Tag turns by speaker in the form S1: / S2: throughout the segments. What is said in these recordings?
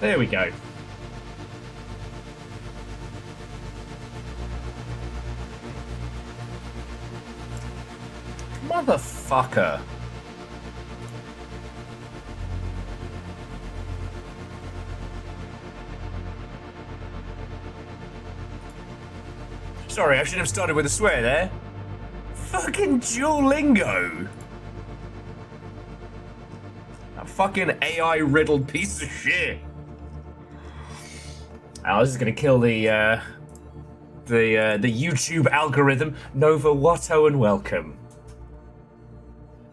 S1: There we go. Motherfucker. Sorry, I should have started with a swear there. Fucking Duolingo. A fucking AI-riddled piece of shit. Oh, this is gonna kill the YouTube algorithm. Nova, Watto, and welcome.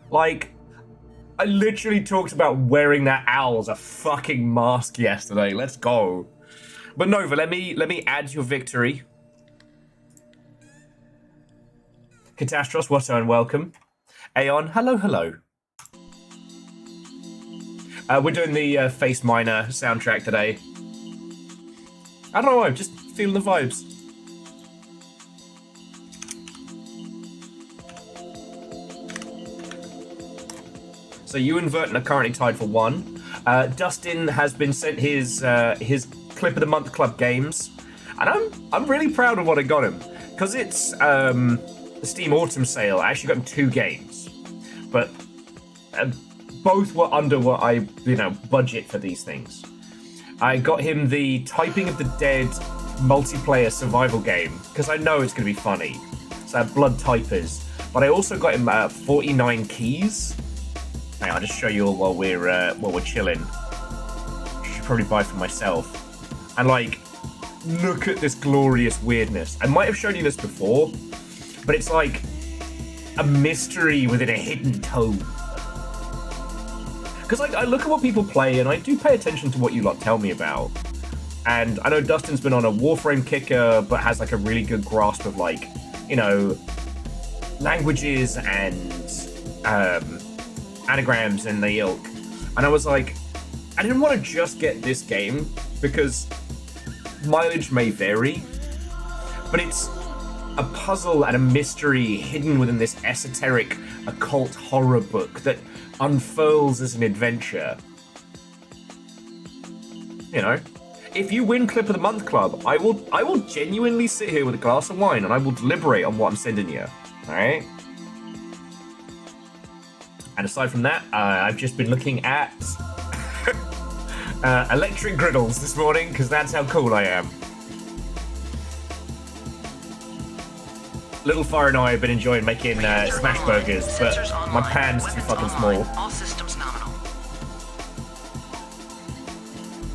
S1: Like, I literally talked about wearing that owl as a fucking mask yesterday. Let's go. But Nova, let me add your victory. Catastros, Watto, and welcome. Aeon, hello, hello. We're doing the Face Miner soundtrack today. I don't know, I'm just feeling the vibes. So you and Verton are currently tied for 1. Dustin has been sent his Clip of the Month Club games, and I'm really proud of what I got him because it's the Steam Autumn Sale. I actually got him 2 games, but both were under what I budget for these things. I got him the Typing of the Dead multiplayer survival game because I know it's going to be funny. So Blood Typers, but I also got him 49 keys. Hang on, I'll just show you all while we're chilling. I should probably buy for myself. And like, look at this glorious weirdness. I might have shown you this before, but it's like a mystery within a hidden tome. Because like, I look at what people play, and I do pay attention to what you lot tell me about. And I know Dustin's been on a Warframe kicker, but has like a really good grasp of like, languages and anagrams and the ilk. And I was like, I didn't want to just get this game because mileage may vary, but it's a puzzle and a mystery hidden within this esoteric occult horror book that unfurls as an adventure. If you win Clip of the Month Club, I will genuinely sit here with a glass of wine and I will deliberate on what I'm sending you. Alright? And aside from that, I've just been looking at electric griddles this morning because that's how cool I am. Little Fire and I have been enjoying making smash burgers, but my pan's too fucking small.
S2: All systems nominal.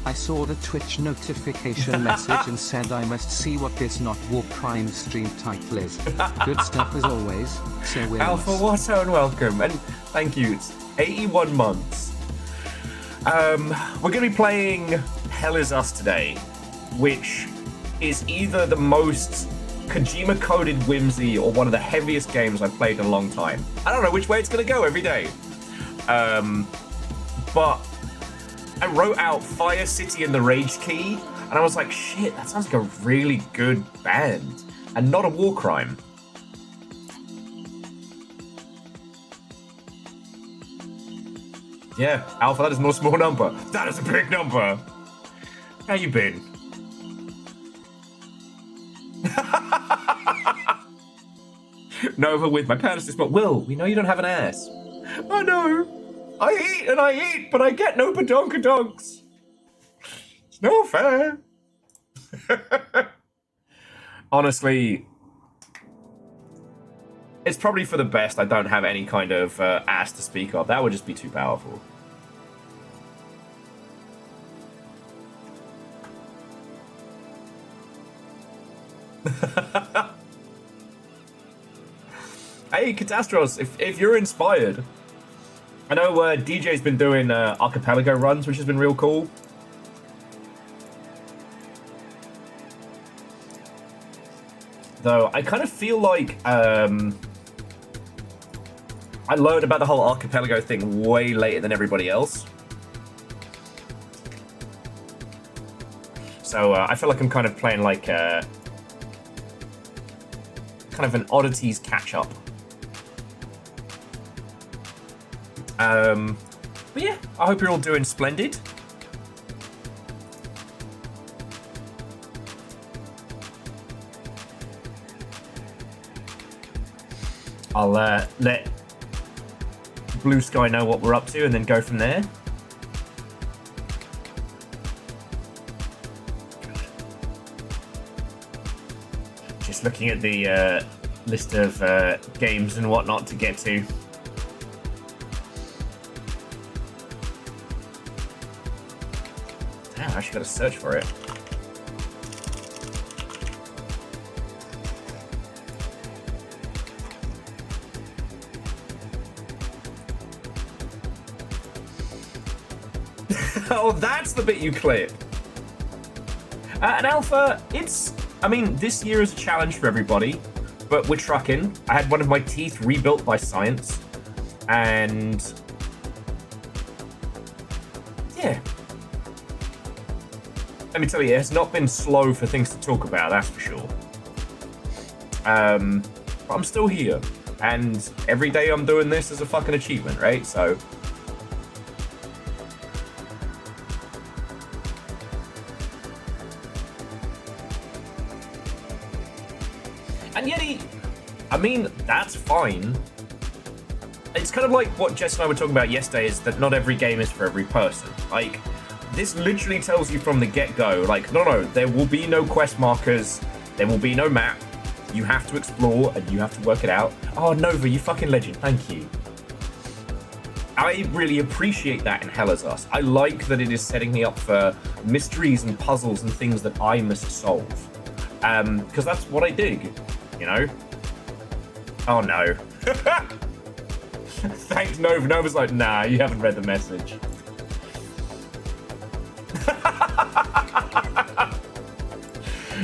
S3: I saw the Twitch notification message and said I must see what this not warcrimes stream title is. Good stuff as always. So we're
S1: Alpha Watto and welcome, and thank you. It's 81 months. We're going to be playing Hell Is Us today, which is either the most Kojima-coded whimsy or one of the heaviest games I've played in a long time. I don't know which way it's going to go every day. But I wrote out Fire City and the Rage Key, and I was like, shit, that sounds like a really good band, and not a war crime. Yeah, Alpha, that is not a small number. That is a big number. How you been? Nova with my pants this, but Will, we know you don't have an ass. I know. I eat, but I get no badonkadonks. It's no fair. Honestly, it's probably for the best I don't have any kind of ass to speak of. That would just be too powerful. Hey, Catastros, if you're inspired, I know DJ's been doing archipelago runs, which has been real cool. Though I kind of feel like I learned about the whole archipelago thing way later than everybody else. So I feel like I'm kind of playing like kind of an oddities catch-up. But yeah, I hope you're all doing splendid. I'll let Blue Sky know what we're up to and then go from there. Just looking at the list of games and whatnot to get to. Damn, I actually got to search for it. Oh, that's the bit you clip. And Alpha, I mean, this year is a challenge for everybody, but we're trucking. I had one of my teeth rebuilt by science, and yeah. Let me tell you, it has not been slow for things to talk about, that's for sure. But I'm still here, and every day I'm doing this is a fucking achievement, right? So. And yet I mean, that's fine. It's kind of like what Jess and I were talking about yesterday, is that not every game is for every person. Like, this literally tells you from the get-go, like, no, there will be no quest markers, there will be no map, you have to explore and you have to work it out. Oh, Nova, you fucking legend, thank you. I really appreciate that in Hell Is Us. I like that it is setting me up for mysteries and puzzles and things that I must solve. Because that's what I dig. You know? Oh no. Thanks, Nova. Nova's like, nah, you haven't read the message.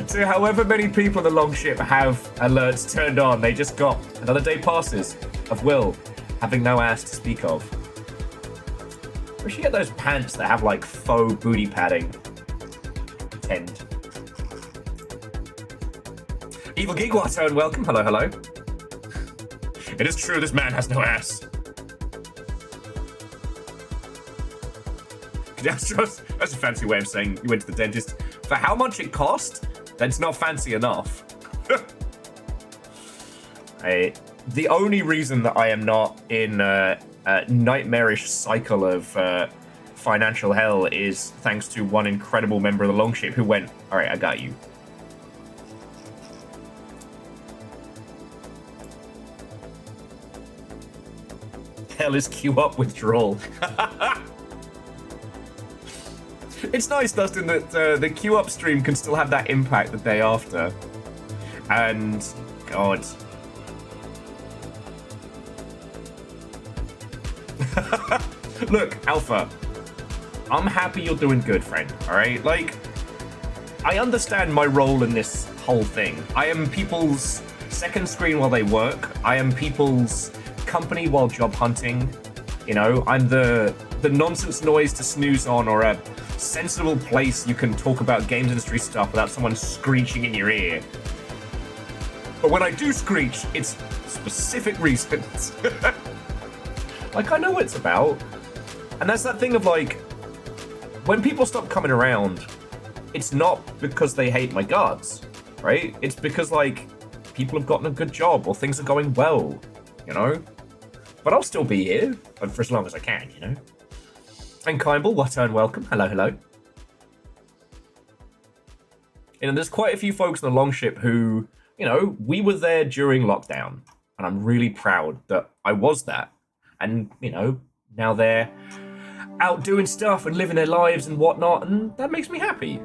S1: So however many people in the longship have alerts turned on, they just got another day passes of Will having no ass to speak of. We should get those pants that have like faux booty padding. Pretend. Evil Gigwater and welcome. Hello, hello. It is true, this man has no ass. That's a fancy way of saying you went to the dentist. For how much it cost, that's not fancy enough. The only reason that I am not in a nightmarish cycle of financial hell is thanks to one incredible member of the Longship who went, all right, I got you. Hell is queue up withdrawal. It's nice, Dustin, that the queue up stream can still have that impact the day after. And, God. Look, Alpha, I'm happy you're doing good, friend, alright? Like, I understand my role in this whole thing. I am people's second screen while they work. I am people's company while job hunting. You know, I'm the nonsense noise to snooze on, or a sensible place you can talk about games industry stuff without someone screeching in your ear. But when I do screech, it's specific reasons. Like, I know what it's about. And that's that thing of, like, when people stop coming around, it's not because they hate my guards, right? It's because, like, people have gotten a good job or things are going well, you know? But I'll still be here, and for as long as I can, you know? And Kimble, what and welcome. Hello, hello. And there's quite a few folks in the Longship who, you know, we were there during lockdown, and I'm really proud that I was that. And, you know, now they're out doing stuff and living their lives and whatnot, and that makes me happy.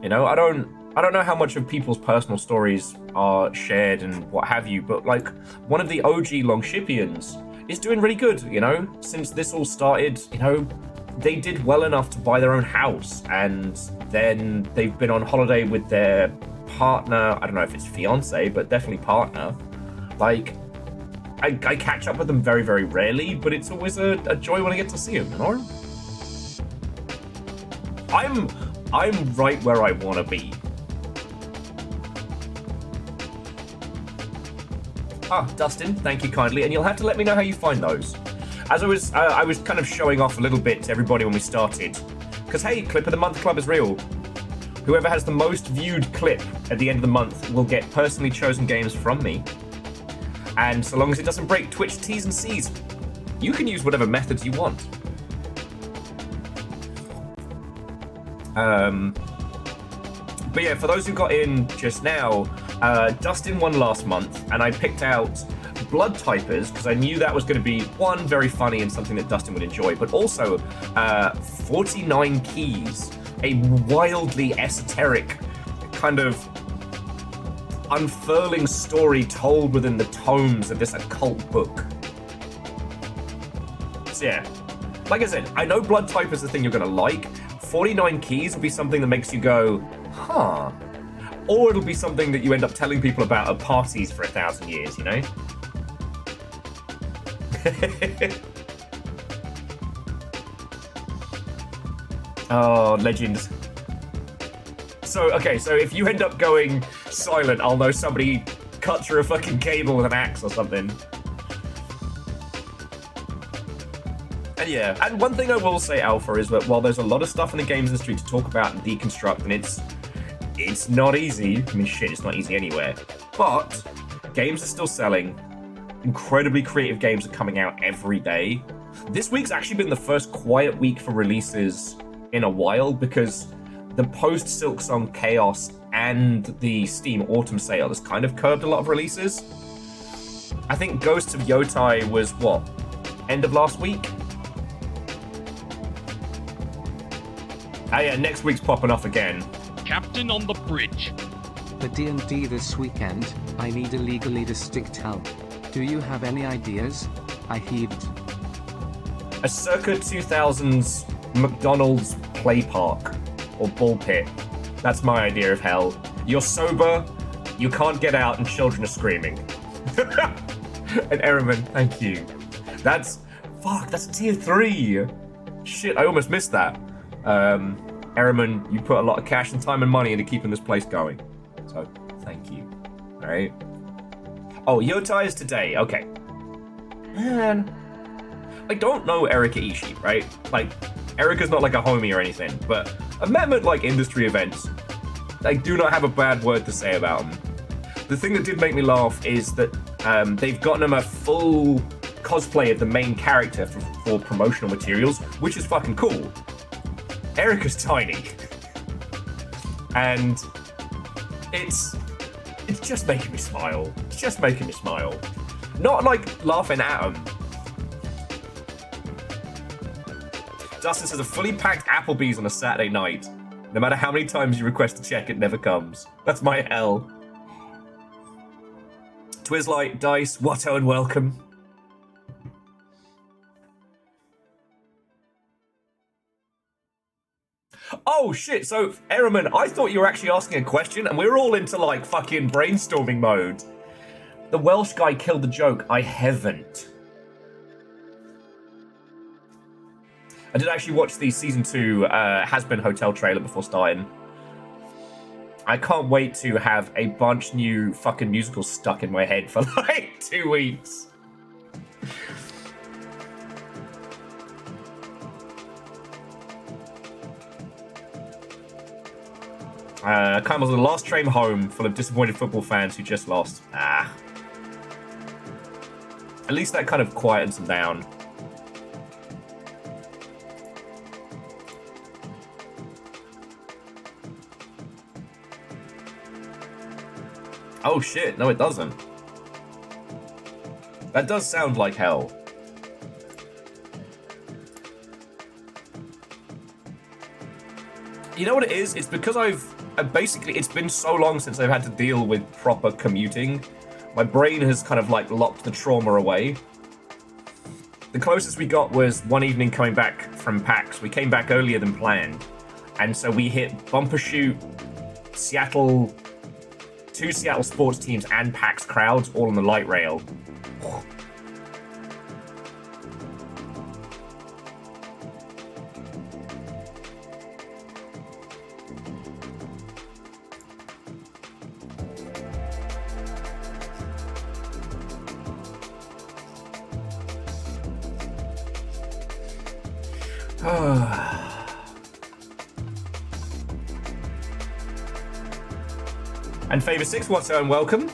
S1: You know, I don't know how much of people's personal stories are shared and what have you, but like one of the OG Longshipians is doing really good, you know? Since this all started, you know, they did well enough to buy their own house, and then they've been on holiday with their partner. I don't know if it's fiance, but definitely partner. Like, I catch up with them very, very rarely, but it's always a joy when I get to see them, you know? I'm right where I want to be. Ah, Dustin, thank you kindly, and you'll have to let me know how you find those. As I was kind of showing off a little bit to everybody when we started, because hey, Clip of the Month Club is real. Whoever has the most viewed clip at the end of the month will get personally chosen games from me. And so long as it doesn't break Twitch T's and C's, you can use whatever methods you want. But yeah, for those who got in just now, Dustin won last month, and I picked out Blood Typers because I knew that was going to be, one, very funny and something that Dustin would enjoy, but also 49 Keys, a wildly esoteric kind of unfurling story told within the tomes of this occult book. So yeah, like I said, I know Blood Type is the thing you're going to like. 49 Keys will be something that makes you go, huh? Or it'll be something that you end up telling people about at parties for 1,000 years, you know? Oh, legends. So, okay, so if you end up going silent, I'll know somebody cut through a fucking cable with an axe or something. And yeah, and one thing I will say, Alpha, is that while there's a lot of stuff in the games industry to talk about and deconstruct, and it's not easy. I mean, shit, it's not easy anywhere. But games are still selling. Incredibly creative games are coming out every day. This week's actually been the first quiet week for releases in a while because the post-Silksong Chaos and the Steam Autumn Sale has kind of curbed a lot of releases. I think Ghosts of Yotai was, what, end of last week? Ah yeah, next week's popping off again.
S2: Captain on the bridge.
S3: For D&D this weekend, I need a legally distinct help. Do you have any ideas? I heaved.
S1: A circa 2000s McDonald's play park or ball pit. That's my idea of hell. You're sober, you can't get out, and children are screaming. And Ehrman, thank you. That's tier 3. Shit, I almost missed that. Ehrman, you put a lot of cash and time and money into keeping this place going. So, thank you. Alright. Oh, Yotai is today. Okay. Man. I don't know Erika Ishii, right? Like, Erika's not like a homie or anything, but I've met him at like industry events. I do not have a bad word to say about him. The thing that did make me laugh is that they've gotten him a full cosplay of the main character for promotional materials, which is fucking cool. Erika's tiny. And it's just making me smile. It's just making me smile. Not like laughing at him. Dustin says a fully packed Applebee's on a Saturday night. No matter how many times you request to check, it never comes. That's my hell. Twizlight, Dice, Watto, and welcome. Oh shit, so Ehrman, I thought you were actually asking a question and we're all into like fucking brainstorming mode. The Welsh guy killed the joke. I haven't. I did actually watch the season 2 Has Been Hotel trailer before starting. I can't wait to have a bunch new fucking musicals stuck in my head for like 2 weeks. Kind of the last train home full of disappointed football fans who just lost. At least that kind of quietens them down. Oh shit, no it doesn't. That does sound like hell. You know what it is? It's because basically, it's been so long since I've had to deal with proper commuting. My brain has kind of like locked the trauma away. The closest we got was one evening coming back from PAX. We came back earlier than planned. And so we hit Bumpershoot, Seattle, 2 Seattle sports teams and PAX crowds all on the light rail. And Favor 6, what's and welcome.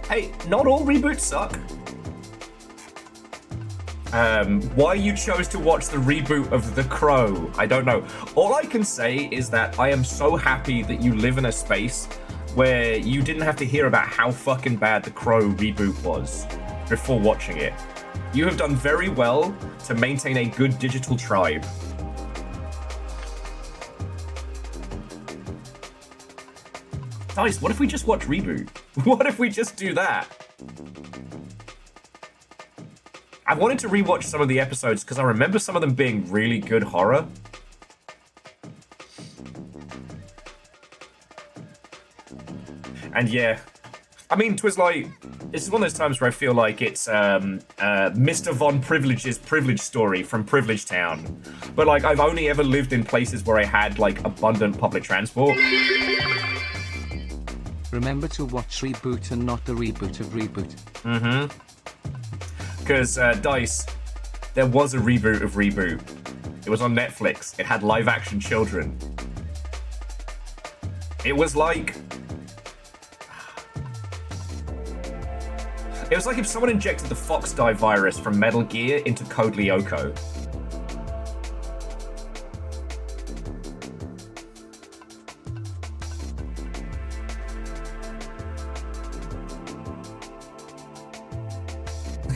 S1: Hey, not all reboots suck. Why you chose to watch the reboot of The Crow, I don't know. All I can say is that I am so happy that you live in a space where you didn't have to hear about how fucking bad The Crow reboot was before watching it. You have done very well to maintain a good digital tribe. Guys, what if we just watch Reboot? What if we just do that? I wanted to rewatch some of the episodes because I remember some of them being really good horror. And yeah, I mean, 'twas like, it's one of those times where I feel like it's Mr. Von Privilege's Privilege story from Privilege Town. But like, I've only ever lived in places where I had like abundant public transport.
S3: Remember to watch Reboot and not the reboot of Reboot.
S1: Mm-hmm. Because, Dice, there was a reboot of Reboot. It was on Netflix. It had live-action children. It was like... It was like if someone injected the Foxdie virus from Metal Gear into Code Lyoko.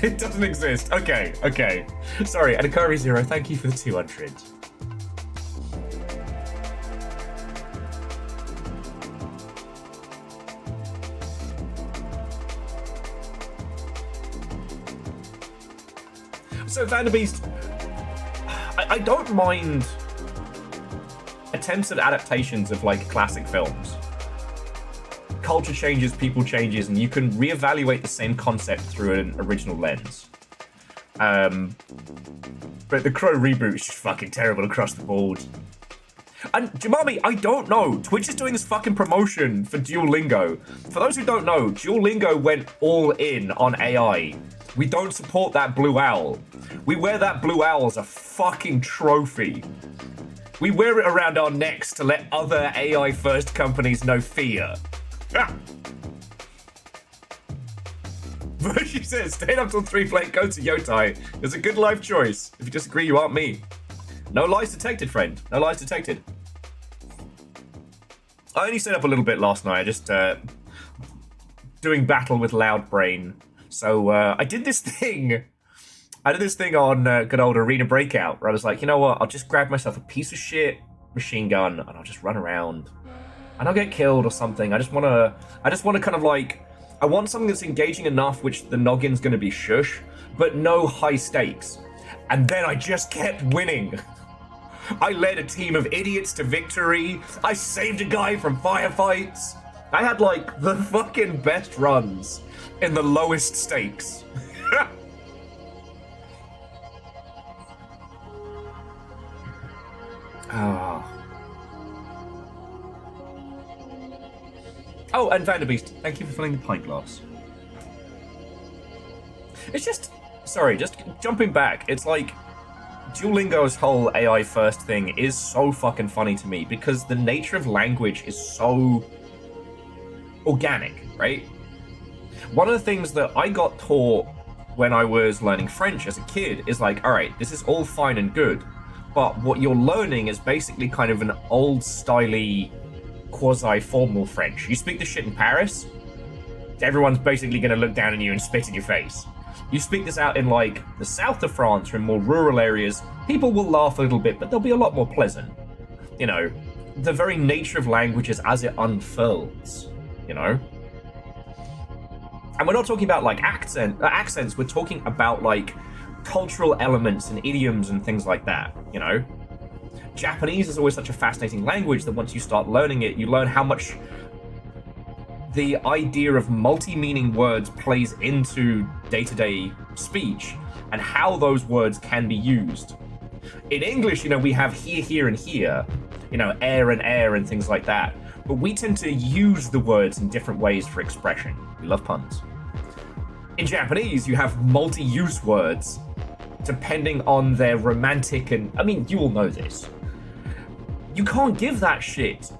S1: It doesn't exist. Okay, okay. Sorry, and Akari Zero, thank you for the 200. So, Vanderbeest, I don't mind attempts at adaptations of, like, classic films. Culture changes, people changes, and you can reevaluate the same concept through an original lens. But the Crow reboot is just fucking terrible across the board. And Jamami, I don't know. Twitch is doing this fucking promotion for Duolingo. For those who don't know, Duolingo went all in on AI. We don't support that blue owl. We wear that blue owl as a fucking trophy. We wear it around our necks to let other AI-first companies know fear. Ah. Virtue says, staying up till 3 playing Go to Yotai is a good life choice. If you disagree, you aren't me. No lies detected, friend. No lies detected. I only stayed up a little bit last night. I just doing battle with Loud Brain. So I did this thing. I did this thing on good old Arena Breakout where I was like, you know what? I'll just grab myself a piece of shit machine gun and I'll just run around. And I'll get killed or something. I just want to kind of like, I want something that's engaging enough, which the noggin's going to be shush, but no high stakes. And then I just kept winning. I led a team of idiots to victory. I saved a guy from firefights. I had like the fucking best runs in the lowest stakes. Ah. Oh, and Vanderbeest, thank you for filling the pint glass. It's just, sorry, just jumping back, it's like, Duolingo's whole AI first thing is so fucking funny to me because the nature of language is so organic, right? One of the things that I got taught when I was learning French as a kid is like, all right, this is all fine and good, but what you're learning is basically kind of an old-styley quasi-formal French. You speak this shit in Paris, everyone's basically going to look down on you and spit in your face. You speak this out in like the south of France or in more rural areas, people will laugh a little bit, but they'll be a lot more pleasant. You know, the very nature of language is as it unfurls, you know? And we're not talking about like accents, we're talking about like cultural elements and idioms and things like that, you know? Japanese is always such a fascinating language that once you start learning it, you learn how much the idea of multi-meaning words plays into day-to-day speech and how those words can be used. In English, you know, we have here, here, and here, you know, air and things like that. But we tend to use the words in different ways for expression. We love puns. In Japanese, you have multi-use words depending on their romantic and, I mean, you all know this. You can't give that shit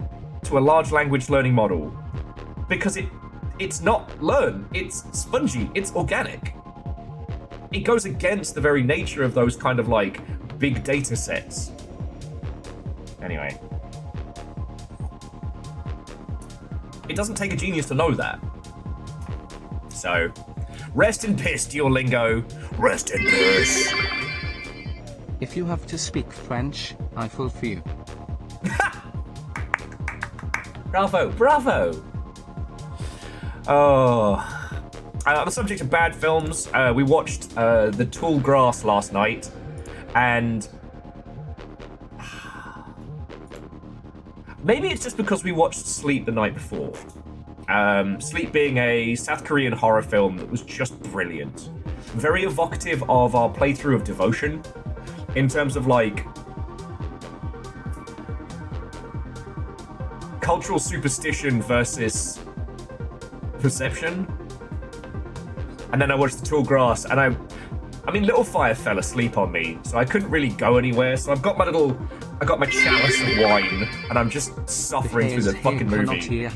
S1: to a large language learning model because it's not learn, it's spongy, it's organic. It goes against the very nature of those kind of like big data sets. Anyway. It doesn't take a genius to know that. So, rest in piss, Duolingo. Rest in piss.
S3: If you have to speak French, I fulfill you.
S1: Bravo, bravo. Oh. On the subject of bad films, we watched The Tall Grass last night, and maybe it's just because we watched Sleep the night before. Sleep being a South Korean horror film that was just brilliant. Very evocative of our playthrough of Devotion, in terms of like cultural superstition versus perception. And then I watched The Tall Grass, and I mean, Little Fire fell asleep on me, so I couldn't really go anywhere. So I got my chalice of wine, and I'm just suffering through the fucking movie.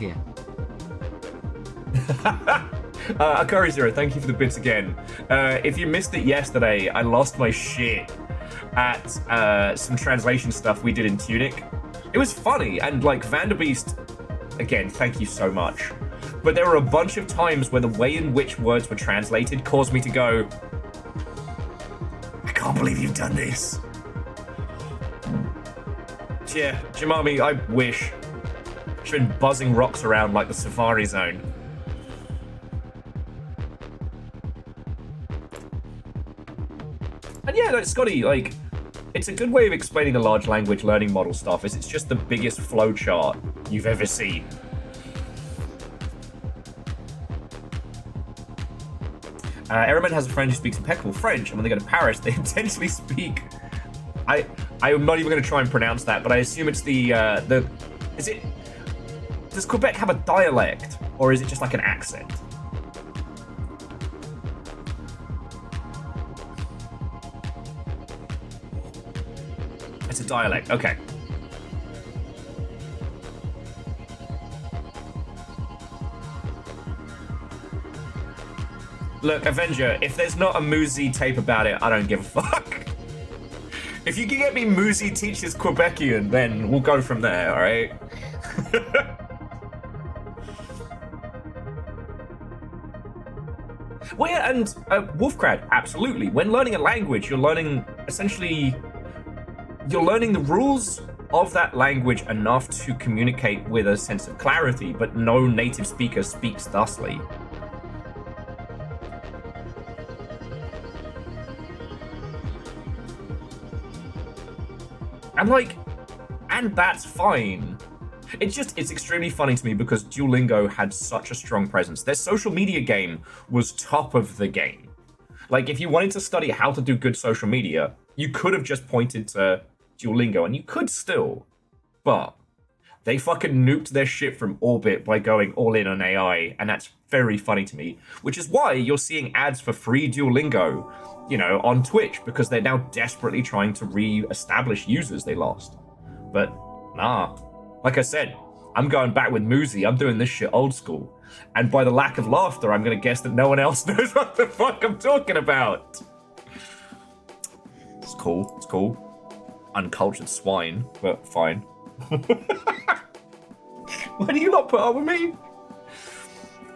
S1: Akari Zero, thank you for the bits again. If you missed it yesterday, I lost my shit at some translation stuff we did in Tunic. It was funny, and like Vanderbeest, again, thank you so much. But there were a bunch of times where the way in which words were translated caused me to go, I can't believe you've done this. Yeah, Jimami, I wish. She's been buzzing rocks around like the Safari Zone. And yeah, like, Scotty, like, it's a good way of explaining the large language learning model stuff, is it's just the biggest flowchart you've ever seen. Ehrman has a friend who speaks impeccable French, and when they go to Paris, they intentionally speak. I'm not even going to try and pronounce that, but I assume it's is it? Does Quebec have a dialect, or is it just like an accent? It's a dialect. Okay. Look, Avenger, if there's not a Muzi tape about it, I don't give a fuck. If you can get me Muzi teaches Quebecian, then we'll go from there, alright? Well, yeah, and Wolfcrad, absolutely. When learning a language, you're learning, essentially, you're learning the rules of that language enough to communicate with a sense of clarity, but no native speaker speaks thusly. And that's fine. It's extremely funny to me because Duolingo had such a strong presence. Their social media game was top of the game. Like, if you wanted to study how to do good social media, you could have just pointed to Duolingo, and you could still. But they fucking nuked their shit from orbit by going all in on AI, and that's very funny to me. Which is why you're seeing ads for free Duolingo, you know, on Twitch, because they're now desperately trying to re-establish users they lost. But, nah. Like I said, I'm going back with Muzi. I'm doing this shit old school. And by the lack of laughter, I'm going to guess that no one else knows what the fuck I'm talking about. It's cool. It's cool. Uncultured swine, but fine. Why do you not put up with me?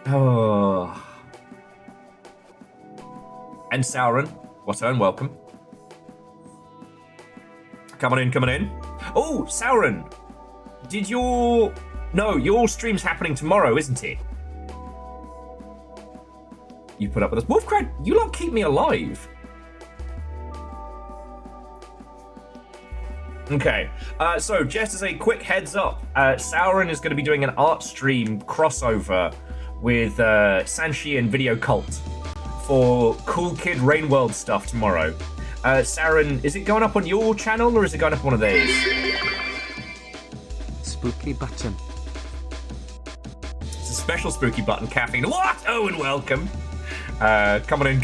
S1: Oh. And Sauron, what and welcome. Coming in. Oh, Sauron. Your stream's happening tomorrow, isn't it? You put up with us. Wolfcrad, you lot keep me alive. Okay, so just as a quick heads up, Sauron is going to be doing an art stream crossover with Sanshi and Video Cult for Cool Kid Rain World stuff tomorrow. Sauron, is it going up on your channel or is it going up on one of theirs?
S3: Spooky button.
S1: It's a special spooky button, caffeine. What? Oh, and welcome. Coming in.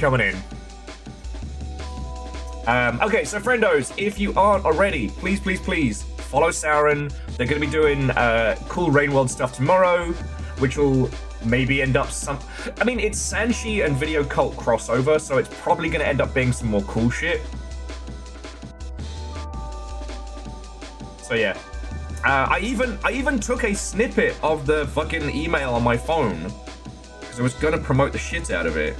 S1: Okay, so friendos, if you aren't already, please follow Sauron. They're going to be doing cool Rain World stuff tomorrow, which will maybe end up some... I mean, it's Sanshi and Video Cult crossover, so it's probably going to end up being some more cool shit. So yeah. I even took a snippet of the fucking email on my phone because I was going to promote the shit out of it.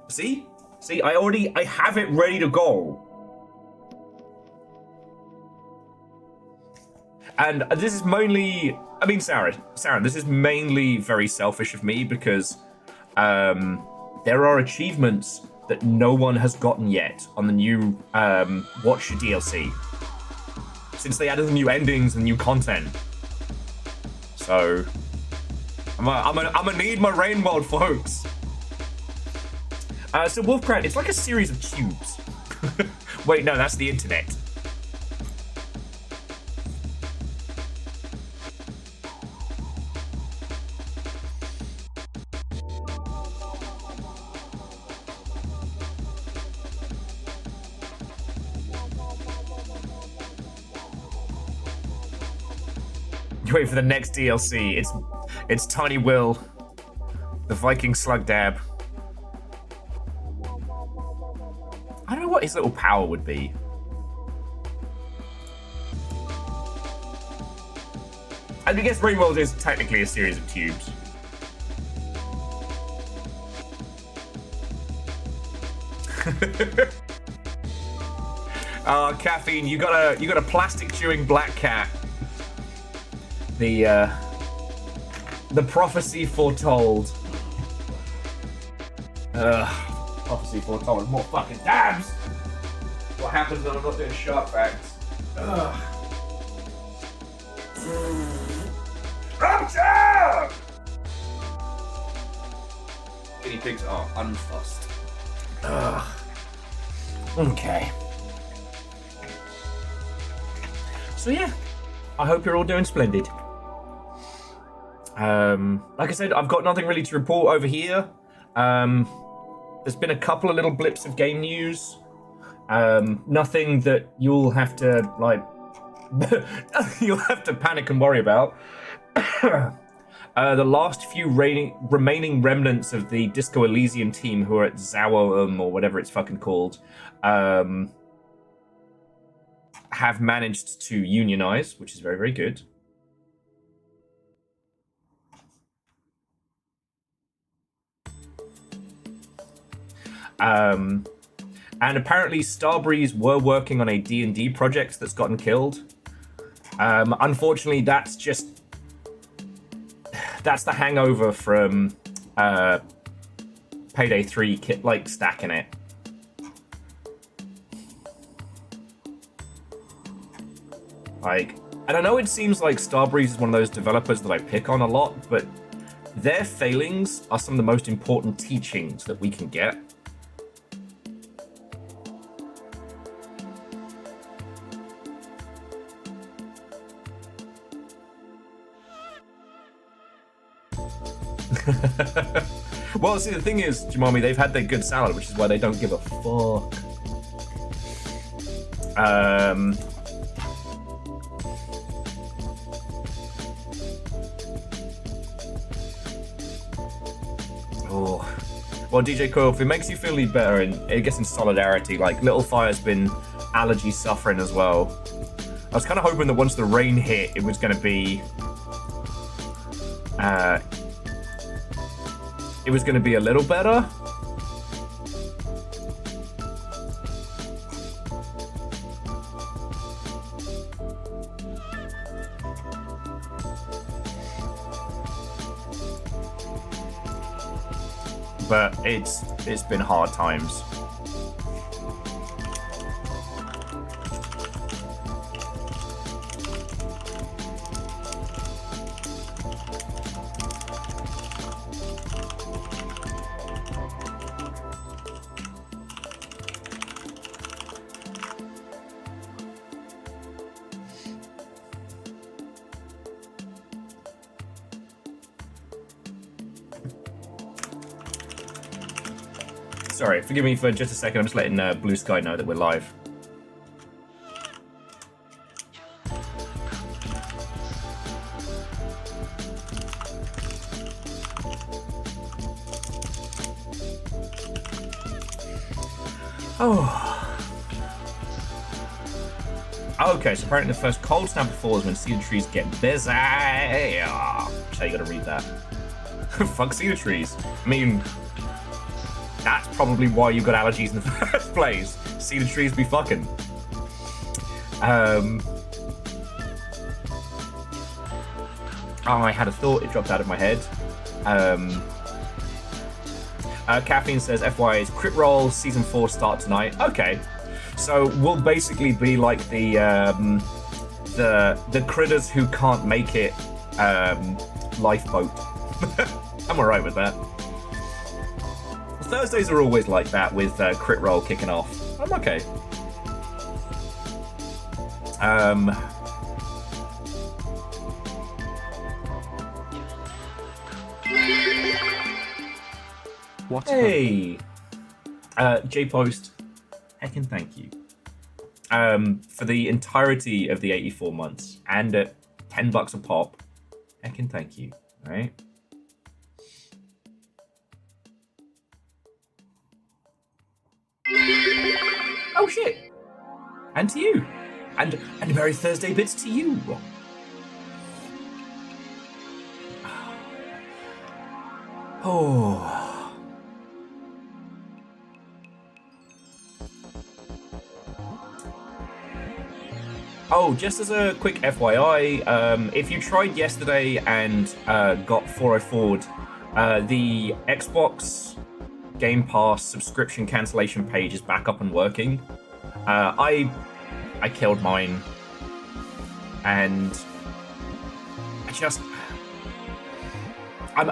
S1: See? See, I have it ready to go. And this is mainly, I mean, Sarah, this is mainly very selfish of me because there are achievements that no one has gotten yet on the new Watch DLC. Since they added the new endings and new content. So, I'm gonna need my rain mode, folks. So Wolfcrat, it's like a series of tubes. Wait, no, that's the internet. You wait for the next DLC. It's Tiny Will, the Viking Slug Dab. I don't know what his little power would be. I guess Rainworld is technically a series of tubes. Caffeine, you got a plastic chewing black cat. The prophecy foretold. Prophecy foretold more fucking dabs. What happens when I'm not doing shark facts? Rupture! Guinea pigs are unfussed. Okay. So yeah, I hope you're all doing splendid. Like I said, I've got nothing really to report over here. There's been a couple of little blips of game news. Nothing that you'll have to, like, you'll have to panic and worry about. The last few remaining remnants of the Disco Elysium team who are at Zawo or whatever it's fucking called, have managed to unionize, which is very, very good. And apparently Starbreeze were working on a D&D project that's gotten killed. Unfortunately, that's the hangover from Payday 3 like stacking it. Like, and I know it seems like Starbreeze is one of those developers that I pick on a lot, but their failings are some of the most important teachings that we can get. Well, see, the thing is, Jamami, they've had their good salad, which is why they don't give a fuck. Oh. Well, DJ Coyle, if it makes you feel any better, and I guess in solidarity, like, Little Fire's been allergy suffering as well. I was kind of hoping that once the rain hit, it was going to be... it was going to be a little better. But it's been hard times. Sorry, forgive me for just a second. I'm just letting Blue Sky know that we're live. Okay, so apparently the first cold snap falls when cedar trees get busy. So you gotta read that. Fuck cedar trees. I mean, that's probably why you got allergies in the first place. Cedar trees be fucking. Oh, I had a thought, it dropped out of my head. Caffeine says, FYI's Crit Roll Season 4 start tonight. Okay. So we'll basically be like the critters who can't make it lifeboat. I'm alright with that. Thursdays are always like that with Crit Roll kicking off. I'm okay.
S3: What?
S1: Hey, J-Post, heckin' thank you for the entirety of the 84 months and at $10 a pop. Heckin' thank you. All right. Oh shit! And to you, and Merry Thursday bits to you. Oh. Oh, just as a quick FYI, if you tried yesterday and got 404'd, the Xbox Game Pass subscription cancellation page is back up and working. I killed mine, and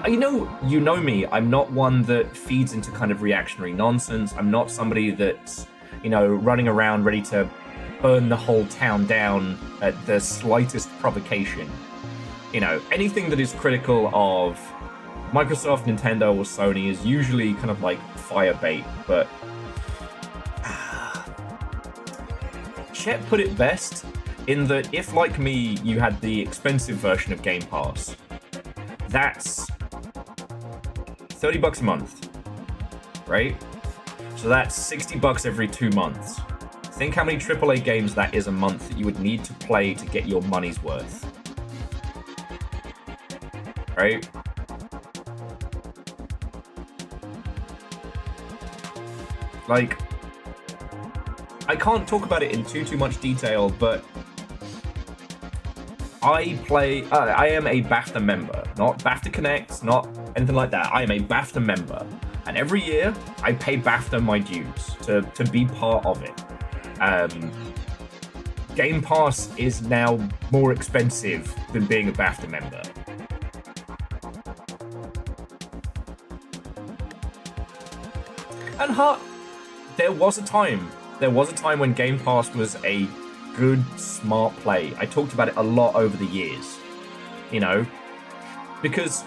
S1: you know me. I'm not one that feeds into kind of reactionary nonsense. I'm not somebody that's running around ready to burn the whole town down at the slightest provocation. Anything that is critical of Microsoft, Nintendo, or Sony is usually kind of like fire bait, but Chet put it best in that if, like me, you had the expensive version of Game Pass, that's $30 a month, right? So that's $60 every 2 months. Think how many AAA games that is a month that you would need to play to get your money's worth. Right? Like, I can't talk about it in too much detail, but I am a BAFTA member, not BAFTA Connect, not anything like that. I am a BAFTA member. And every year, I pay BAFTA my dues to be part of it. Game Pass is now more expensive than being a BAFTA member. And there was a time when Game Pass was a good, smart play. I talked about it a lot over the years, because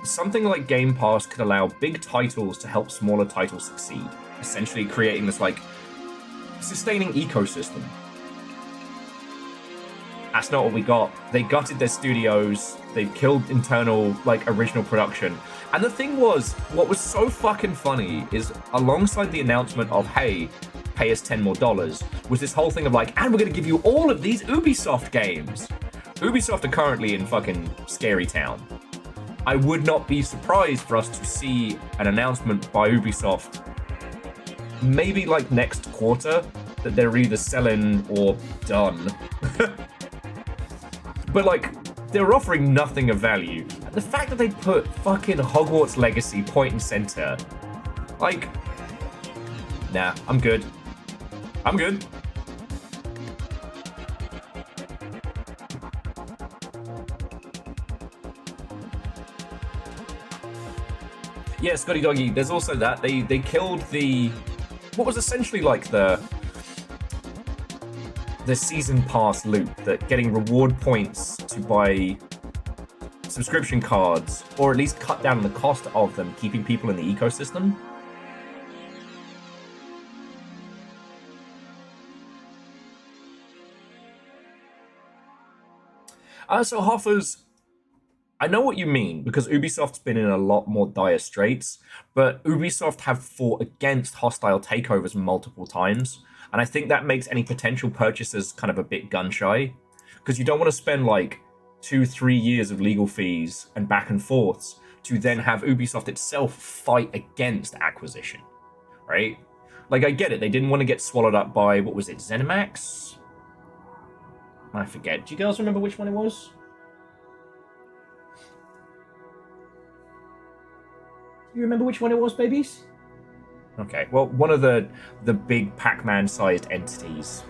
S1: something like Game Pass could allow big titles to help smaller titles succeed, essentially creating this sustaining ecosystem. That's not what we got. They gutted their studios. They've killed internal original production. And the thing was, what was so fucking funny is alongside the announcement of, hey, pay us $10 more, was this whole thing of and we're gonna give you all of these Ubisoft games. Ubisoft are currently in fucking Scary Town. I would not be surprised for us to see an announcement by Ubisoft maybe next quarter that they're either selling or done. But they're offering nothing of value. And the fact that they put fucking Hogwarts Legacy point and center, nah, I'm good. I'm good. Yeah, Scotty Doggy, there's also that. They killed what was essentially the season pass loop, that getting reward points to buy subscription cards, or at least cut down on the cost of them, keeping people in the ecosystem. So Hoffa's, I know what you mean, because Ubisoft's been in a lot more dire straits, but Ubisoft have fought against hostile takeovers multiple times, and I think that makes any potential purchasers kind of a bit gun-shy, because you don't want to spend like 2-3 years of legal fees and back and forths to then have Ubisoft itself fight against acquisition, right? Like, I get it, they didn't want to get swallowed up by, what was it, ZeniMax? I forget. Do you guys remember which one it was? You remember which one it was, babies? Okay, well, one of the big Pac-Man-sized entities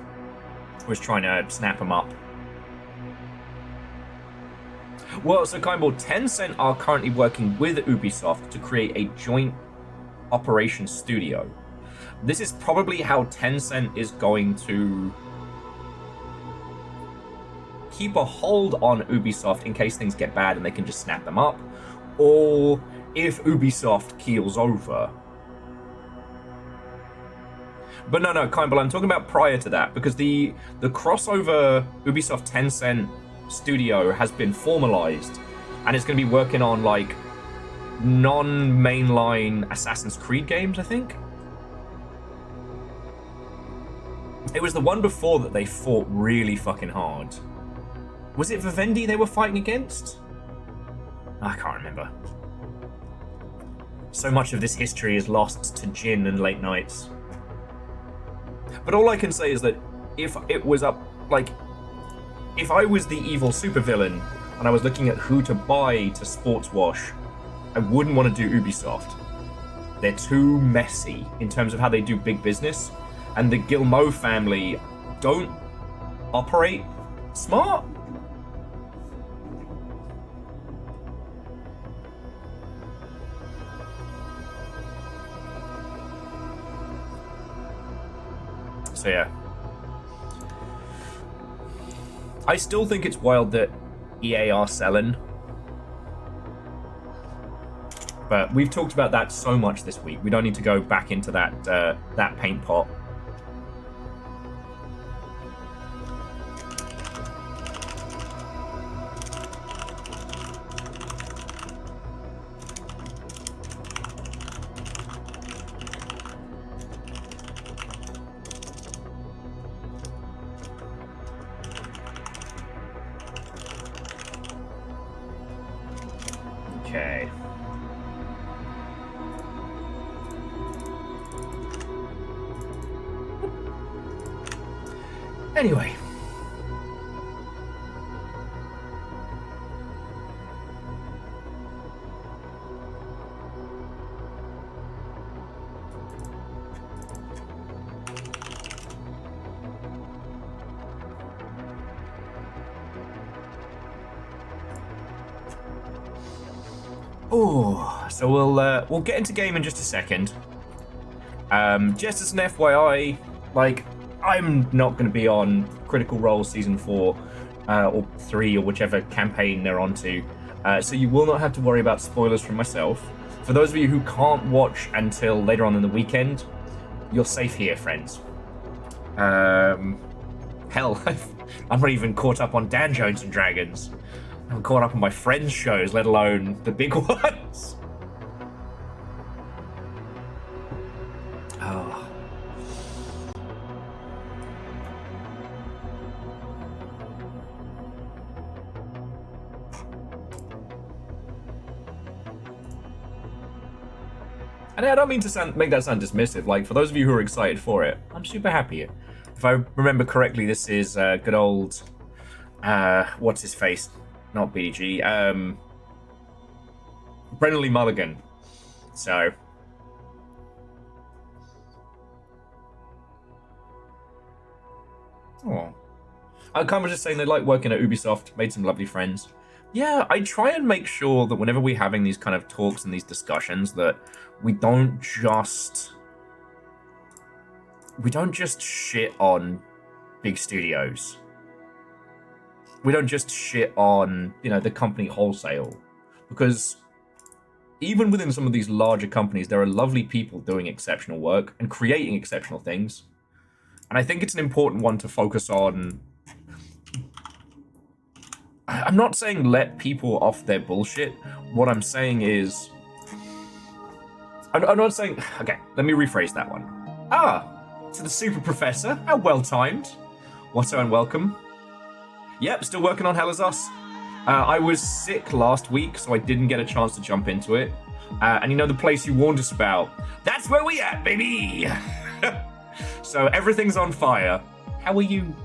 S1: was trying to snap them up. Well, so Kindball, Tencent are currently working with Ubisoft to create a joint operation studio. This is probably how Tencent is going to keep a hold on Ubisoft in case things get bad and they can just snap them up, or if Ubisoft keels over. But no, Kindball, I'm talking about prior to that, because the crossover Ubisoft Tencent studio has been formalized, and it's going to be working on like non-mainline Assassin's Creed games, I think. It was the one before that they fought really fucking hard. Was it Vivendi they were fighting against? I can't remember. So much of this history is lost to gin and late nights. But all I can say is that if it was up, like, if I was the evil supervillain and I was looking at who to buy to sports wash, I wouldn't want to do Ubisoft. They're too messy in terms of how they do big business, and the Guillemot family don't operate smart. So yeah, I still think it's wild that EA are selling, but we've talked about that so much this week. We don't need to go back into that paint pot. Okay. Anyway. Oh, so we'll get into game in just a second. Just as an FYI, like, I'm not going to be on Critical Role Season 4 or 3 or whichever campaign they're onto, so you will not have to worry about spoilers from myself. For those of you who can't watch until later on in the weekend, you're safe here, friends. Hell, I'm not even caught up on Dan Jones and Dragons. I'm caught up on my friends' shows, let alone the big ones. Oh. And I don't mean to make that sound dismissive. Like, for those of you who are excited for it, I'm super happy. If I remember correctly, this is good old, what's his face? Not BG. Brennan Lee Mulligan. So. Oh. I kind of just saying they like working at Ubisoft, made some lovely friends. Yeah, I try and make sure that whenever we're having these kind of talks and these discussions that we don't just shit on big studios. We don't just shit on, the company wholesale, because even within some of these larger companies, there are lovely people doing exceptional work and creating exceptional things. And I think it's an important one to focus on. I'm not saying let people off their bullshit. What I'm saying is, I'm not saying. Okay, let me rephrase that one. To the super professor, how well timed. Watto and welcome. Yep, still working on Hell Is Us. I was sick last week, so I didn't get a chance to jump into it. And you know the place you warned us about? That's where we at, baby! So everything's on fire. How are you?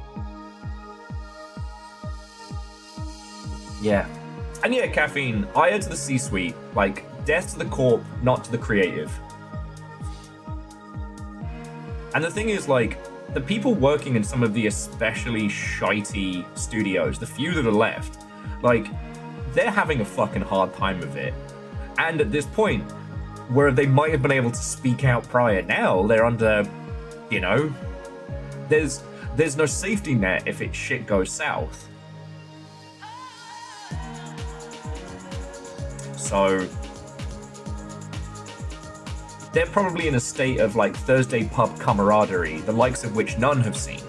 S1: Yeah. And yeah, Caffeine, ire to the C-suite. Like, death to the corp, not to the creative. And the thing is, like, the people working in some of the especially shitey studios, the few that are left, like, they're having a fucking hard time of it. And at this point, where they might have been able to speak out prior, now they're under, you know, there's no safety net if shit goes south. So they're probably in a state of like Thursday pub camaraderie, the likes of which none have seen.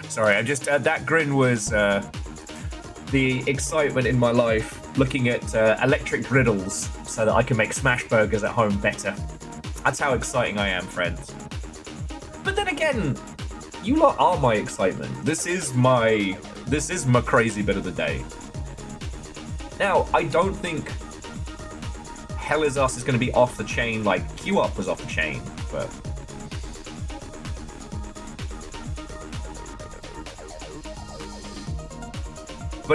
S1: Sorry, I just that grin was the excitement in my life looking at electric griddles so that I can make smash burgers at home better. That's how exciting I am, friends. But then again, you lot are my excitement. This is my crazy bit of the day. Now, I don't think Hell Is Us is going to be off the chain like Q Up was off the chain, but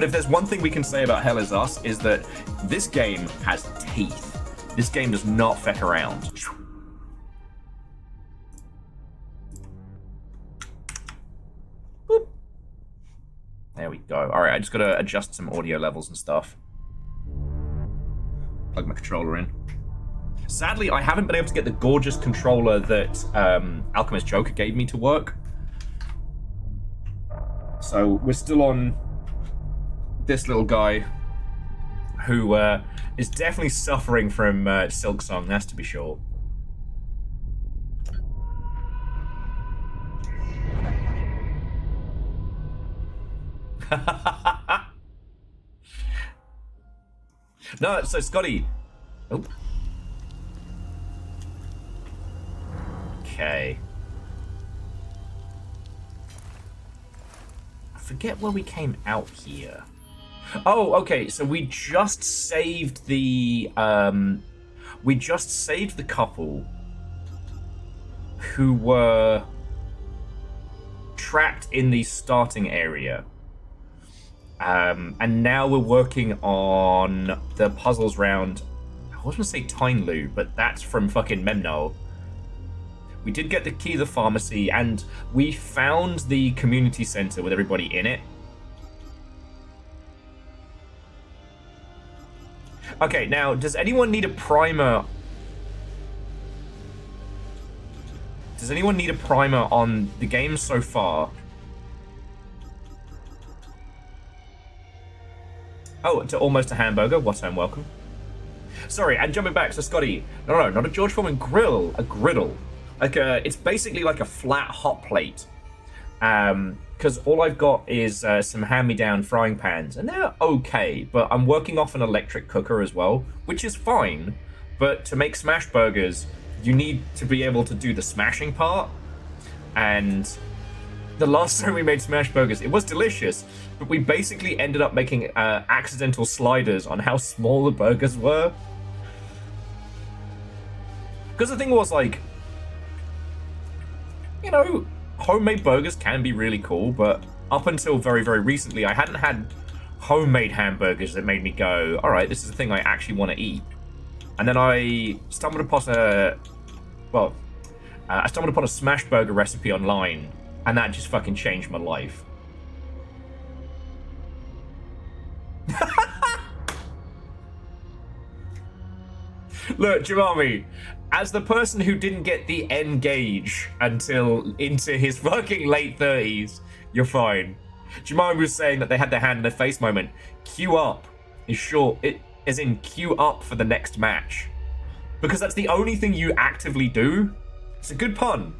S1: if there's one thing we can say about Hell Is Us is that this game has teeth. This game does not feck around. Boop. There we go. All right, I just got to adjust some audio levels and stuff. Plug my controller in. Sadly, I haven't been able to get the gorgeous controller that Alchemist Joker gave me to work. So we're still on this little guy who is definitely suffering from Silksong, that's to be sure. No, so Scotty. Oh. Okay. I forget where we came out here. Oh, okay, so we just saved the couple who were trapped in the starting area. And now we're working on the puzzles round, I was gonna say Tinelu, but that's from fucking Memno. We did get the key to the pharmacy, and we found the community center with everybody in it. Okay, now, does anyone need a primer? Does anyone need a primer on the game so far? Oh, to almost a hamburger. What time? Welcome. Sorry, and jumping back to Scotty. No, not a George Foreman grill. A griddle. Like it's basically like a flat hot plate. Because all I've got is some hand-me-down frying pans, and they're okay, but I'm working off an electric cooker as well, which is fine, but to make smash burgers, you need to be able to do the smashing part, and the last time we made smash burgers, it was delicious, but we basically ended up making accidental sliders on how small the burgers were. Because the thing was, like, you know, homemade burgers can be really cool, but up until very, very recently, I hadn't had homemade hamburgers that made me go, all right, this is the thing I actually want to eat. And then I stumbled upon a smash burger recipe online, and that just fucking changed my life. Look, Jamami, as the person who didn't get the N gauge until into his fucking late 30s, you're fine. Jemima was saying that they had their hand in their face moment. Queue up is short. It is in queue up for the next match. Because that's the only thing you actively do. It's a good pun.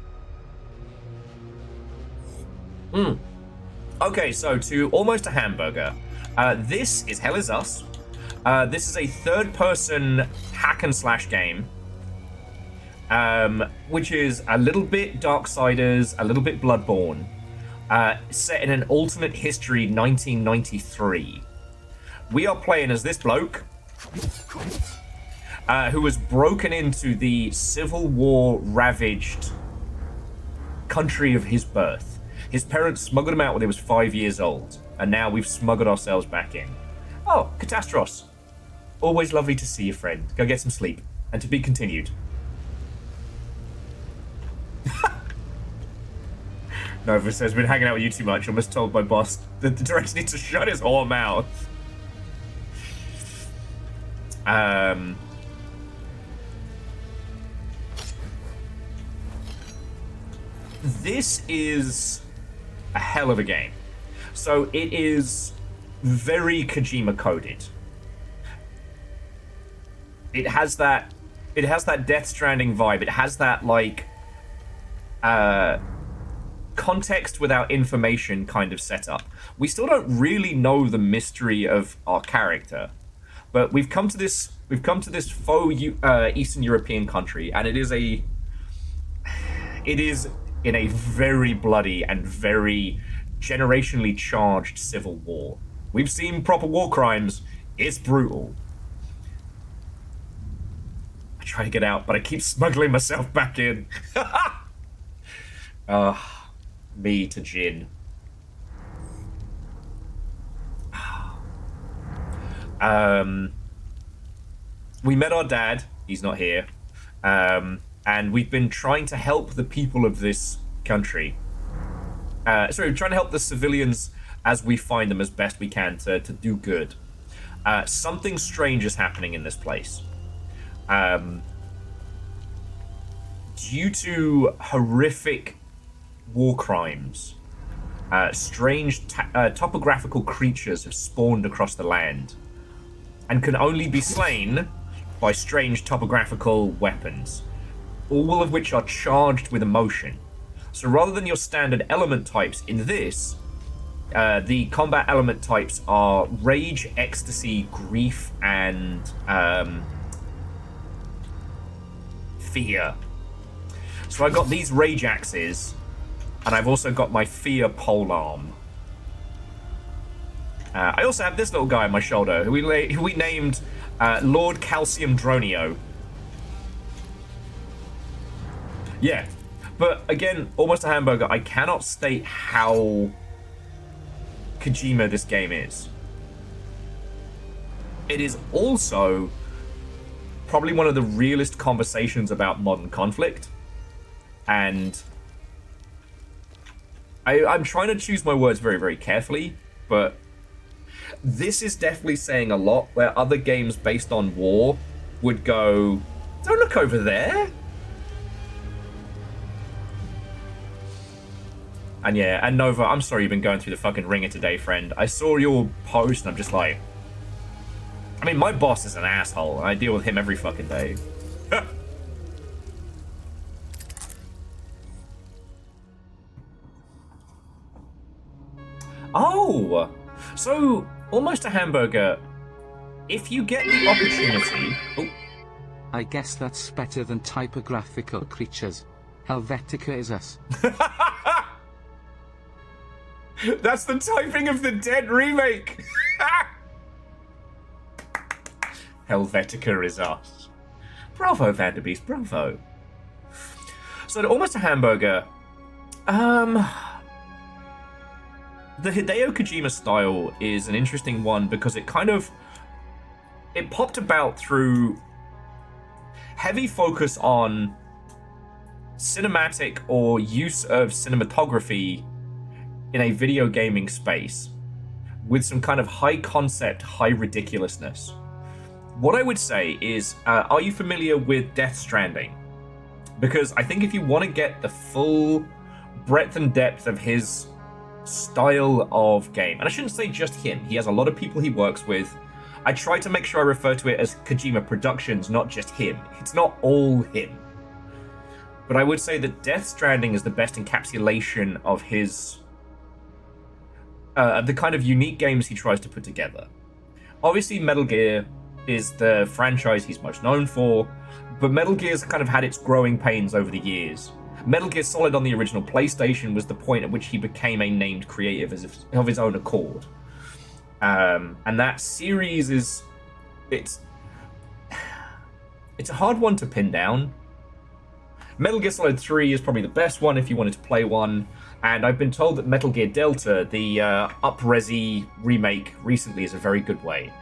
S1: Okay, so to Almost a Hamburger. This is Hell Is Us. This is a third-person hack-and-slash game. Which is a little bit Darksiders, a little bit Bloodborne. Set in an alternate history 1993. We are playing as this bloke who was broken into the Civil War ravaged country of his birth. His parents smuggled him out when he was 5 years old, and now we've smuggled ourselves back in. Oh, Catastros. Always lovely to see you, friend. Go get some sleep. And to be continued. Nova says, been hanging out with you too much. Almost told my boss that the director needs to shut his whore mouth. This is a hell of a game. So it is very Kojima coded. It has that Death Stranding vibe. It has that like context without information kind of setup. We still don't really know the mystery of our character, but we've come to this faux Eastern European country, and it is in a very bloody and very generationally charged civil war. We've seen proper war crimes. It's brutal. I try to get out, but I keep smuggling myself back in. Me to Jin. We met our dad. He's not here. And we've been trying to help the people of this country. Sorry, we're trying to help the civilians as we find them as best we can to do good. Something strange is happening in this place. Due to horrific war crimes, strange topographical creatures have spawned across the land and can only be slain by strange topographical weapons, all of which are charged with emotion. So rather than your standard element types in this, the combat element types are rage, ecstasy, grief, and fear. So I got these rage axes, and I've also got my fear polearm. I also have this little guy on my shoulder, who we named Lord Calcium Dronio. Yeah, but again, Almost a Hamburger, I cannot state how Kojima this game is. It is also probably one of the realest conversations about modern conflict, and I'm trying to choose my words very, very carefully, but this is definitely saying a lot where other games based on war would go, don't look over there. And yeah, and Nova, I'm sorry you've been going through the fucking ringer today, friend. I saw your post and I'm just like, I mean, my boss is an asshole and I deal with him every fucking day. Oh, so Almost a Hamburger, if you get the opportunity... Oh.
S3: I guess that's better than typographical creatures. Helvetica is us.
S1: That's the typing of the Dead remake! Helvetica is us. Bravo, Vanderbeest, bravo. So Almost a Hamburger, the Hideo Kojima style is an interesting one because it popped about through heavy focus on cinematic or use of cinematography in a video gaming space with some kind of high concept, high ridiculousness. What I would say is, are you familiar with Death Stranding? Because I think if you want to get the full breadth and depth of his style of game. And I shouldn't say just him. He has a lot of people he works with. I try to make sure I refer to it as Kojima Productions, not just him. It's not all him. But I would say that Death Stranding is the best encapsulation of his... the kind of unique games he tries to put together. Obviously, Metal Gear is the franchise he's most known for, but Metal Gear's kind of had its growing pains over the years. Metal Gear Solid on the original PlayStation was the point at which he became a named creative of his own accord. And that series is... It's a hard one to pin down. Metal Gear Solid 3 is probably the best one if you wanted to play one, and I've been told that Metal Gear Delta, the up-resi remake recently, is a very good way.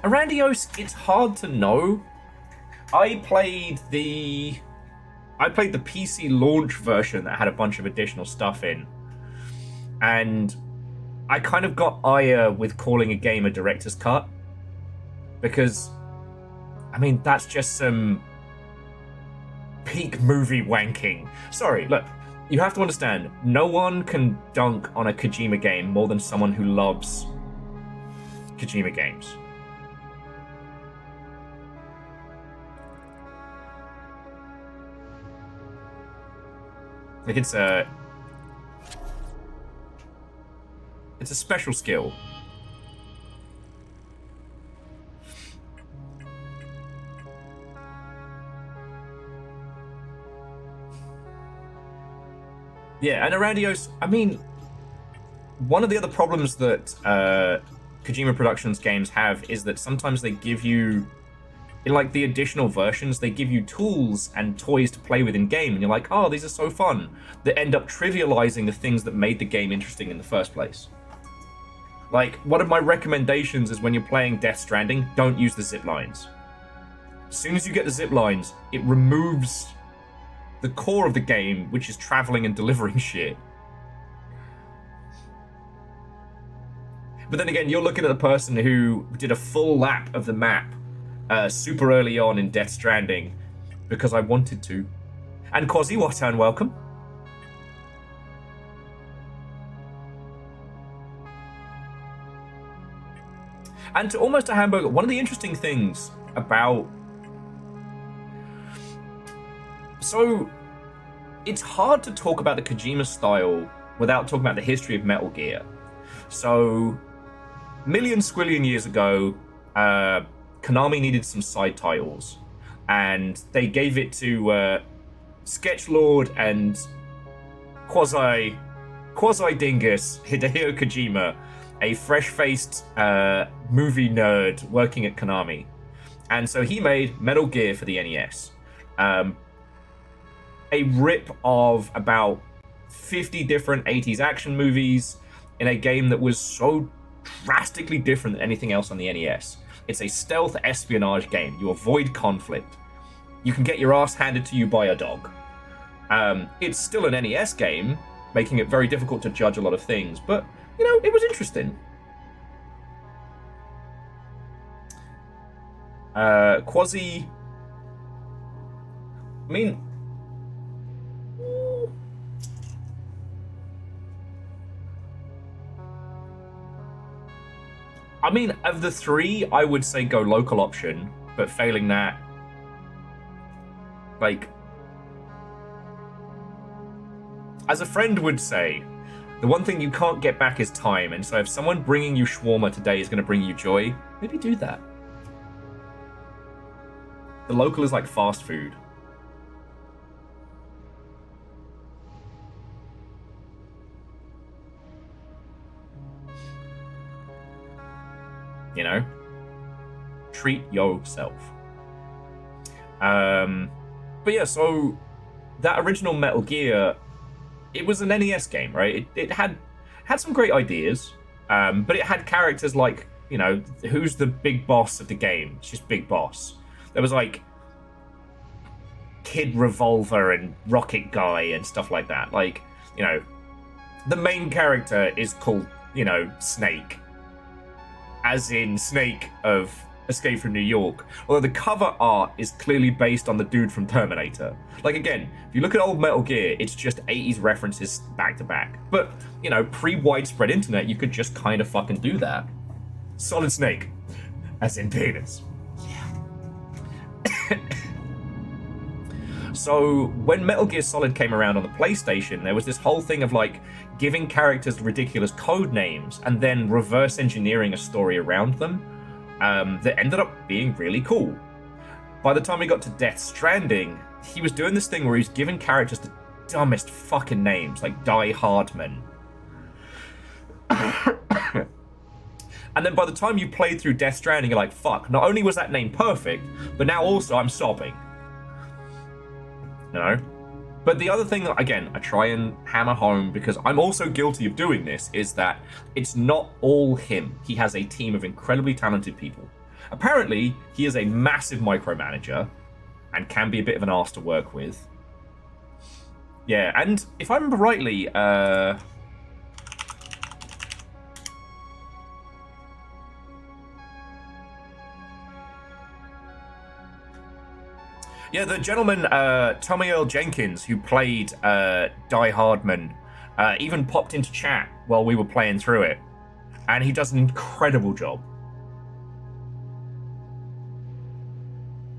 S1: Arandios, it's hard to know. I played the PC launch version that had a bunch of additional stuff in, and I kind of got ire with calling a game a director's cut, because, I mean, that's just some peak movie wanking. Sorry, look, you have to understand, no one can dunk on a Kojima game more than someone who loves Kojima games. Like, it's a special skill. Yeah, and Arandios, I mean, one of the other problems that Kojima Productions games have is that sometimes they give you, in like the additional versions, they give you tools and toys to play with in game, and you're like, oh, these are so fun, that end up trivializing the things that made the game interesting in the first place. Like, one of my recommendations is when you're playing Death Stranding, don't use the zip lines. As soon as you get the zip lines, it removes the core of the game, which is traveling and delivering shit. But then again, you're looking at a person who did a full lap of the map super early on in Death Stranding because I wanted to. And Quasi Watan, welcome. And to Almost a Hamburger, one of the interesting things about... So, it's hard to talk about the Kojima style without talking about the history of Metal Gear. So, million squillion years ago, Konami needed some side titles, and they gave it to Sketchlord and quasi dingus Hideo Kojima, a fresh-faced movie nerd working at Konami. And so he made Metal Gear for the NES. A rip of about 50 different 80s action movies in a game that was so drastically different than anything else on the NES. It's a stealth espionage game. You avoid conflict. You can get your ass handed to you by a dog. It's still an NES game, making it very difficult to judge a lot of things, but, you know, it was interesting. Quasi... I mean, of the three, I would say go local option, but failing that, like, as a friend would say, the one thing you can't get back is time, and so if someone bringing you shawarma today is going to bring you joy, maybe do that. The local is like fast food. You know? Treat yourself. But yeah, so that original Metal Gear, it was an NES game, right? It had some great ideas, but it had characters like, you know, who's the big boss of the game? It's just Big Boss. There was like Kid Revolver and Rocket Guy and stuff like that. Like, you know, the main character is called, you know, Snake. As in Snake of Escape from New York, although the cover art is clearly based on the dude from Terminator. Like, again, if you look at old Metal Gear, it's just 80s references back to back. But, you know, pre-widespread internet, you could just kind of fucking do that. Solid Snake, as in penis. Yeah. So, when Metal Gear Solid came around on the PlayStation, there was this whole thing of, like, giving characters ridiculous code names and then reverse engineering a story around them. That ended up being really cool. By the time we got to Death Stranding, he was doing this thing where he was giving characters the dumbest fucking names, like Die Hardman. And then by the time you played through Death Stranding, you're like, fuck, not only was that name perfect, but now also I'm sobbing. You know? But the other thing that, again, I try and hammer home, because I'm also guilty of doing this, is that it's not all him. He has a team of incredibly talented people. Apparently, he is a massive micromanager and can be a bit of an arse to work with. Yeah, and if I remember rightly, yeah, the gentleman, Tommy Earl Jenkins, who played Die Hardman, even popped into chat while we were playing through it. And he does an incredible job.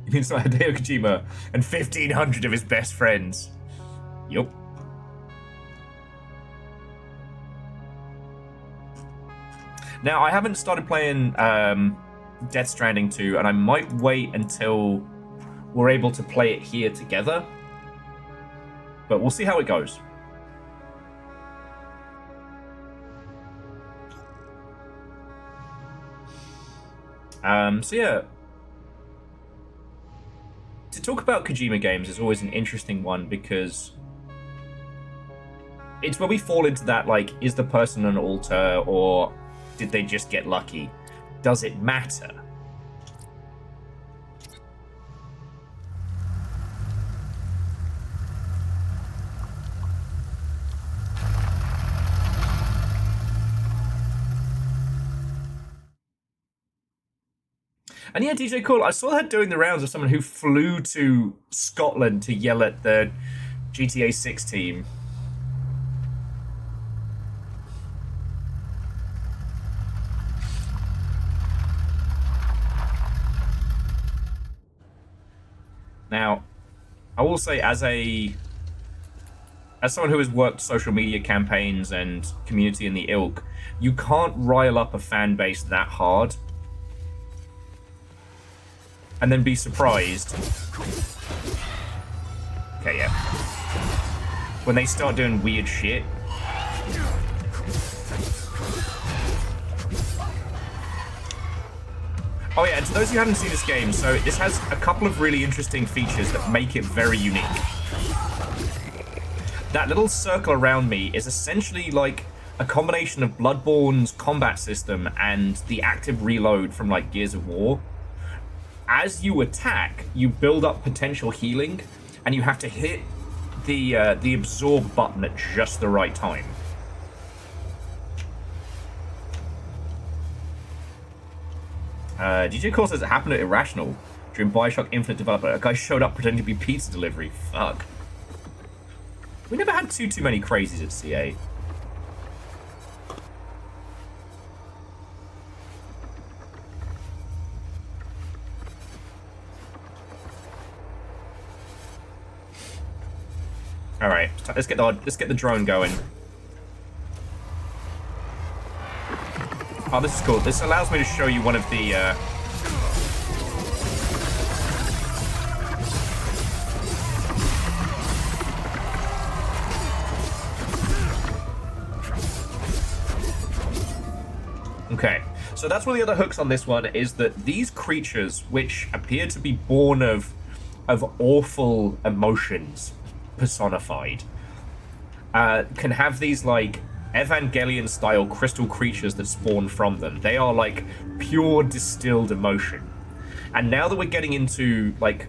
S1: He means like Hideo Kojima and 1,500 of his best friends. Yup. Now, I haven't started playing Death Stranding 2, and I might wait until we're able to play it here together, but we'll see how it goes. So yeah, to talk about Kojima games is always an interesting one, because it's where we fall into that, like, is the person an alter, or did they just get lucky? Does it matter? And yeah, DJ Cool, I saw that doing the rounds of someone who flew to Scotland to yell at the GTA 6 team. Now, I will say, as someone who has worked social media campaigns and community in the ilk, you can't rile up a fan base that hard and then be surprised. Okay, yeah. When they start doing weird shit. Oh yeah, and to those who haven't seen this game, so this has a couple of really interesting features that make it very unique. That little circle around me is essentially like a combination of Bloodborne's combat system and the active reload from like Gears of War. As you attack, you build up potential healing, and you have to hit the absorb button at just the right time. DJ Core says it happened at Irrational during Bioshock Infinite developer. A guy showed up pretending to be pizza delivery. Fuck. We never had too many crazies at CA. All right, let's get the drone going. Oh, this is cool. This allows me to show you one of the. Okay, so that's one of the other hooks on this one, is that these creatures, which appear to be born of awful emotions personified, can have these like Evangelion style crystal creatures that spawn from them. They are like pure distilled emotion. And now that we're getting into like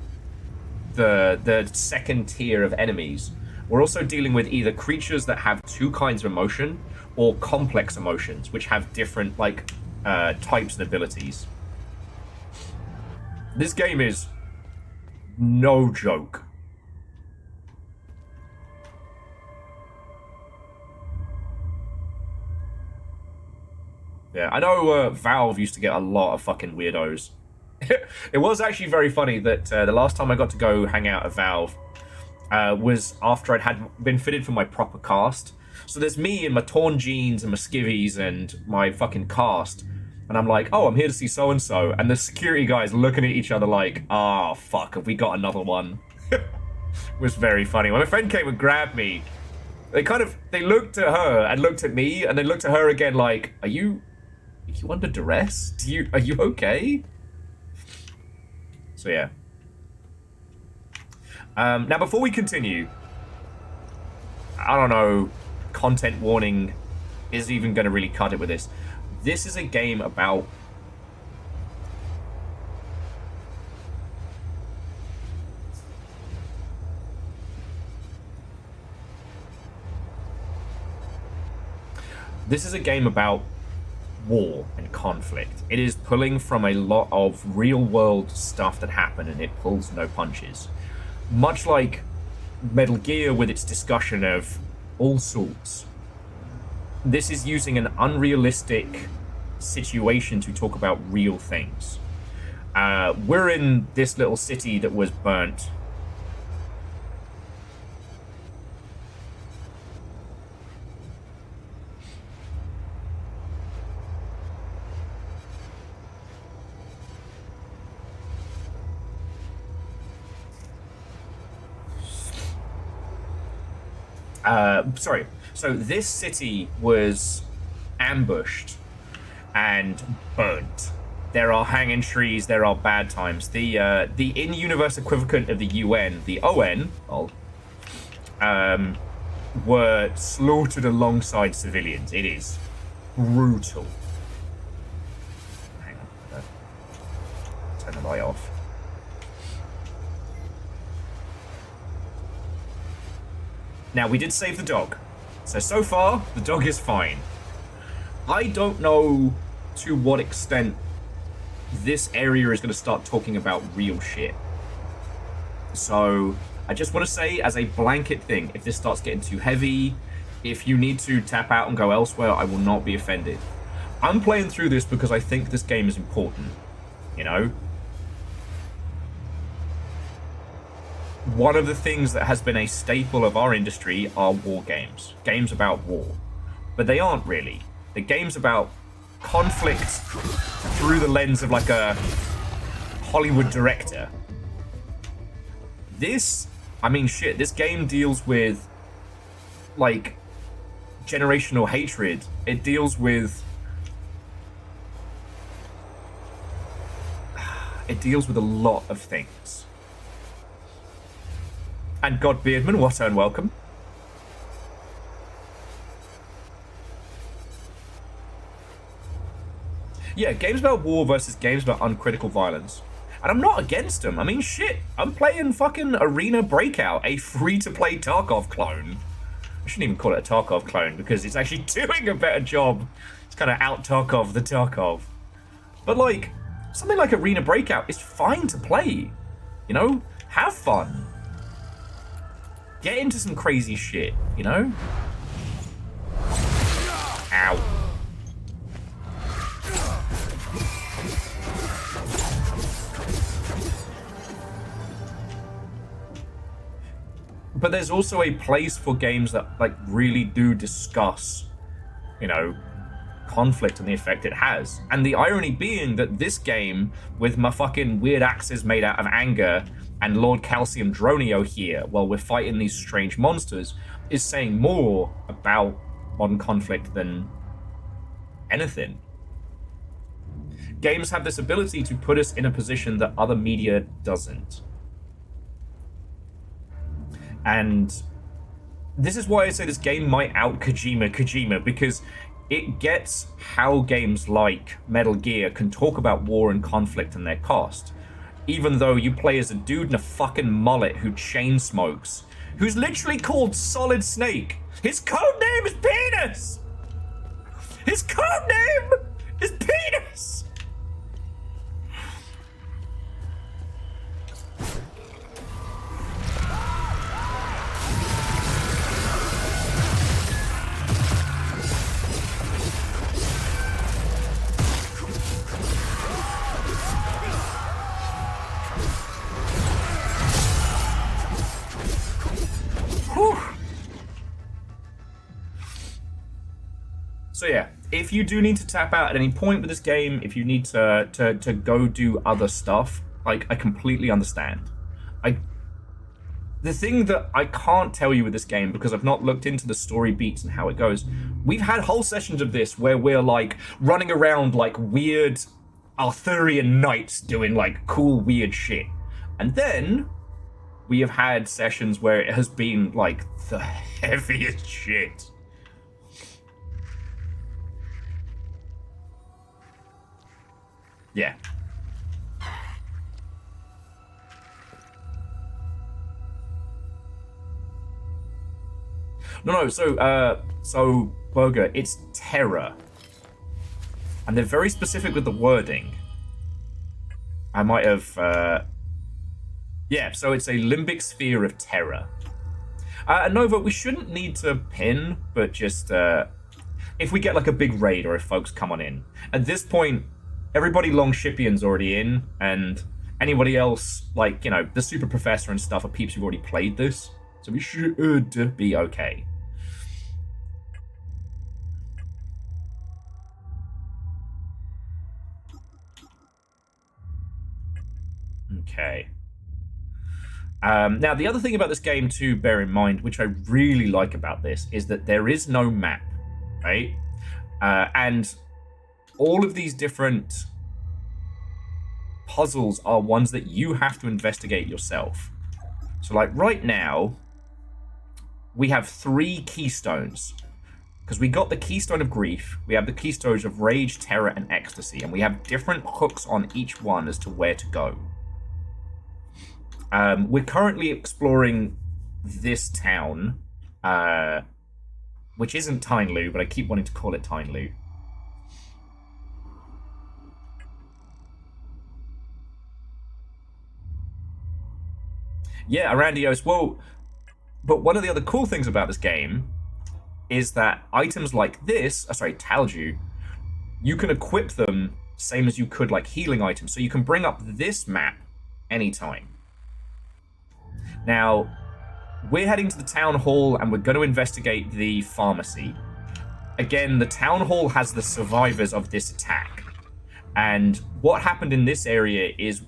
S1: the second tier of enemies, we're also dealing with either creatures that have two kinds of emotion or complex emotions, which have different like types and abilities. This game is no joke. Yeah, I know Valve used to get a lot of fucking weirdos. It was actually very funny that the last time I got to go hang out at Valve was after I'd been fitted for my proper cast. So there's me in my torn jeans and my skivvies and my fucking cast. And I'm like, oh, I'm here to see so-and-so. And the security guys looking at each other like, ah, oh, fuck, have we got another one? It was very funny. When my friend came and grabbed me, they looked at her and looked at me and then looked at her again like, are you under duress? Are you okay? So yeah. Now before we continue, I don't know, content warning is even going to really cut it with this. This is a game about war and conflict. It is pulling from a lot of real-world stuff that happened, and it pulls no punches. Much like Metal Gear with its discussion of all sorts. This is using an unrealistic situation to talk about real things. We're in this little city that was burnt. Sorry. So this city was ambushed and burnt. There are hanging trees. There are bad times. The in-universe equivalent of the UN, the ON, were slaughtered alongside civilians. It is brutal. Hang on. Turn the light off. Now, we did save the dog. So far, the dog is fine. I don't know to what extent this area is going to start talking about real shit. So, I just want to say, as a blanket thing, if this starts getting too heavy, if you need to tap out and go elsewhere, I will not be offended. I'm playing through this because I think this game is important. You know? One of the things that has been a staple of our industry are war games. Games about war. But they aren't really. They're games about conflict through the lens of like a Hollywood director. This game deals with like generational hatred. It deals with a lot of things. And God Beardman, what and welcome. Yeah, games about war versus games about uncritical violence. And I'm not against them. I mean, shit, I'm playing fucking Arena Breakout, a free-to-play Tarkov clone. I shouldn't even call it a Tarkov clone because it's actually doing a better job. It's kind of out-Tarkov the Tarkov. But, like, something like Arena Breakout is fine to play. You know? Have fun. Get into some crazy shit, you know? Ow. But there's also a place for games that, like, really do discuss, you know, conflict and the effect it has. And the irony being that this game, with my fucking weird axes made out of anger and Lord Calcium Dronio here, while we're fighting these strange monsters, is saying more about modern conflict than anything. Games have this ability to put us in a position that other media doesn't. And this is why I say this game might out Kojima, because it gets how games like Metal Gear can talk about war and conflict and their cost. Even though you play as a dude in a fucking mullet who chain smokes, who's literally called Solid Snake. His code name is Penis! His code name is Penis! So yeah, if you do need to tap out at any point with this game, if you need to go do other stuff, like, I completely understand. The thing that I can't tell you with this game, because I've not looked into the story beats and how it goes, we've had whole sessions of this where we're like running around like weird Arthurian knights doing like cool weird shit. And then we have had sessions where it has been like the heaviest shit. Yeah. No, so Burger, it's terror. And they're very specific with the wording. I might have, yeah, so it's a limbic sphere of terror. Nova, we shouldn't need to pin, but just, if we get like a big raid or if folks come on in. At this point, everybody Longshipian's already in, and anybody else, like, you know, the Super Professor and stuff are peeps who've already played this. So we should be okay. Okay. Now, the other thing about this game to bear in mind, which I really like about this, is that there is no map, right? And all of these different puzzles are ones that you have to investigate yourself. So, like, right now, we have 3 keystones. Because we got the keystone of grief, we have the keystones of rage, terror, and ecstasy, and we have different hooks on each one as to where to go. We're currently exploring this town, which isn't Tynelu, but I keep wanting to call it Tynelu. Yeah, Arandios. Well, but one of the other cool things about this game is that items like this, Talju, you can equip them same as you could like healing items. So you can bring up this map anytime. Now, we're heading to the town hall and we're going to investigate the pharmacy. Again, the town hall has the survivors of this attack. And what happened in this area is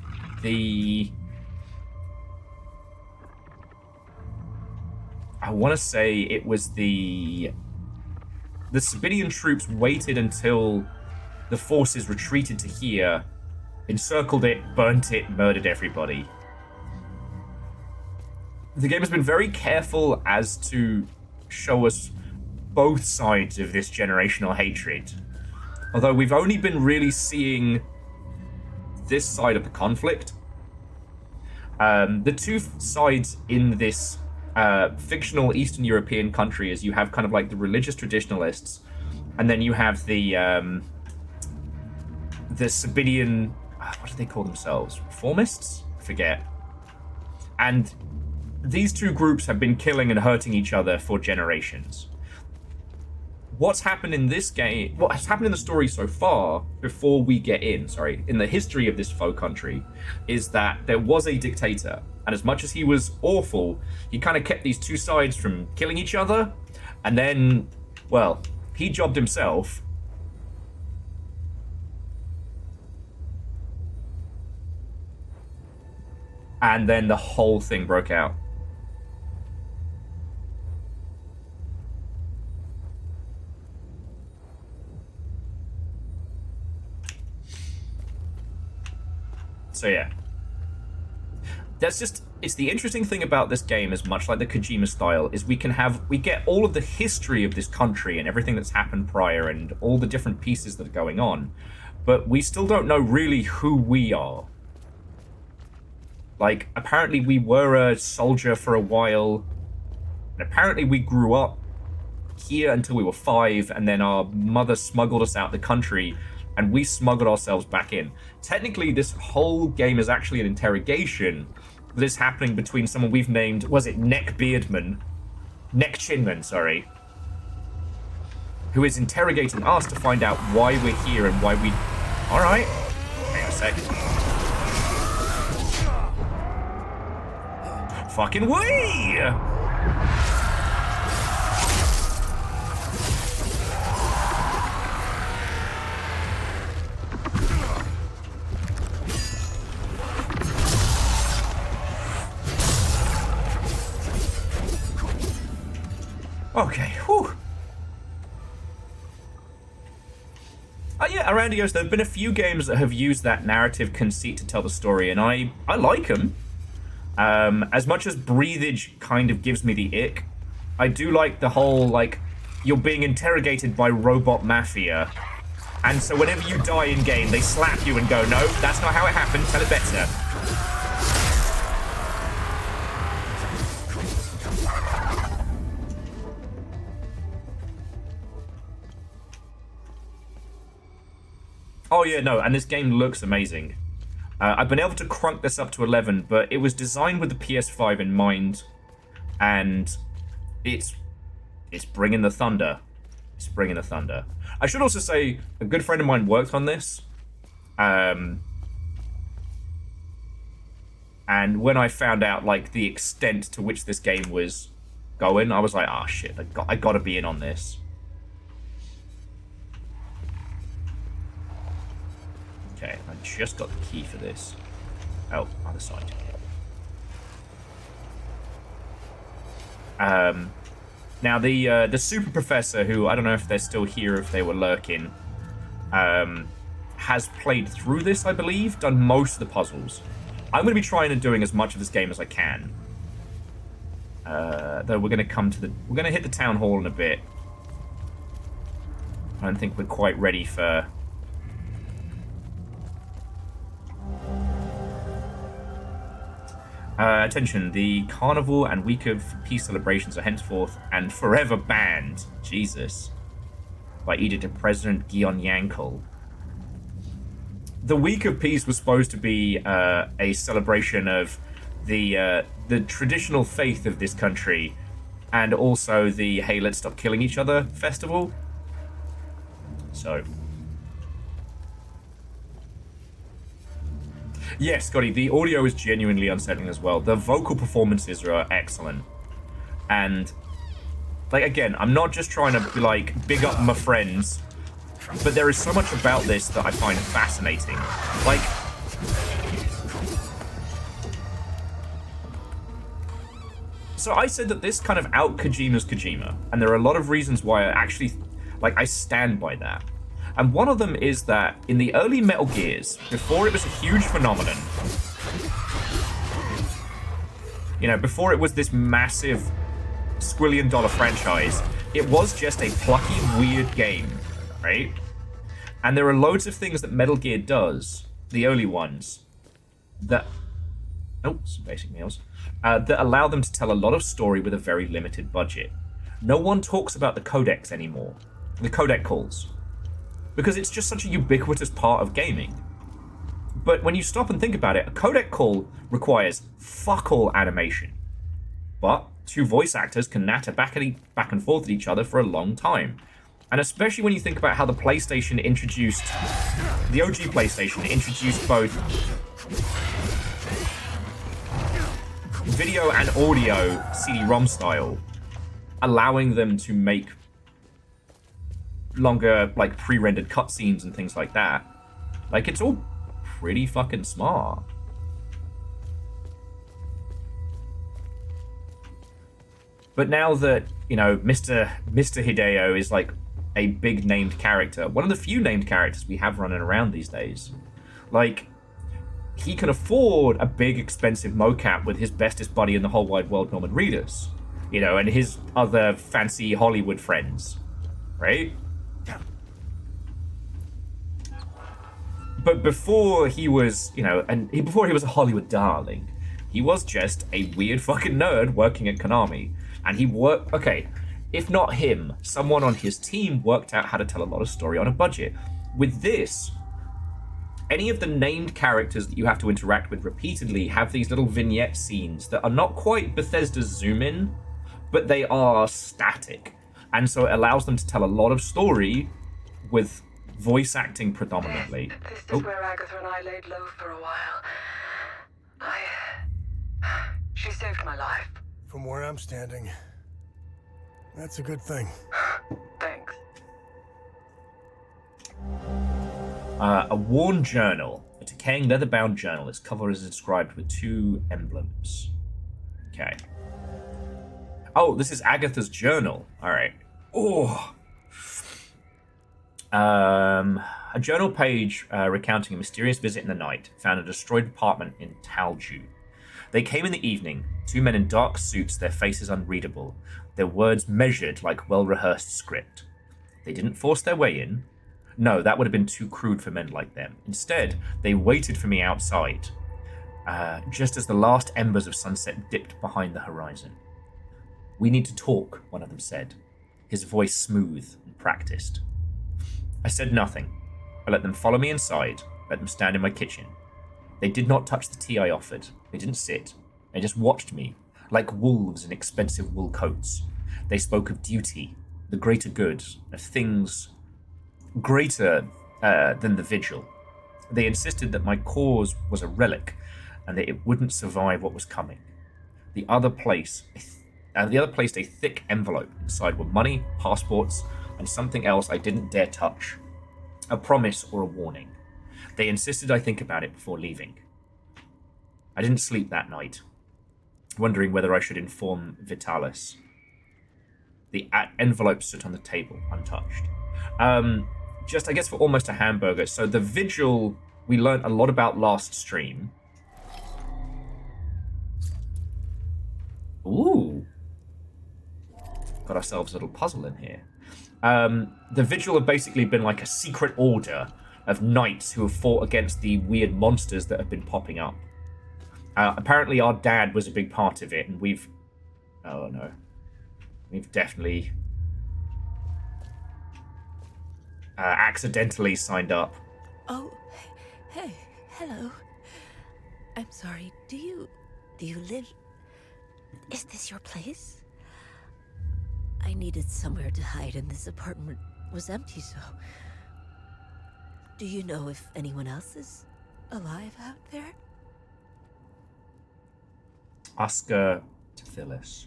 S1: I want to say it was the Sabidian troops waited until the forces retreated to here, encircled it, burnt it, murdered everybody. The game has been very careful as to show us both sides of this generational hatred. Although we've only been really seeing this side of the conflict. The two sides in this fictional Eastern European country is you have kind of like the religious traditionalists, and then you have the Sabidian, what do they call themselves? Reformists? I forget. And these two groups have been killing and hurting each other for generations. What's happened in this game, what has happened in the story so far, before we get in the history of this faux country, is that there was a dictator, and as much as he was awful, he kind of kept these two sides from killing each other, and then, well, he jobbed himself. And then the whole thing broke out. So yeah, it's the interesting thing about this game, is much like the Kojima style, is we get all of the history of this country and everything that's happened prior and all the different pieces that are going on, but we still don't know really who we are. Like, apparently we were a soldier for a while, and apparently we grew up here until we were 5, and then our mother smuggled us out the country, and we smuggled ourselves back in. Technically, this whole game is actually an interrogation that is happening between someone we've named, was it Neck Chinman, sorry, who is interrogating us to find out why we're here and why we... Alright, hang on a sec. Fucking wee! Okay, whew. Yeah, around EOS, there have been a few games that have used that narrative conceit to tell the story, and I like them. As much as Breathage kind of gives me the ick, I do like the whole, like, you're being interrogated by robot mafia, and so whenever you die in-game, they slap you and go, no, that's not how it happened, tell it better. Oh yeah, no, and this game looks amazing. I've been able to crunk this up to 11, but it was designed with the PS5 in mind, and it's bringing the thunder. It's bringing the thunder. I should also say, a good friend of mine worked on this, and when I found out like the extent to which this game was going, I was like, oh shit, I gotta be in on this. Okay, I just got the key for this. Oh, other side. Now the super professor, who I don't know if they're still here, if they were lurking, has played through this, I believe, done most of the puzzles. I'm going to be trying and doing as much of this game as I can. Though we're going to come to we're going to hit the town hall in a bit. I don't think we're quite ready for. Attention, the Carnival and Week of Peace celebrations are henceforth and forever banned. Jesus. By edict of President Gion Yankel. The Week of Peace was supposed to be a celebration of the traditional faith of this country, and also the Hey, Let's Stop Killing Each Other festival. So... Yes, Scotty, the audio is genuinely unsettling as well. The vocal performances are excellent. And, like, again, I'm not just trying to, like, big up my friends, but there is so much about this that I find fascinating. Like... So I said that this kind of out-Kojima's Kojima, and there are a lot of reasons why I actually, like, I stand by that. And one of them is that in the early Metal Gears, before it was a huge phenomenon, you know, before it was this massive squillion-dollar franchise, it was just a plucky, weird game, right? And there are loads of things that Metal Gear does, the early ones, that... Oh, some basic meals. That allow them to tell a lot of story with a very limited budget. No one talks about the codecs anymore. The codec calls. Because it's just such a ubiquitous part of gaming. But when you stop and think about it, a codec call requires fuck all animation. But two voice actors can natter back and forth at each other for a long time. And especially when you think about how the PlayStation introduced... The OG PlayStation introduced both... video and audio CD-ROM style, allowing them to make longer, like, pre-rendered cutscenes and things like that. Like, it's all pretty fucking smart. But now that, you know, Mr. Hideo is, like, a big named character, one of the few named characters we have running around these days, like, he can afford a big, expensive mocap with his bestest buddy in the whole wide world, Norman Reedus, you know, and his other fancy Hollywood friends, right? But before he was, you know, before he was a Hollywood darling, he was just a weird fucking nerd working at Konami. And he worked, okay, if not him, someone on his team worked out how to tell a lot of story on a budget. With this, any of the named characters that you have to interact with repeatedly have these little vignette scenes that are not quite Bethesda's zoom in, but they are static. And so it allows them to tell a lot of story with voice acting predominantly.
S4: This is where Agatha and I laid low for a while. She saved my life.
S5: From where I'm standing, that's a good thing.
S4: Thanks.
S1: A worn journal, a decaying leather-bound journal. Its cover is inscribed with two emblems. Okay. Oh, this is Agatha's journal. All right. Oh. A journal page recounting a mysterious visit in the night found a destroyed apartment in Talju. They came in the evening, 2 men in dark suits, their faces unreadable, their words measured like well-rehearsed script. They didn't force their way in. No, that would have been too crude for men like them. Instead, they waited for me outside, just as the last embers of sunset dipped behind the horizon. "We need to talk," one of them said, his voice smooth and practiced. I said nothing. I let them follow me inside, let them stand in my kitchen. They did not touch the tea I offered. They didn't sit. They just watched me, like wolves in expensive wool coats. They spoke of duty, the greater good, of things greater than the vigil. They insisted that my cause was a relic and that it wouldn't survive what was coming. The other placed a thick envelope. Inside were money, passports, and something else I didn't dare touch. A promise or a warning. They insisted I think about it before leaving. I didn't sleep that night, wondering whether I should inform Vitalis. The envelope stood on the table, untouched. Just, I guess, for almost a hamburger. So the vigil we learned a lot about last stream. Ooh. Got ourselves a little puzzle in here. The vigil have basically been like a secret order of knights who have fought against the weird monsters that have been popping up. Apparently our dad was a big part of it, and we've... Oh, no. We've definitely... accidentally signed up.
S6: Oh, hey, hello. I'm sorry, do you live... Is this your place? I needed somewhere to hide, and this apartment was empty, so... Do you know if anyone else is alive out there?
S1: Oscar Tithilus.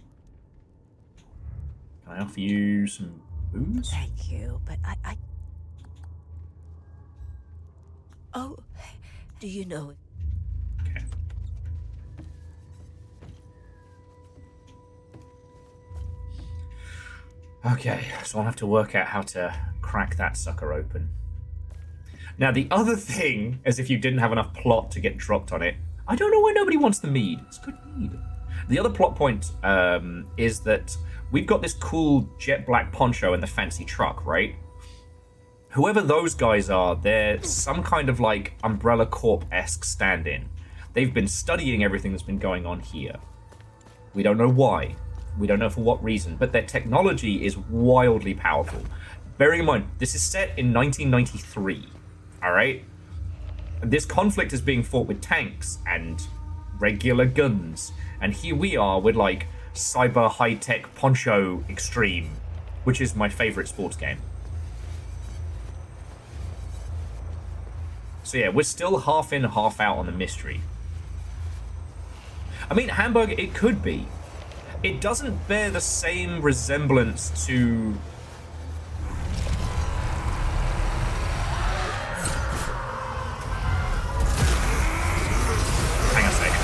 S1: Can I offer you some booze?
S6: Thank you, but I... Oh, do you know...
S1: Okay. Okay, so I'll have to work out how to crack that sucker open. Now, the other thing, as if you didn't have enough plot to get dropped on it, I don't know why nobody wants the mead. It's good mead. The other plot point is that we've got this cool jet black poncho and the fancy truck, right? Whoever those guys are, they're some kind of like Umbrella Corp-esque stand-in. They've been studying everything that's been going on here. We don't know why. We don't know for what reason, but their technology is wildly powerful. Bearing in mind, this is set in 1993, alright? This conflict is being fought with tanks and regular guns, and here we are with like cyber high-tech Poncho Extreme, which is my favorite sports game. So yeah, we're still half in, half out on the mystery. I mean, Hamburger, it could be. It doesn't bear the same resemblance to... Hang on a second.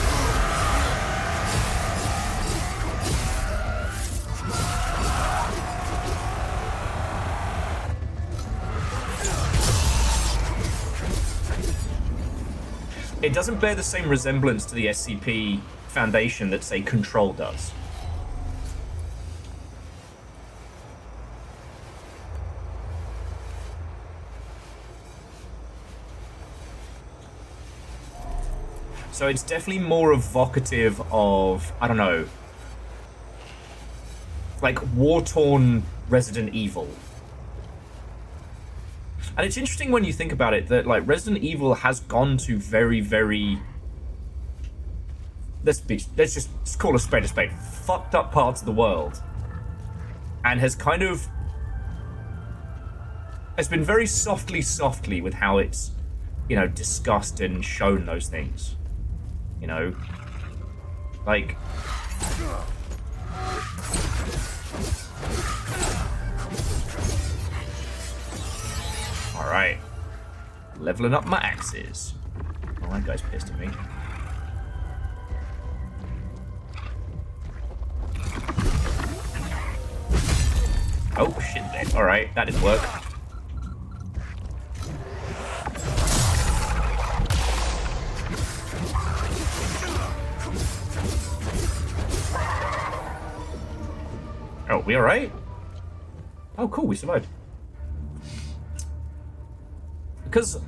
S1: It doesn't bear the same resemblance to the SCP Foundation that, say, Control does. So it's definitely more evocative of, I don't know, like war-torn Resident Evil. And it's interesting when you think about it that like Resident Evil has gone to very, very, let's call a spade, fucked up parts of the world, and has kind of, has been very softly with how it's, you know, discussed and shown those things. You know, like... Alright. Leveling up my axes. Oh, that guy's pissed at me. Oh, shit then. Alright, that didn't work. Oh, we alright? Oh, cool, we survived. Because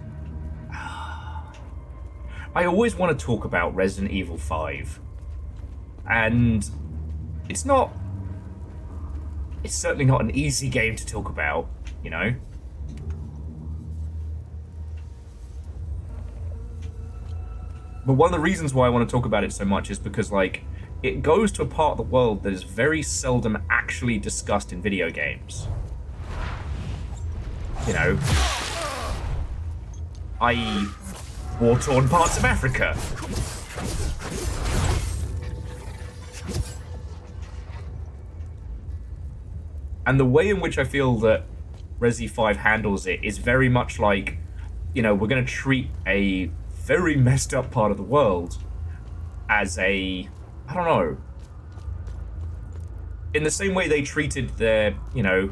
S1: I always want to talk about Resident Evil 5. And it's certainly not an easy game to talk about, you know? But one of the reasons why I want to talk about it so much is because, like, it goes to a part of the world that is very seldom actually discussed in video games. You know? I.e., war-torn parts of Africa. And the way in which I feel that Resi 5 handles it is very much like, you know, we're going to treat a very messed up part of the world as a, I don't know, in the same way they treated their, you know,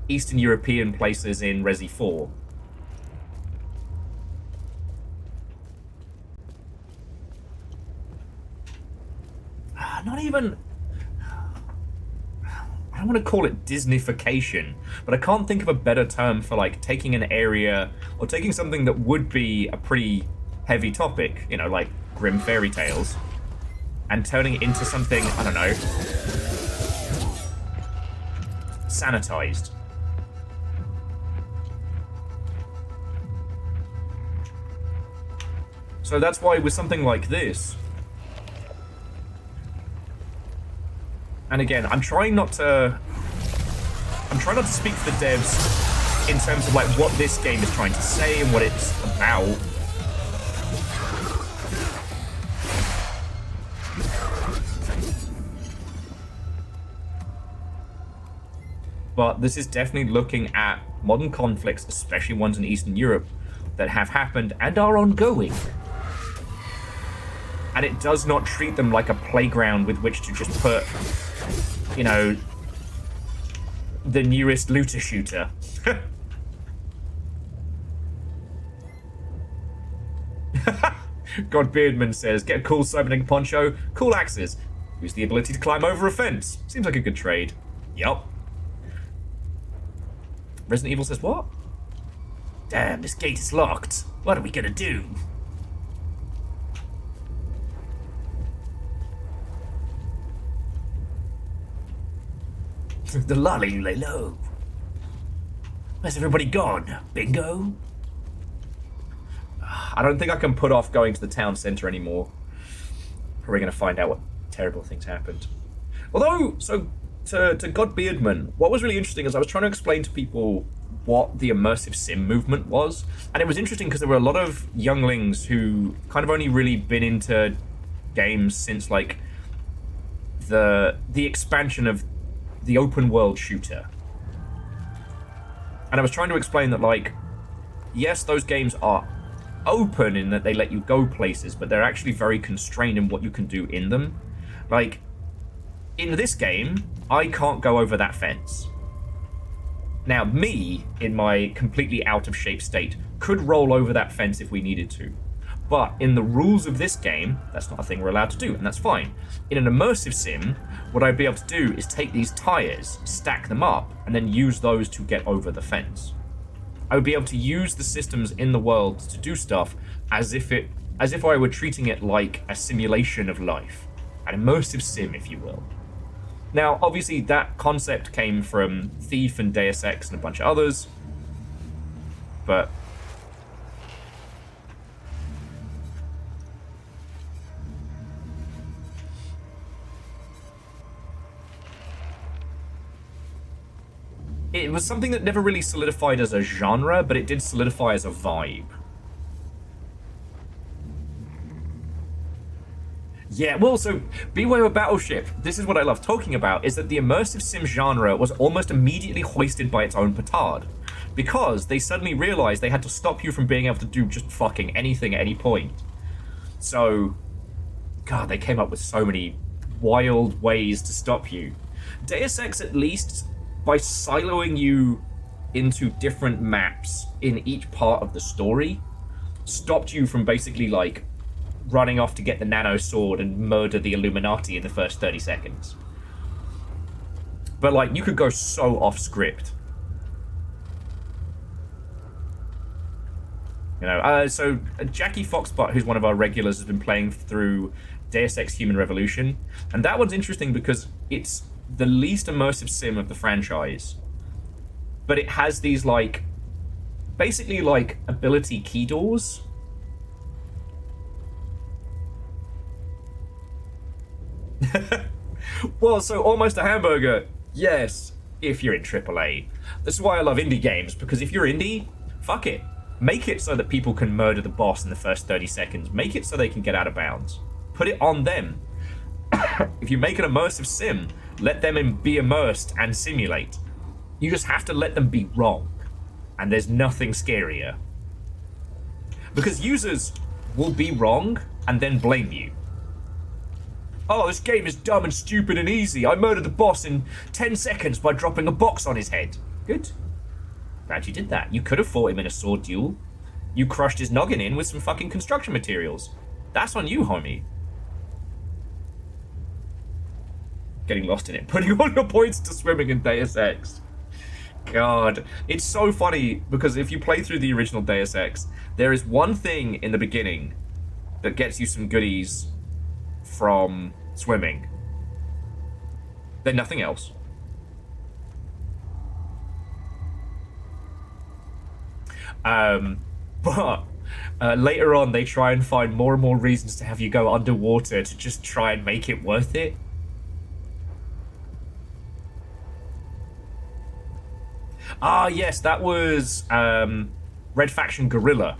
S1: Eastern European places in Resi 4. Not even... I don't want to call it Disneyfication, but I can't think of a better term for, like, taking an area or taking something that would be a pretty heavy topic, you know, like grim fairy tales, and turning it into something, I don't know, sanitized. So that's why with something like this, and again, I'm trying not to speak for the devs in terms of like what this game is trying to say and what it's about. But this is definitely looking at modern conflicts, especially ones in Eastern Europe, that have happened and are ongoing. And it does not treat them like a playground with which to just put, you know, the newest looter shooter. God Beardman says, get a cool cybernetic poncho, cool axes, use the ability to climb over a fence. Seems like a good trade. Yup. Resident Evil says, what? Damn, this gate is locked. What are we gonna do? The lolly lay low. Where's everybody gone? Bingo? I don't think I can put off going to the town centre anymore. We're going to find out what terrible things happened. Although, so to God Beardman, what was really interesting is I was trying to explain to people what the immersive sim movement was, and it was interesting because there were a lot of younglings who kind of only really been into games since like the expansion of the open world shooter. And I was trying to explain that, like, yes, those games are open in that they let you go places, but they're actually very constrained in what you can do in them. Like, in this game, I can't go over that fence. Now, me, in my completely out of shape state, could roll over that fence if we needed to. But in the rules of this game, that's not a thing we're allowed to do, and that's fine. In an immersive sim, what I'd be able to do is take these tires, stack them up, and then use those to get over the fence. I would be able to use the systems in the world to do stuff as if I were treating it like a simulation of life. An immersive sim, if you will. Now, obviously, that concept came from Thief and Deus Ex and a bunch of others, but it was something that never really solidified as a genre, but it did solidify as a vibe. Yeah, well, so Beware of Battleship, this is what I love talking about, is that the immersive sim genre was almost immediately hoisted by its own petard. Because they suddenly realized they had to stop you from being able to do just fucking anything at any point. So, God, they came up with so many wild ways to stop you. Deus Ex at least by siloing you into different maps in each part of the story, stopped you from basically like running off to get the nano sword and murder the Illuminati in the first 30 seconds. But like, you could go so off script. You know, so Jackie Foxbot, who's one of our regulars, has been playing through Deus Ex Human Revolution, and that one's interesting because it's the least immersive sim of the franchise, but it has these like, basically like ability key doors. Well, so almost a hamburger. Yes, if you're in AAA. This is why I love indie games, because if you're indie, fuck it. Make it so that people can murder the boss in the first 30 seconds. Make it so they can get out of bounds. Put it on them. If you make an immersive sim, let them be immersed and simulate. You just have to let them be wrong. And there's nothing scarier. Because users will be wrong and then blame you. Oh, this game is dumb and stupid and easy. I murdered the boss in 10 seconds by dropping a box on his head. Good. Glad you did that. You could have fought him in a sword duel. You crushed his noggin in with some fucking construction materials. That's on you, homie. Getting lost in it. Putting all your points to swimming in Deus Ex. God. It's so funny, because if you play through the original Deus Ex, there is one thing in the beginning that gets you some goodies from swimming. Then nothing else. But later on, they try and find more and more reasons to have you go underwater to just try and make it worth it. Ah, yes, that was Red Faction Guerrilla.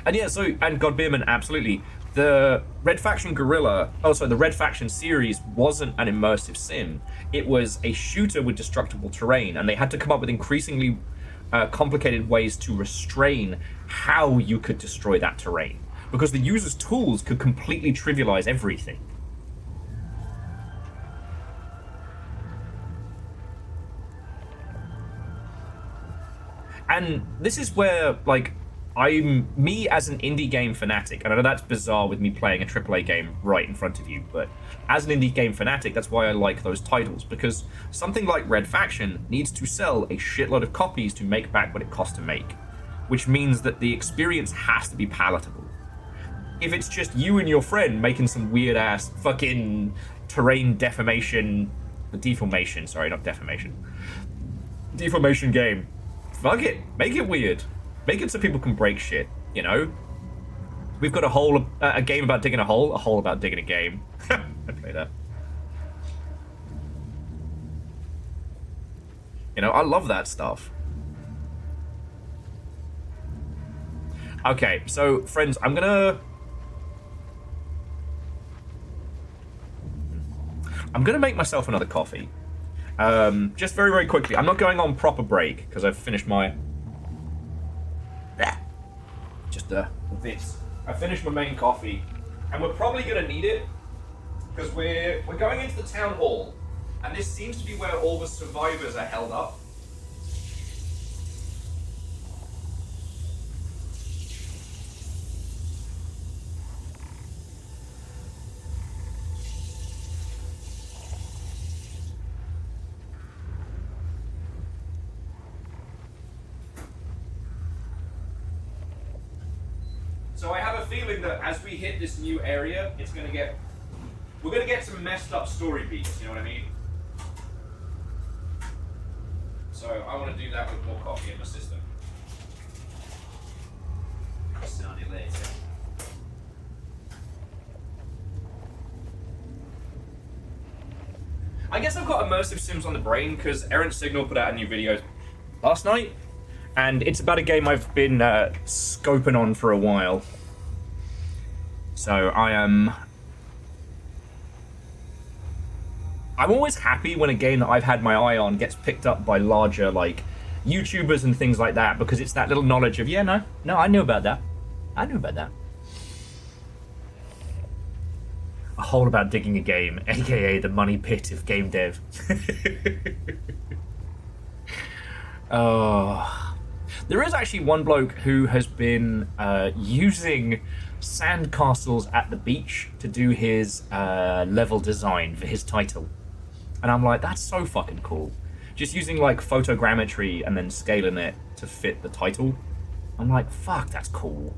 S1: And yeah, so, and Godbeerman, absolutely. The Red Faction Guerrilla, the Red Faction series wasn't an immersive sim. It was a shooter with destructible terrain, and they had to come up with increasingly complicated ways to restrain how you could destroy that terrain. Because the user's tools could completely trivialize everything. And this is where, like, me as an indie game fanatic, and I know that's bizarre with me playing a AAA game right in front of you, but as an indie game fanatic, that's why I like those titles, because something like Red Faction needs to sell a shitload of copies to make back what it cost to make, which means that the experience has to be palatable. If it's just you and your friend making some weird ass fucking terrain deformation game, fuck it, make it weird. Make it so people can break shit, you know? We've got a game about digging a hole about digging a game. I play that. You know, I love that stuff. Okay, so, friends, I'm gonna make myself another coffee. Just very, very quickly. I'm not going on proper break, because I've finished my... Just this. I finished my main coffee, and we're probably gonna need it because we're going into the town hall, and this seems to be where all the survivors are held up. So I have a feeling that as we hit this new area, we're gonna get some messed up story beats, you know what I mean? So I want to do that with more coffee in my system. I'll see you later. I guess I've got immersive sims on the brain because Errant Signal put out a new video last night, and it's about a game I've been scoping on for a while. So I'm always happy when a game that I've had my eye on gets picked up by larger, like, YouTubers and things like that, because it's that little knowledge of, yeah, no, I knew about that. I knew about that. A hole about digging a game, aka the money pit of game dev. Oh, there is actually one bloke who has been using sandcastles at the beach to do his level design for his title, and I'm like, that's so fucking cool. Just using like photogrammetry and then scaling it to fit the title. I'm like, fuck, that's cool.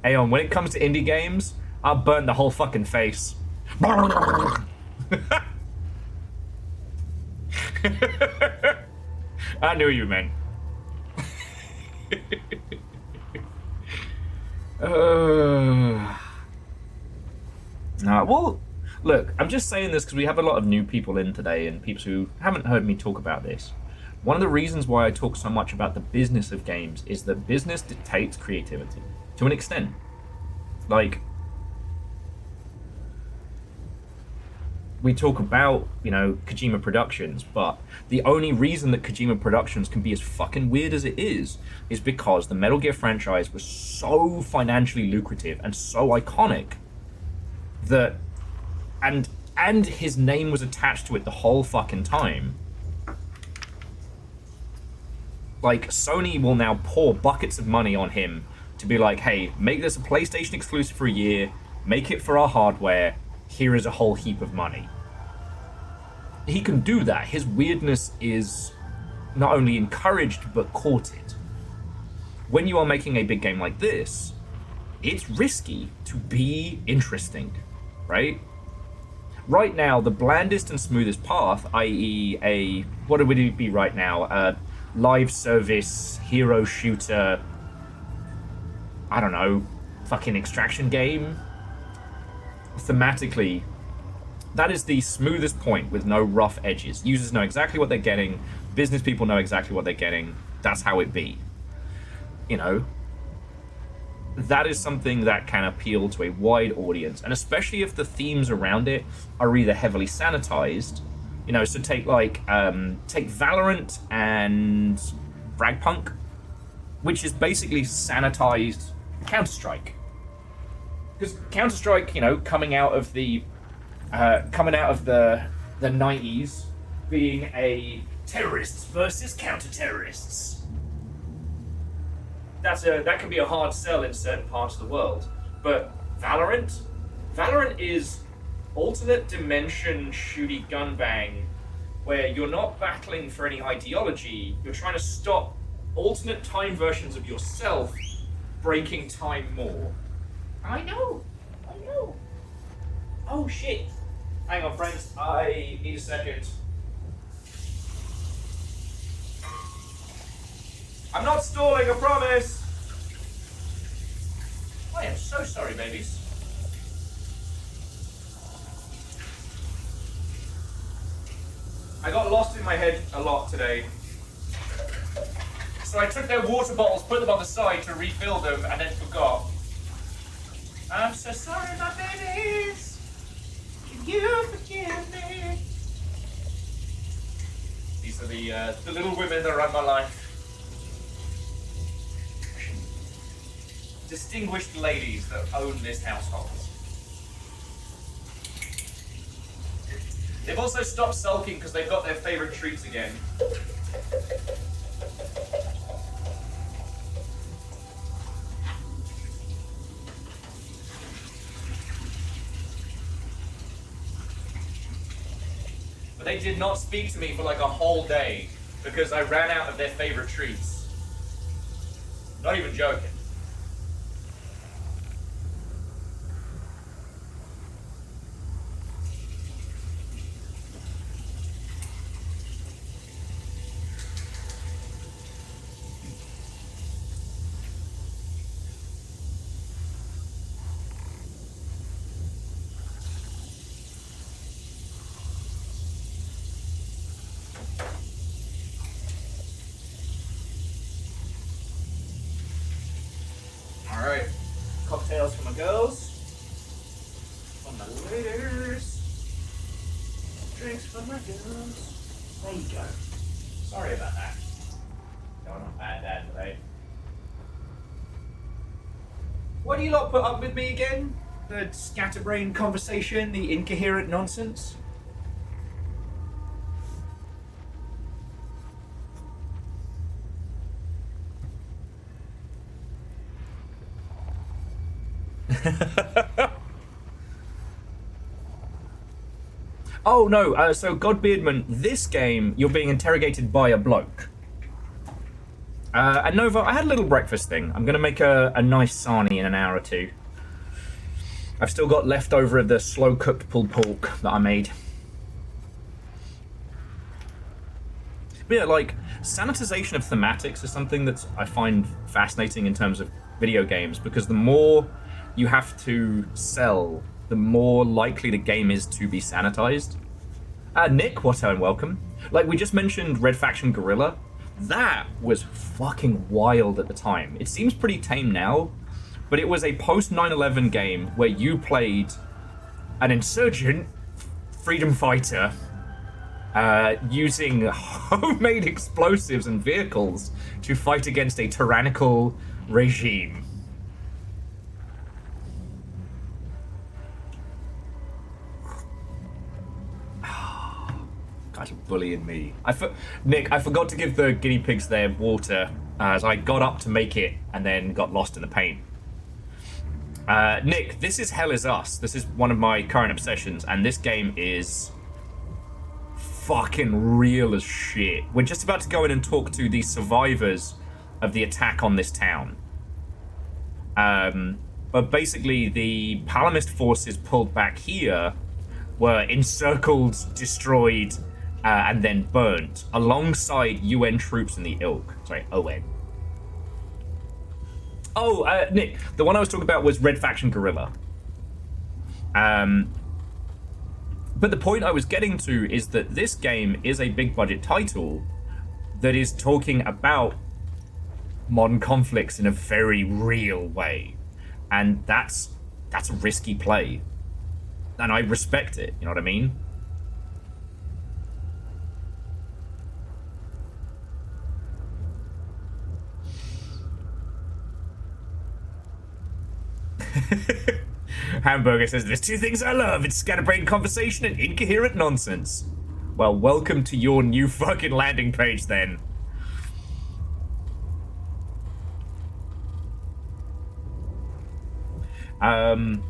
S1: Aeon, when it comes to indie games, I burnt the whole fucking face. I knew you meant. Well, look, I'm just saying this because we have a lot of new people in today and people who haven't heard me talk about this. One of the reasons why I talk so much about the business of games is that business dictates creativity to an extent. Like, we talk about, you know, Kojima Productions, but the only reason that Kojima Productions can be as fucking weird as it is because the Metal Gear franchise was so financially lucrative and so iconic that, and his name was attached to it the whole fucking time. Like, Sony will now pour buckets of money on him to be like, hey, make this a PlayStation exclusive for a year, make it for our hardware, here is a whole heap of money. He can do that. His weirdness is not only encouraged, but courted. When you are making a big game like this, it's risky to be interesting, right? Right now, the blandest and smoothest path, i.e. what would it be right now? A live service, hero shooter, I don't know, fucking extraction game? Thematically, that is the smoothest point with no rough edges. Users know exactly what they're getting. Business people know exactly what they're getting. That's how it be. You know, that is something that can appeal to a wide audience, and especially if the themes around it are either heavily sanitized, you know, so take Valorant and Fragpunk, which is basically sanitized Counter-Strike. Because Counter-Strike, you know, coming out of the 90s, being a terrorists versus counter-terrorists. That can be a hard sell in certain parts of the world. But Valorant is alternate dimension shooty gun bang, where you're not battling for any ideology, you're trying to stop alternate time versions of yourself breaking time more. I know. Oh shit. Hang on, friends, I need a second. I'm not stalling, I promise. I am so sorry, babies. I got lost in my head a lot today. So I took their water bottles, put them on the side to refill them, and then forgot. I'm so sorry, my babies. Can you forgive me? These are the little women that run my life. Distinguished ladies that own this household. They've also stopped sulking because they've got their favorite treats again. But they did not speak to me for like a whole day because I ran out of their favorite treats. Not even joking. Alright, cocktails for my girls, for my ladies. Drinks for my girls. There you go. Sorry about that. Going on bad dad today. What do you lot put up with me again? The scatterbrain conversation, the incoherent nonsense? Oh no, so Godbeardman, this game, you're being interrogated by a bloke. And Nova, I had a little breakfast thing. I'm gonna make a nice sarnie in an hour or two. I've still got leftover of the slow-cooked pulled pork that I made. But yeah, like, sanitization of thematics is something that I find fascinating in terms of video games, because the more you have to sell, the more likely the game is to be sanitized. Nick, what and welcome. Like, we just mentioned Red Faction Guerrilla. That was fucking wild at the time. It seems pretty tame now, but it was a post 9/11 game where you played an insurgent freedom fighter using homemade explosives and vehicles to fight against a tyrannical regime. Guys are bullying me. Nick, I forgot to give the guinea pigs their water as I got up to make it and then got lost in the paint. Nick, this is Hell Is Us. This is one of my current obsessions, and this game is fucking real as shit. We're just about to go in and talk to the survivors of the attack on this town. But basically, the Palamist forces pulled back here were encircled, destroyed, and then burnt, alongside UN troops in the Ilk. Sorry, ON. Oh, Nick, the one I was talking about was Red Faction Guerrilla. But the point I was getting to is that this game is a big budget title that is talking about modern conflicts in a very real way. And that's a risky play. And I respect it, you know what I mean? Hamburger says, there's two things I love. It's scatterbrain conversation and incoherent nonsense. Well, welcome to your new fucking landing page then. And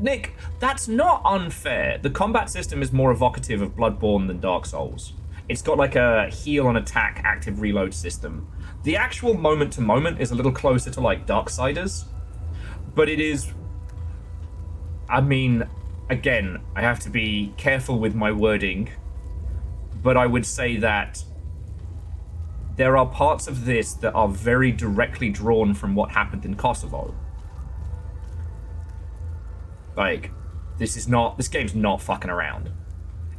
S1: Nick, that's not unfair. The combat system is more evocative of Bloodborne than Dark Souls. It's got like a heal on attack active reload system. The actual moment to moment is a little closer to like Darksiders, but it is, I mean, again, I have to be careful with my wording, but I would say that there are parts of this that are very directly drawn from what happened in Kosovo. Like, this game's not fucking around.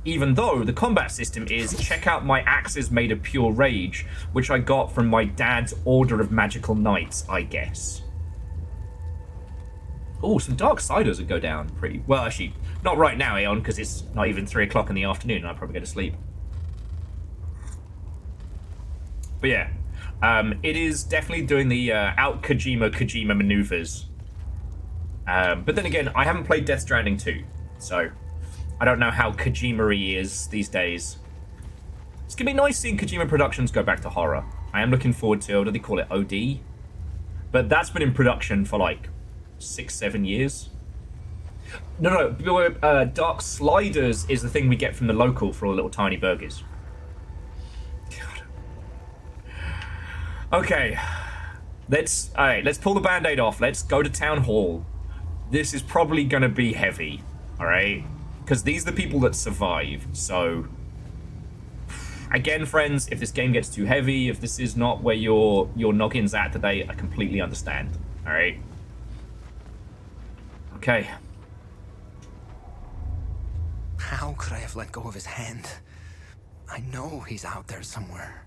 S1: Even though the combat system is, check out my axes made of pure rage, which I got from my dad's Order of Magical Knights, I guess. Oh, some Darksiders would go down pretty... Well, actually, not right now, Aeon, because it's not even 3 o'clock in the afternoon and I'll probably go to sleep. But yeah, it is definitely doing the out-Kojima maneuvers. But then again, I haven't played Death Stranding 2, so I don't know how Kojima-y is these days. It's going to be nice seeing Kojima Productions go back to horror. I am looking forward to, what do they call it, OD? But that's been in production for like 6-7 years. No, Dark Sliders is the thing we get from the local for all the little tiny burgers. God. Okay, let's pull the band-aid off. Let's go to Town Hall. This is probably gonna be heavy, all right? Because these are the people that survive. So, again, friends, if this game gets too heavy, if this is not where your noggin's at today, I completely understand. All right. Okay.
S7: How could I have let go of his hand? I know he's out there somewhere.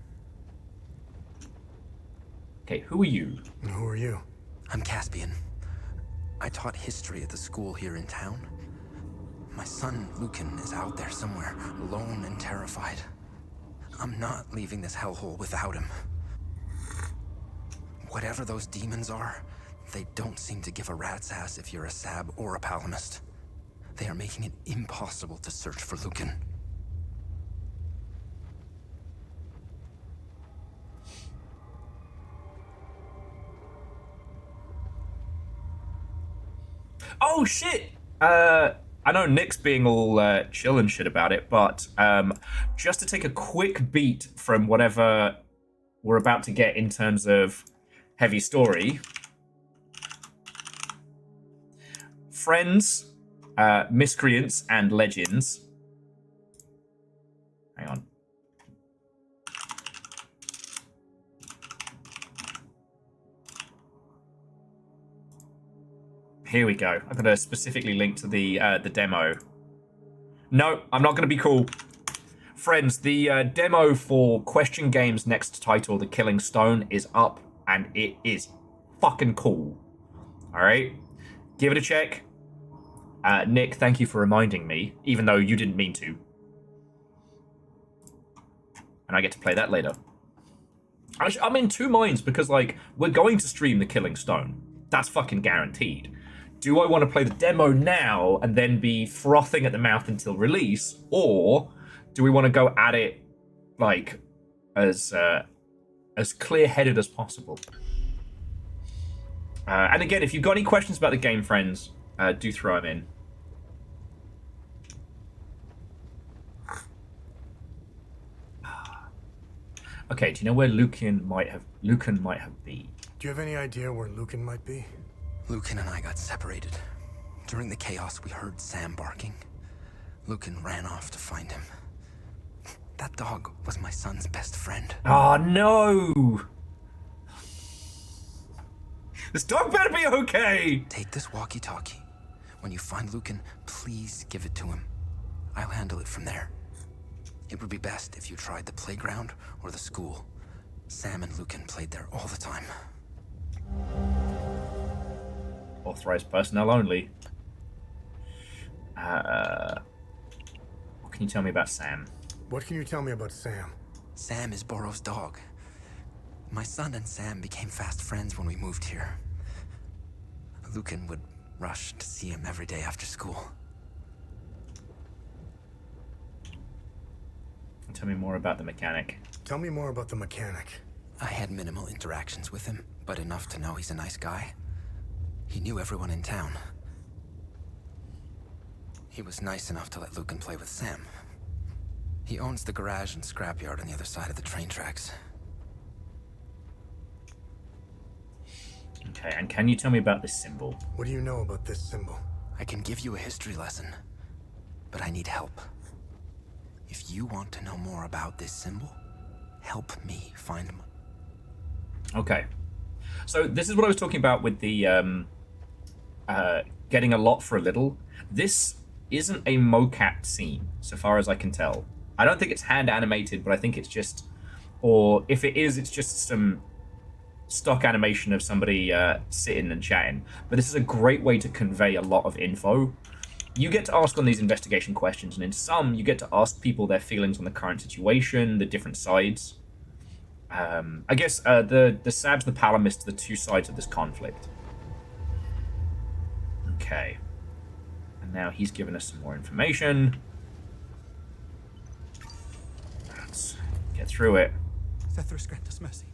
S1: Okay, who are you?
S5: Who are you?
S7: I'm Caspian. I taught history at the school here in town. My son, Lucan, is out there somewhere, alone and terrified. I'm not leaving this hellhole without him. Whatever those demons are, they don't seem to give a rat's ass if you're a Sab or a Palamist. They are making it impossible to search for Lucan.
S1: Oh shit! I know Nick's being all chill and shit about it, but just to take a quick beat from whatever we're about to get in terms of heavy story. Friends, Miscreants, and Legends. Hang on. Here we go. I'm gonna specifically link to the demo. No, I'm not gonna be cool. Friends, the demo for Question Game's next title, The Killing Stone, is up, and it is fucking cool. All right, give it a check. Nick, thank you for reminding me, even though you didn't mean to. And I get to play that later. Actually, I'm in two minds because, like, we're going to stream The Killing Stone. That's fucking guaranteed. Do I want to play the demo now and then be frothing at the mouth until release, or do we want to go at it like as clear-headed as possible? And again, if you've got any questions about the game, friends, do throw them in. Okay, do you know where Lucan might have been?
S5: Do you have any idea where Lucan might be?
S7: Lucan and I got separated. During the chaos, we heard Sam barking. Lucan ran off to find him. That dog was my son's best friend.
S1: Oh, no! This dog better be okay!
S7: Take this walkie-talkie. When you find Lucan, please give it to him. I'll handle it from there. It would be best if you tried the playground or the school. Sam and Lucan played there all the time.
S1: Authorized personnel only. What can you tell me about Sam?
S5: What can you tell me about Sam?
S7: Sam is Borrow's dog. My son and Sam became fast friends when we moved here. Lucan would rush to see him every day after school.
S1: Tell me more about the mechanic.
S5: Tell me more about the mechanic.
S7: I had minimal interactions with him, but enough to know he's a nice guy. He knew everyone in town. He was nice enough to let Lucan play with Sam. He owns the garage and scrapyard on the other side of the train tracks.
S1: Okay, and can you tell me about this symbol?
S5: What do you know about this symbol?
S7: I can give you a history lesson, but I need help. If you want to know more about this symbol, help me find him.
S1: Okay. So this is what I was talking about with the getting a lot for a little. This isn't a mocap scene, so far as I can tell. I don't think it's hand animated, but I think it's just, or if it is, it's just some stock animation of somebody sitting and chatting. But this is a great way to convey a lot of info. You get to ask on these investigation questions, and in some, you get to ask people their feelings on the current situation, the different sides. I guess the Sabs, the Palamists, the two sides of this conflict. Okay. And now he's given us some more information. Let's get through it.
S8: Zethris, grant us mercy.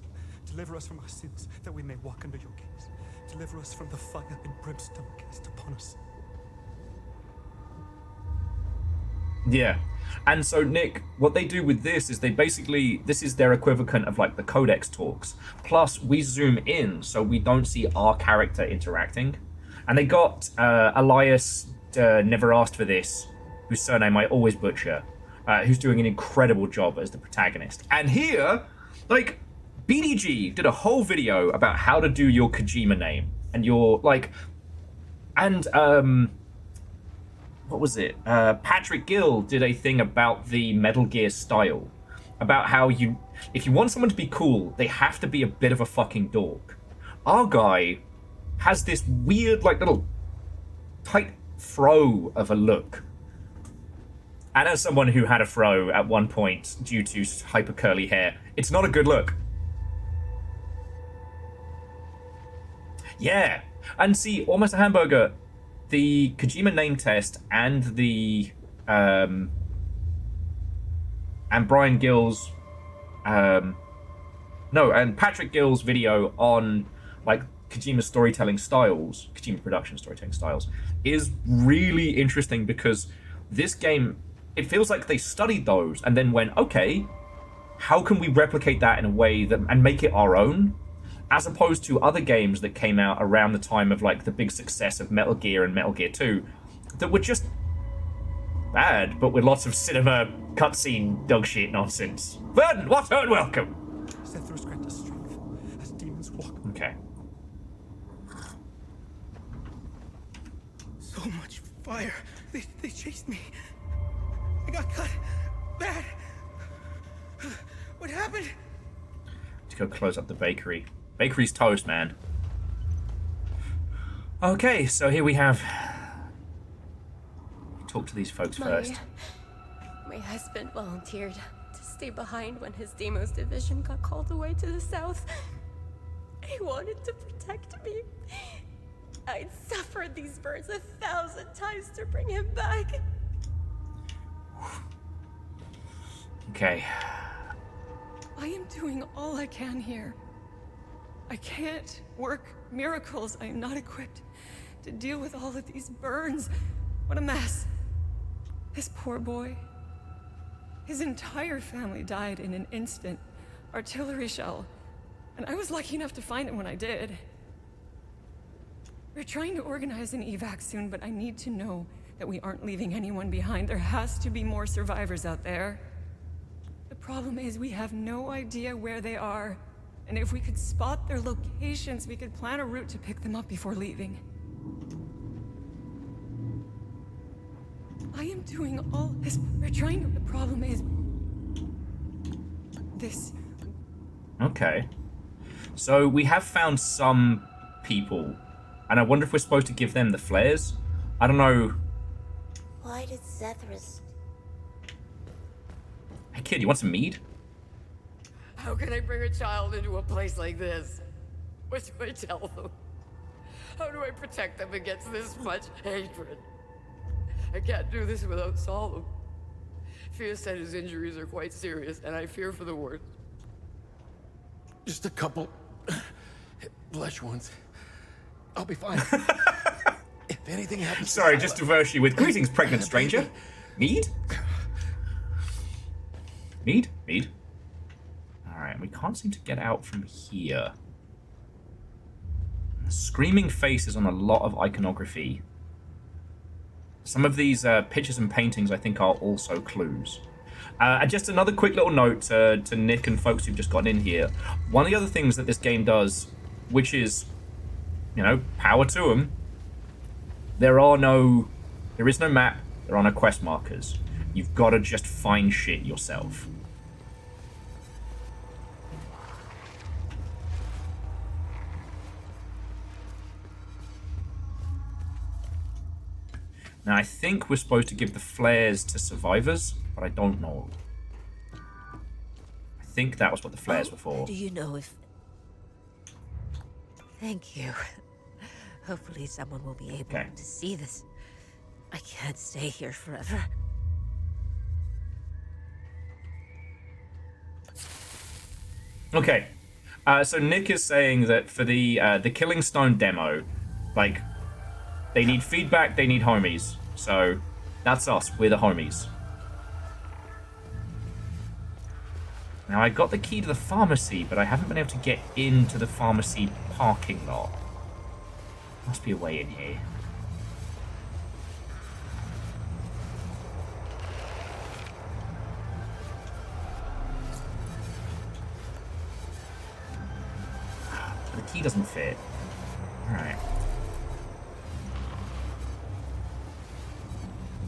S8: Deliver us from our sins, that we may walk under your gaze. Deliver us from the fire and brimstone cast upon us.
S1: Yeah. And so, Nick, what they do with this is they basically, this is their equivalent of like the Codex talks. Plus, we zoom in so we don't see our character interacting. And they got Elias, never asked for this, whose surname I always butcher, who's doing an incredible job as the protagonist. And here, like, BDG did a whole video about how to do your Kojima name. And your, like, and, what was it? Patrick Gill did a thing about the Metal Gear style. About how you, if you want someone to be cool, they have to be a bit of a fucking dork. Our guy has this weird, like, little tight fro of a look. And as someone who had a fro at one point due to hyper curly hair, it's not a good look. Yeah. And see, Almost a Hamburger, the Kojima name test and the and Brian Gill's and Patrick Gill's video on like Kojima production storytelling styles is really interesting, because this game, it feels like they studied those and then went, okay, how can we replicate that in a way that and make it our own, as opposed to other games that came out around the time of like the big success of Metal Gear and Metal Gear 2 that were just bad, but with lots of cinema cutscene dog shit nonsense. Vernon, what and welcome.
S8: Zethros grant us strength as demons walk.
S1: Okay.
S8: So much fire. They chased me. I got cut bad. What happened?
S1: To go close up the bakery. Bakery's toast, man. Okay, so here we have. Talk to these folks first.
S9: My husband volunteered to stay behind when his Demos division got called away to the south. He wanted to protect me. I'd suffered these burns 1,000 times to bring him back.
S1: Okay.
S9: I am doing all I can here. I can't work miracles. I am not equipped to deal with all of these burns. What a mess. This poor boy. His entire family died in an instant. Artillery shell. And I was lucky enough to find him when I did. We're trying to organize an evac soon, but I need to know that we aren't leaving anyone behind. There has to be more survivors out there. The problem is we have no idea where they are. And if we could spot their locations, we could plan a route to pick them up before leaving. I am doing all this. We're trying to. The problem is this.
S1: Okay. So we have found some people, and I wonder if we're supposed to give them the flares. I don't know.
S6: Why did Zethros...
S1: Hey kid, you want some mead?
S10: How can I bring a child into a place like this? What do I tell them? How do I protect them against this much hatred? I can't do this without Solemn. Fia said his injuries are quite serious, and I fear for the worst.
S5: Just a couple flesh wounds. I'll be fine. If anything happens...
S1: Sorry, just to verse you with greetings, pregnant stranger. Mead? Mead? Mead? Alright, we can't seem to get out from here. Screaming faces on a lot of iconography. Some of these pictures and paintings, I think, are also clues. And just another quick little note to Nick and folks who've just gotten in here. One of the other things that this game does, which is, you know, power to them, there is no map, there are no quest markers. You've got to just find shit yourself. Now, I think we're supposed to give the flares to survivors, but I don't know. I think that was what the flares were for.
S6: Do you know if... Thank you. Hopefully someone will be able to see this. I can't stay here forever.
S1: Okay. So Nick is saying that for the Killing Stone demo, like, they need feedback, they need homies. So, that's us, we're the homies. Now, I got the key to the pharmacy, but I haven't been able to get into the pharmacy parking lot. Must be a way in here. The key doesn't fit. Alright.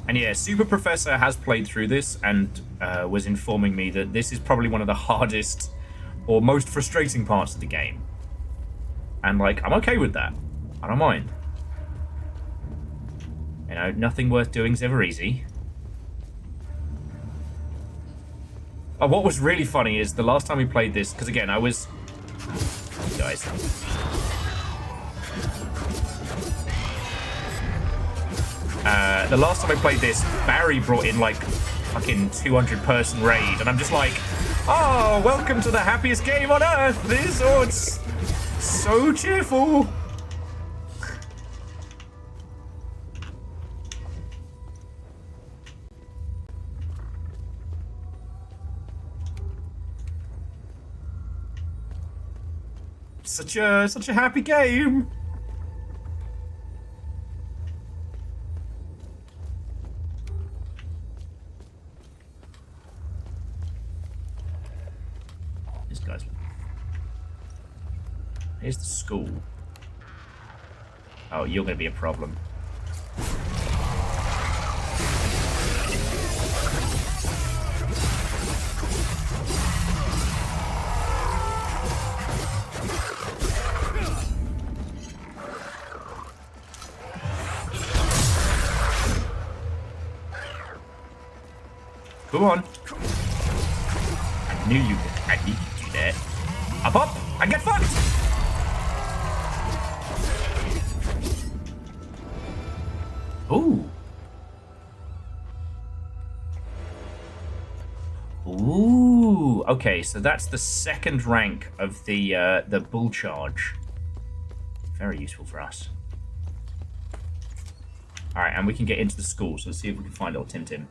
S1: And yeah, Super Professor has played through this and was informing me that this is probably one of the hardest or most frustrating parts of the game. And like, I'm okay with that. I don't mind. You know, nothing worth doing is ever easy. What was really funny is the last time we played this, because again, I was... Guys. The last time I played this, Barry brought in like fucking 200-person raid, and I'm just like, oh, welcome to the happiest game on earth. It's so cheerful. Such a happy game. These guys. Here's the school. Oh, you're gonna be a problem. Come on. I knew you could do that. Up! I get fucked! Ooh. Ooh. Okay, so that's the second rank of the bull charge. Very useful for us. Alright, and we can get into the school, so let's see if we can find old Tim Tim.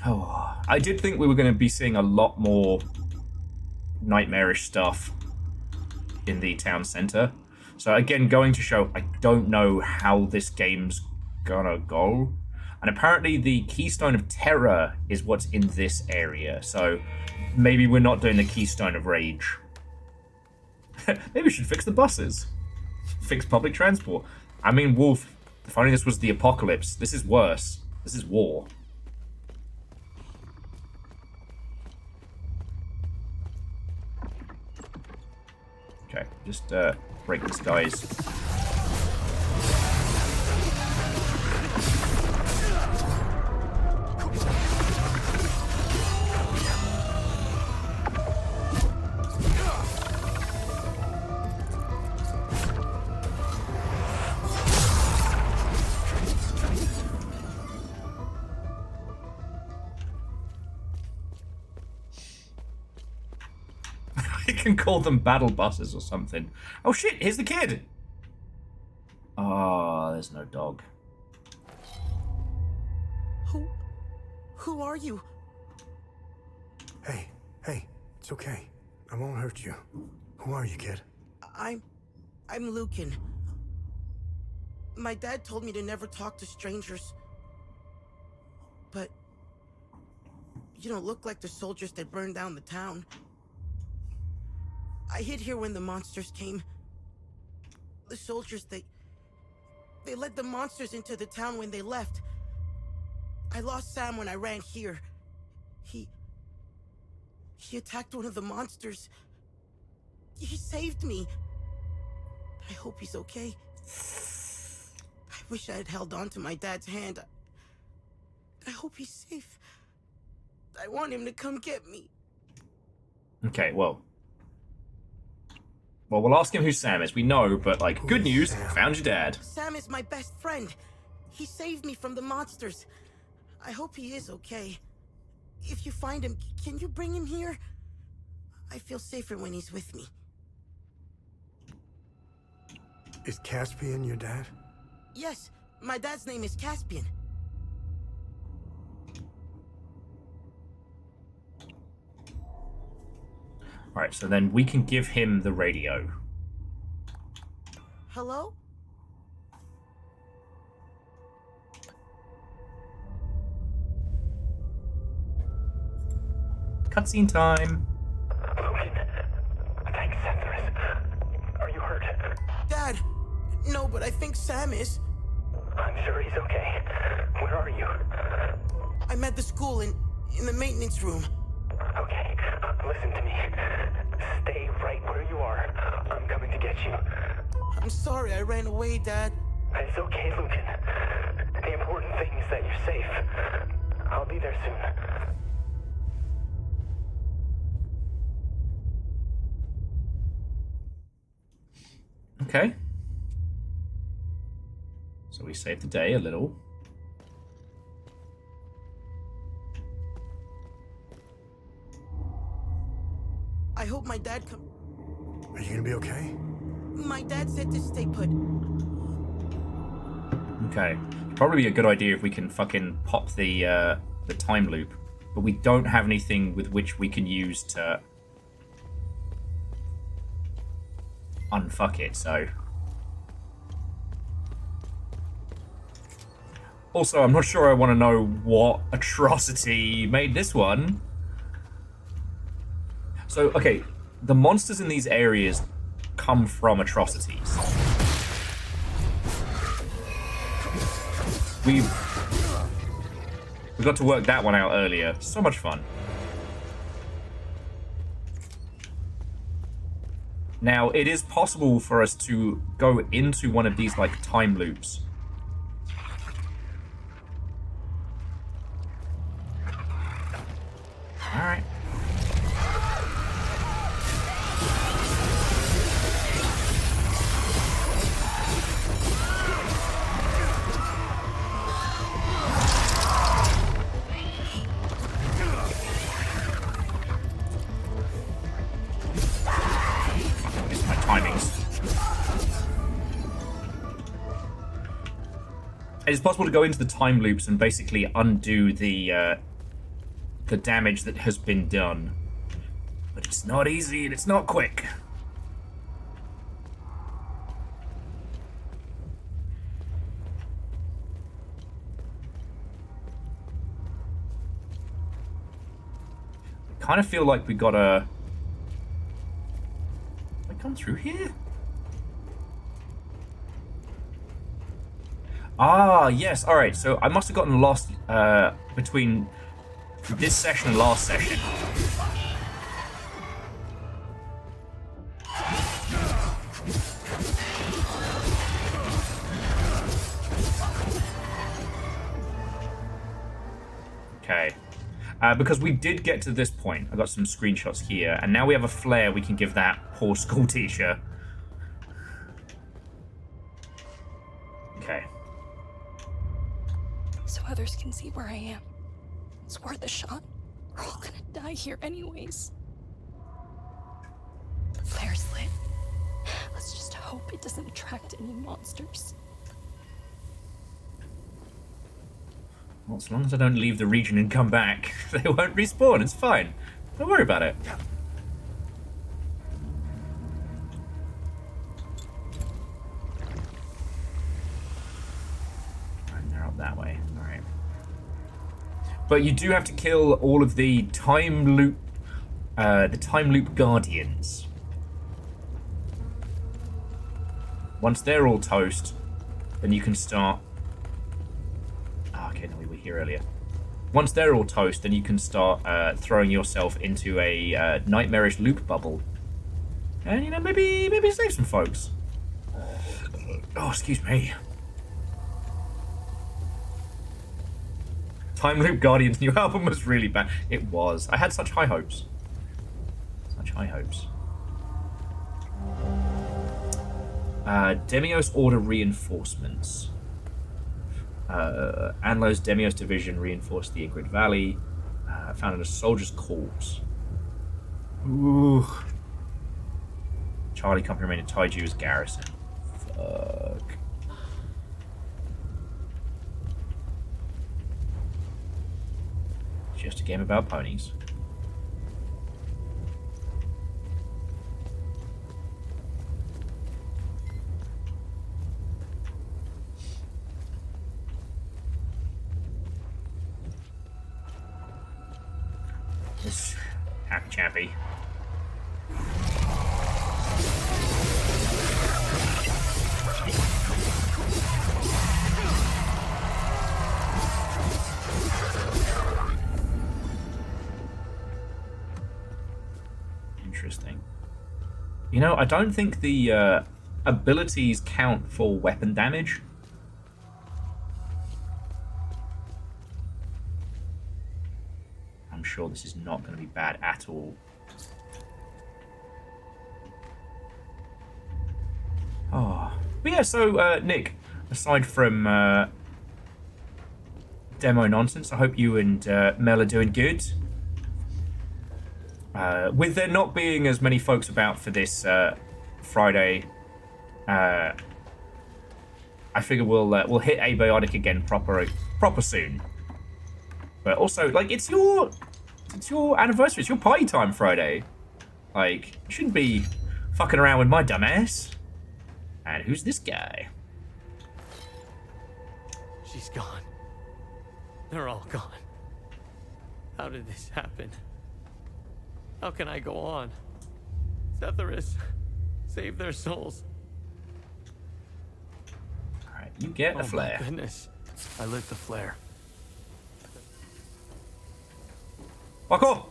S1: Oh, I did think we were going to be seeing a lot more nightmarish stuff in the town center. So again, going to show, I don't know how this game's gonna go. And apparently the Keystone of Terror is what's in this area. So maybe we're not doing the Keystone of Rage. Maybe we should fix the buses. Fix public transport. I mean, Wolf, if only this was the apocalypse. This is worse. This is war. Okay, just break this guy's... You can call them battle buses or something. Oh shit, here's the kid! Oh, there's no dog.
S11: Who are you?
S5: Hey, it's okay. I won't hurt you. Who are you, kid?
S11: I'm Lucan. My dad told me to never talk to strangers. But you don't look like the soldiers that burned down the town. I hid here when the monsters came. The soldiers, they let the monsters into the town when they left. I lost Sam when I ran here. He attacked one of the monsters. He saved me. I hope he's okay. I wish I had held on to my dad's hand. I hope he's safe. I want him to come get me.
S1: Okay, well, we'll ask him who Sam is. We know, but, like, good news, found your dad.
S11: Sam is my best friend. He saved me from the monsters. I hope he is okay. If you find him, can you bring him here? I feel safer when he's with me.
S5: Is Caspian your dad?
S11: Yes, my dad's name is Caspian.
S1: Alright, so then we can give him the radio.
S11: Hello?
S1: Cutscene time.
S12: Lucan, thanks, Cethris. Are you hurt?
S11: Dad! No, but I think Sam is.
S12: I'm sure he's okay. Where are you?
S11: I'm at the school in In the maintenance room.
S12: Okay, listen to me. Stay right where you are. I'm coming to get you.
S11: I'm sorry I ran away, Dad.
S12: It's okay, Lucan. The important thing is that you're safe. I'll be there soon.
S1: Okay. So we saved the day a little.
S11: I hope my dad come.
S5: Are you gonna be okay?
S11: My dad said to stay put.
S1: Okay. Probably be a good idea if we can fucking pop the time loop. But we don't have anything with which we can use to unfuck it, so. Also, I'm not sure I want to know what atrocity made this one. So, okay, the monsters in these areas come from atrocities. We got to work that one out earlier. So much fun. Now, it is possible for us to go into one of these, like, time loops. Alright. It's possible to go into the time loops and basically undo the damage that has been done. But it's not easy and it's not quick. I kind of feel like we gotta... Can I come through here? Ah, yes. All right. So I must have gotten lost between this session and last session. Okay. Because we did get to this point. I got some screenshots here, and now we have a flare we can give that poor school teacher. Okay.
S9: So others can see where I am. It's worth a shot. We're all gonna die here anyways. The flare's lit. Let's just hope it doesn't attract any monsters.
S1: Well, as long as I don't leave the region and come back, they won't respawn. It's fine. Don't worry about it. And they're up that way. All right. But you do have to kill all of the time loop guardians. Once they're all toast, then you can start. Oh, okay, no, we were here earlier. Once they're all toast, then you can start throwing yourself into a nightmarish loop bubble, and you know maybe save some folks. Oh, excuse me. Time Loop Guardian's new album was really bad. It was. I had such high hopes. Such high hopes. Demios order reinforcements. Anlo's Demios division reinforced the Ingrid Valley. Found a soldier's corpse. Ooh. Charlie Company remained in Taiju as garrison. Fuck. Just a game about ponies. This happy chappy. You know, I don't think the abilities count for weapon damage. I'm sure this is not going to be bad at all. Oh. But yeah, so, Nick, aside from demo nonsense, I hope you and Mel are doing good. With there not being as many folks about for this Friday, I figure we'll hit Abiotic again proper soon. But also, like, it's your anniversary, it's your party time Friday. Like, you shouldn't be fucking around with my dumb ass. And who's this guy?
S13: She's gone. They're all gone. How did this happen? How can I go on? Setharus, save their souls.
S1: Alright, you get a flare.
S13: My goodness. I lit the flare.
S1: Parkour!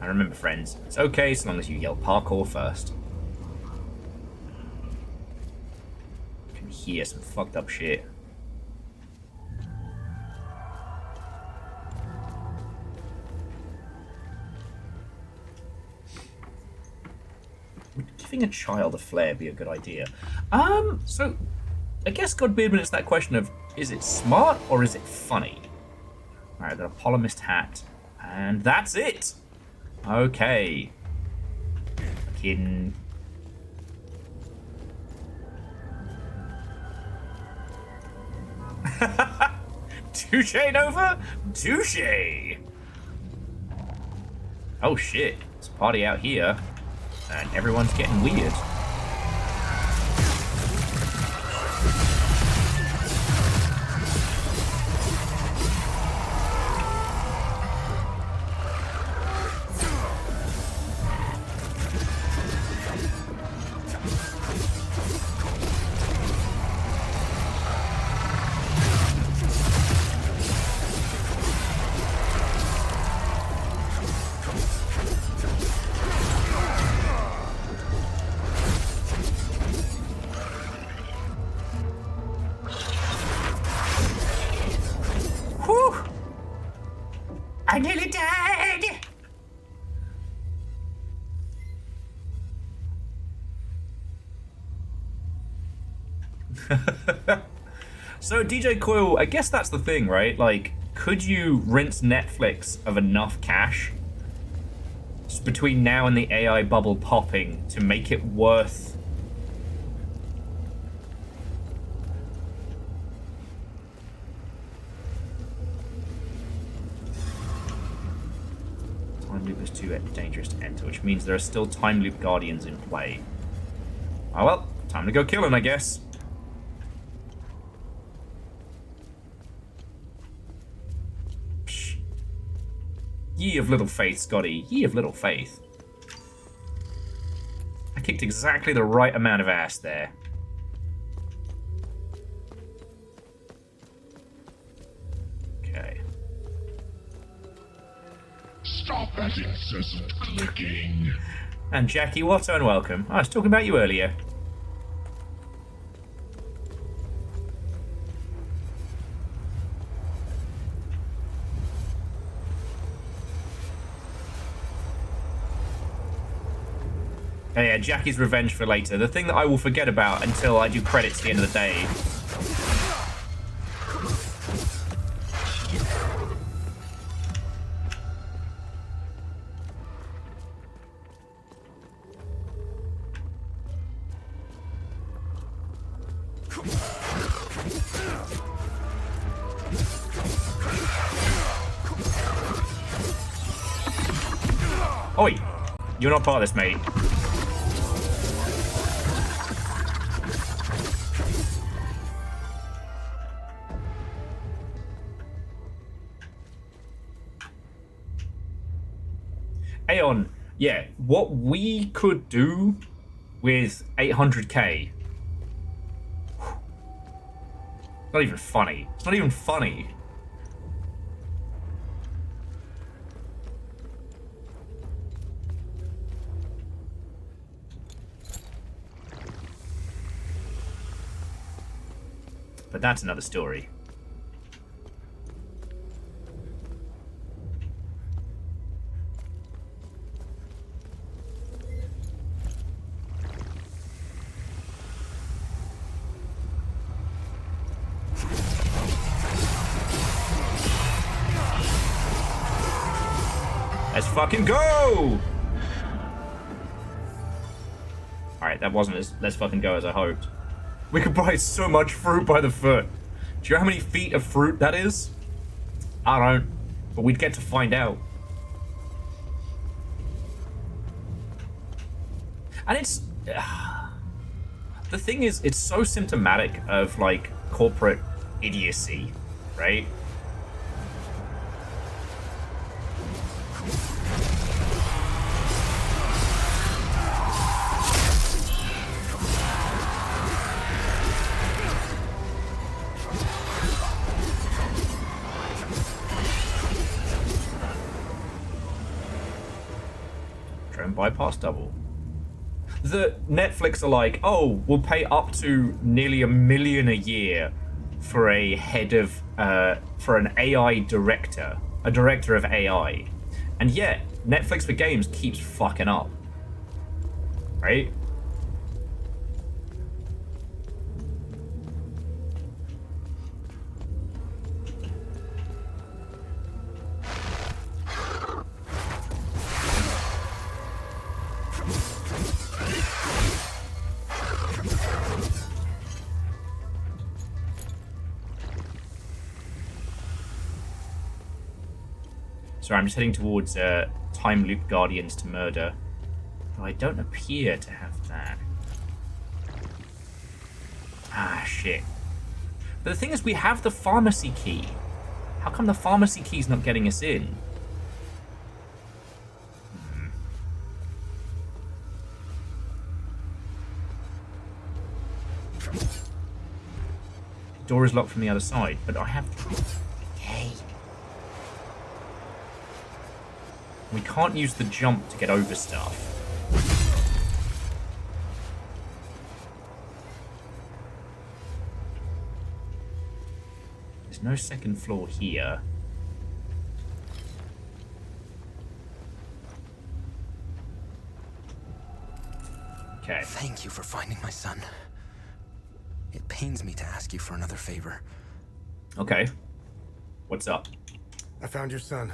S1: And remember, friends, it's okay so long as you yell parkour first. You can hear some fucked up shit. Would giving a child a flare be a good idea? So I guess God Beardman, it's that question of, is it smart or is it funny? Alright, I've got a polyamist hat. And that's it! Okay. Fucking... Touche, Nova? Touche! Oh shit, it's a party out here. And everyone's getting weird. I nearly died! So, DJ Coil, I guess that's the thing, right? Like, could you rinse Netflix of enough cash just between now and the AI bubble popping to make it worth... Time loop is too dangerous to enter, which means there are still time loop guardians in play. Oh well, time to go killing, I guess. Psh. Ye of little faith, Scotty. Ye of little faith. I kicked exactly the right amount of ass there. Okay.
S14: Stop that incessant clicking.
S1: And Jackie Watto, and welcome. I was talking about you earlier. Oh yeah, Jackie's revenge for later. The thing that I will forget about until I do credits at the end of the day. Oi! You're not part of this, mate. Aeon, yeah, what we could do with 800k. Not even funny. It's not even funny. But that's another story. Let's fucking go! Alright, that wasn't as let's fucking go as I hoped. We could buy so much fruit by the foot. Do you know how many feet of fruit that is? I don't. But we'd get to find out. And it's... the thing is, it's so symptomatic of, like, corporate idiocy, right? Bypass double. The Netflix are like, oh, we'll pay up to nearly $1 million a year for a head of for an AI director, a director of AI, and yet Netflix for games keeps fucking up, right? Sorry, I'm just heading towards Time Loop Guardians to murder. Though I don't appear to have that. Ah, shit. But the thing is, we have the pharmacy key. How come the pharmacy key's not getting us in? The door is locked from the other side, but I have... Okay. We can't use the jump to get over stuff. There's no second floor here. Okay.
S7: Thank you for finding my son. It pains me to ask you for another favor.
S1: Okay. What's up?
S5: I found your son.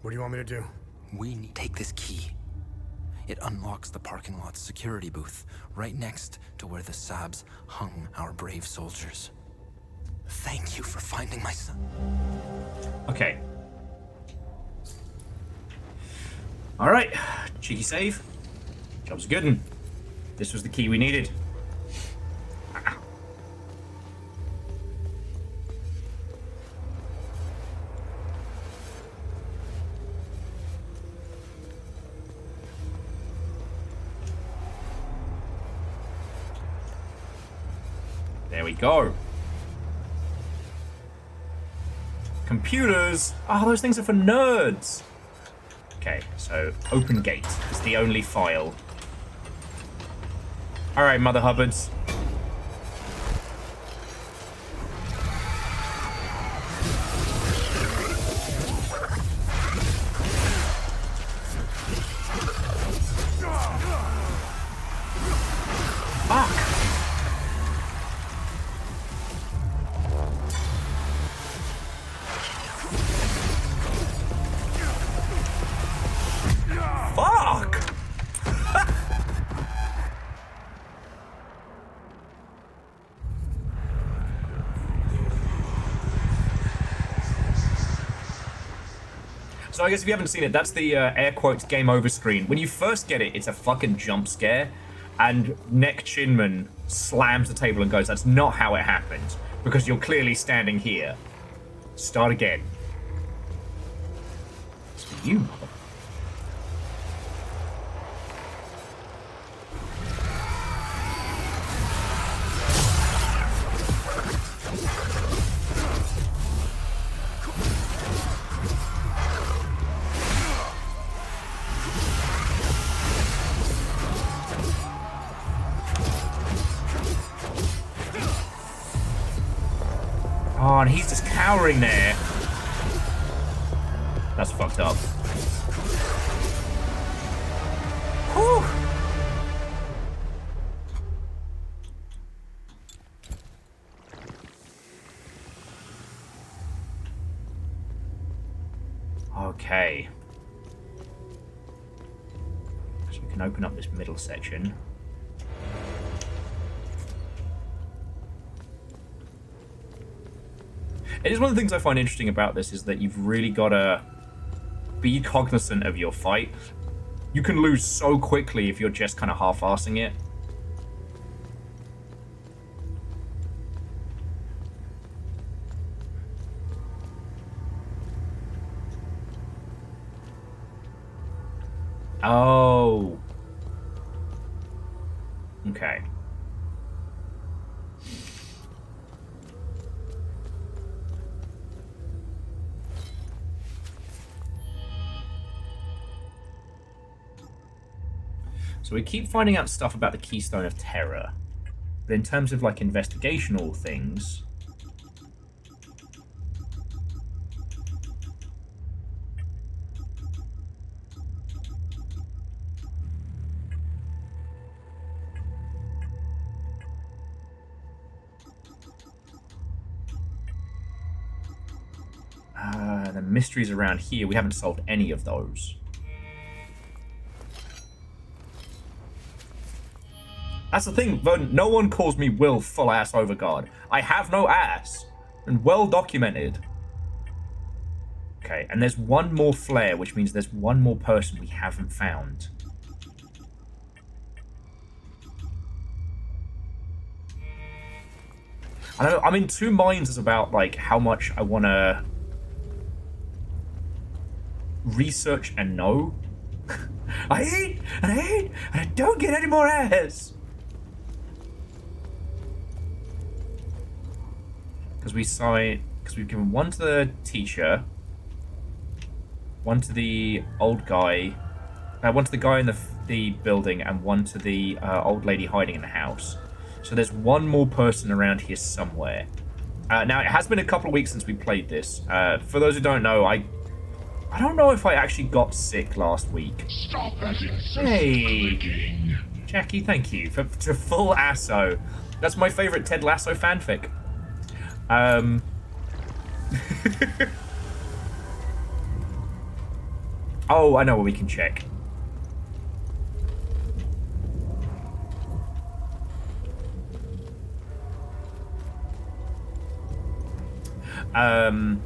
S5: What do you want me to do?
S7: We need to take this key. It unlocks the parking lot's security booth, right next to where the Sabs hung our brave soldiers. Thank you for finding my son.
S1: Okay. Alright. Cheeky save. Job's good. And this was the key we needed. There we go. Computers! Oh, those things are for nerds! Okay, so open gate is the only file. Alright, Mother Hubbards. So I guess if you haven't seen it, that's the air quotes game over screen. When you first get it, it's a fucking jump scare, and Neck Chinman slams the table and goes, that's not how it happened, because you're clearly standing here. Start again. It's for you, mother. Oh, and he's just cowering there. That's fucked up. Whew. Okay. So we can open up this middle section. It is one of the things I find interesting about this is that you've really got to be cognizant of your fight. You can lose so quickly if you're just kind of half-assing it. Oh. Okay. So we keep finding out stuff about the Keystone of Terror. But in terms of, like, investigational things... the mysteries around here, we haven't solved any of those. That's the thing, though, no one calls me Will full-ass overguard. I have no ass. And well documented. Okay, and there's one more flare, which means there's one more person we haven't found. I know, I'm in two minds as about, like, how much I want to research and know. I eat, and I eat, and I don't get any more ass. Because we've given one to the teacher, one to the old guy, one to the guy in the building, and one to the old lady hiding in the house. So there's one more person around here somewhere. Now, it has been a couple of weeks since we played this. For those who don't know, I don't know if I actually got sick last week.
S14: Stop that incessant
S1: clicking. Jackie, thank you for full Asso. That's my favorite Ted Lasso fanfic. Oh, I know where we can check. But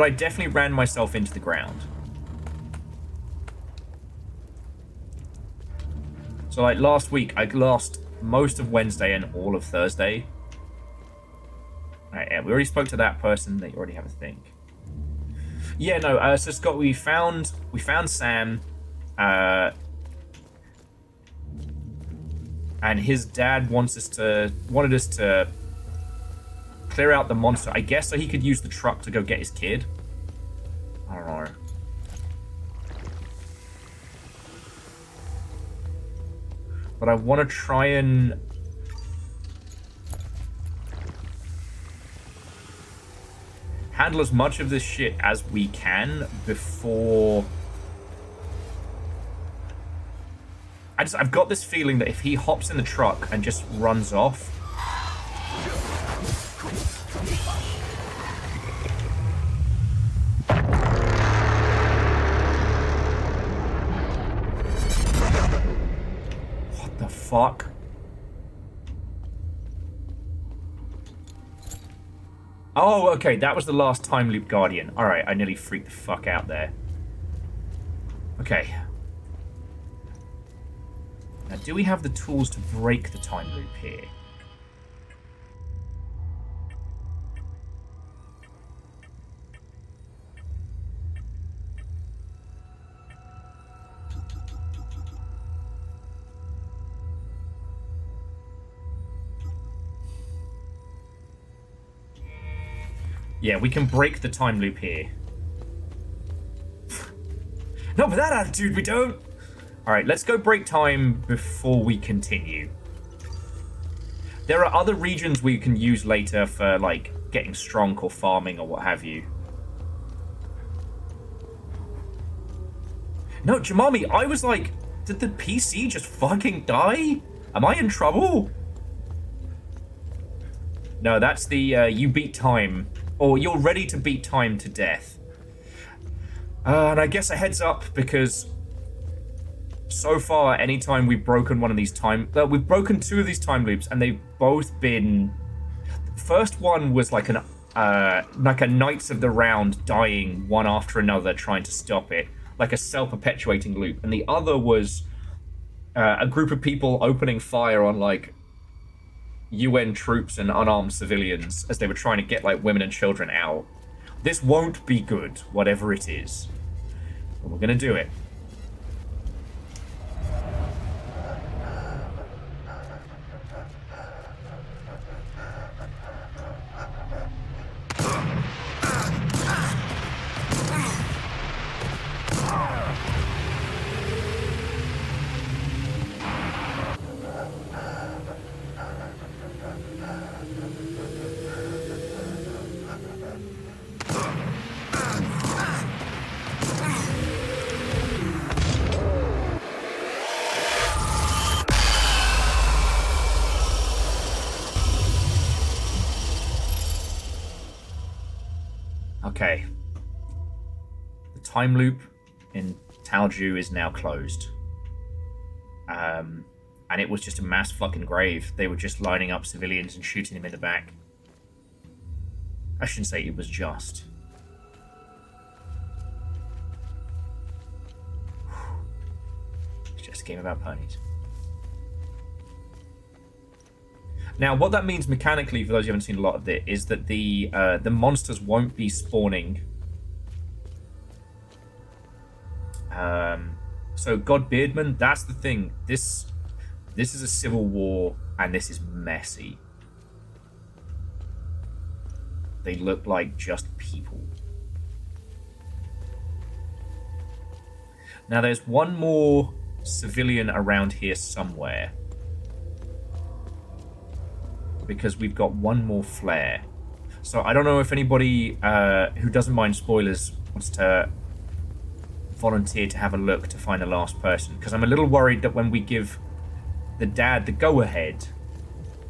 S1: I definitely ran myself into the ground. So, like, last week, I lost most of Wednesday and all of Thursday. Alright, yeah, we already spoke to that person. They already have a thing. Yeah, no, so Scott, we found Sam, and his dad wanted us to clear out the monster, I guess, so he could use the truck to go get his kid. I don't know. But I want to try and handle as much of this shit as we can before... I've got this feeling that if he hops in the truck and just runs off... What the fuck? Oh, okay, that was the last time loop guardian. Alright, I nearly freaked the fuck out there. Okay. Now, do we have the tools to break the time loop here? Yeah, we can break the time loop here. Not with that attitude, we don't! Alright, let's go break time before we continue. There are other regions we can use later for, like, getting strong or farming or what have you. No, Jamami, I was like, did the PC just fucking die? Am I in trouble? No, that's the, you beat time. Or you're ready to beat time to death. And I guess a heads up, because so far, anytime we've broken one of these we've broken 2 of these time loops, and they've both been... The first one was like a Knights of the Round dying one after another trying to stop it. Like a self-perpetuating loop. And the other was a group of people opening fire on, like, UN troops and unarmed civilians as they were trying to get, like, women and children out. This won't be good, whatever it is. But we're gonna do it. Okay. The time loop in Talju is now closed. And it was just a mass fucking grave. They were just lining up civilians and shooting them in the back. I shouldn't say it was just. It's just a game about ponies. Now, what that means mechanically, for those who haven't seen a lot of it, is that the monsters won't be spawning. So, God Beardman, that's the thing. This is a civil war, and this is messy. They look like just people. Now, there's one more civilian around here somewhere. Because we've got one more flare. So I don't know if anybody who doesn't mind spoilers wants to volunteer to have a look to find the last person. Because I'm a little worried that when we give the dad the go-ahead,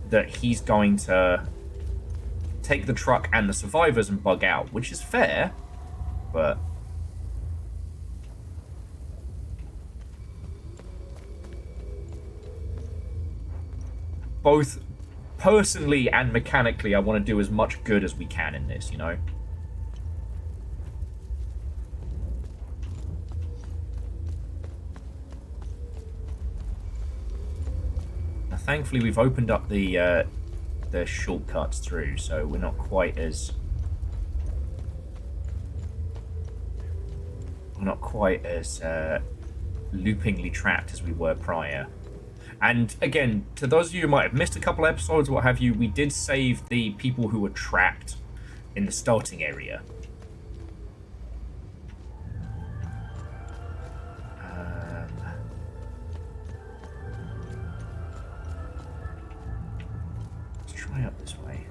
S1: that he's going to take the truck and the survivors and bug out, which is fair, but... Both personally and mechanically, I want to do as much good as we can in this, you know? Now, thankfully, we've opened up the shortcuts through, so we're not quite as... loopingly trapped as we were prior. And again, to those of you who might have missed a couple episodes or what have you, we did save the people who were trapped in the starting area. Let's try up this way.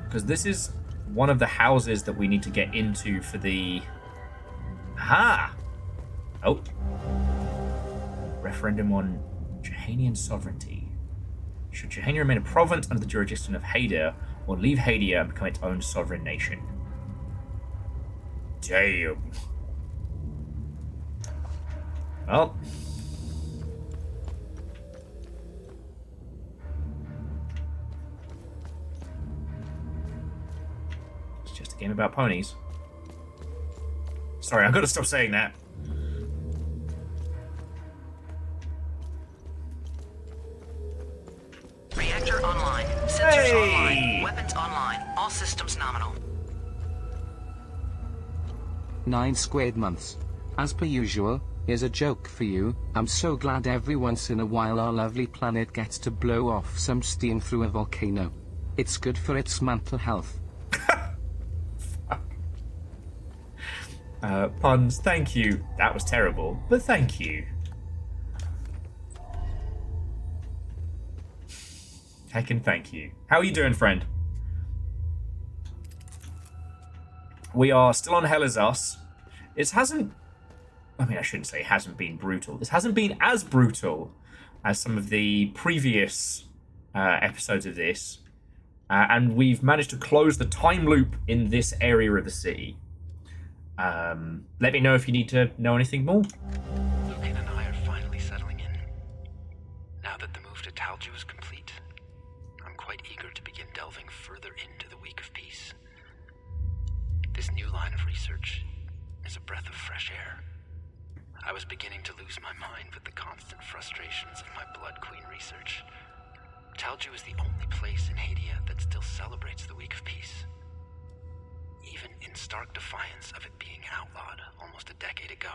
S1: Because this is one of the houses that we need to get into for the... Aha! Oh. Referendum on Jahanian sovereignty. Should Jahania remain a province under the jurisdiction of Hadia, or leave Hadia and become its own sovereign nation? Damn. Well... game about ponies. Sorry, I've got to stop saying that.
S15: Reactor online. Sensors online. Weapons online. All systems nominal.
S3: 9 squared months. As per usual, here's a joke for you. I'm so glad every once in a while our lovely planet gets to blow off some steam through a volcano. It's good for its mental health.
S1: Puns, thank you. That was terrible, but thank you. Heckin' thank you. How are you doing, friend? We are still on Hell Is Us. It hasn't... I mean, I shouldn't say it hasn't been brutal. This hasn't been as brutal as some of the previous episodes of this. And we've managed to close the time loop in this area of the city. Let me know if you need to know anything more.
S7: Lucan and I are finally settling in. Now that the move to Talju is complete, I'm quite eager to begin delving further into the Week of Peace. This new line of research is a breath of fresh air. I was beginning to lose my mind with the constant frustrations of my Blood Queen research. Talju is the only place in Hadia that still celebrates the Week of Peace, even in stark defiance of it being outlawed almost a decade ago.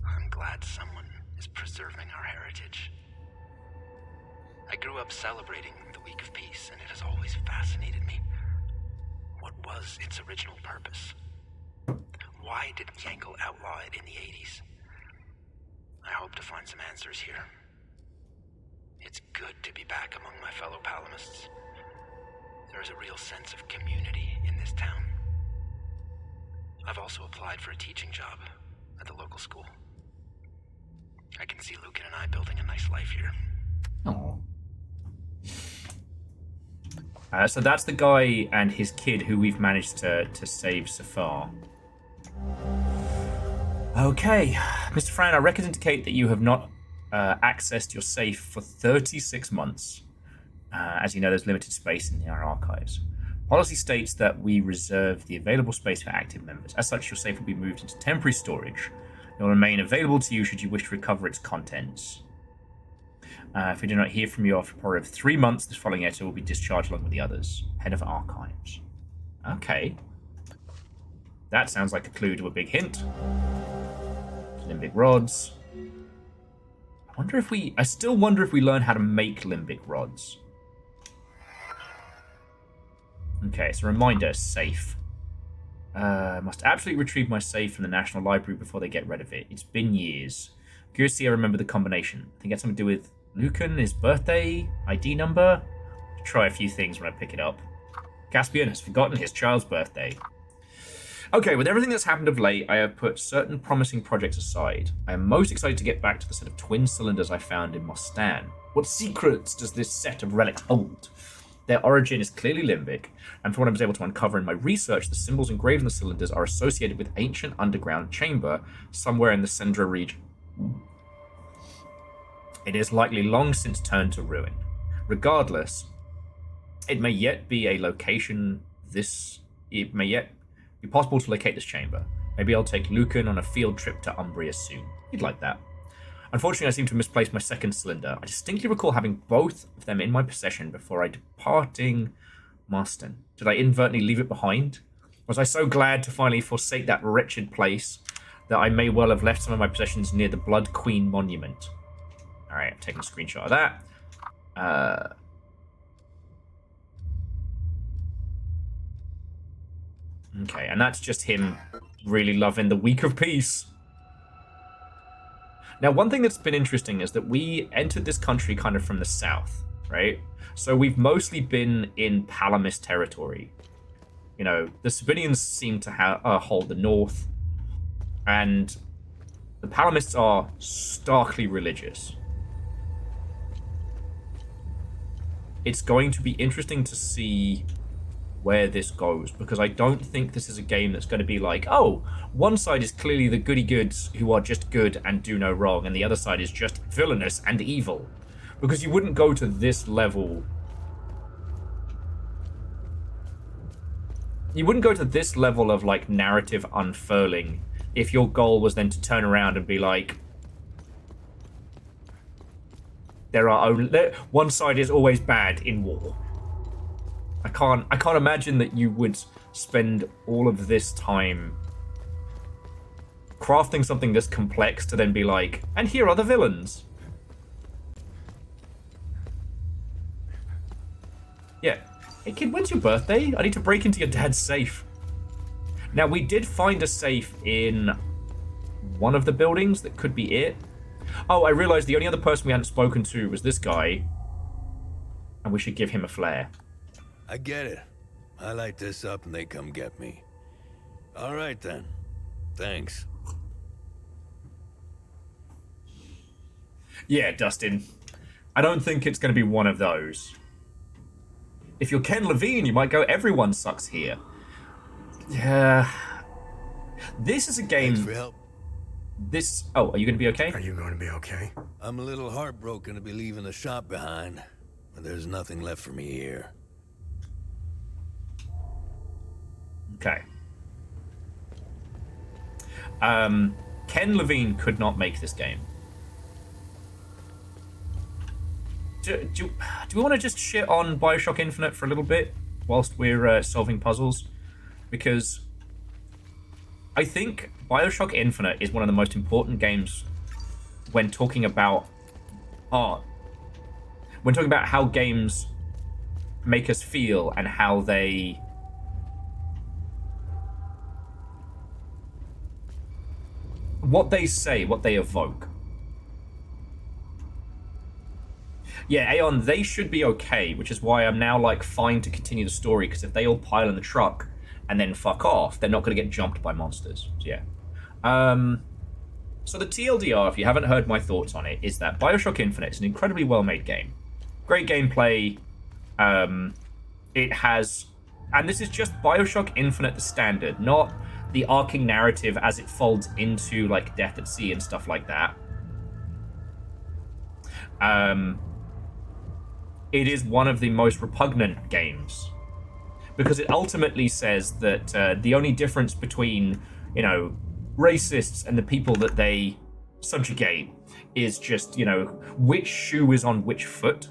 S7: I'm glad someone is preserving our heritage. I grew up celebrating the Week of Peace, and it has always fascinated me. What was its original purpose? Why did Yankel outlaw it in the 80s? I hope to find some answers here. It's good to be back among my fellow Palamists. There is a real sense of community in this town. I've also applied for a teaching job at the local school. I can see Lucan and I building a nice life here.
S1: Oh. So that's the guy and his kid who we've managed to save so far. Okay, Mr. Fran, our records indicate that you have not accessed your safe for 36 months. As you know, there's limited space in our archives. Policy states that we reserve the available space for active members. As such, your safe will be moved into temporary storage. It will remain available to you should you wish to recover its contents. If we do not hear from you after a period of 3 months, this following letter will be discharged along with the others. Head of Archives. Okay. That sounds like a clue to a big hint. Limbic rods. I still wonder if we learn how to make limbic rods. Okay, so reminder, safe. Must absolutely retrieve my safe from the National Library before they get rid of it. It's been years. Curious to see I remember the combination. I think it had something to do with Lucan, his birthday, ID number. I'll try a few things when I pick it up. Caspian has forgotten his child's birthday. Okay, with everything that's happened of late, I have put certain promising projects aside. I am most excited to get back to the set of twin cylinders I found in Mostan. What secrets does this set of relics hold? Their origin is clearly limbic, and from what I was able to uncover in my research, the symbols engraved in the cylinders are associated with ancient underground chamber somewhere in the Sendra region. It is likely long since turned to ruin. Regardless, it may yet be a location it may yet be possible to locate this chamber. Maybe I'll take Lucan on a field trip to Umbria soon. He'd like that. Unfortunately, I seem to have misplaced my second cylinder. I distinctly recall having both of them in my possession before departing Marston. Did I inadvertently leave it behind? Was I so glad to finally forsake that wretched place that I may well have left some of my possessions near the Blood Queen monument? Alright, I'm taking a screenshot of that. Okay, and that's just him really loving the Week of Peace. Now, one thing that's been interesting is that we entered this country kind of from the south, right? So we've mostly been in Palamist territory. You know, the Sabinians seem to hold the north, and the Palamists are starkly religious. It's going to be interesting to see where this goes, because I don't think this is a game that's going to be like, oh, one side is clearly the goody-goods who are just good and do no wrong, and the other side is just villainous and evil. Because you wouldn't go to this level. You wouldn't go to this level of, like, narrative unfurling if your goal was then to turn around and be like, one side is always bad in war. I can't imagine that you would spend all of this time crafting something this complex to then be like, and here are the villains. Yeah. Hey kid, when's your birthday? I need to break into your dad's safe. Now, we did find a safe in one of the buildings. That could be it. Oh, I realized the only other person we hadn't spoken to was this guy. And we should give him a flare.
S16: I get it. I light this up and they come get me. All right then. Thanks.
S1: Yeah, Dustin. I don't think it's going to be one of those. If you're Ken Levine, you might go, everyone sucks here. Yeah. This is a game...
S16: Thanks for help.
S1: This... Oh, are you going to be okay?
S5: Are you going to be okay?
S16: I'm a little heartbroken to be leaving the shop behind, but there's nothing left for me here.
S1: Okay. Ken Levine could not make this game. Do we want to just shit on Bioshock Infinite for a little bit whilst we're solving puzzles? Because I think Bioshock Infinite is one of the most important games when talking about art. When talking about how games make us feel and how they... what they say, what they evoke. Yeah, Aeon, they should be okay, which is why I'm now, like, fine to continue the story, because if they all pile in the truck and then fuck off, they're not going to get jumped by monsters. So, yeah. So the TLDR, if you haven't heard my thoughts on it, is that Bioshock Infinite is an incredibly well-made game. Great gameplay. It has... And this is just Bioshock Infinite the standard, not the arcing narrative as it folds into, like, Death at Sea and stuff like that. It is one of the most repugnant games because it ultimately says that the only difference between, you know, racists and the people that they subjugate is just, you know, which shoe is on which foot.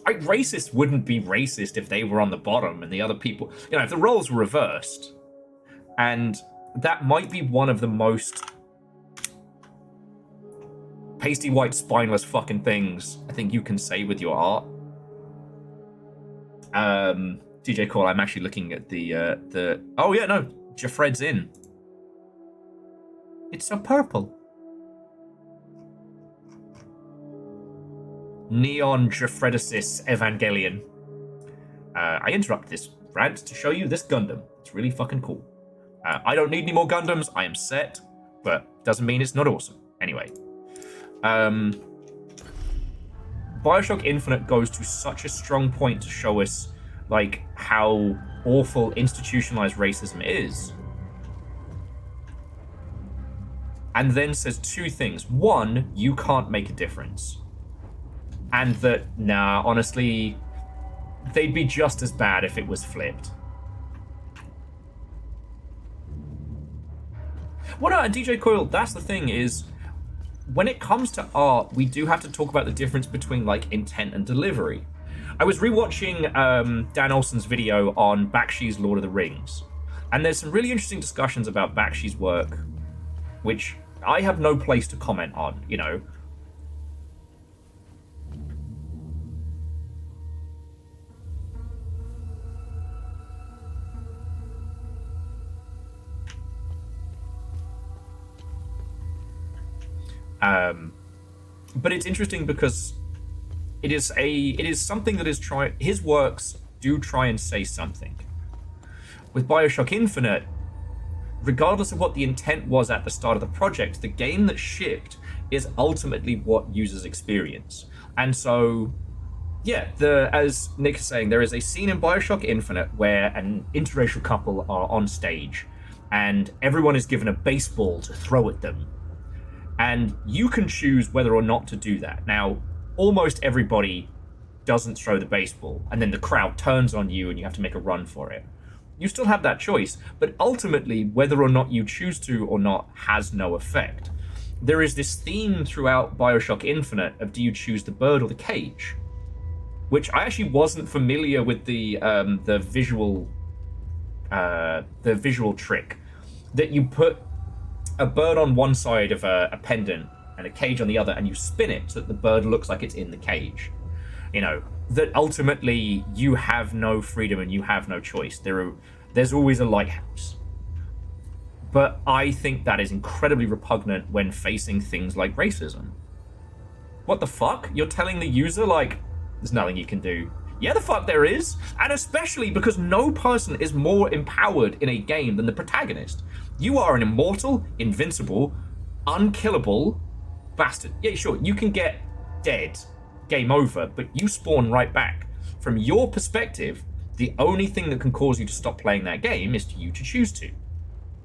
S1: Like, racists wouldn't be racist if they were on the bottom and the other people, you know, if the roles were reversed. And that might be one of the most pasty white spineless fucking things I think you can say with your art. DJ Call, I'm actually looking at the oh yeah, no, Jafred's in. It's so purple. Neon Jafredesis Evangelion. I interrupt this rant to show you this Gundam. It's really fucking cool. I don't need any more Gundams. I am set, but doesn't mean it's not awesome. Anyway. Bioshock Infinite goes to such a strong point to show us, like, how awful institutionalized racism is. And then says two things. One, you can't make a difference. And that, nah, honestly, they'd be just as bad if it was flipped. Well, no, and DJ Coyle, that's the thing is, when it comes to art, we do have to talk about the difference between, like, intent and delivery. I was rewatching Dan Olsen's video on Bakshi's Lord of the Rings, and there's some really interesting discussions about Bakshi's work, which I have no place to comment on, you know. But it's interesting because it is something that is his works do try and say something. With Bioshock Infinite, regardless of what the intent was at the start of the project, the game that shipped is ultimately what users experience. And so, yeah, as Nick is saying, there is a scene in Bioshock Infinite where an interracial couple are on stage and everyone is given a baseball to throw at them. And you can choose whether or not to do that. Now, almost everybody doesn't throw the baseball, and then the crowd turns on you and you have to make a run for it. You still have that choice, but ultimately, whether or not you choose to or not has no effect. There is this theme throughout Bioshock Infinite of do you choose the bird or the cage? Which I actually wasn't familiar with the visual trick. That you put a bird on one side of a pendant and a cage on the other, and you spin it so that the bird looks like it's in the cage. You know, that ultimately you have no freedom and you have no choice. There's always a lighthouse. But I think that is incredibly repugnant when facing things like racism. What the fuck? You're telling the user, like, there's nothing you can do. Yeah, the fuck there is. And especially because no person is more empowered in a game than the protagonist. You are an immortal, invincible, unkillable bastard. Yeah, sure, you can get dead, game over, but you spawn right back. From your perspective, the only thing that can cause you to stop playing that game is for you to choose to.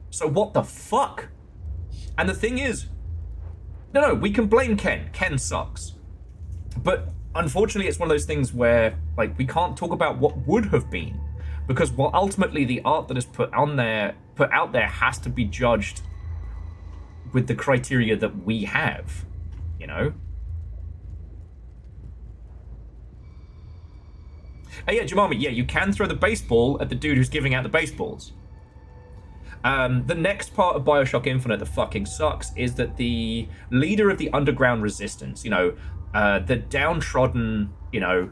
S1: So what the fuck? And the thing is, no, we can blame Ken. Ken sucks. But unfortunately, it's one of those things where, like, we can't talk about what would have been, because what ultimately the art that is put out there has to be judged with the criteria that we have, you know? Oh yeah, Jemami, yeah, you can throw the baseball at the dude who's giving out the baseballs. The next part of Bioshock Infinite that fucking sucks is that the leader of the underground resistance, you know, the downtrodden, you know,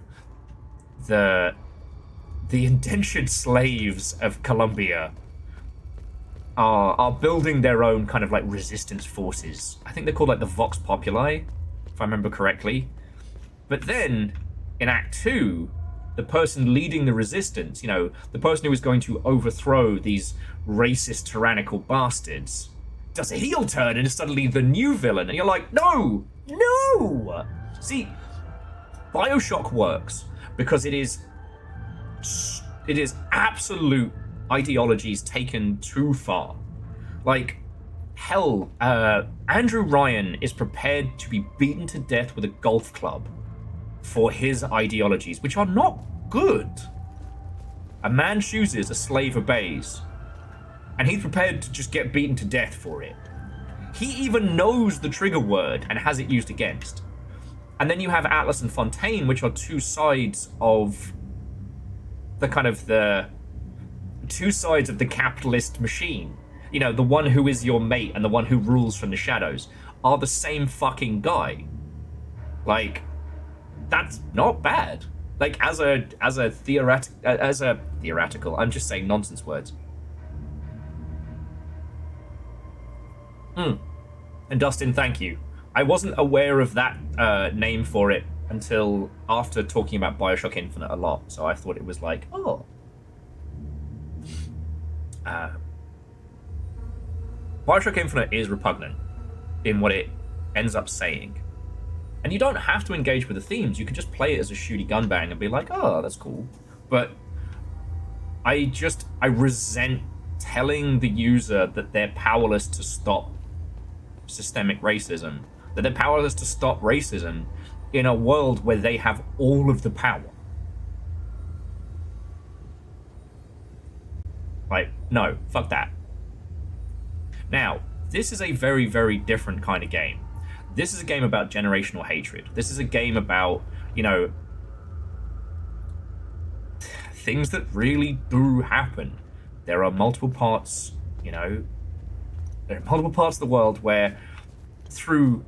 S1: the indentured slaves of Columbia are building their own kind of like resistance forces. I think they're called like the Vox Populi, if I remember correctly. But then in Act 2, the person leading the resistance, you know, the person who is going to overthrow these racist, tyrannical bastards, does a heel turn and is suddenly the new villain. And you're like, no! See, Bioshock works because it is absolute ideologies taken too far. Like, hell, Andrew Ryan is prepared to be beaten to death with a golf club for his ideologies, which are not good. A man chooses, a slave obeys. And he's prepared to just get beaten to death for it. He even knows the trigger word and has it used against. And then you have Atlas and Fontaine, which are two sides of the two sides of the capitalist machine. You know, the one who is your mate and the one who rules from the shadows are the same fucking guy. Like, that's not bad. Like, as a theoretical, I'm just saying nonsense words. And Dustin, thank you. I wasn't aware of that name for it until after talking about Bioshock Infinite a lot, so I thought it was like, oh. Bioshock Infinite is repugnant in what it ends up saying. And you don't have to engage with the themes. You can just play it as a shooty gunbang and be like, oh, that's cool. But I resent telling the user that they're powerless to stop systemic racism, that they're powerless to stop racism in a world where they have all of the power. Like, no, fuck that. Now, this is a very, very different kind of game. This is a game about generational hatred. This is a game about, you know, things that really do happen. There are multiple parts, you know, there are multiple parts of the world where through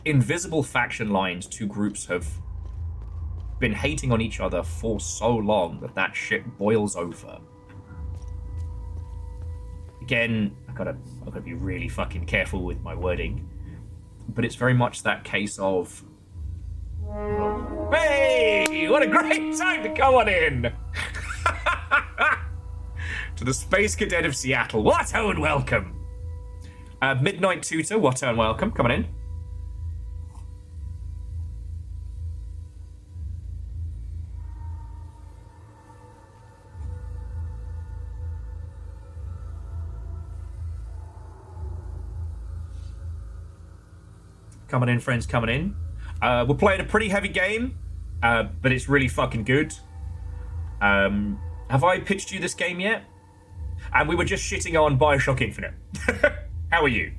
S1: invisible faction lines, two groups have been hating on each other for so long that shit boils over. Again, I've gotta be really fucking careful with my wording, but it's very much that case of, hey, what a great time to come on in to the Space Cadet of Seattle. What and welcome. Midnight Tutor, what and welcome. Come on in. Coming in, friends, coming in. We're playing a pretty heavy game, but it's really fucking good. Have I pitched you this game yet? And we were just shitting on Bioshock Infinite. How are you?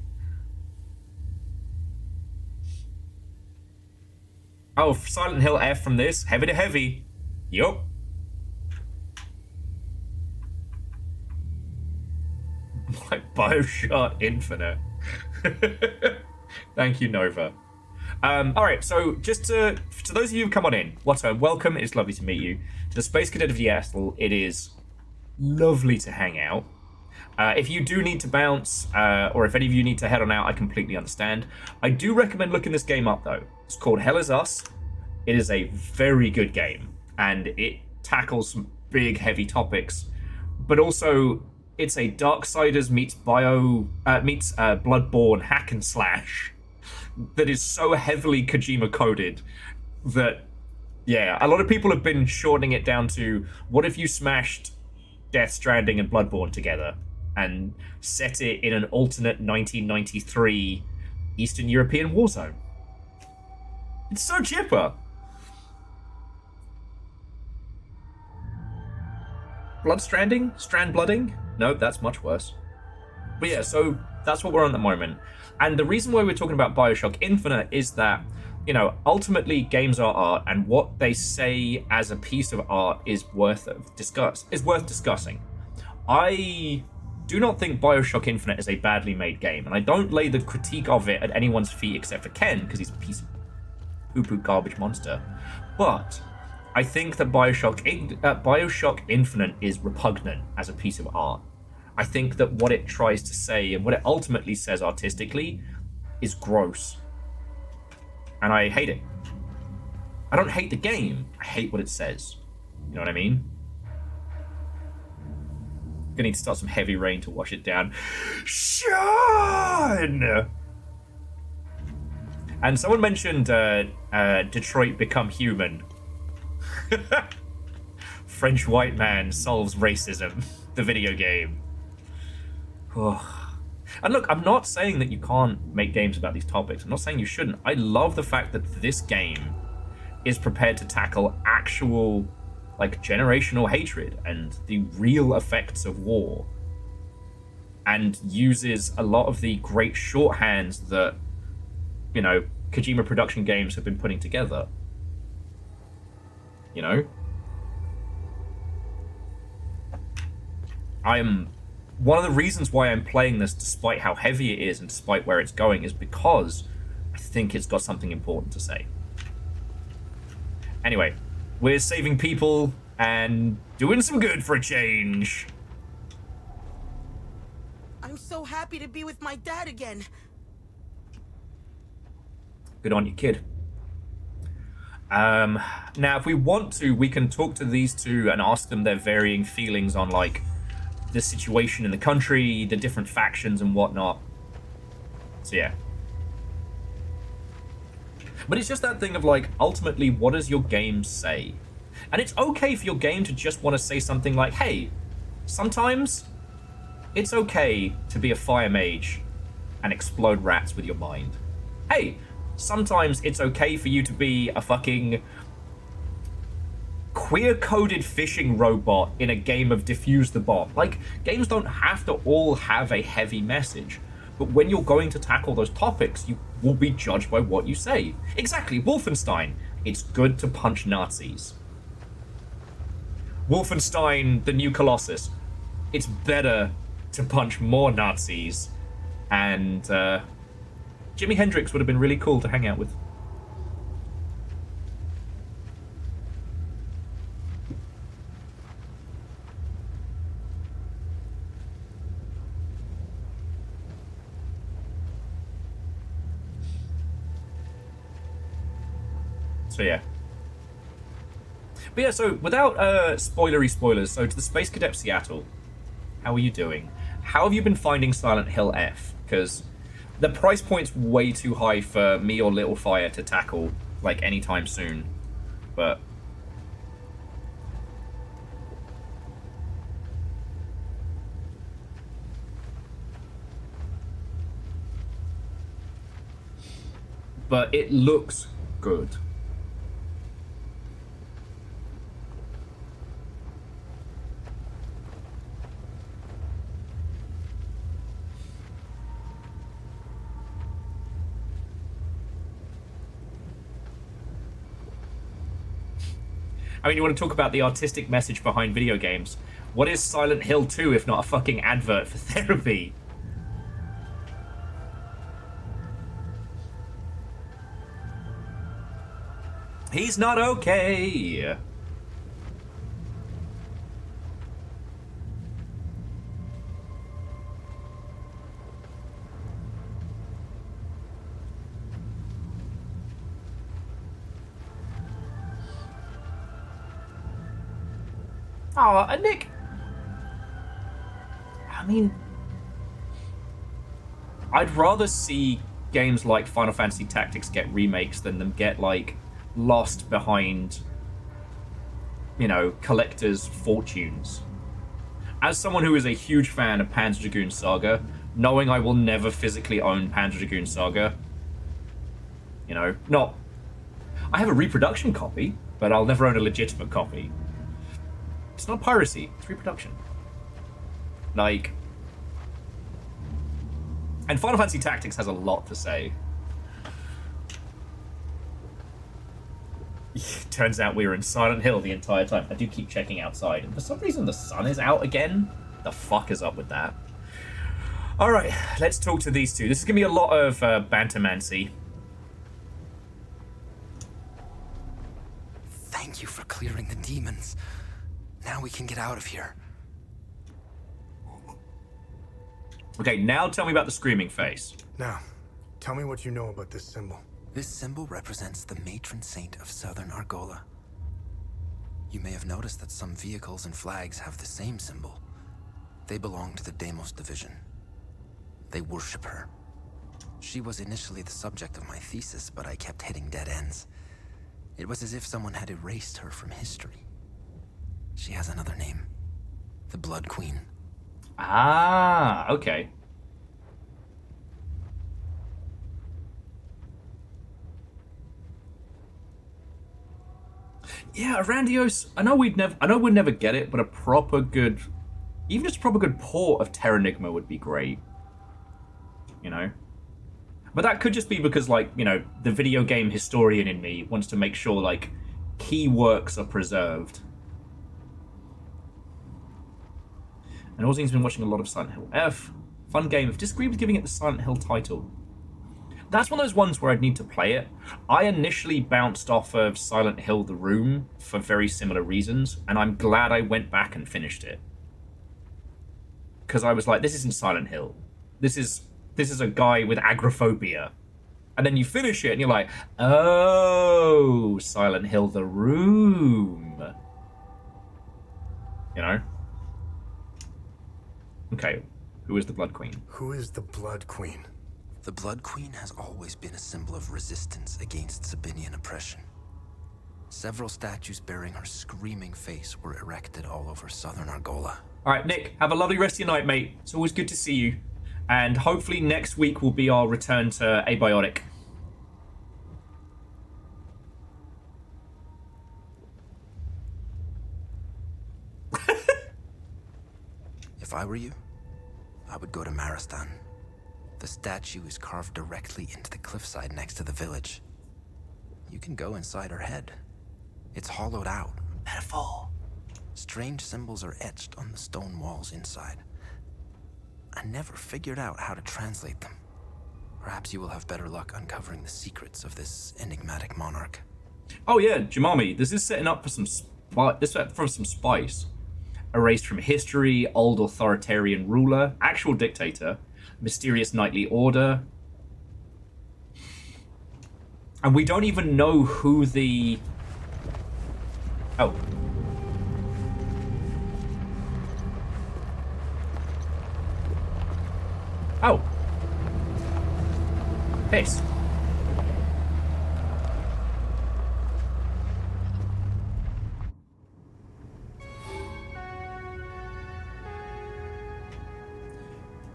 S1: Oh, Silent Hill F from this. Heavy to heavy. Yup. Like Bioshock Infinite. Thank you, Nova. All right, so just to those of you who've come on in, welcome. It's lovely to meet you. To the Space Cadet of Seattle, it is lovely to hang out. If you do need to bounce, or if any of you need to head on out, I completely understand. I do recommend looking this game up, though. It's called Hell Is Us. It is a very good game, and it tackles some big, heavy topics. But also, it's a Darksiders meets Bloodborne hack and slash that is so heavily Kojima coded that, yeah, a lot of people have been shortening it down to, what if you smashed Death Stranding and Bloodborne together and set it in an alternate 1993 Eastern European war zone? It's so chipper. Blood Stranding? Strand blooding? No, that's much worse. But yeah, so that's what we're on at the moment. And the reason why we're talking about Bioshock Infinite is that, you know, ultimately games are art, and what they say as a piece of art is worth discussing. I do not think Bioshock Infinite is a badly made game, and I don't lay the critique of it at anyone's feet except for Ken, because he's a piece of poo-poo garbage monster. But I think that Bioshock Infinite is repugnant as a piece of art. I think that what it tries to say and what it ultimately says artistically is gross. And I hate it. I don't hate the game. I hate what it says. You know what I mean? Gonna need to start some heavy rain to wash it down. Sean! And someone mentioned Detroit Become Human. French white man solves racism. The video game. And look, I'm not saying that you can't make games about these topics. I'm not saying you shouldn't. I love the fact that this game is prepared to tackle actual, like, generational hatred and the real effects of war, and uses a lot of the great shorthands that, you know, Kojima production games have been putting together. You know? One of the reasons why I'm playing this, despite how heavy it is and despite where it's going, is because I think it's got something important to say. Anyway, we're saving people and doing some good for a change.
S11: I'm so happy to be with my dad again.
S1: Good on you, kid. Now, if we want to, we can talk to these two and ask them their varying feelings on, like, the situation in the country, the different factions and whatnot. So yeah. But it's just that thing of, like, ultimately, what does your game say? And it's okay for your game to just want to say something like, hey, sometimes it's okay to be a fire mage and explode rats with your mind. Hey, sometimes it's okay for you to be a fucking queer-coded fishing robot in a game of Defuse the Bomb. Like, games don't have to all have a heavy message, but when you're going to tackle those topics, you will be judged by what you say. Exactly, Wolfenstein. It's good to punch Nazis. Wolfenstein, the new Colossus. It's better to punch more Nazis. And, Jimi Hendrix would have been really cool to hang out with. So yeah. But yeah, so without spoilers, so to the Space Cadet Seattle, how are you doing? How have you been finding Silent Hill F? Because the price point's way too high for me or Little Fire to tackle, like, anytime soon. But it looks good. I mean, you want to talk about the artistic message behind video games. What is Silent Hill 2 if not a fucking advert for therapy? He's not okay. Oh, Nick. I mean, I'd rather see games like Final Fantasy Tactics get remakes than them get, like, lost behind, you know, collectors' fortunes. As someone who is a huge fan of Panzer Dragoon Saga, knowing I will never physically own Panzer Dragoon Saga, you know, not... I have a reproduction copy, but I'll never own a legitimate copy. It's not piracy, it's reproduction. Like... And Final Fantasy Tactics has a lot to say. Turns out we were in Silent Hill the entire time. I do keep checking outside, and for some reason the sun is out again. The fuck is up with that? Alright, let's talk to these two. This is going to be a lot of bantermancy.
S7: Thank you for clearing the demons. Now we can get out of here.
S1: Okay, now tell me about the screaming face.
S5: Now, tell me what you know about this symbol.
S7: This symbol represents the matron saint of Southern Argola. You may have noticed that some vehicles and flags have the same symbol. They belong to the Deimos division. They worship her. She was initially the subject of my thesis, but I kept hitting dead ends. It was as if someone had erased her from history. She has another name. The Blood Queen.
S1: Ah, okay. Yeah, Arandios. I know we'd never get it, but a proper good, even just a proper good port of Terranigma would be great. You know, but that could just be because, like, you know, the video game historian in me wants to make sure, like, key works are preserved. And Orzing's been watching a lot of Silent Hill F. Fun game. If disagreed with giving it the Silent Hill title. That's one of those ones where I'd need to play it. I initially bounced off of Silent Hill The Room for very similar reasons, and I'm glad I went back and finished it. Because I was like, this isn't Silent Hill. This is a guy with agoraphobia. And then you finish it and you're like, oh, Silent Hill The Room. You know? Okay, who is the Blood Queen?
S5: Who is the Blood Queen?
S7: The Blood Queen has always been a symbol of resistance against Sabinian oppression. Several statues bearing her screaming face were erected all over Southern Argola.
S1: All right, Nick, have a lovely rest of your night, mate. It's always good to see you. And hopefully next week will be our return to Abiotic.
S7: If I were you, I would go to Maristan. The statue is carved directly into the cliffside next to the village. You can go inside her head. It's hollowed out.
S1: Metaphor.
S7: Strange symbols are etched on the stone walls inside. I never figured out how to translate them. Perhaps you will have better luck uncovering the secrets of this enigmatic monarch.
S1: Oh yeah, Jamami, this is setting up for some spice. Erased from history, old authoritarian ruler, actual dictator, mysterious knightly order. And we don't even know who the... Oh. Oh. Piss.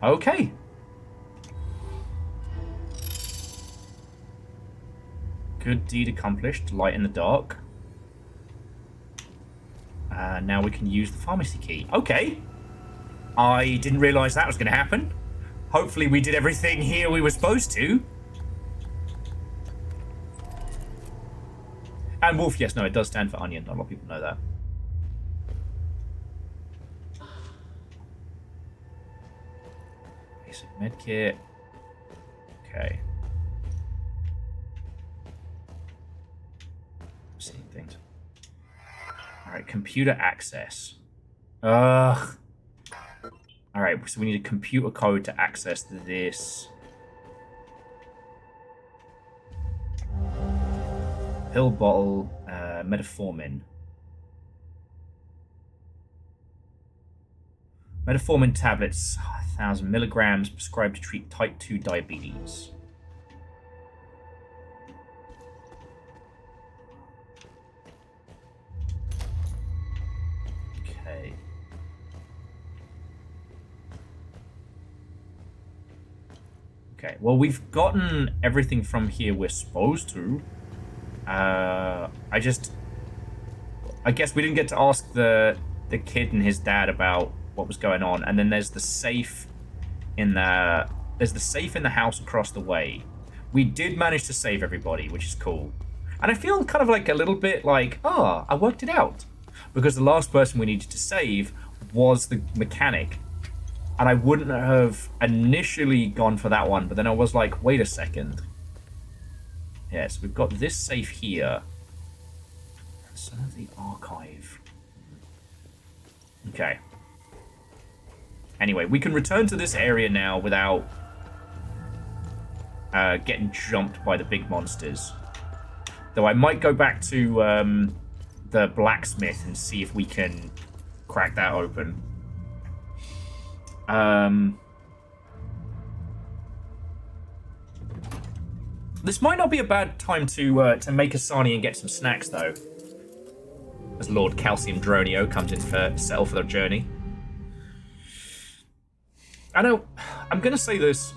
S1: Okay. Good deed accomplished. Light in the dark. Now we can use the pharmacy key. Okay. I didn't realise that was going to happen. Hopefully we did everything here we were supposed to. And wolf, yes, no, it does stand for onion. Not a lot of people know that. Basic medkit. Okay. Seeing things. Alright, computer access. Ugh. Alright, so we need a computer code to access this. Pill bottle, metformin. Metformin tablets, 1,000 milligrams, prescribed to treat type 2 diabetes. Okay. Okay, well, we've gotten everything from here we're supposed to. I guess we didn't get to ask the kid and his dad about what was going on. And then there's the safe in the house across the way. We did manage to save everybody, which is cool. And I feel kind of like a little bit like, oh, I worked it out. Because the last person we needed to save was the mechanic. And I wouldn't have initially gone for that one, but then I was like, wait a second. Yes, we've got this safe here. Some of the archive. Okay. Anyway, we can return to this area now without getting jumped by the big monsters. Though I might go back to the blacksmith and see if we can crack that open. This might not be a bad time to make a Sani and get some snacks, though. As Lord Calcium Dronio comes in for settle for their journey. I know, I'm gonna say this.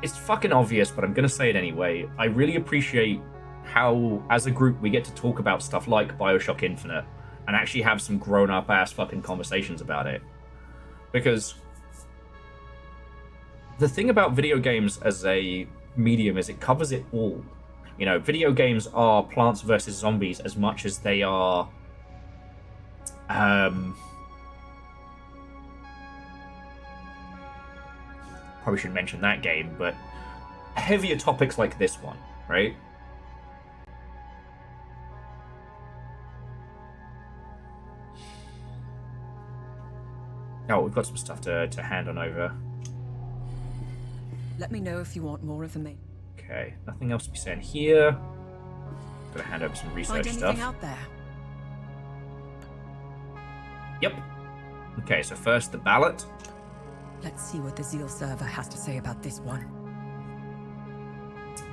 S1: It's fucking obvious, but I'm gonna say it anyway. I really appreciate how, as a group, we get to talk about stuff like Bioshock Infinite and actually have some grown-up ass fucking conversations about it. Because the thing about video games as a medium is it covers it all. You know, video games are Plants vs. Zombies as much as they are probably shouldn't mention that game, but heavier topics like this one, right? Oh, we've got some stuff to hand on over.
S9: Let me know if you want more information.
S1: Okay, nothing else to be said here. Gotta hand over some research
S9: Find
S1: stuff.
S9: anything out there?
S1: Yep. Okay, so first the ballot.
S9: Let's see what the Zeal server has to say about this one.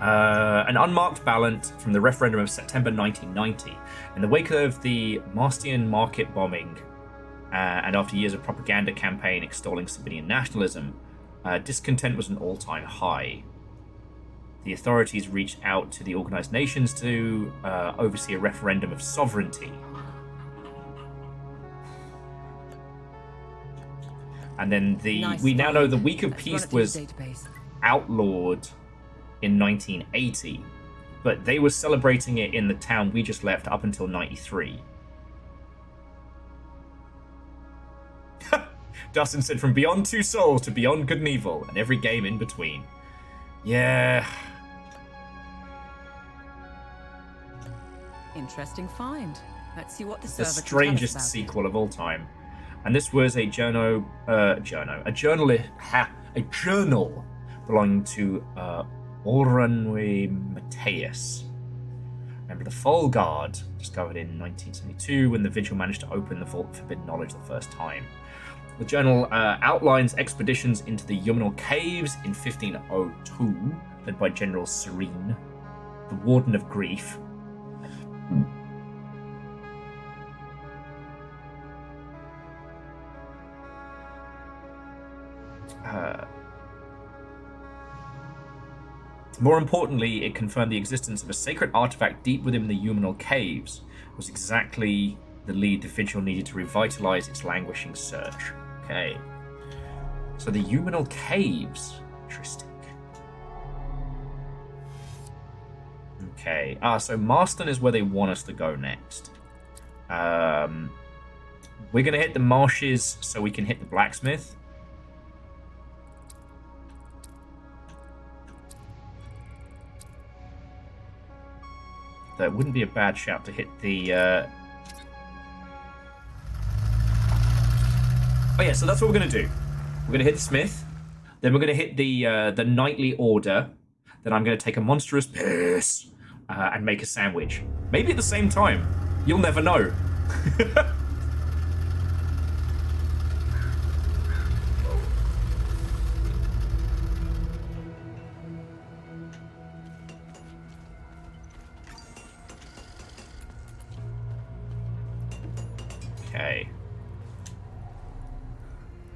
S1: An unmarked ballot from the referendum of September 1990. In the wake of the Marstian market bombing, and after years of propaganda campaign extolling civilian nationalism, discontent was an all-time high. The authorities reached out to the organized nations to oversee a referendum of sovereignty. And then we now know the Week of Peace was outlawed in 1980, but they were celebrating it in the town we just left up until 93. Dustin said, from Beyond Two Souls to Beyond Good and Evil, and every game in between. Yeah.
S9: Interesting find. Let's see what the
S1: The
S9: server can tell us
S1: strangest
S9: about it.
S1: sequel of all time. And this was a journal belonging to Oranwe Mateus, member of the Fall Guard, discovered in 1972 when the Vigil managed to open the Vault of Forbidden Knowledge the first time. The journal outlines expeditions into the Yuminal Caves in 1502, led by General Serene, the Warden of Grief. More importantly, it confirmed the existence of a sacred artifact deep within the Yuminal Caves. It was exactly the lead the Vigil needed to revitalize its languishing search. Okay. So the Yuminal Caves. Interesting. Okay. So Marston is where they want us to go next. We're going to hit the marshes so we can hit the blacksmith. That wouldn't be a bad shout to hit the... Oh yeah, so that's what we're going to do. We're going to hit the smith. Then we're going to hit the nightly order. Then I'm going to take a monstrous piss and make a sandwich. Maybe at the same time. You'll never know. Okay.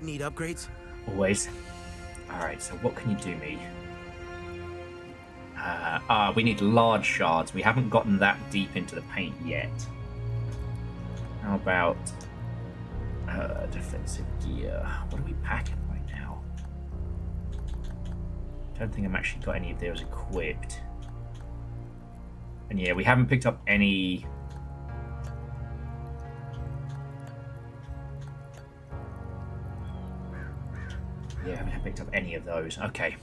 S11: Need upgrades?
S1: Always. Alright, so what can you do me? We need large shards. We haven't gotten that deep into the paint yet. How about defensive gear? What are we packing right now? Don't think I've actually got any of those equipped. And yeah, we haven't picked up any... Yeah, I haven't picked up any of those. Okay.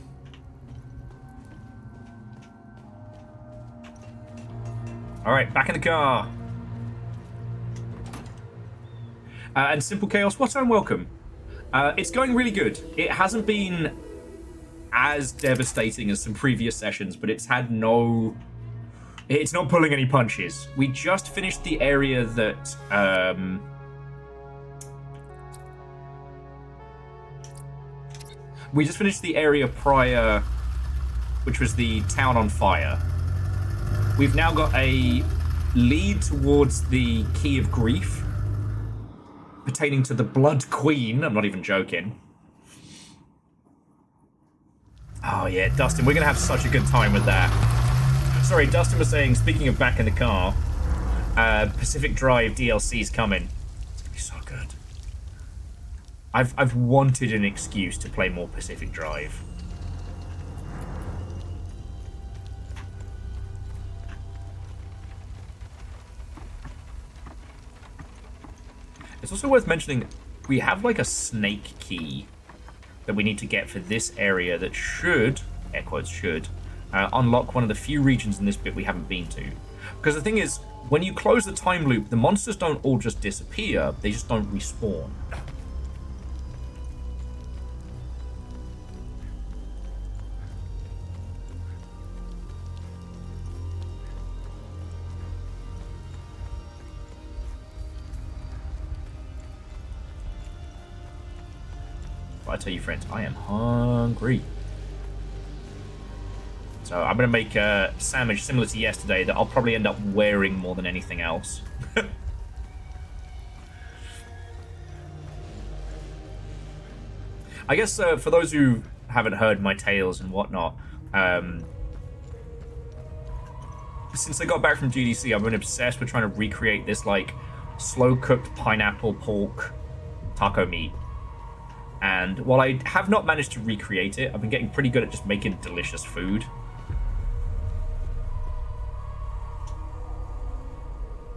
S1: Alright, back in the car. And Simple Chaos, what I'm welcome. It's going really good. It hasn't been as devastating as some previous sessions, but it's had no... It's not pulling any punches. We just finished the area that... We just finished the area prior, which was the town on fire. We've now got a lead towards the Key of Grief, pertaining to the Blood Queen. I'm not even joking. Oh yeah, Dustin, we're going to have such a good time with that. Sorry, Dustin was saying, speaking of back in the car, Pacific Drive DLC's coming. It's going to be so good. I've wanted an excuse to play more Pacific Drive. It's also worth mentioning, we have like a snake key that we need to get for this area that should, air quotes should, unlock one of the few regions in this bit we haven't been to. Because the thing is, when you close the time loop, the monsters don't all just disappear, they just don't respawn. I tell you, friends, I am hungry. So I'm going to make a sandwich similar to yesterday that I'll probably end up wearing more than anything else. I guess for those who haven't heard my tales and whatnot, since I got back from GDC, I've been obsessed with trying to recreate this like slow-cooked pineapple pork taco meat. And while I have not managed to recreate it, I've been getting pretty good at just making delicious food.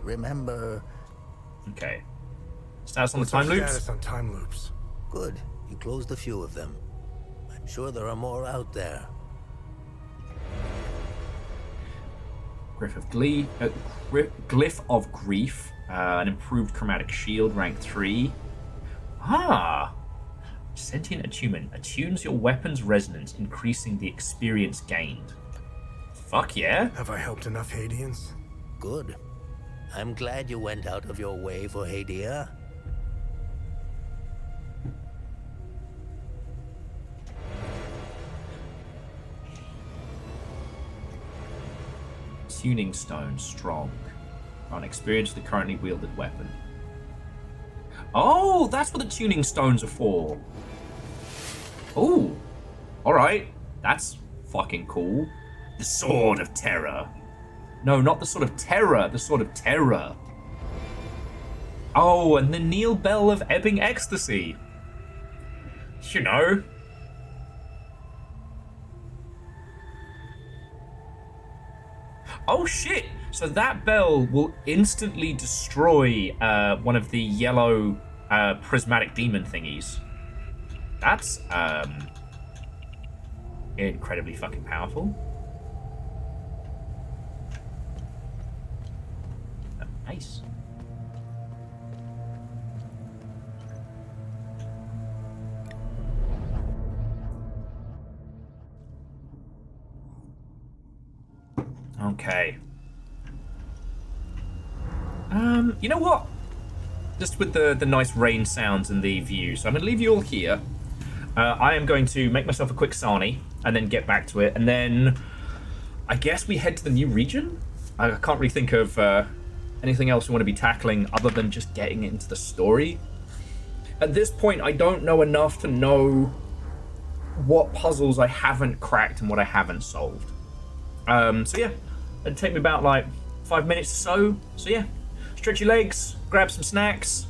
S17: Remember...
S1: Okay. Status on the time loops?
S5: Status on time loops.
S17: Good. You closed a few of them. I'm sure there are more out there.
S1: Glyph of Grief. An improved chromatic shield, rank 3. Ah! Sentient attunement. Attunes your weapon's resonance, increasing the experience gained. Fuck yeah.
S5: Have I helped enough Hadeans?
S17: Good. I'm glad you went out of your way for Hadia.
S1: Tuning stone, strong. On experience the currently wielded weapon. Oh, that's what the tuning stones are for. Oh, alright. That's fucking cool. The Sword of Terror. No, not the Sword of Terror, the Sword of Terror. Oh, and the Kneel Bell of Ebbing Ecstasy. You know. Oh shit! So that bell will instantly destroy one of the yellow prismatic demon thingies. That's incredibly fucking powerful. Nice. Okay. You know what? Just with the nice rain sounds and the view. So I'm going to leave you all here. I am going to make myself a quick sarnie and then get back to it. And then I guess we head to the new region? I can't really think of anything else we want to be tackling other than just getting into the story. At this point, I don't know enough to know what puzzles I haven't cracked and what I haven't solved. So yeah, it'd take me about like 5 minutes or so. So yeah, stretch your legs, grab some snacks,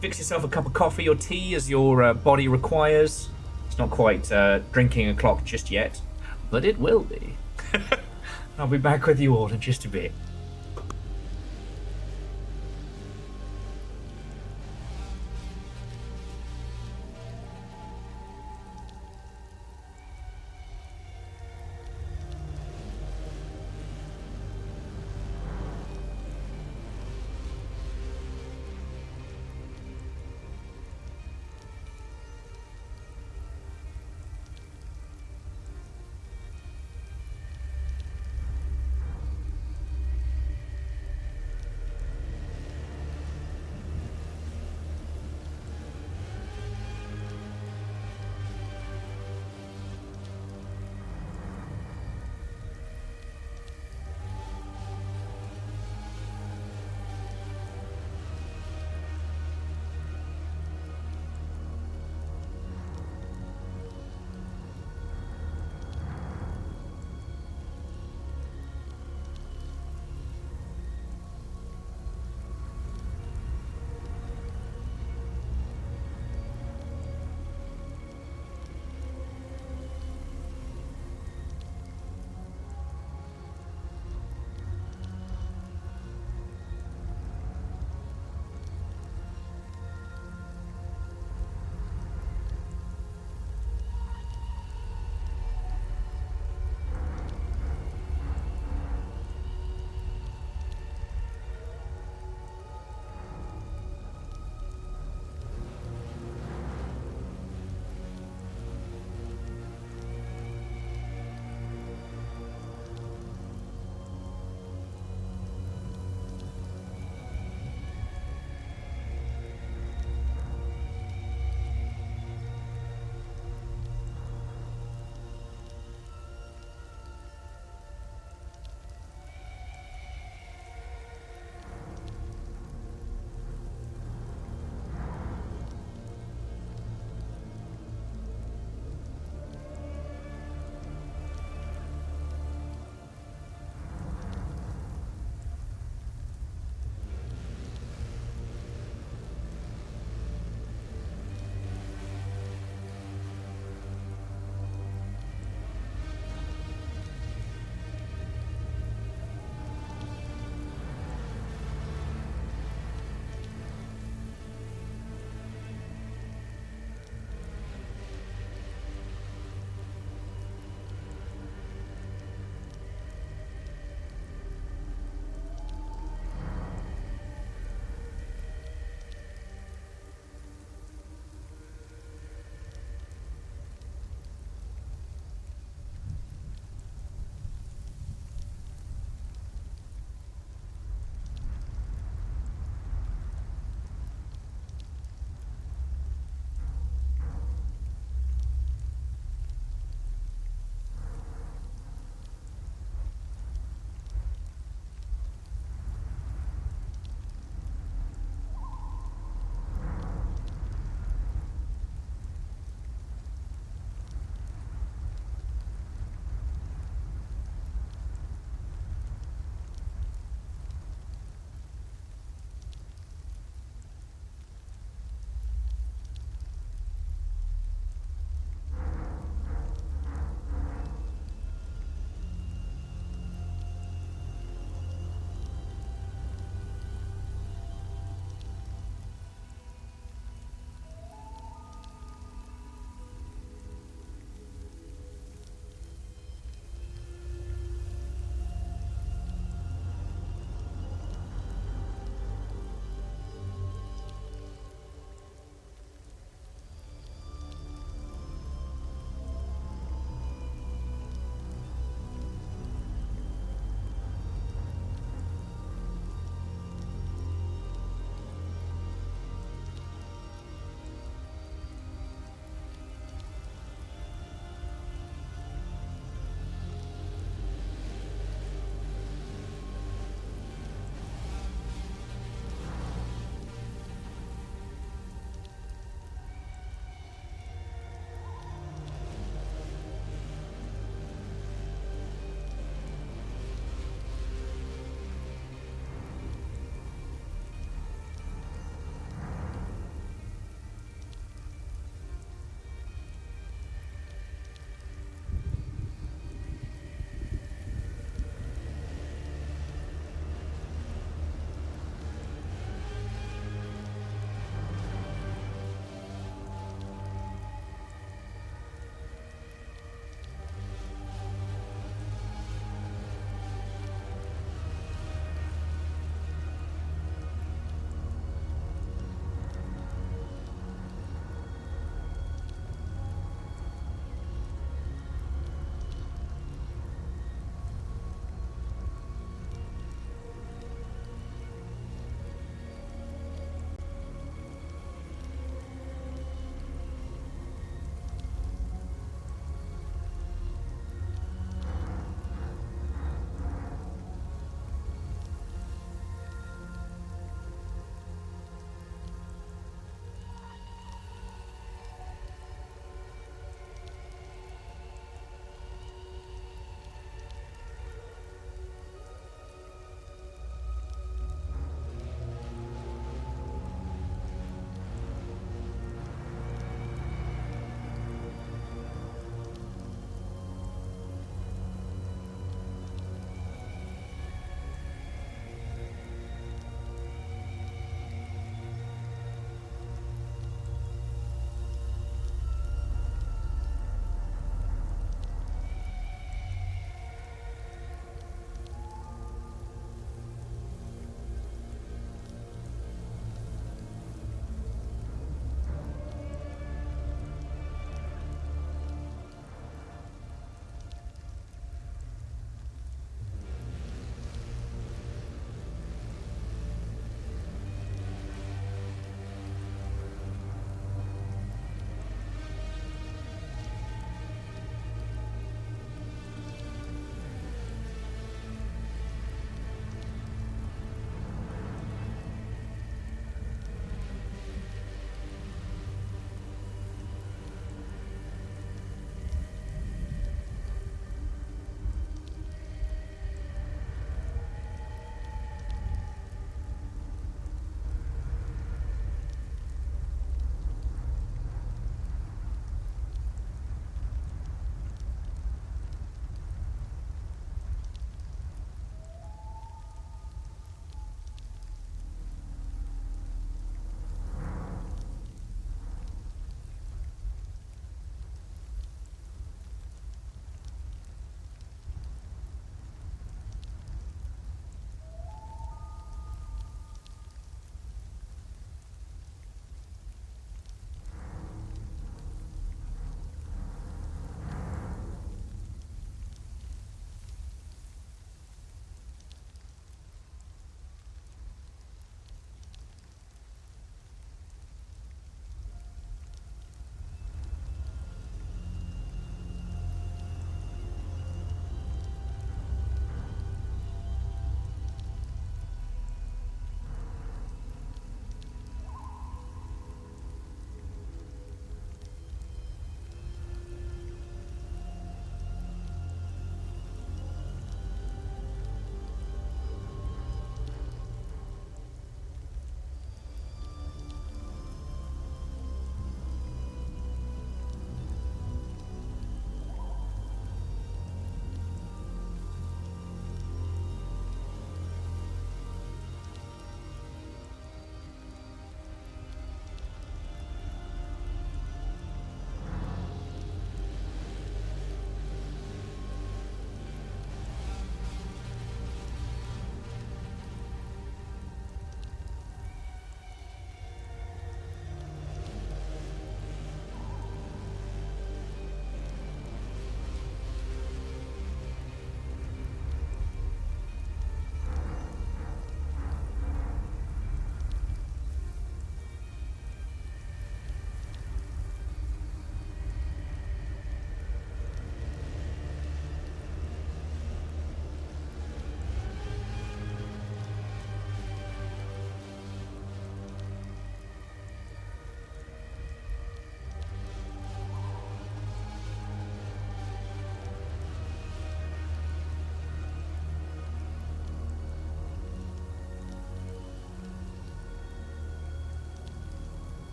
S1: fix yourself a cup of coffee or tea as your body requires. It's not quite drinking o'clock just yet, but it will be. I'll be back with you all in just a bit.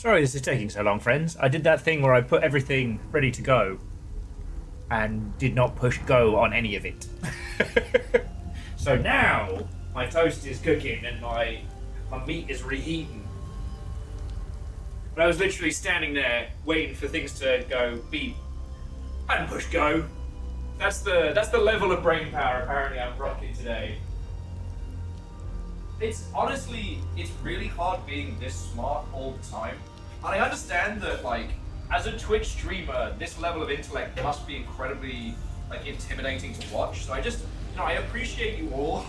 S18: Sorry this is taking so long, friends. I did that thing where I put everything ready to go and did not push go on any of it. So now my toast is cooking and my meat is reheating. But I was literally standing there waiting for things to go beep and push go. That's the level of brain power apparently I'm rocking today. It's honestly, it's really hard being this smart all the time. And I understand that, like, as a Twitch streamer, this level of intellect must be incredibly, like, intimidating to watch. So I just, I appreciate you all.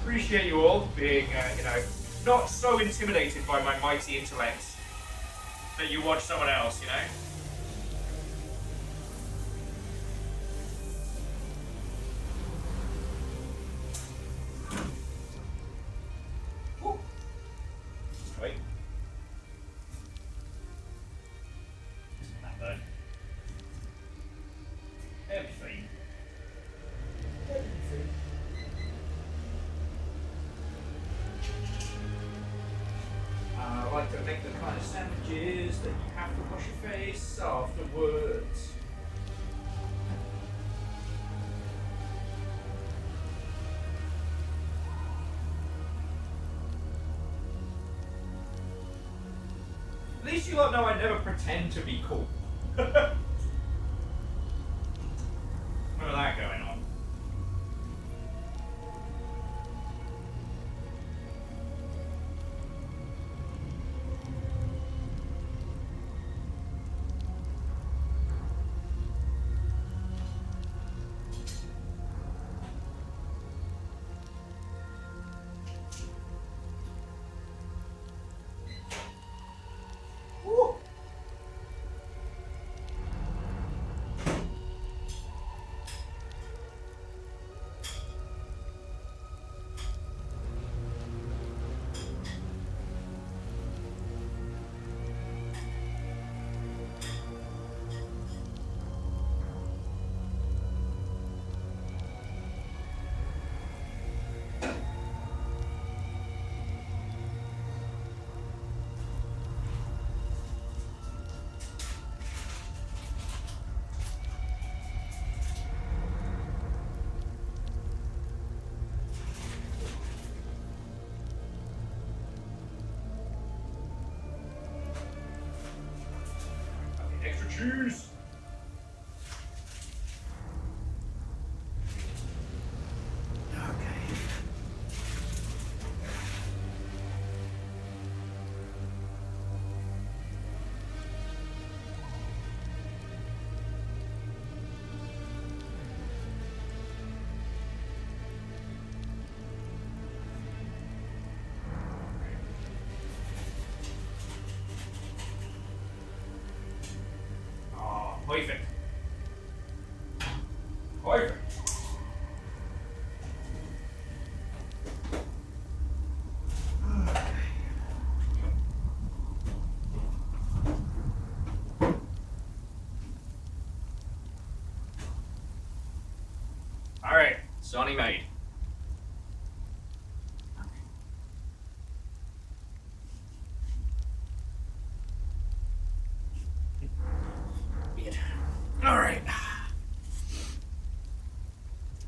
S18: Appreciate you all being, not so intimidated by my mighty intellect that you watch someone else, Wait. Isn't that bad? Everything. I like to make the kind of sandwiches that you have to wash your face afterwards. At least you lot know I never pretend to be cool. Remember that going on. Extra cheese. Perfect. Perfect. All right, Sonny made. All right.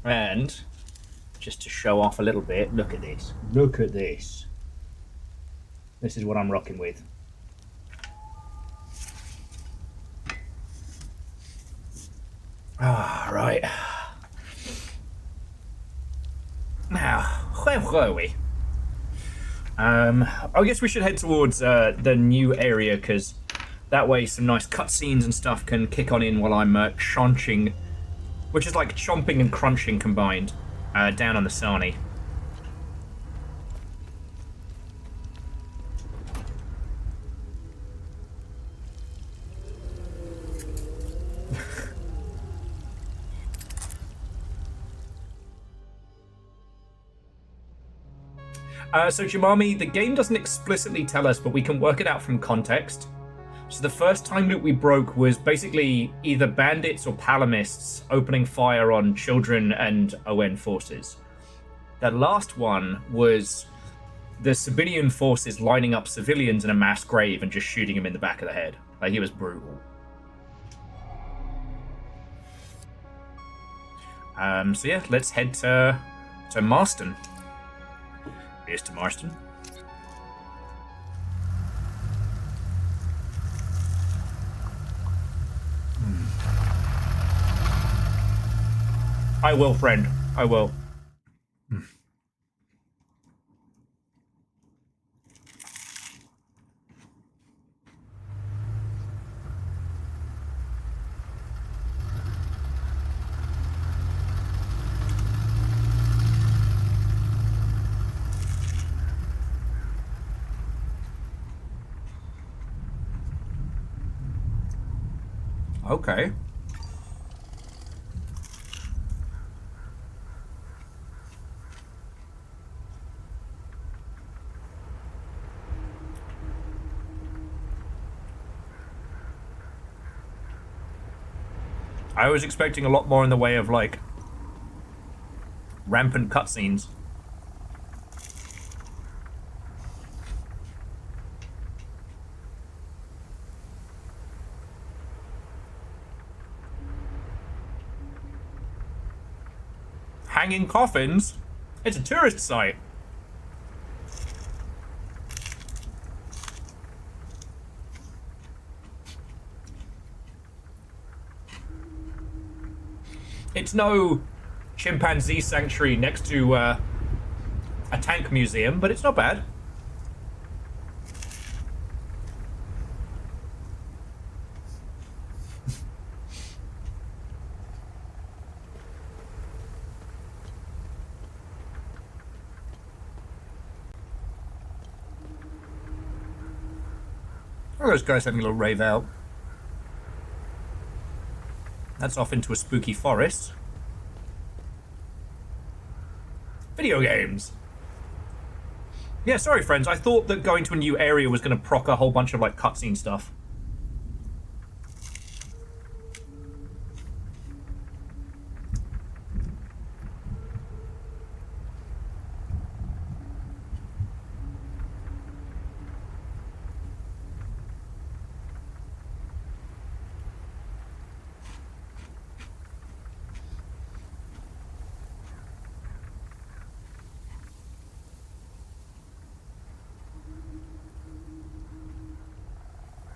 S18: And just to show off a little bit, look at this. Look at this. This is what I'm rocking with. Ah, right. Now, where were we? I guess we should head towards the new area, because that way some nice cutscenes and stuff can kick on in while I'm chonching, which is like chomping and crunching combined, down on the sarnie. So Jumami, the game doesn't explicitly tell us, but we can work it out from context. So the first time loop we broke was basically either bandits or palamists opening fire on children and ON forces. The last one was the Sabinian forces lining up civilians in a mass grave and just shooting him in the back of the head. Like, he was brutal. So yeah, let's head to Marston. Here's to Marston. I will, friend. I will. Okay. I was expecting a lot more in the way of, like, rampant cutscenes. Hanging coffins? It's a tourist site. It's no chimpanzee sanctuary next to a tank museum, but it's not bad. Oh, those guys having a little rave out. That's off into a spooky forest. Video games. Yeah, sorry, friends. I thought that going to a new area was going to proc a whole bunch of, like, cutscene stuff.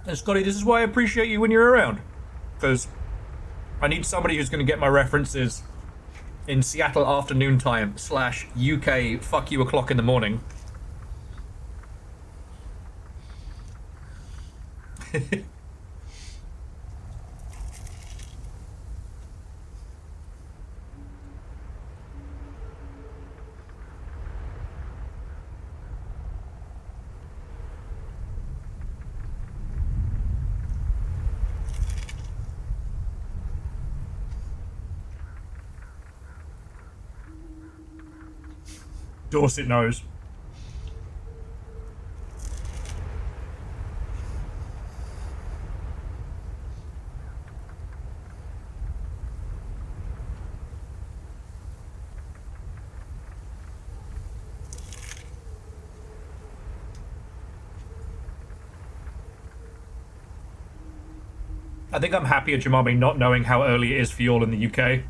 S18: And Scotty, this is why I appreciate you when you're around. Because I need somebody who's going to get my references in Seattle afternoon time / UK fuck you o'clock in the morning. Dorset knows. I think I'm happy at Jamami not knowing how early it is for y'all in the UK.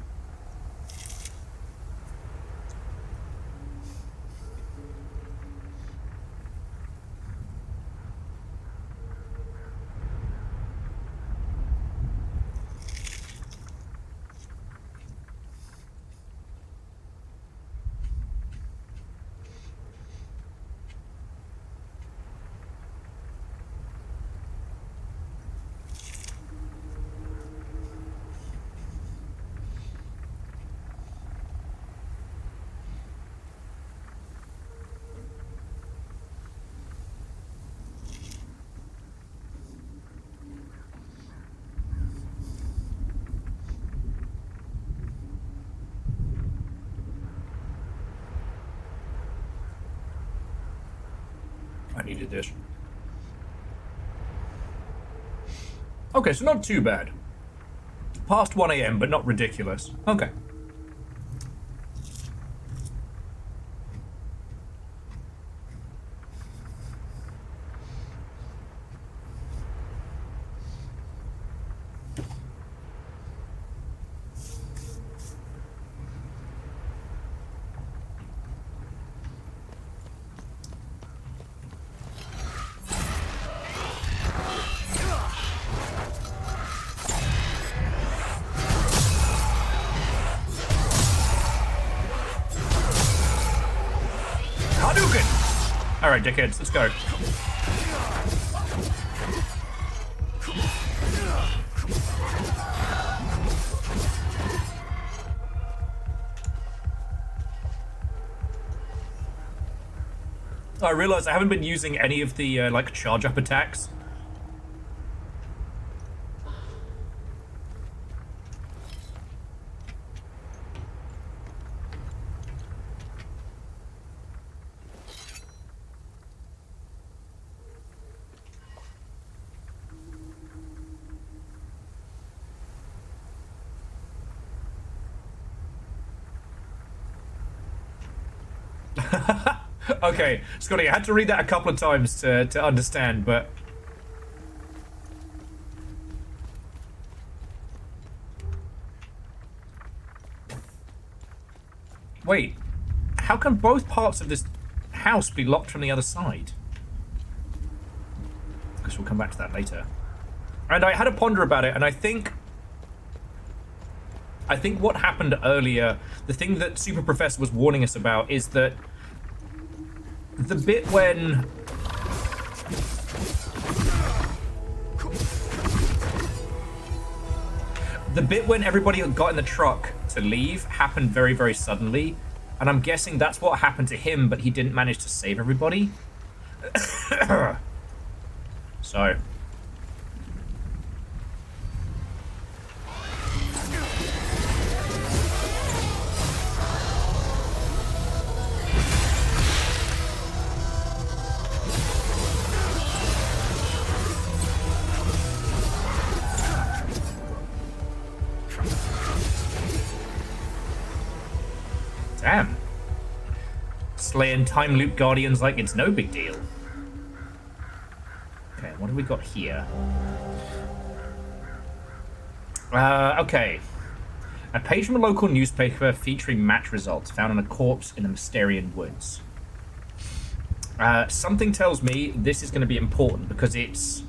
S18: I needed this. Okay, so not too bad. Past 1 AM, but not ridiculous. Okay.
S1: All right, dickheads, let's go. I realize I haven't been using any of the like charge up attacks. Okay, Scotty, I had to read that a couple of times to understand, but... Wait, how can both parts of this house be locked from the other side? I guess we'll come back to that later. And I had a ponder about it, and I think what happened earlier, the thing that Super Professor was warning us about, is that the bit when... The bit when everybody got in the truck to leave happened very, very suddenly. And I'm guessing that's what happened to him, but he didn't manage to save everybody. So... Damn. Slaying time loop guardians like it's no big deal. Okay, what have we got here? Okay. A page from a local newspaper featuring match results found on a corpse in the Mysterian Woods. Something tells me this is going to be important because it's...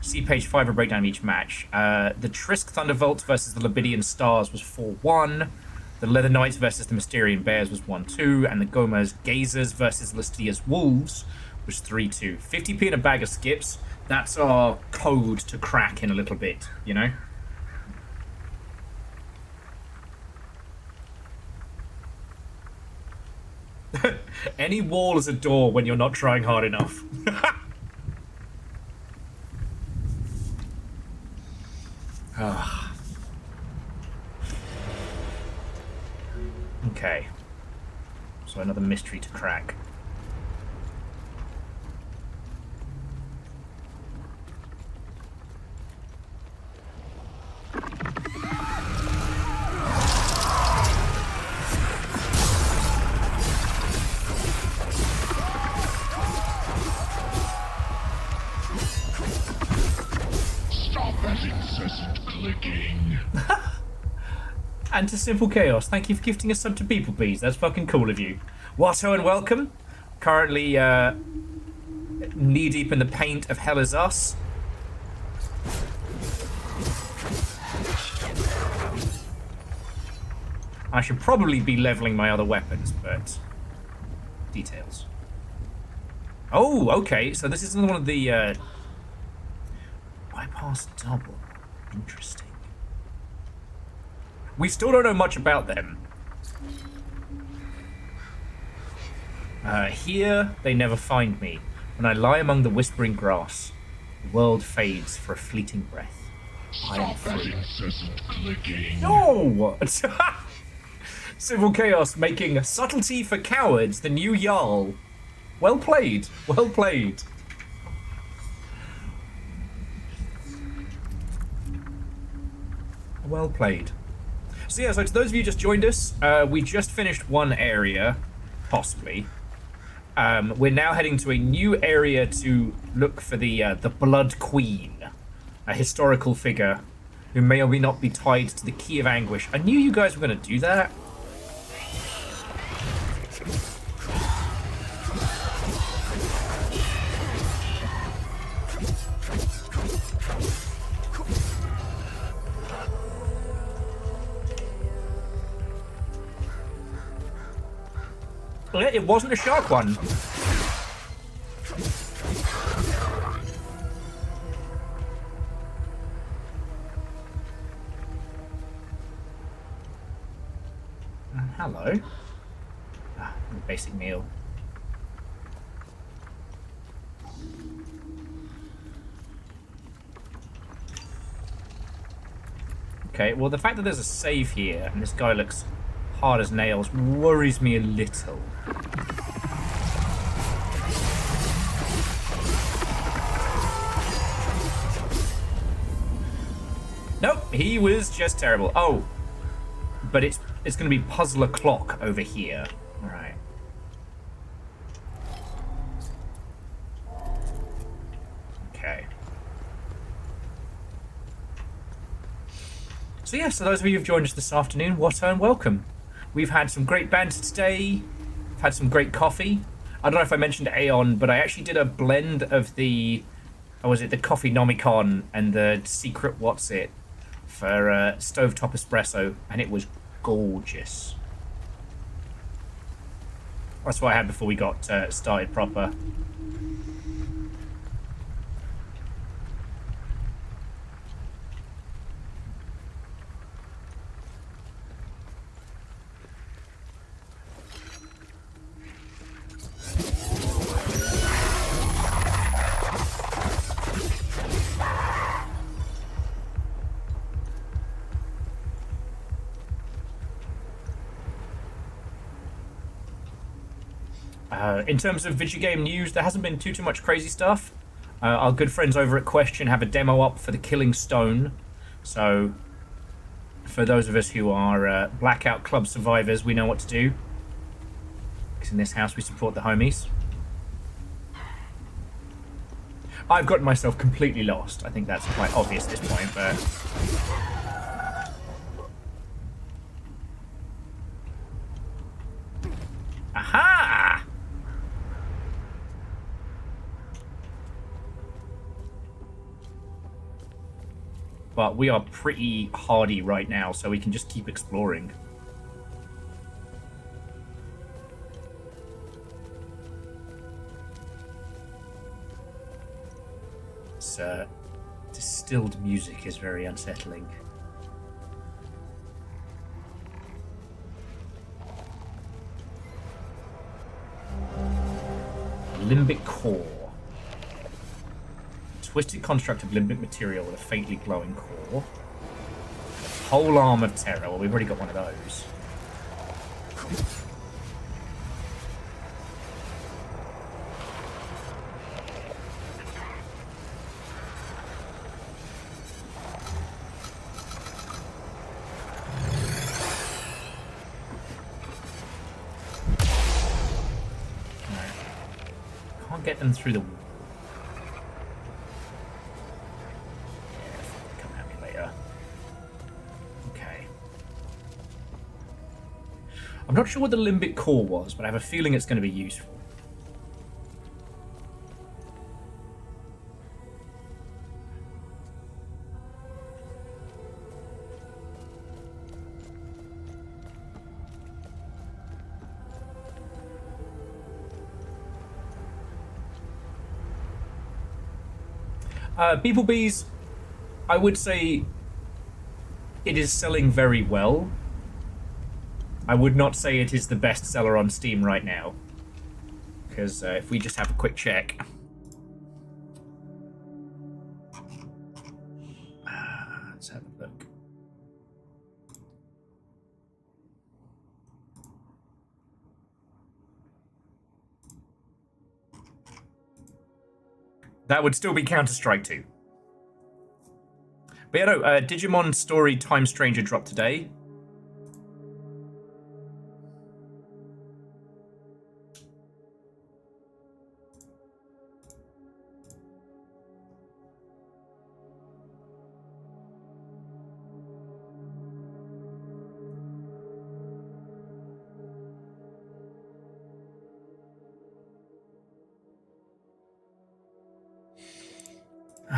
S1: See page 5, a breakdown of each match. The Trisk Thunderbolts versus the Lebidian Stars was 4-1. The Leather Knights versus the Mysterian Bears was 1-2, and the Gomez Gazers versus Listia's Wolves was 3-2. 50p in a bag of skips. That's our code to crack in a little bit, you know? Any wall is a door when you're not trying hard enough. Okay. So another mystery to crack.
S14: Stop that incessant clicking.
S1: And to Simple Chaos, thank you for gifting a sub to People Bees. That's fucking cool of you. Watto and welcome. Currently knee-deep in the paint of Hell Is Us. I should probably be leveling my other weapons, but... Details. Oh, okay, so this is another one of the... Bypass double. Interesting. We still don't know much about them. Here, they never find me. When I lie among the whispering grass, the world fades for a fleeting breath.
S14: Stop that incessant clicking.
S1: No! Civil Chaos making subtlety for cowards the new Jarl. Well played. Well played. Well played. So yeah, so to those of you who just joined us, we just finished one area, possibly. We're now heading to a new area to look for the Blood Queen, a historical figure who may or may not be tied to the Key of Anguish. I knew you guys were going to do that. Yeah, it wasn't a shark one.
S18: Hello. Ah, basic meal. Okay, well the fact that there's a save here and this guy looks hard as nails worries me a little. Nope, he was just terrible. Oh, but it's going to be puzzler clock over here. All right. Okay. So yeah, so those of you who've joined us this afternoon, what and welcome. We've had some great banter today. We've had some great coffee. I don't know if I mentioned Aeon, but I actually did a blend of the, or was it the Coffee Nomicon and the Secret What's It for Stovetop Espresso, and it was gorgeous. That's what I had before we got started proper. In terms of video game news, there hasn't been too much crazy stuff. Our good friends over at Question have a demo up for the Killing Stone. So, for those of us who are Blackout Club survivors, we know what to do. Because in this house, we support the homies. I've gotten myself completely lost. I think that's quite obvious at this point, but... Aha! But we are pretty hardy right now, so we can just keep exploring. This distilled music is very unsettling. Limbic core. Twisted construct of limbic material with a faintly glowing core. Pole arm of terror. Well, we've already got one of those. Can't get them through the wall. Come at me later. Okay. I'm not sure what the limbic core was, but I have a feeling it's going to be useful. Beeple I would say it is selling very well. I would not say it is the best seller on Steam right now. Because if we just have a quick check. Let's have a look. That would still be Counter-Strike 2. But yeah, no, Digimon Story Time Stranger dropped today.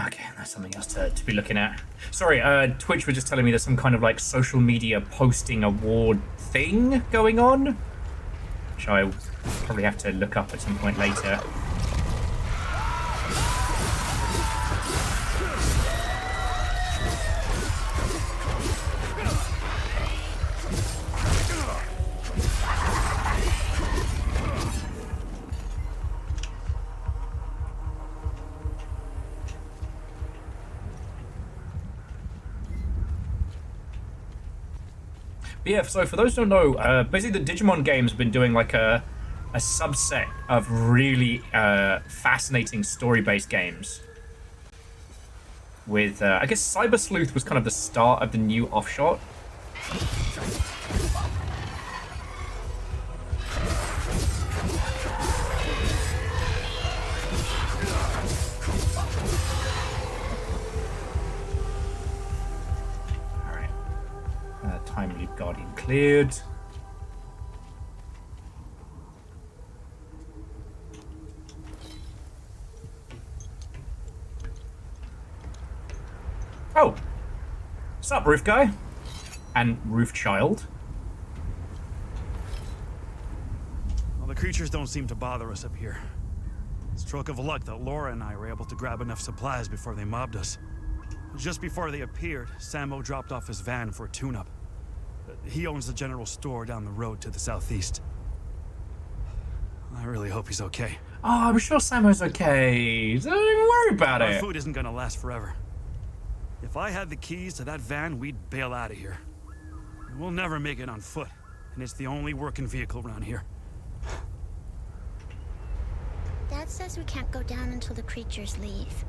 S18: Okay, that's something else to be looking at. Sorry, Twitch was just telling me there's some kind of like social media posting award thing going on, which I probably have to look up at some point later.
S1: But yeah, so for those who don't know, basically the Digimon games have been doing like a subset of really fascinating story-based games. With, I guess Cyber Sleuth was kind of the start of the new offshot. Alright. Time Loop Guardian cleared. Oh! What's up, Roof Guy? And Roof Child?
S8: Well, the creatures don't seem to bother us up here. Stroke of luck that Laura and I were able to grab enough supplies before they mobbed us. Just before they appeared, Sammo dropped off his van for a tune-up. He owns the general store down the road to the southeast. I really hope he's okay.
S1: Oh, I'm sure Sammo's okay. Don't even worry about
S8: Our
S1: it.
S8: food isn't gonna last forever. If I had the keys to that van, we'd bail out of here. We'll never make it on foot, and it's the only working vehicle around here.
S19: Dad says we can't go down until the creatures leave.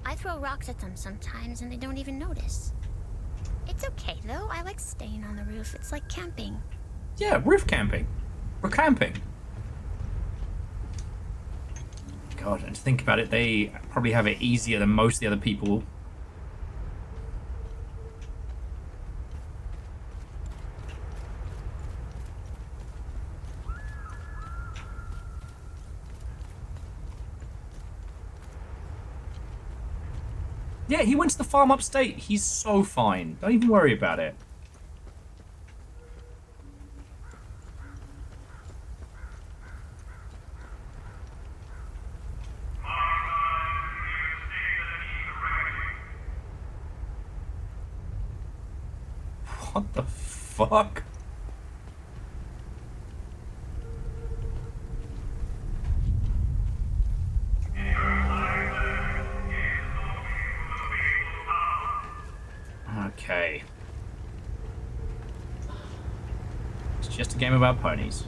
S19: I throw rocks at them sometimes, and they don't even notice. It's okay, though. I like staying on the roof. It's like camping.
S1: Yeah, roof camping. We're camping. God, and to think about it, they probably have it easier than most of the other people. Yeah, he went to the farm upstate. He's so fine. Don't even worry about it. What the fuck? Okay. It's just a game about ponies.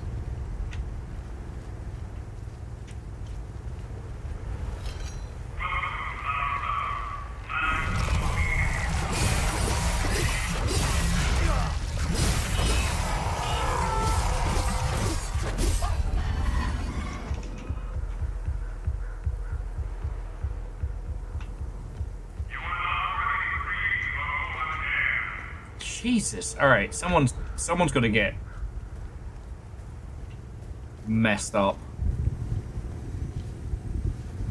S1: Jesus. Alright, someone's gonna get messed up.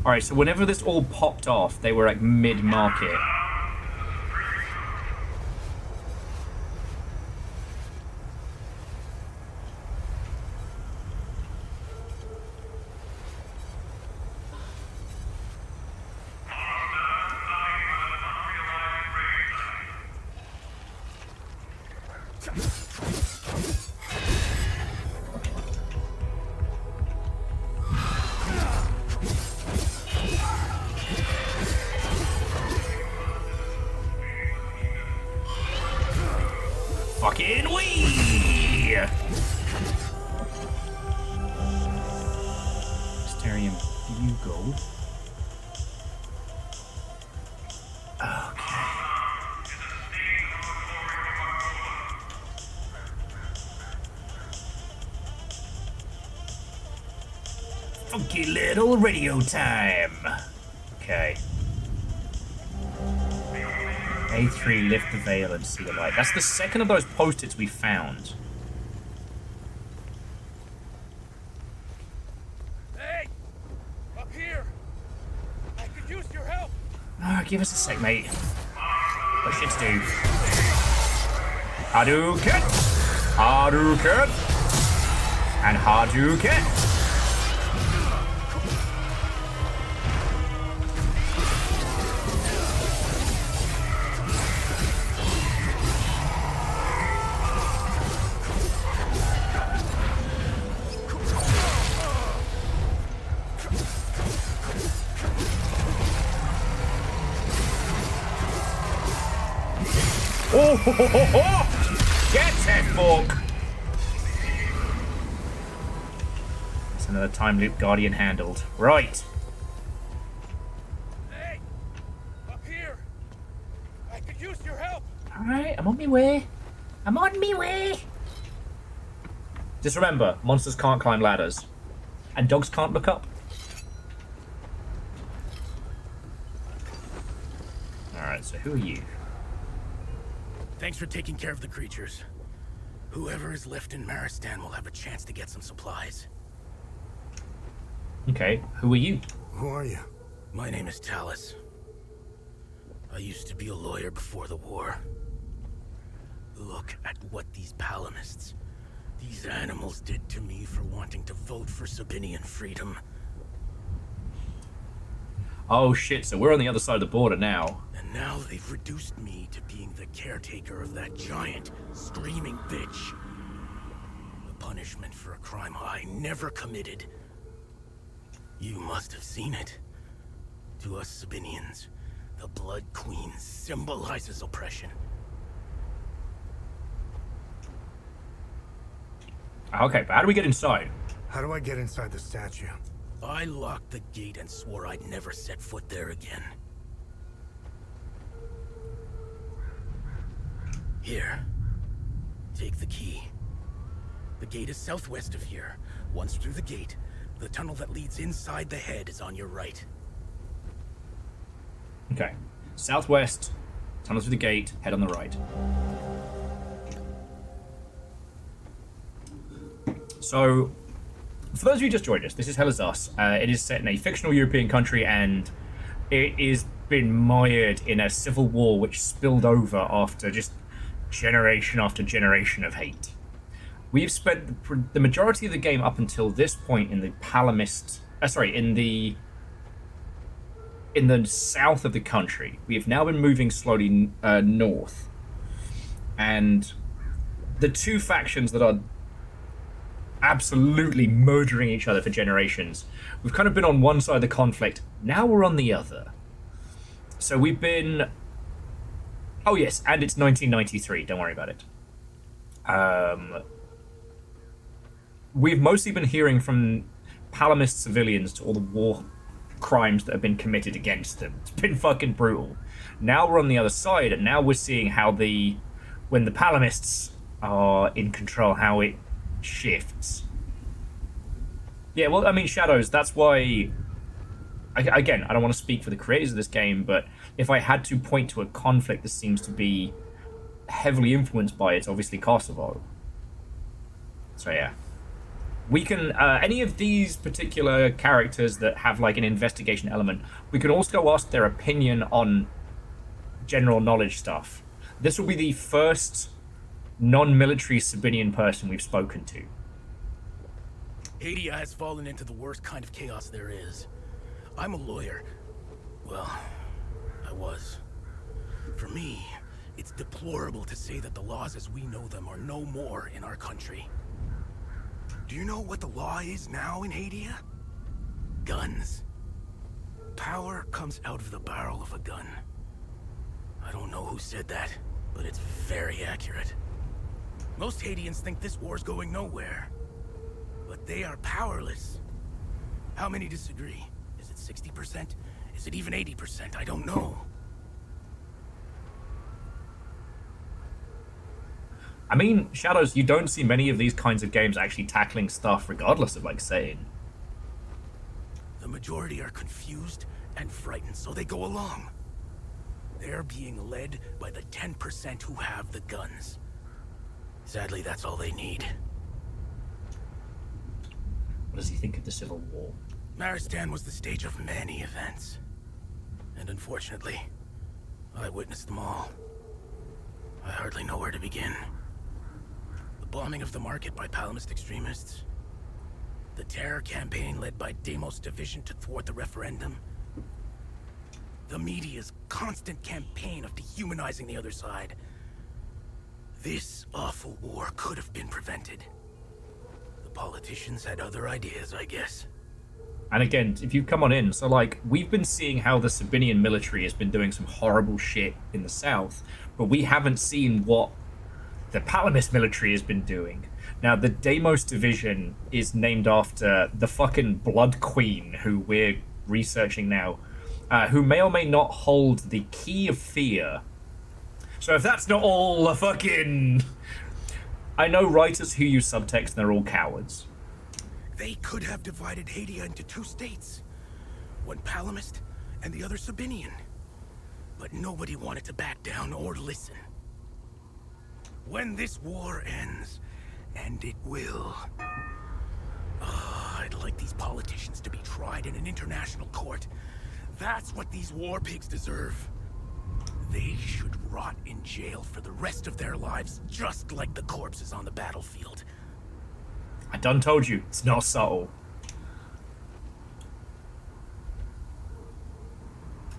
S1: Alright, so whenever this all popped off, they were like mid-market. Fucking wee! Mysterium Bugle. Okay. Funky little radio time. Okay. A3, lift the veil and see the light. That's the second of those post-its we found.
S8: Hey! Up here! I could use your help!
S1: Oh, give us a sec, mate. What shit's do? Hadouken! Hadouken! And Hadouken! Oh, ho, ho, ho, ho. Get it, Fork! It's another time loop Guardian handled. Right.
S8: Hey! Up here! I could use your help!
S18: Alright, I'm on my way. I'm on me way.
S1: Just remember, monsters can't climb ladders. And dogs can't look up. Alright, so who are you?
S20: Thanks for taking care of the creatures. Whoever is left in Maristan will have a chance to get some supplies.
S1: Okay, who are you?
S5: Who are you?
S20: My name is Talus. I used to be a lawyer before the war. Look at what these palamists, these animals did to me for wanting to vote for Sabinian freedom.
S1: Oh shit, so we're on the other side of the border now.
S20: And now they've reduced me to being the caretaker of that giant, screaming bitch. The punishment for a crime I never committed. You must have seen it. To us Sabinians, the Blood Queen symbolizes oppression.
S1: Okay, but how do we get inside?
S5: How do I get inside the statue?
S20: I locked the gate and swore I'd never set foot there again. Here. Take the key. The gate is southwest of here. Once through the gate, the tunnel that leads inside the head is on your right.
S1: Okay. Southwest, tunnel through the gate, head on the right. So, for those of you who just joined us, this is Hell Is Us. It is set in a fictional European country, and it is been mired in a civil war which spilled over after just generation after generation of hate. We've spent the majority of the game up until this point in the Palamist... in the south of the country. We have now been moving slowly north. And the two factions that are absolutely murdering each other for generations, we've kind of been on one side of the conflict. Now we're on the other. So we've been... Oh yes, and it's 1993. Don't worry about it. We've mostly been hearing from Palamist civilians to all the war crimes that have been committed against them. It's been fucking brutal. Now we're on the other side, and now we're seeing how when the Palamists are in control, how it shifts. Yeah, well, I mean, Shadows, that's why... Again, I don't want to speak for the creators of this game, but if I had to point to a conflict that seems to be heavily influenced by it, it's obviously Kosovo. So yeah. We can, any of these particular characters that have like an investigation element, we can also ask their opinion on general knowledge stuff. This will be the first non-military Sabinian person we've spoken to.
S20: Hadia has fallen into the worst kind of chaos there is. I'm a lawyer. Well, I was. For me, it's deplorable to say that the laws as we know them are no more in our country. Do you know what the law is now in Hadia? Guns. Power comes out of the barrel of a gun. I don't know who said that, but it's very accurate. Most Hadians think this war's going nowhere. But they are powerless. How many disagree? Is it 60%? Is it even 80%? I don't know.
S1: I mean, Shadows, you don't see many of these kinds of games actually tackling stuff regardless of, like, saying.
S20: The majority are confused and frightened, so they go along. They're being led by the 10% who have the guns. Sadly, that's all they need.
S1: What does he think of the Civil War?
S20: Maristan was the stage of many events. And unfortunately, I witnessed them all. I hardly know where to begin. The bombing of the market by Palamist extremists. The terror campaign led by Deimos Division to thwart the referendum. The media's constant campaign of dehumanizing the other side. This awful war could have been prevented. The politicians had other ideas, I guess.
S1: And again, if you come on in, so like, we've been seeing how the Sabinian military has been doing some horrible shit in the south, but we haven't seen what
S18: the Palamist military has been doing. Now, the Deimos division is named after the fucking Blood Queen, who we're researching now, who may or may not hold the Key of Fear. So if that's not all a fucking... I know writers who use subtext and they're all cowards.
S20: They could have divided Hadia into two states. One Palamist and the other Sabinian. But nobody wanted to back down or listen. When this war ends, and it will, I'd like these politicians to be tried in an international court. That's what these war pigs deserve. They should rot in jail for the rest of their lives, just like the corpses on the battlefield.
S18: I done told you, it's not subtle.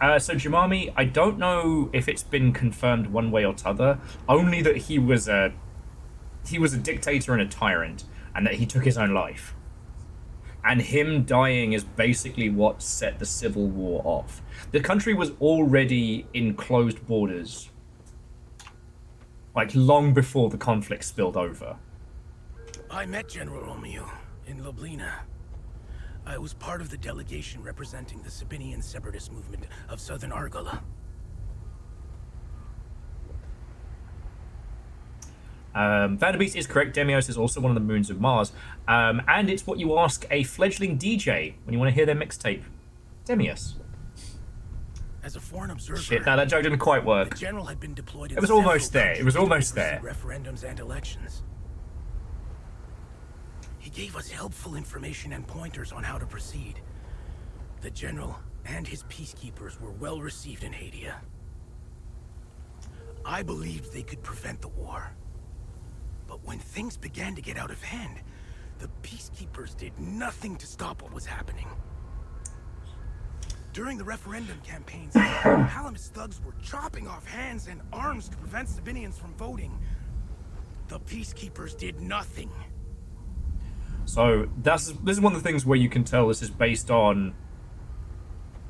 S18: So Jumami, I don't know if it's been confirmed one way or t'other, only that he was a dictator and a tyrant, and that he took his own life. And him dying is basically what set the civil war off. The country was already in closed borders, like long before the conflict spilled over.
S20: I met General Romeo in Ljubljana. I was part of the delegation representing the Sabinian separatist movement of southern Argola.
S18: Vanderbeest is correct. Demios is also one of the moons of Mars. And it's what you ask a fledgling DJ when you want to hear their mixtape. Demios.
S20: As a foreign observer,
S18: Shit, no, that joke didn't quite work.
S20: The general had been deployed in
S18: It was almost there. It was almost there.
S20: Referendums and elections. He gave us helpful information and pointers on how to proceed. The general and his peacekeepers were well received in Hadia. I believed they could prevent the war. But when things began to get out of hand, the peacekeepers did nothing to stop what was happening. During the referendum campaigns, Palamist thugs were chopping off hands and arms to prevent Sabinians from voting. The peacekeepers did nothing.
S18: So this is one of the things where you can tell this is based on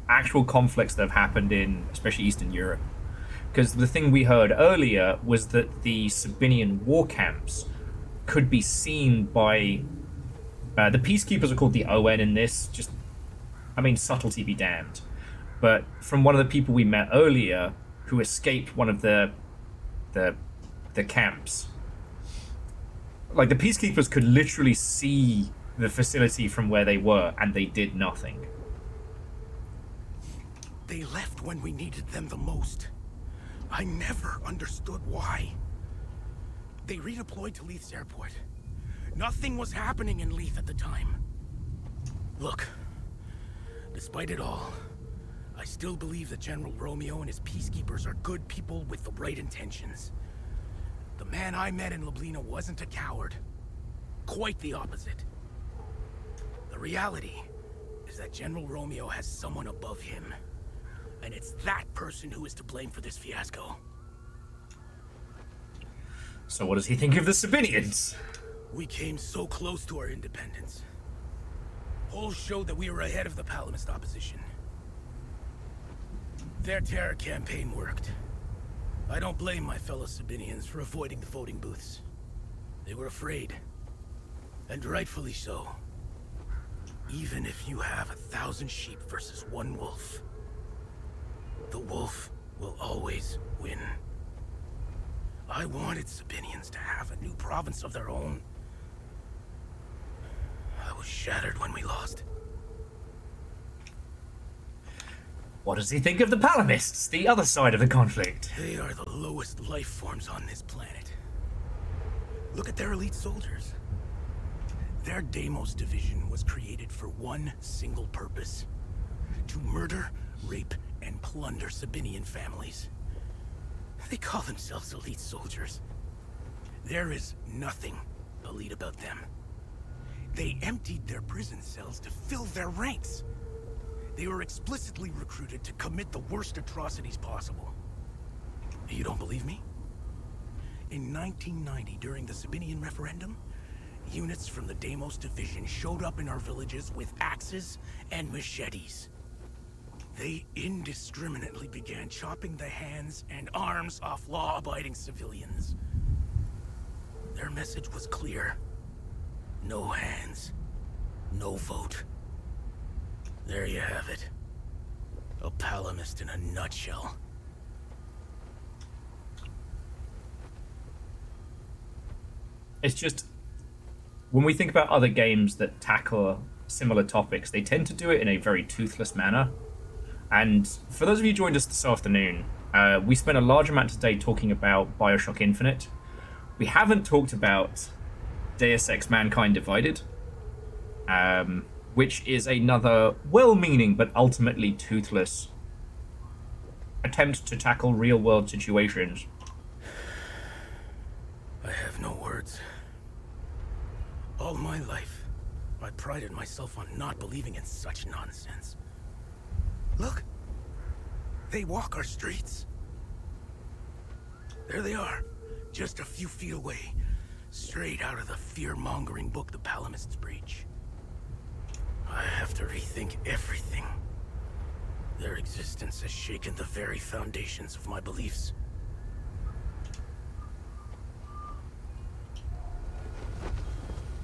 S18: actual conflicts that have happened in, especially Eastern Europe. Because the thing we heard earlier was that the Sabinian war camps could be seen by... the peacekeepers are called the ON in this, just... I mean, subtlety be damned. But from one of the people we met earlier, who escaped one of the camps, like, the peacekeepers could literally see the facility from where they were, and they did nothing.
S20: They left when we needed them the most. I never understood why. They redeployed to Leith's airport. Nothing was happening in Leith at the time. Look, despite it all, I still believe that General Romeo and his peacekeepers are good people with the right intentions. The man I met in Ljubljana wasn't a coward. Quite the opposite. The reality is that General Romeo has someone above him. And it's that person who is to blame for this fiasco.
S18: So what does he think of the Sabinians?
S20: We came so close to our independence. Polls showed that we were ahead of the Palamist opposition. Their terror campaign worked. I don't blame my fellow Sabinians for avoiding the voting booths. They were afraid. And rightfully so. Even if you have 1,000 sheep versus one wolf, the wolf will always win. I wanted Sabinians to have a new province of their own. I was shattered when we lost.
S18: What does he think of the Palamists, the other side of the conflict?
S20: They are the lowest life forms on this planet. Look at their elite soldiers. Their Deimos division was created for one single purpose: to murder, rape, and plunder Sabinian families. They call themselves elite soldiers. There is nothing elite about them. They emptied their prison cells to fill their ranks. They were explicitly recruited to commit the worst atrocities possible. You don't believe me? In 1990, during the Sabinian referendum, units from the Deimos division showed up in our villages with axes and machetes. They indiscriminately began chopping the hands and arms off law-abiding civilians. Their message was clear. No hands. No vote. There you have it. A Palamist in a nutshell.
S18: It's just, when we think about other games that tackle similar topics, they tend to do it in a very toothless manner. And for those of you who joined us this afternoon, we spent a large amount today talking about BioShock Infinite. We haven't talked about Deus Ex Mankind Divided, which is another well-meaning but ultimately toothless attempt to tackle real-world situations.
S20: I have no words. All my life, I prided myself on not believing in such nonsense. Look! They walk our streets. There they are, just a few feet away, straight out of the fear-mongering book the Palamists preach. I have to rethink everything. Their existence has shaken the very foundations of my beliefs.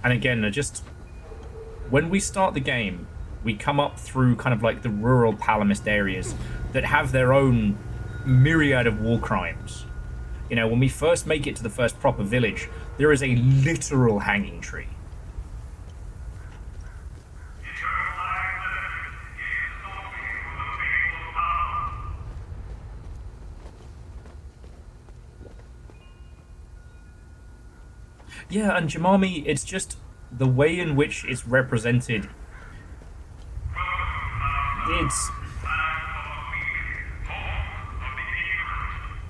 S18: And again, just when we start the game, we come up through kind of like the rural Palamist areas that have their own myriad of war crimes. You know, when we first make it to the first proper village, there is a literal hanging tree. Yeah, and Jamami, it's just the way in which it's represented.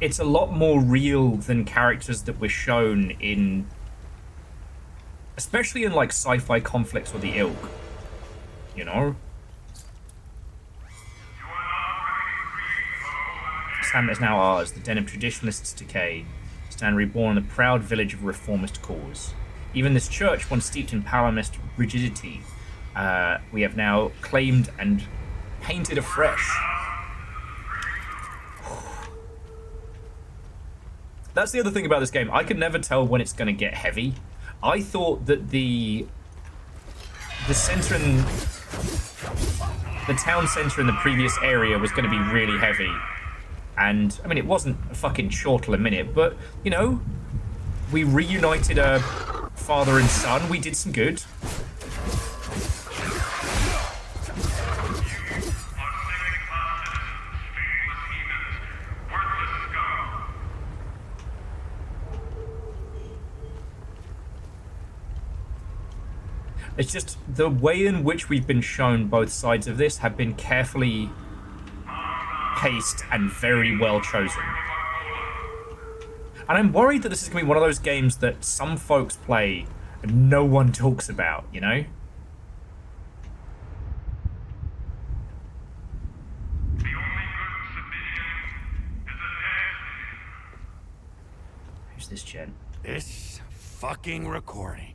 S18: It's a lot more real than characters that were shown in, especially in like sci-fi conflicts or the ilk, you know? Sam is now ours, the den of traditionalists decay. Stand reborn in the proud village of a reformist cause. Even this church, once steeped in Palamist rigidity, we have now claimed and painted afresh. That's the other thing about this game. I can never tell when it's going to get heavy. I thought that the center in the town center in the previous area was going to be really heavy. And, I mean, it wasn't a fucking chortle a minute, but, you know, we reunited a father and son. We did some good. It's just the way in which we've been shown both sides of this have been carefully paced and very well chosen. And I'm worried that this is going to be one of those games that some folks play and no one talks about, you know? Who's this, Jen?
S21: This fucking recording.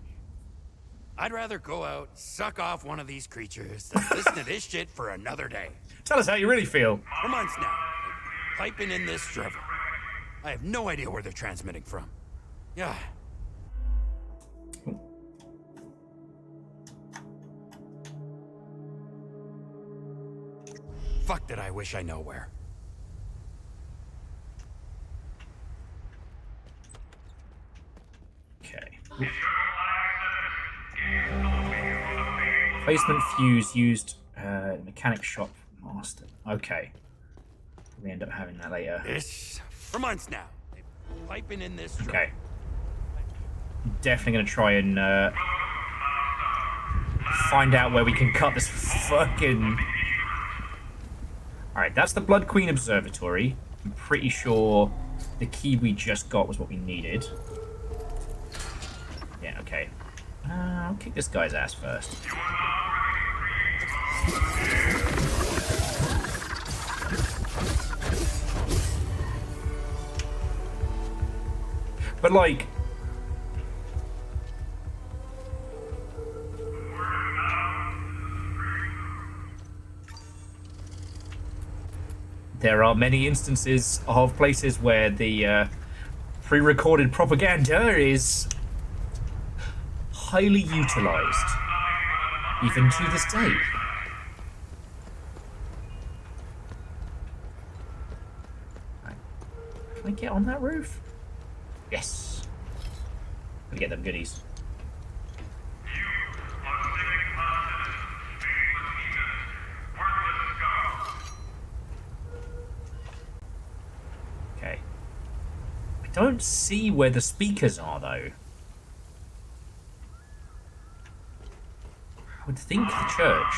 S21: I'd rather go out, suck off one of these creatures, than listen to this shit for another day.
S18: Tell us how you really feel.
S21: For months now, piping in this drivel. I have no idea where they're transmitting from. Yeah. Fuck that I wish I know where.
S18: Okay. Placement fuse used mechanic shop master. Okay. We end up having that later.
S21: This for months now. Piping in this drivel.
S18: Okay. Definitely gonna try and find out where we can cut this fucking. Alright, that's the Blood Queen Observatory. I'm pretty sure the key we just got was what we needed. Yeah, okay. I'll kick this guy's ass first. But like, there are many instances of places where the pre-recorded propaganda is highly utilized, even to this day. Right. Can I get on that roof? Yes. Gotta get them goodies. Okay. I don't see where the speakers are, though. I would think the church.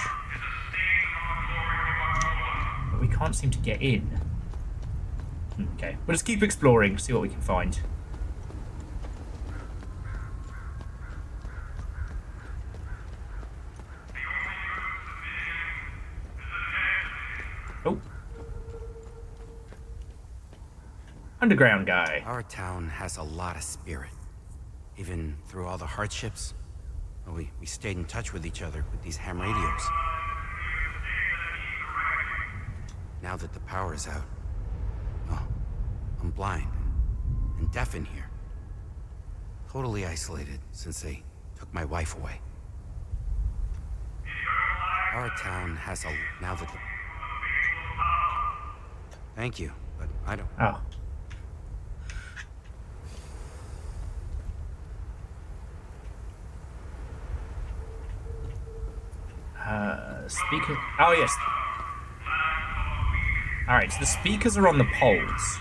S18: But we can't seem to get in. Okay. We'll just keep exploring, see what we can find. Oh. Underground guy.
S7: Our town has a lot of spirit. Even through all the hardships, we stayed in touch with each other with these ham radios. Now that the power is out, well, I'm blind and deaf in here. Totally isolated since they took my wife away. Our town has a... Now that the... Thank you, but I don't...
S18: Oh. Speaker. Oh, yes. Alright, so the speakers are on the poles.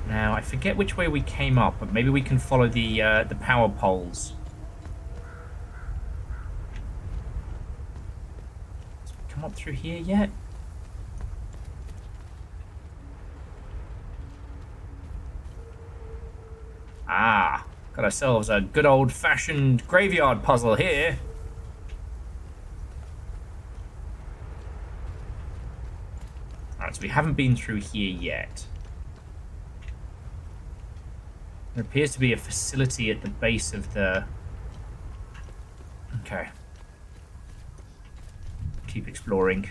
S18: Now, I forget which way we came up, but maybe we can follow the power poles. Did we come up through here yet? Ah, got ourselves a good old-fashioned graveyard puzzle here. Alright, so we haven't been through here yet. There appears to be a facility at the base of the... Okay. Keep exploring.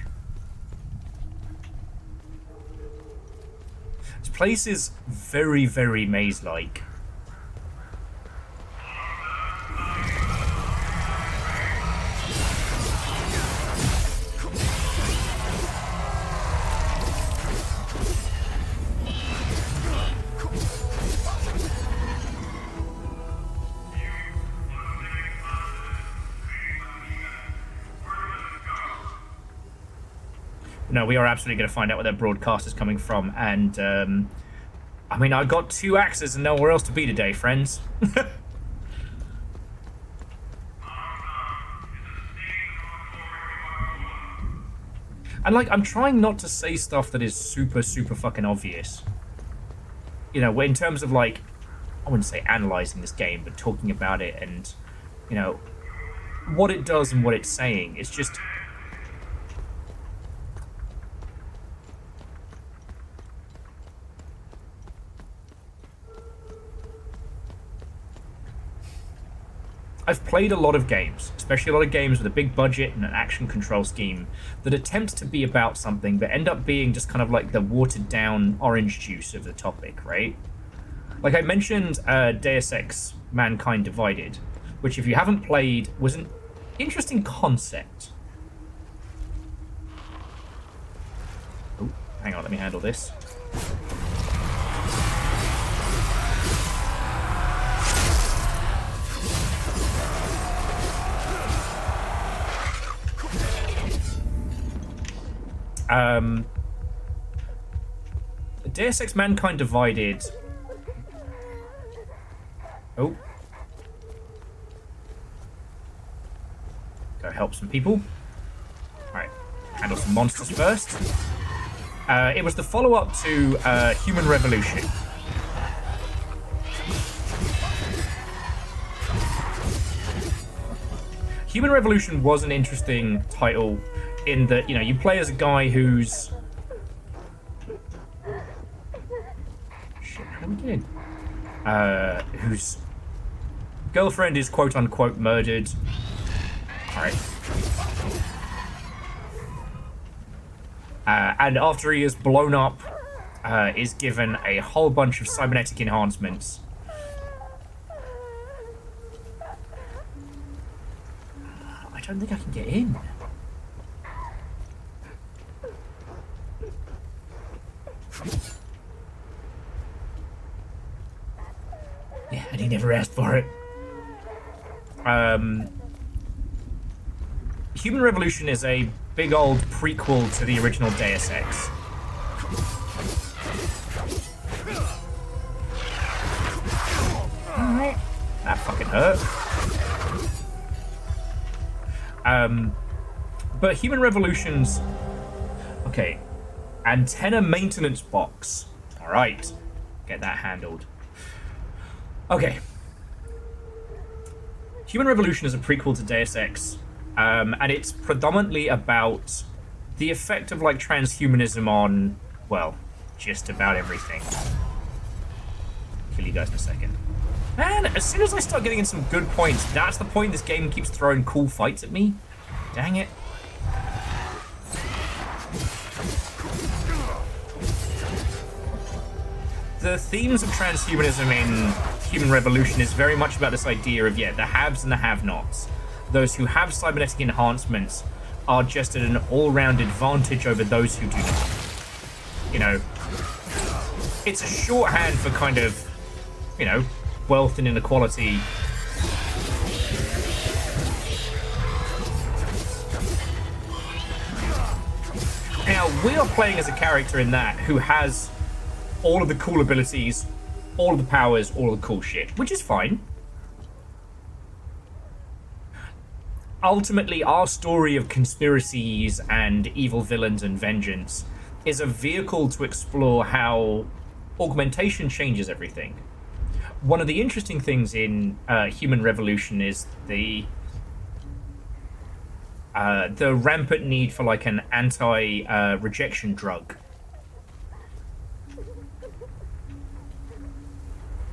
S18: This place is very, very maze-like. No, we are absolutely going to find out where that broadcast is coming from, and I mean, I got 2 axes and nowhere else to be today, friends. And like, I'm trying not to say stuff that is super, super fucking obvious. You know, in terms of like, I wouldn't say analyzing this game, but talking about it and, you know, what it does and what it's saying. It's just... I've played a lot of games, especially a lot of games with a big budget and an action control scheme that attempt to be about something but end up being just kind of like the watered down orange juice of the topic, right? Like I mentioned Deus Ex Mankind Divided, which if you haven't played was an interesting concept. Oh, hang on, let me handle this. Deus Ex Mankind Divided. Oh. Go help some people. Alright, handle some monsters first. It was the follow-up to Human Revolution. Human Revolution was an interesting title in that, you know, you play as a guy who's... Shit, how do we get in? Whose girlfriend is quote-unquote murdered. Alright. And after he is blown up, is given a whole bunch of cybernetic enhancements. don't think I can get in. Yeah, and he never asked for it. Human Revolution is a big old prequel to the original Deus Ex. That fucking hurt. But Human Revolution's... Okay. Antenna maintenance box. Alright. Get that handled. Okay. Human Revolution is a prequel to Deus Ex. And it's predominantly about the effect of, like, transhumanism on, well, just about everything. Kill you guys in a second. Man, as soon as I start getting in some good points, that's the point this game keeps throwing cool fights at me. Dang it. The themes of transhumanism in Human Revolution is very much about this idea of, yeah, the haves and the have-nots. Those who have cybernetic enhancements are just at an all-round advantage over those who do not. You know, it's a shorthand for kind of, you know, wealth and inequality. Now, we are playing as a character in that who has all of the cool abilities, all of the powers, all of the cool shit, which is fine. Ultimately, our story of conspiracies and evil villains and vengeance is a vehicle to explore how augmentation changes everything. One of the interesting things in Human Revolution is the rampant need for like an anti-rejection drug.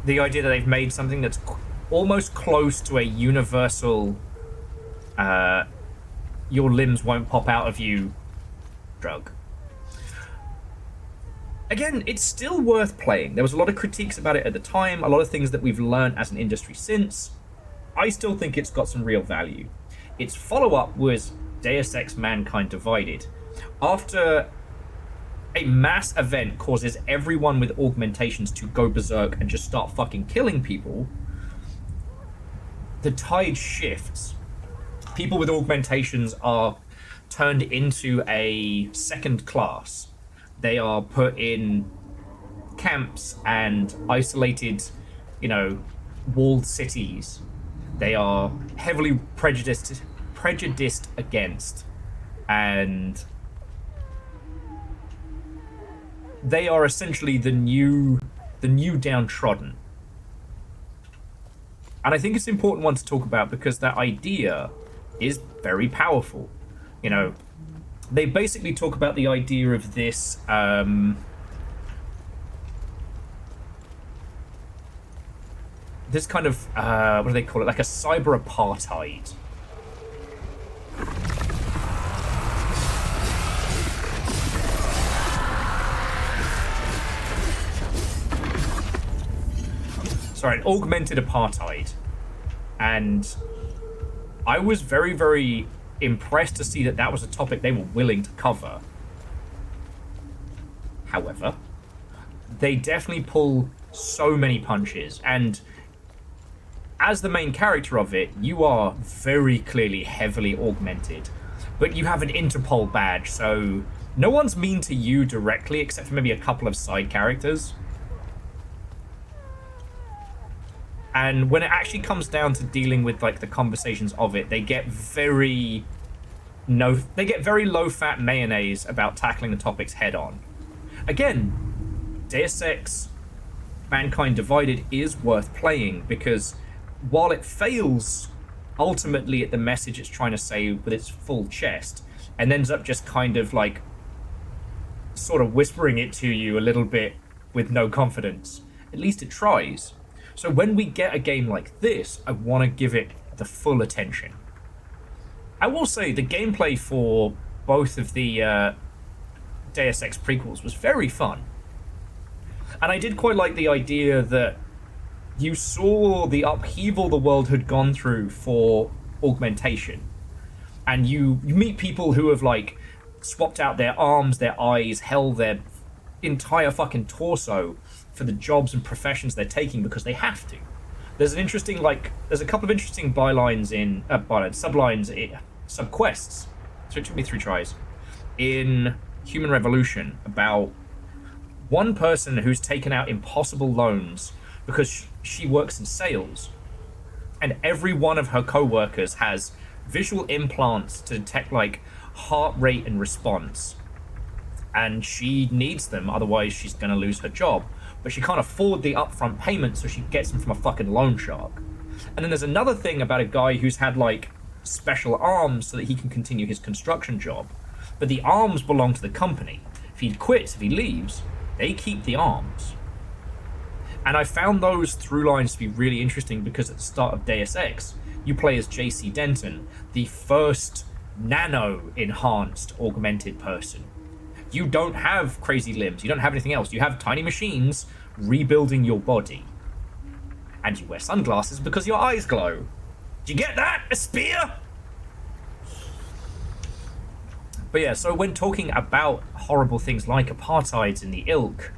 S18: The idea that they've made something that's almost close to a universal your limbs won't pop out of you drug. Again, it's still worth playing. There was a lot of critiques about it at the time, a lot of things that we've learned as an industry since. I still think it's got some real value. Its follow-up was Deus Ex Mankind Divided. After a mass event causes everyone with augmentations to go berserk and just start fucking killing people, the tide shifts. People with augmentations are turned into a second class. They are put in camps and isolated, you know, walled cities. They are heavily prejudiced against, and they are essentially the new downtrodden. And I think it's an important one to talk about because that idea is very powerful. You know, they basically talk about the idea of this this kind of what do they call it, like a cyber apartheid. Sorry, an augmented apartheid. And I was very, very impressed to see that that was a topic they were willing to cover. However, they definitely pull so many punches, and as the main character of it, you are very clearly heavily augmented, but you have an Interpol badge, so no one's mean to you directly except for maybe a couple of side characters. And when it actually comes down to dealing with like the conversations of it, they get very low-fat mayonnaise about tackling the topics head-on. Again, Deus Ex Mankind Divided is worth playing because while it fails ultimately at the message it's trying to say with its full chest, and ends up just kind of like sort of whispering it to you a little bit with no confidence, at least it tries. So when we get a game like this, I want to give it the full attention. I will say the gameplay for both of the Deus Ex prequels was very fun. And I did quite like the idea that you saw the upheaval the world had gone through for augmentation. And you meet people who have like swapped out their arms, their eyes, hell, their entire fucking torso for the jobs and professions they're taking because they have to. There's a couple of interesting bylines in sublines, subquests. So it took me 3 tries in Human Revolution about one person who's taken out impossible loans because she works in sales, and every one of her co-workers has visual implants to detect like heart rate and response, and she needs them, otherwise she's going to lose her job, but she can't afford the upfront payment, so she gets them from a fucking loan shark. And then there's another thing about a guy who's had like special arms so that he can continue his construction job, but the arms belong to the company. If he quits, if he leaves, they keep the arms. And I found those through lines to be really interesting because at the start of Deus Ex, you play as JC Denton, the first nano-enhanced augmented person. You don't have crazy limbs, you don't have anything else. You have tiny machines rebuilding your body. And you wear sunglasses because your eyes glow. Do you get that? A spear? But yeah, so when talking about horrible things like apartheids in the ilk,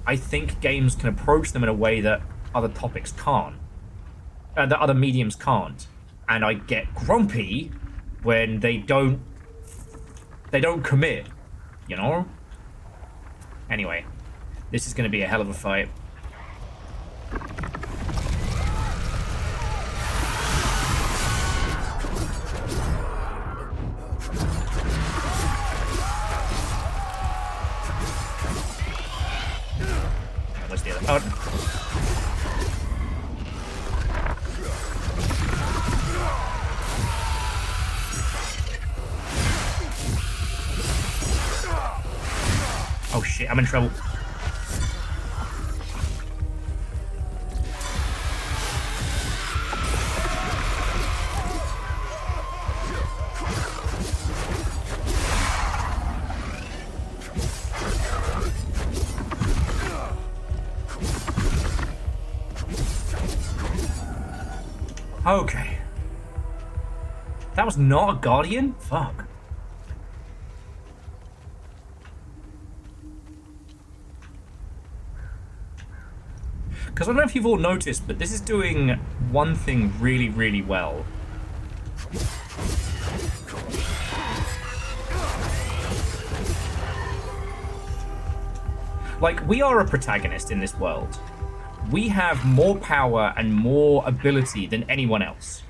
S18: I think games can approach them in a way that other topics can't. That other mediums can't. And I get grumpy when they don't commit, you know? Anyway, this is going to be a hell of a fight. Where's the other? Oh. Oh shit, I'm in trouble. Okay. That was not a Guardian? Fuck. Because I don't know if you've all noticed, but this is doing one thing really, really well. Like, we are a protagonist in this world. We have more power and more ability than anyone else.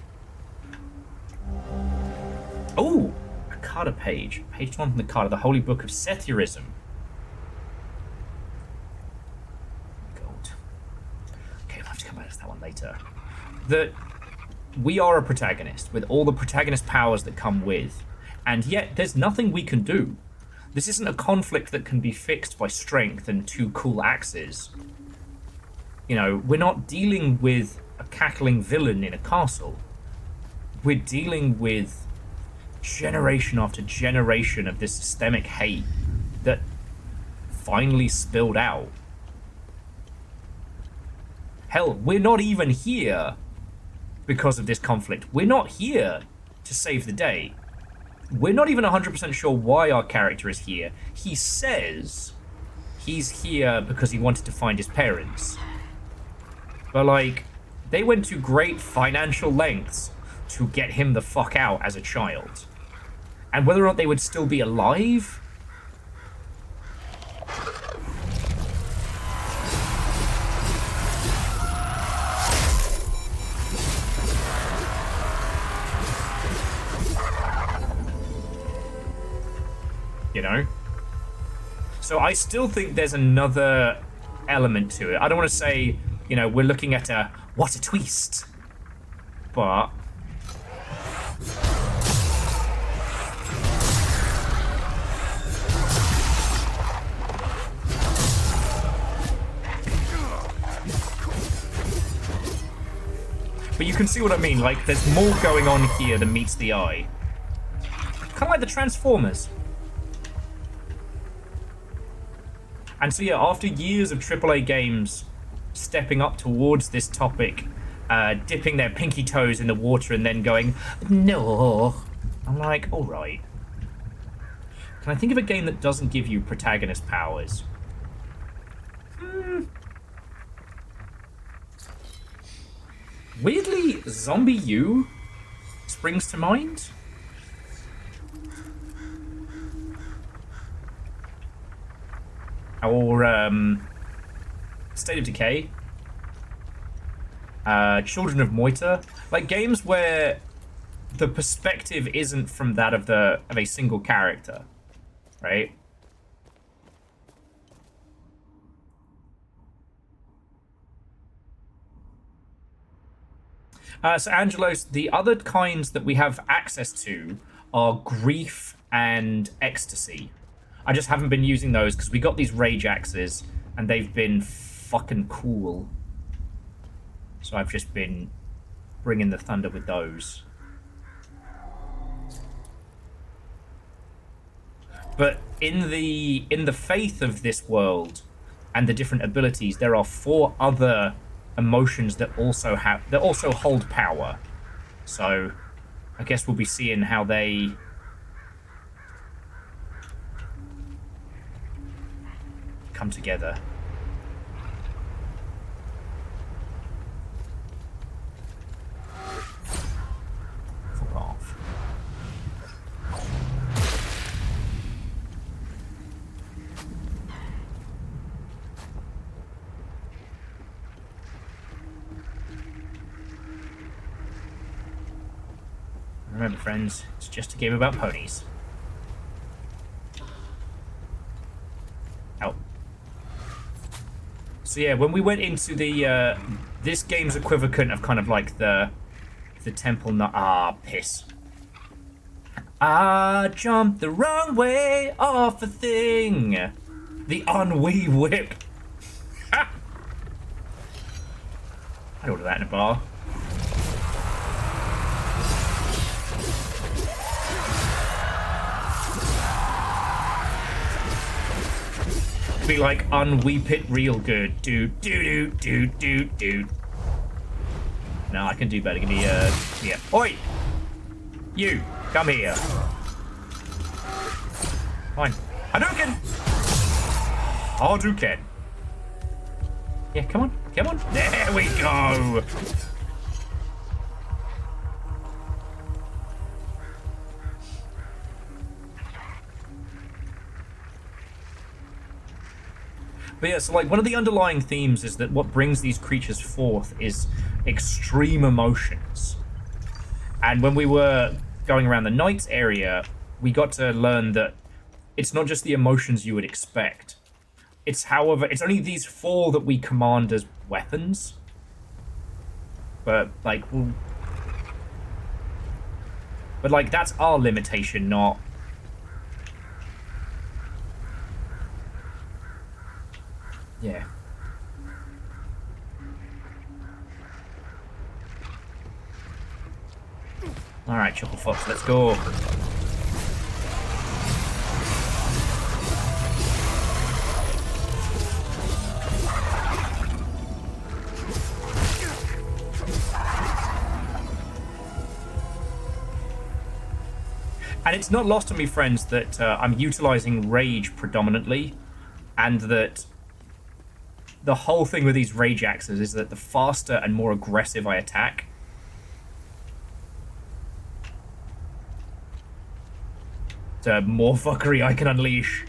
S18: Oh, a Carta page. Page 1 from the Carta, the Holy Book of Sethurism. Gold. Okay, we'll have to come back to that one later. That we are a protagonist with all the protagonist powers that come with, and yet there's nothing we can do. This isn't a conflict that can be fixed by strength and 2 cool axes. You know, we're not dealing with a cackling villain in a castle. We're dealing with generation after generation of this systemic hate that finally spilled out. Hell, we're not even here because of this conflict. We're not here to save the day. We're not even 100% sure why our character is here. He says he's here because he wanted to find his parents. But, like, they went to great financial lengths to get him the fuck out as a child. And whether or not they would still be alive? You know? So I still think there's another element to it. I don't want to say, you know, we're looking at a what a twist, but you can see what I mean. Like, there's more going on here than meets the eye. Kind of like the Transformers. And so yeah, after years of AAA games stepping up towards this topic dipping their pinky toes in the water and then going, no. I'm like, all right. Can I think of a game that doesn't give you protagonist powers? Weirdly, Zombie U springs to mind. Or State of Decay. Children of Moita. Like games where the perspective isn't from that of a single character, right? So Angelos, the other kinds that we have access to are grief and ecstasy. I just haven't been using those because we got these rage axes and they've been fucking cool. So I've just been bringing the thunder with those. But in the faith of this world and the different abilities, there are 4 other emotions that also hold power. So I guess we'll be seeing how they come together. Fuck off. Remember, friends, it's just a game about ponies. Out. So yeah, when we went into the this game's equivalent of kind of like the temple. Piss. I jumped the wrong way off a thing. The ennui whip. I'd order that in a bar. Be like unweep it real good. Do. No, I can do better. Give me yeah. Oi! You, come here. Fine. Hadouken! Hadouken. Yeah, come on. Come on. There we go. But yeah, so like one of the underlying themes is that what brings these creatures forth is extreme emotions. And when we were going around the Knights area, we got to learn that it's not just the emotions you would expect. It's only these 4 that we command as weapons. But like, that's our limitation, not. Yeah. Alright, Chuckle Fox, let's go. And it's not lost on me, friends, that I'm utilizing rage predominantly, and that the whole thing with these rage axes is that the faster and more aggressive I attack, the more fuckery I can unleash.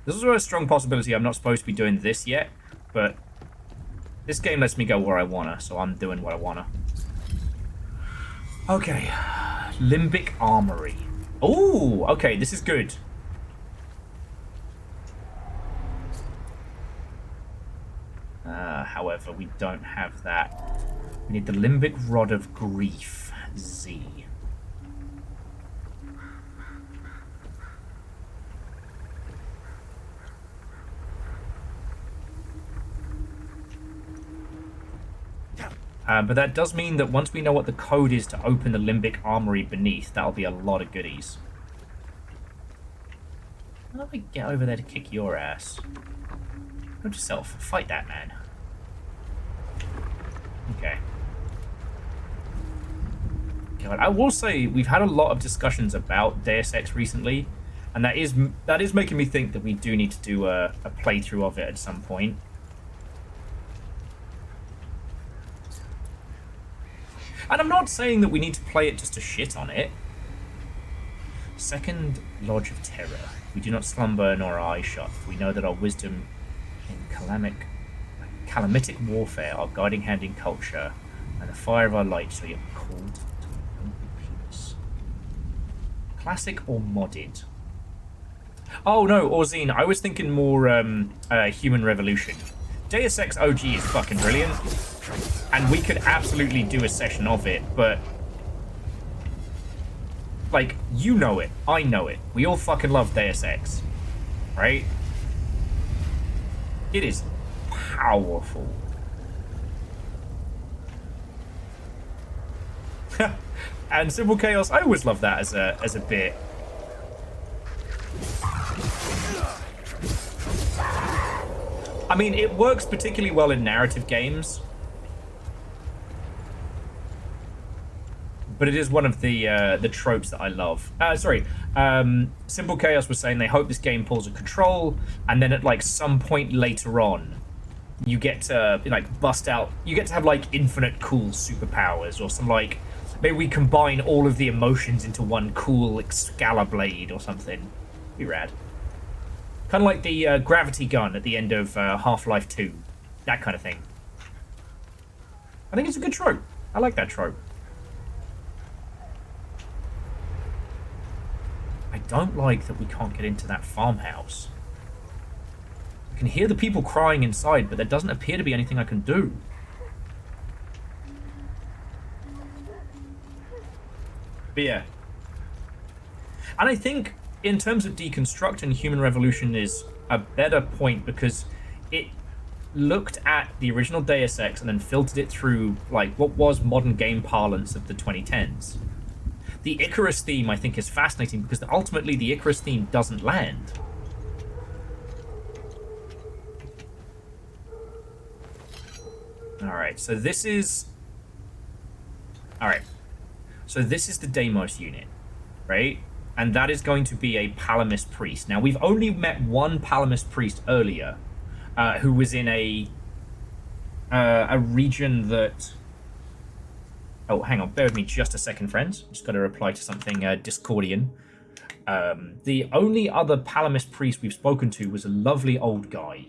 S18: There's also a strong possibility I'm not supposed to be doing this yet, but this game lets me go where I wanna, so I'm doing what I wanna. Okay, Limbic Armory. Oh, okay, this is good. However, we don't have that. We need the Limbic Rod of Grief, Z. But that does mean that once we know what the code is to open the Limbic Armory beneath, that'll be a lot of goodies. How do I get over there to kick your ass? Go yourself. Fight that man. Okay. God, I will say we've had a lot of discussions about Deus Ex recently, and that is making me think that we do need to do a playthrough of it at some point. And I'm not saying that we need to play it just to shit on it. Second Lodge of Terror. We do not slumber nor our eyes shut. We know that our wisdom in calamitic warfare, our guiding hand in culture, and the fire of our light shall yet be called to a noble peace. Classic or modded? Oh no, Orzine, I was thinking more Human Revolution. Deus Ex OG is fucking brilliant, and we could absolutely do a session of it, but like, you know it, I know it, we all fucking love Deus Ex, right? It is powerful. And Simple Chaos, I always love that as a bit. I mean, it works particularly well in narrative games, but it is one of the tropes that I love. Simple Chaos was saying they hope this game pulls a control, and then at like some point later on, you get to like bust out. You get to have like infinite cool superpowers, or some like maybe we combine all of the emotions into one cool Excalibur blade or something. Be rad. Kind of like the gravity gun at the end of Half-Life 2. That kind of thing. I think it's a good trope. I like that trope. I don't like that we can't get into that farmhouse. I can hear the people crying inside, but there doesn't appear to be anything I can do. But yeah. And I think in terms of deconstruct, and Human Revolution is a better point because it looked at the original Deus Ex and then filtered it through like what was modern game parlance of the 2010s. The Icarus theme, I think, is fascinating because ultimately the Icarus theme doesn't land. Alright, so this is... Alright. So this is the Deimos unit, right? And that is going to be a Palamist priest. Now, we've only met one Palamist priest earlier, who was in a region that... Oh, hang on, bear with me just a second, friends. Just got to reply to something Discordian. The only other Palamist priest we've spoken to was a lovely old guy.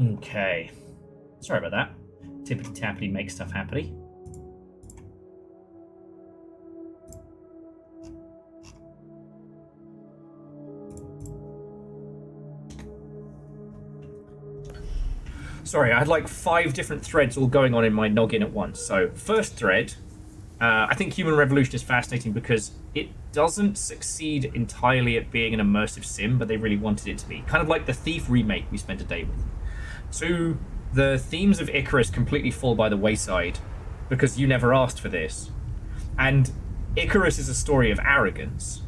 S18: Okay. Sorry about that. Tippity tappity makes stuff happy. Sorry, I had like 5 different threads all going on in my noggin at once. So, first thread, I think Human Revolution is fascinating because it doesn't succeed entirely at being an immersive sim, but they really wanted it to be. Kind of like the Thief remake we spent a day with. So, the themes of Icarus completely fall by the wayside because you never asked for this. And Icarus is a story of arrogance.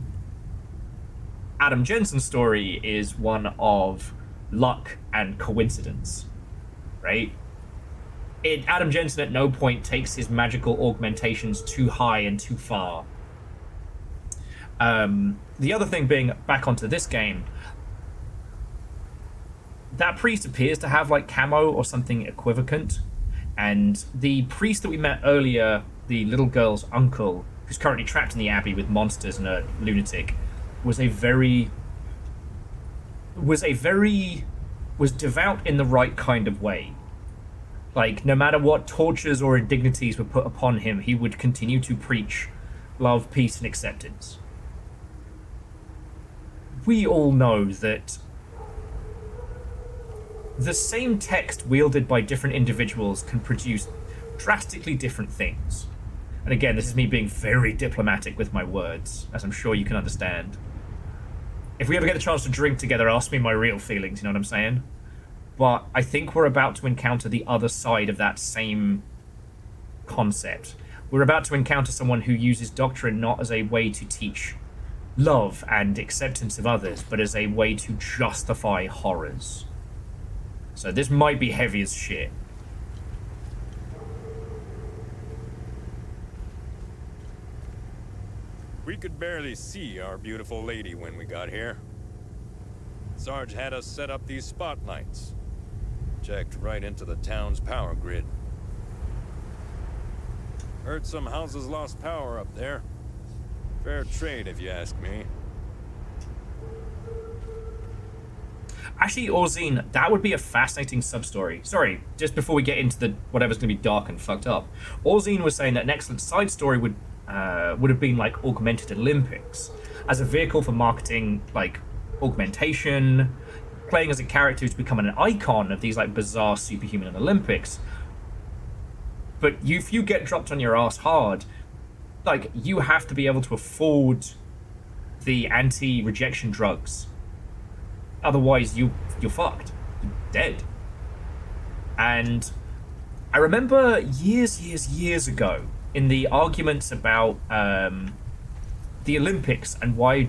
S18: Adam Jensen's story is one of luck and coincidence, right? Adam Jensen at no point takes his magical augmentations too high and too far. The other thing being, back onto this game, that priest appears to have like camo or something equivocant, and the priest that we met earlier, the little girl's uncle, who's currently trapped in the abbey with monsters and a lunatic, was devout in the right kind of way. Like, no matter what tortures or indignities were put upon him, he would continue to preach love, peace, and acceptance. We all know that the same text wielded by different individuals can produce drastically different things. And again, this is me being very diplomatic with my words, as I'm sure you can understand. If we ever get a chance to drink together, ask me my real feelings, you know what I'm saying? But I think we're about to encounter the other side of that same concept. We're about to encounter someone who uses doctrine not as a way to teach love and acceptance of others, but as a way to justify horrors. So this might be heavy as shit.
S2: We could barely see our beautiful lady when we got here. Sarge had us set up these spotlights. Checked right into the town's power grid. Heard some houses lost power up there. Fair trade, if you ask me.
S18: Actually, Orzine, that would be a fascinating sub-story. Sorry, just before we get into the whatever's going to be dark and fucked up. Orzine was saying that an excellent side story would have been like Augmented Olympics as a vehicle for marketing, like augmentation, playing as a character who's become an icon of these like bizarre superhuman Olympics. But if you get dropped on your ass hard, like, you have to be able to afford the anti-rejection drugs. Otherwise, you're fucked. You're dead. And I remember years ago in the arguments about the Olympics and why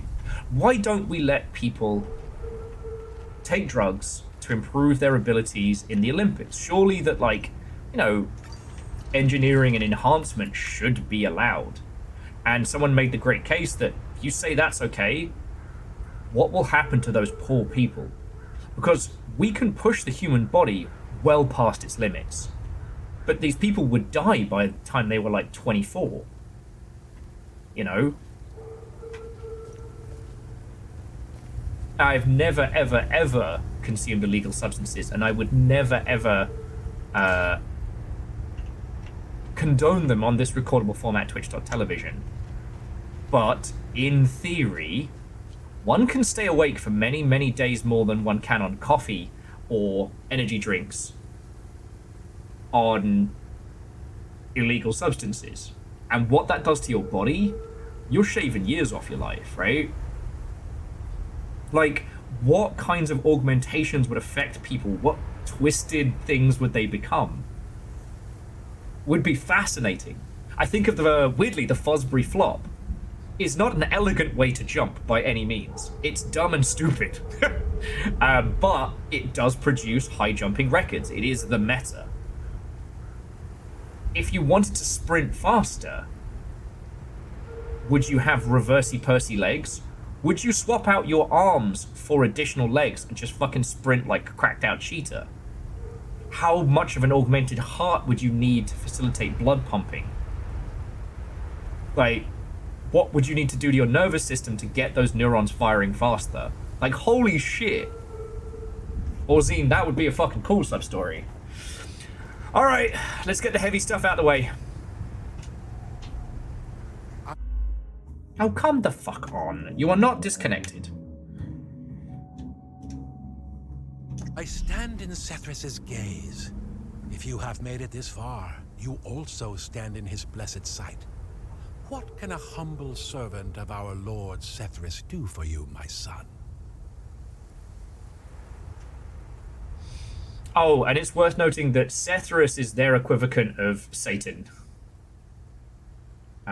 S18: don't we let people take drugs to improve their abilities in the Olympics? Surely that, like, you know, engineering and enhancement should be allowed. And someone made the great case that if you say that's okay, what will happen to those poor people? Because we can push the human body well past its limits. But these people would die by the time they were like 24. You know? I've never, ever consumed illegal substances, and I would never, ever condone them on this recordable format, twitch.television. But, in theory, one can stay awake for many days more than one can on coffee or energy drinks on illegal substances. And what that does to your body, you're shaving years off your life, right? Like, what kinds of augmentations would affect people? What twisted things would they become? Would be fascinating. I think of weirdly, the Fosbury flop is not an elegant way to jump by any means. It's dumb and stupid. But it does produce high jumping records. It is the meta. If you wanted to sprint faster, would you have reversey-pursey legs? Would you swap out your arms for additional legs and just fucking sprint like a cracked out cheetah? How much of an augmented heart would you need to facilitate blood pumping? Like, what would you need to do to your nervous system to get those neurons firing faster? Like, holy shit. Orzine, that would be a fucking cool sub-story. Alright, let's get the heavy stuff out of the way. Oh, come the fuck on. You are not disconnected.
S22: I stand in Sethrus's gaze. If you have made it this far, you also stand in his blessed sight. What can a humble servant of our Lord Sethrus do for you, my son?
S18: Oh, and it's worth noting that Sethrus is their equivalent of Satan.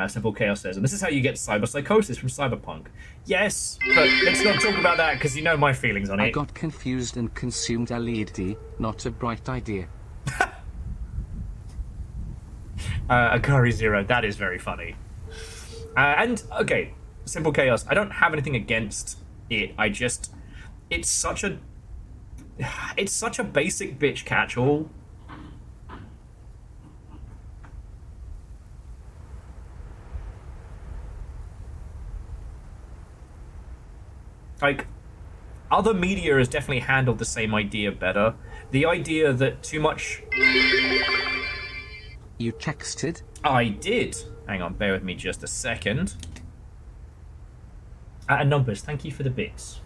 S18: Simple Chaos says, and this is how you get cyberpsychosis from Cyberpunk. Yes, but let's not talk about that because you know my feelings on it.
S3: I got confused and consumed LED, not a bright idea.
S18: Akari Zero, that is very funny. And, okay, Simple Chaos, I don't have anything against it. I just, it's such a basic bitch catch-all. Like,
S1: Other media has definitely handled the same idea better. The idea that too much...
S3: You texted?
S1: I did. Hang on, bear with me just a second. Numbers, thank you for the bits.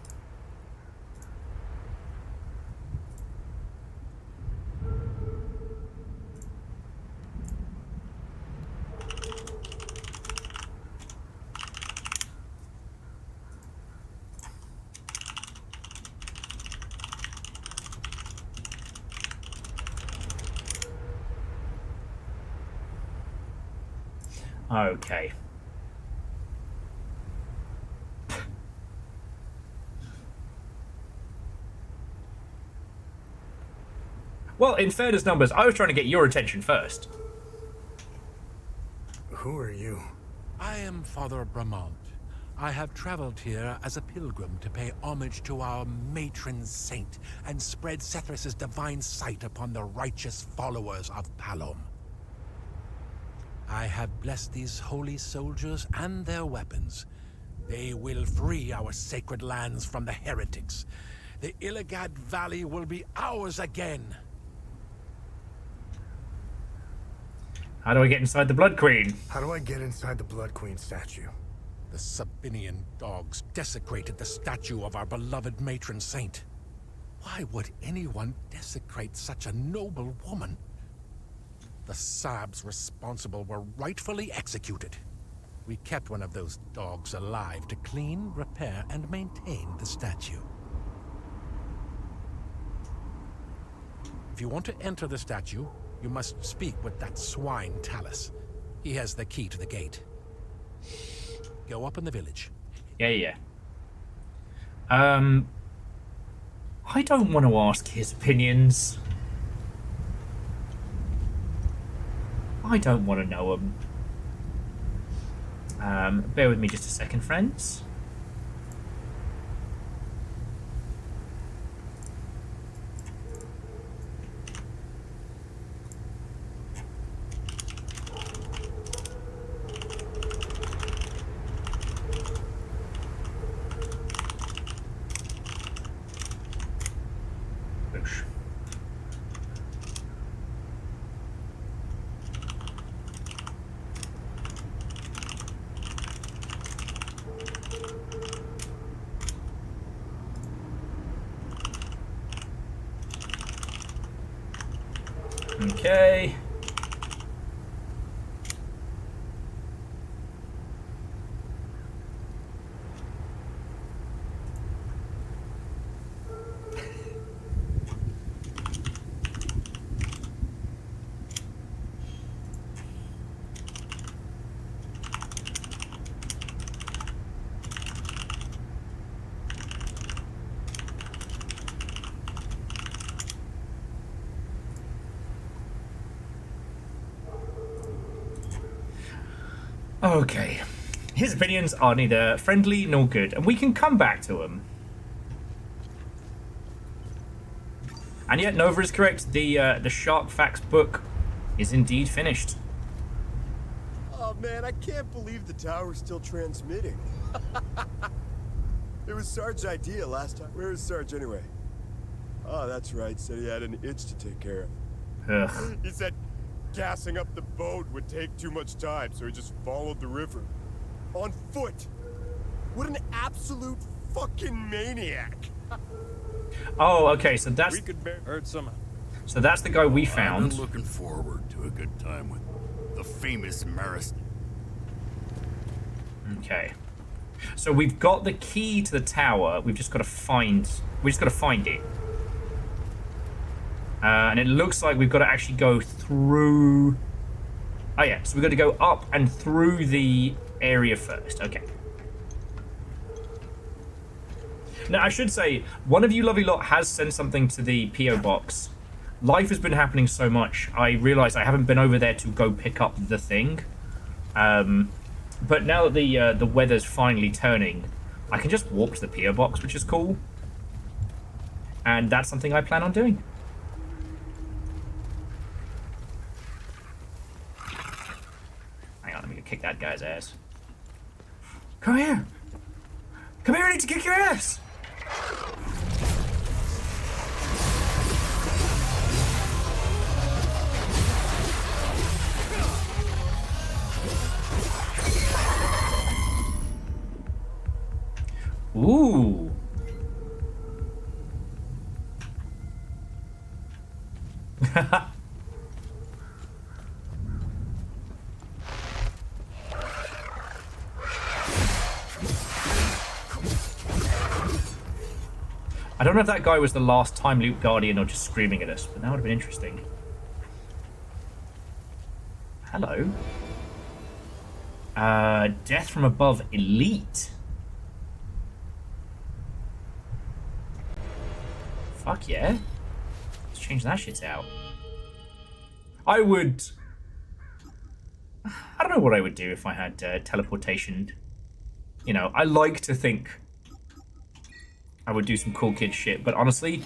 S1: Okay. Well, in fairness, Numbers, I was trying to get your attention first.
S5: Who are you?
S22: I am Father Bramont. I have traveled here as a pilgrim to pay homage to our matron saint and spread Sethrus' divine sight upon the righteous followers of Palom. I have blessed these holy soldiers and their weapons. They will free our sacred lands from the heretics. The Illigad Valley will be ours again.
S1: How do I get inside the Blood Queen?
S5: How do I get inside the Blood Queen statue?
S22: The Sabinian dogs desecrated the statue of our beloved matron saint. Why would anyone desecrate such a noble woman? The Sabs responsible were rightfully executed. We kept one of those dogs alive to clean, repair, and maintain the statue. If you want to enter the statue, you must speak with that swine Talus. He has the key to the gate. Go up in the village.
S1: Yeah. I don't want to ask his opinions. I don't want to know him. Bear with me just a second, friends. Okay. Okay. His opinions are neither friendly nor good, and we can come back to them. And yet, Nova is correct. The Shark Facts book is indeed finished.
S4: Oh man, I can't believe the tower's still transmitting. It was Sarge's idea last time. Where is Sarge anyway? Oh, that's right. Said he had an itch to take care of.
S1: Ugh.
S4: He said gassing up the boat would take too much time, so he just followed the river. On foot. What an absolute fucking maniac.
S1: Oh, okay, so that's...
S2: We could heard some.
S1: So that's the guy we
S10: I've
S1: found.
S10: been looking forward to a good time with the famous Maris.
S1: Okay. So we've got the key to the tower. We've just got to find... We just got to find it. And it looks like we've got to actually go through... Oh yeah, so we've got to go up and through the area first. Okay. Now, I should say, one of you lovely lot has sent something to the P.O. box. Life has been happening so much, I realised I haven't been over there to go pick up the thing. But now that the weather's finally turning, I can just walk to the P.O. box, which is cool. And that's something I plan on doing. Hang on, let me go kick that guy's ass. Come here! Come here, I need to kick your ass!
S18: Ooh. I don't know if that guy was the last time Loot Guardian or just screaming at us, but that would have been interesting. Hello. Death from above, elite. Fuck yeah. Let's change that shit out. I don't know what I would do if I had teleportation. You know, I like to think I would do some cool kid shit, but honestly,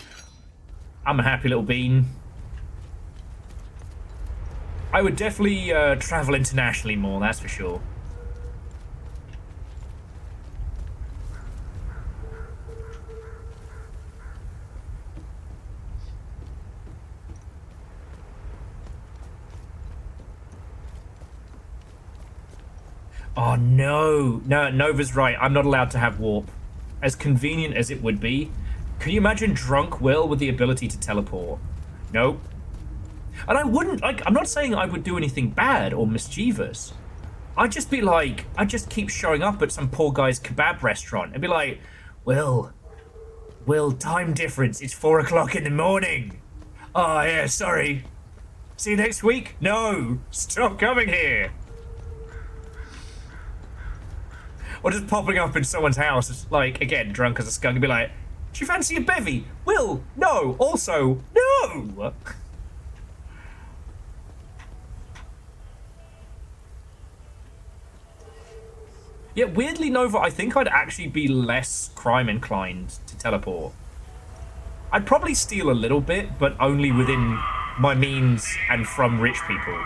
S18: I'm a happy little bean. I would definitely travel internationally more, that's for sure. Oh no, Nova's right. I'm not allowed to have warp. As convenient as it would be, can you imagine drunk Will with the ability to teleport? Nope. And I wouldn't, like, I'm not saying I would do anything bad or mischievous. I'd just be like, I'd just keep showing up at some poor guy's kebab restaurant and be like, Will, time difference, it's 4 o'clock in the morning. Oh yeah, sorry. See you next week? No, stop coming here. Or just popping up in someone's house, like, again, drunk as a skunk, and be like, do you fancy a bevy? Will, no, also, no! Yeah, weirdly, Nova, I think I'd actually be less crime inclined to teleport. I'd probably steal a little bit, but only within my means and from rich people.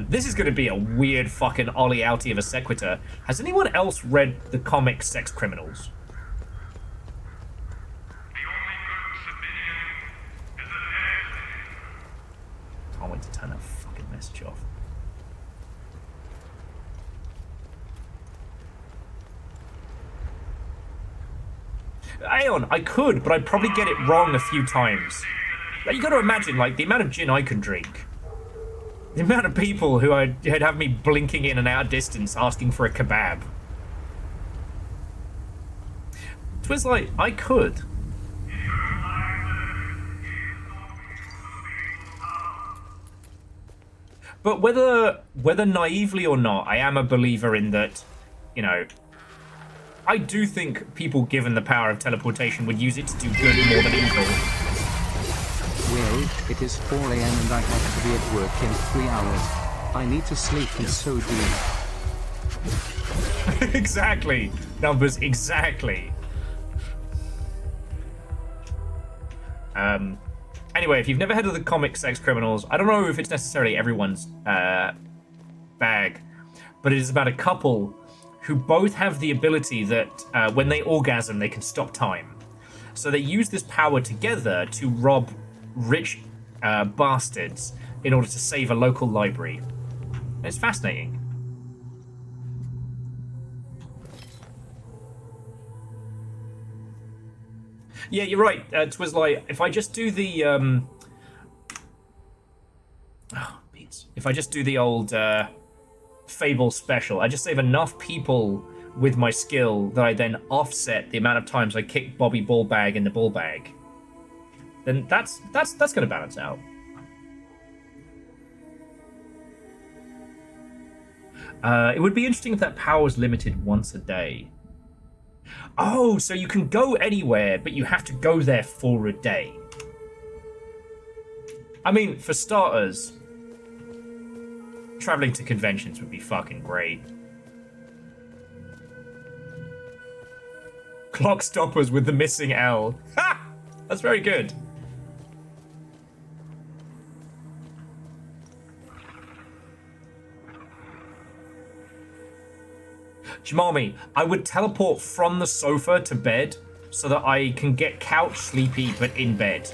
S18: This is going to be a weird fucking ollie outie of a sequitur. Has anyone else read the comic Sex Criminals? Can't wait to turn that fucking message off. Aeon, I could, but I'd probably get it wrong a few times. Like, you got to imagine, like, the amount of gin I could drink. The amount of people who I'd have me blinking in and out of distance asking for a kebab. It was like, I could. But whether naively or not, I am a believer in that, you know, I do think people given the power of teleportation would use it to do good more than evil.
S3: Will, it is 4 AM and I have to be at work in 3 hours. I need to sleep and so do you.
S18: Exactly. Numbers, exactly. Anyway, if you've never heard of the comic Sex Criminals, I don't know if it's necessarily everyone's bag, but it is about a couple who both have the ability that when they orgasm, they can stop time. So they use this power together to rob rich bastards in order to save a local library. It's fascinating. Yeah, you're right. It was like, if I just do the if I just do the old Fable special, I just save enough people with my skill that I then offset the amount of times I kick Bobby Ballbag in the ball bag. Then that's going to balance out. It would be interesting if that power was limited once a day. Oh, so you can go anywhere, but you have to go there for a day. I mean, for starters, traveling to conventions would be fucking great. Clock stoppers with the missing L. Ha! That's very good. Jamami, I would teleport from the sofa to bed so that I can get couch sleepy but in bed.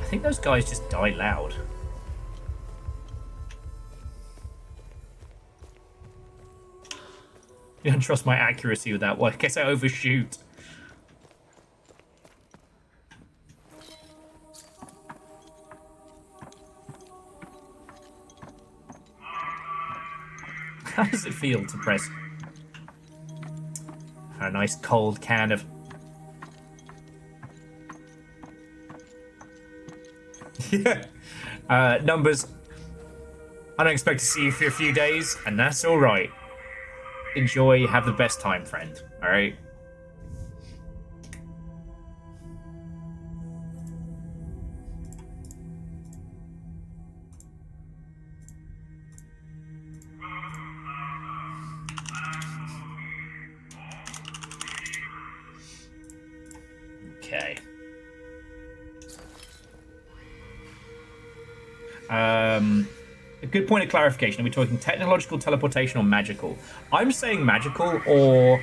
S18: think those guys just die loud. You don't trust my accuracy with that one. I guess I overshoot. How does it feel to press a nice cold can of... Yeah. Numbers. I don't expect to see you for a few days, and that's alright. Enjoy, have the best time, friend. Alright? Okay. A good point of clarification. Are we talking technological, teleportation, or magical? I'm saying magical, or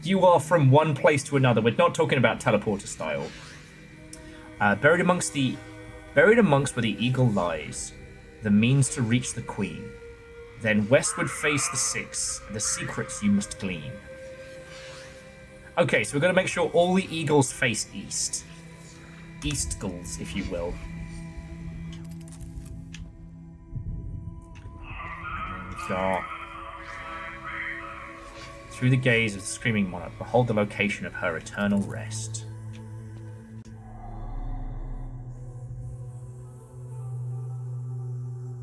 S18: you are from one place to another. We're not talking about teleporter style. Buried amongst where the eagle lies, the means to reach the queen. Then westward face the six, the secrets you must glean. Okay, so we're going to make sure all the eagles face east. Eastgulls, if you will. And, through the gaze of the screaming monarch, behold the location of her eternal rest.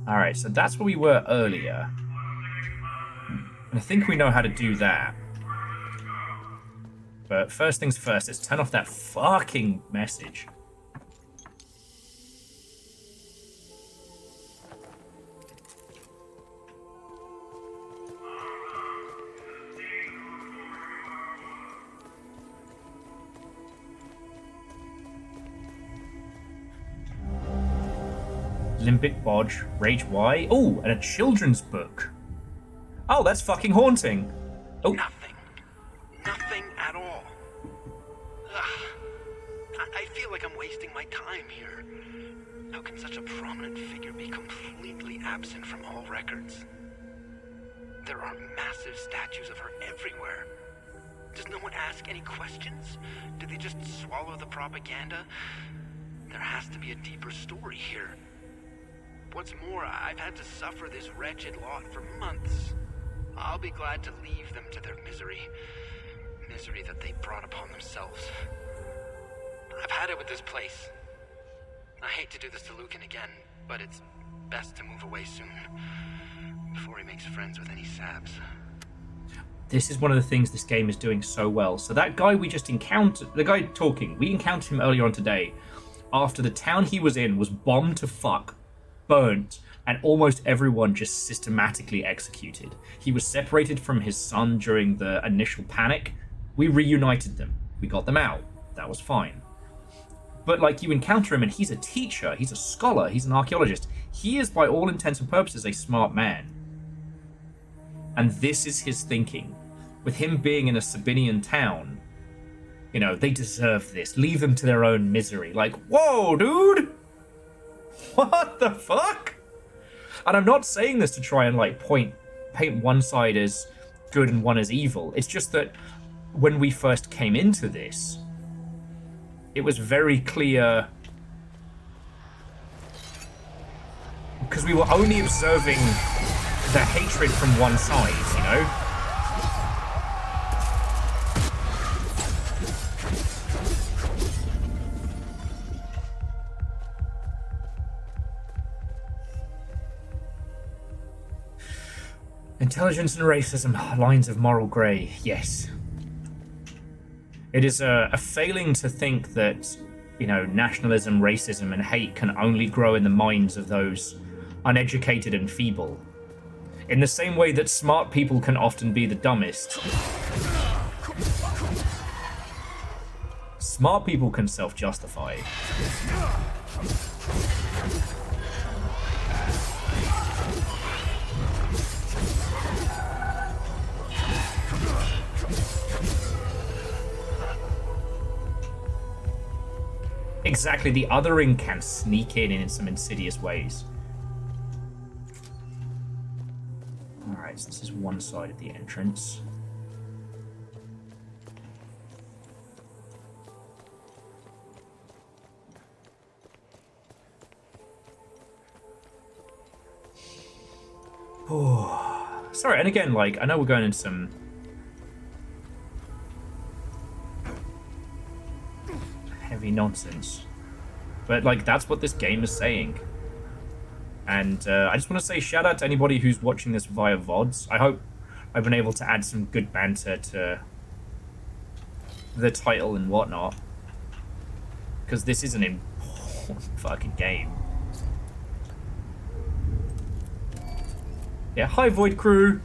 S18: Alright, so that's where we were earlier. And I think we know how to do that. But first things first, let's turn off that fucking message. Limbic Bodge, Rage Y. Oh, and a children's book. Oh, that's fucking haunting. Oh.
S20: Nothing at all. I feel like I'm wasting my time here. How can such a prominent figure be completely absent from all records? There are massive statues of her everywhere. Does no one ask any questions? Do they just swallow the propaganda? There has to be a deeper story here. What's more, I've had to suffer this wretched lot for months. I'll be glad to leave them to their misery. Misery that they brought upon themselves. I've had it with this place. I hate to do this to Lucan again, but it's best to move away soon. Before he makes friends with any sabs.
S18: This is one of the things this game is doing so well. So that guy we just encountered, the guy talking, we encountered him earlier on today. After the town he was in was bombed to fuck, burnt, and almost everyone just systematically executed. He was separated from his son during the initial panic. We reunited them. We got them out. That was fine. But like, you encounter him and he's a teacher, he's a scholar, he's an archaeologist. He is, by all intents and purposes, a smart man. And this is his thinking. With him being in a Sabinian town, you know, they deserve this. Leave them to their own misery. Like, whoa, dude! What the fuck? And I'm not saying this to try and like paint one side as good and one as evil. It's just that when we first came into this, it was very clear, because we were only observing the hatred from one side, you know? Intelligence and racism, lines of moral grey, yes. It is a failing to think that, you know, nationalism, racism, and hate can only grow in the minds of those uneducated and feeble. In the same way that smart people can often be the dumbest, smart people can self-justify. Exactly, the othering can sneak in some insidious ways. Alright, so this is one side of the entrance. Oh, sorry, and again, like, I know we're going into some heavy nonsense, but, like, that's what this game is saying. And I just want to say shout out to anybody who's watching this via VODs. I hope I've been able to add some good banter to the title and whatnot, because this is an important fucking game. Yeah, hi Void Crew!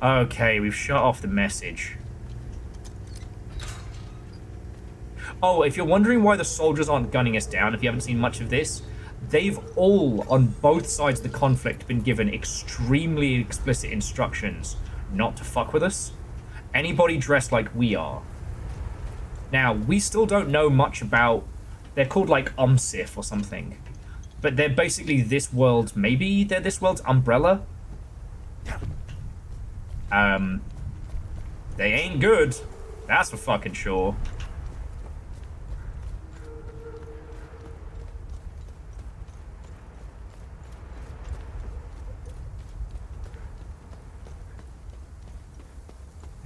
S18: Okay, we've shut off the message. Oh, if you're wondering why the soldiers aren't gunning us down, if you haven't seen much of this, they've all, on both sides of the conflict, been given extremely explicit instructions not to fuck with us. Anybody dressed like we are. Now, we still don't know much about... They're called, like, Umsif or something. But they're basically this world's... Maybe they're this world's umbrella? They ain't good. That's for fucking sure.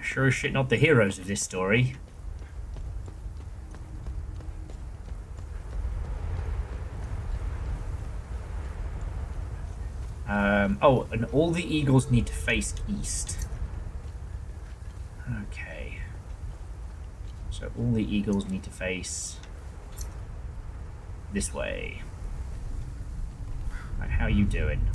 S18: Sure as shit not the heroes of this story. Oh, and all the eagles need to face east. Okay. So all the eagles need to face this way. Right, how you doing?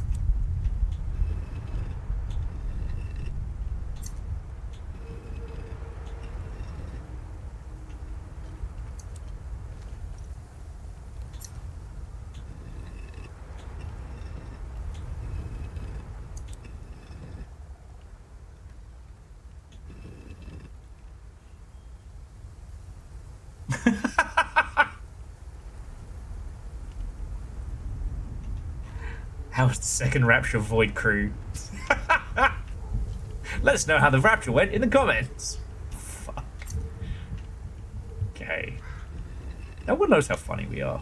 S18: How's the second Rapture Void Crew? Let us know how the Rapture went in the comments. Fuck. Okay. No one knows how funny we are.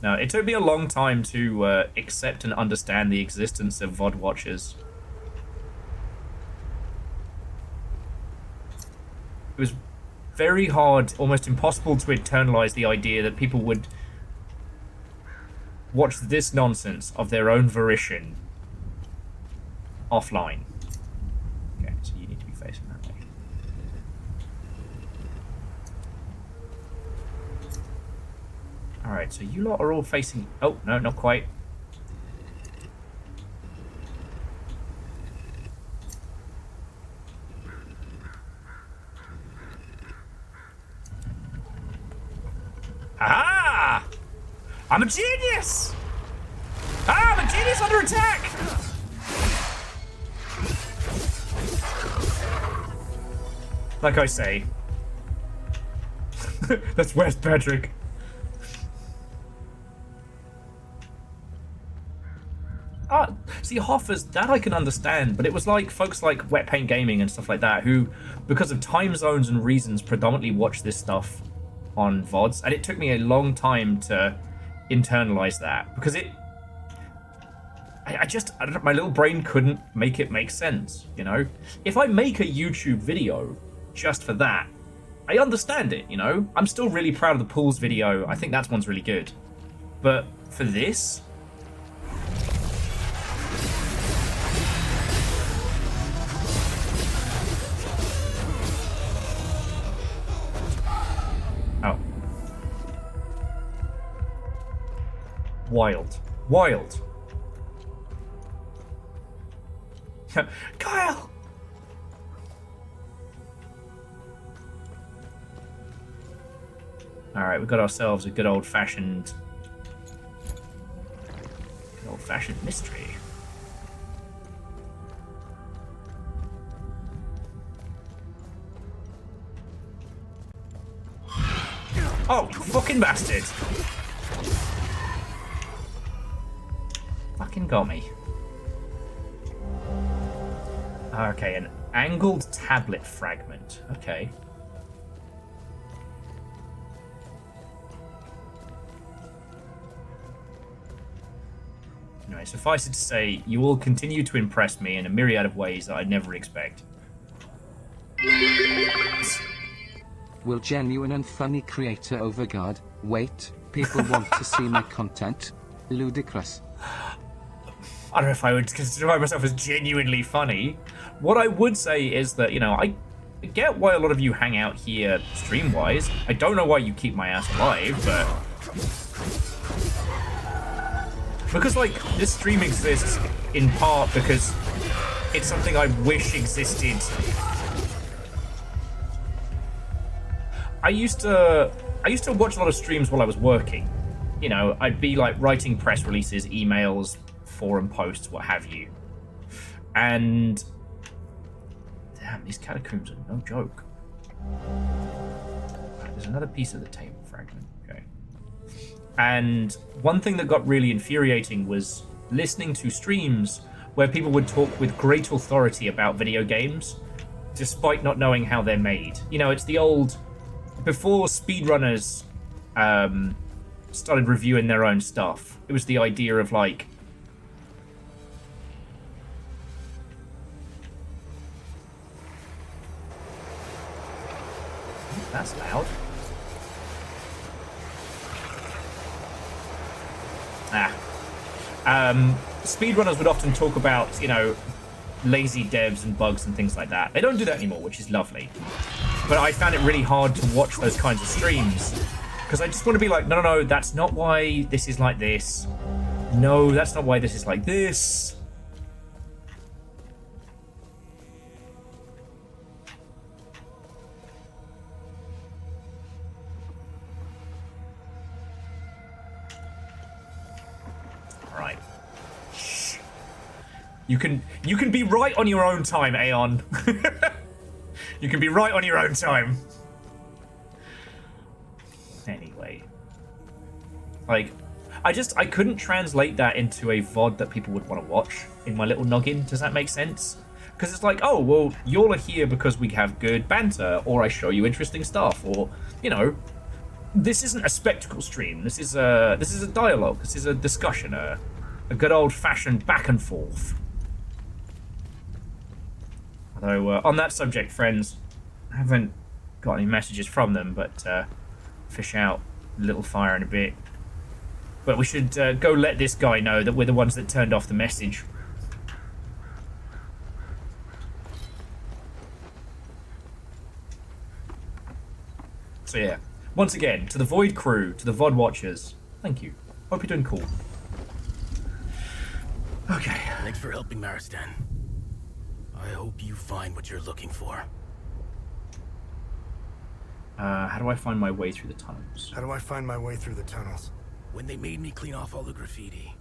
S18: No, it took me a long time to accept and understand the existence of VOD watchers. It was very hard, almost impossible to internalize the idea that people would watch this nonsense of their own volition offline. Okay, so you need to be facing that way. Alright, so you lot are all facing... Oh, no, not quite. Aha! I'm a genius! Ah, I'm a genius under attack! Like I say. That's West Patrick. See, Hoffers, that I can understand, but it was like folks like Wet Paint Gaming and stuff like that who, because of time zones and reasons, predominantly watch this stuff on VODs, and it took me a long time to internalize that, because I don't know, my little brain couldn't make it make sense, you know? If I make a YouTube video just for that, I understand it, you know? I'm still really proud of the pools video. I think that one's really good. But for this... Oh. Wild. Wild. Kyle! Alright, we've got ourselves a good old-fashioned mystery. Oh, fucking bastard. Fucking got me. Okay, an angled tablet fragment. Okay. Anyway, suffice it to say, you will continue to impress me in a myriad of ways that I'd never expect.
S3: Will genuine and funny creator overguard? Wait, people want to see my content? Ludicrous.
S18: I don't know if I would consider myself as genuinely funny. What I would say is that, you know, I get why a lot of you hang out here stream-wise. I don't know why you keep my ass alive, but... Because, like, this stream exists in part because it's something I wish existed. I used to watch a lot of streams while I was working. You know, I'd be, like, writing press releases, emails, forum posts, what have you. And... Damn, these catacombs are no joke. Right, there's another piece of the table fragment. Okay. And one thing that got really infuriating was listening to streams where people would talk with great authority about video games, despite not knowing how they're made. You know, it's the old... Before speedrunners started reviewing their own stuff, it was the idea of, like... That's loud. Speedrunners would often talk about, you know, lazy devs and bugs and things like that. They don't do that anymore, which is lovely. But I found it really hard to watch those kinds of streams because I just want to be like, no, that's not why this is like this. No, that's not why this is like this. Right. Shh. You can be right on your own time, Aeon. You can be right on your own time. Anyway. Like, I couldn't translate that into a VOD that people would want to watch in my little noggin. Does that make sense? Because it's like, oh, well, y'all are here because we have good banter, or I show you interesting stuff, or, you know, this isn't a spectacle stream. This is a dialogue. This is a discussion, a good old-fashioned back and forth. Although, on that subject, friends, I haven't got any messages from them, but fish out a little fire in a bit. But we should go let this guy know that we're the ones that turned off the message. So yeah, once again, to the Void crew, to the VOD watchers, thank you. Hope you're doing cool. Okay.
S20: Thanks for helping, Maristan. I hope you find what you're looking for.
S18: How do I find my way through the tunnels?
S5: How do I find my way through the tunnels?
S20: When they made me clean off all the graffiti,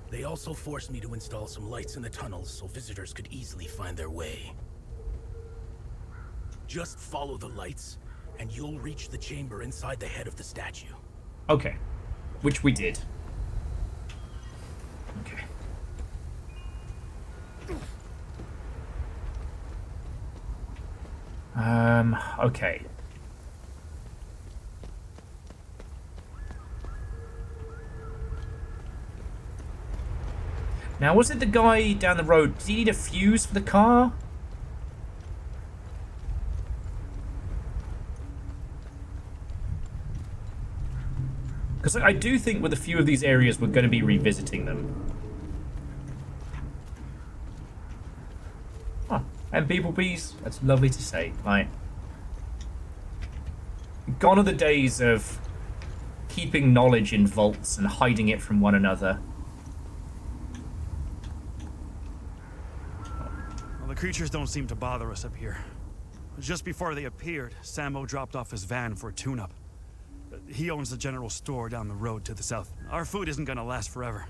S20: they also forced me to install some lights in the tunnels so visitors could easily find their way. Just follow the lights, and you'll reach the chamber inside the head of the statue.
S18: Okay. Which we did. Okay. Okay. Now, was it the guy down the road? Did he need a fuse for the car? Because I do think with a few of these areas, we're going to be revisiting them. Oh, and people bees. That's lovely to say. Right. Gone are the days of keeping knowledge in vaults and hiding it from one another.
S8: Well, the creatures don't seem to bother us up here. Just before they appeared, Sammo dropped off his van for a tune-up. He owns the general store down the road to the south. Our food isn't gonna last forever.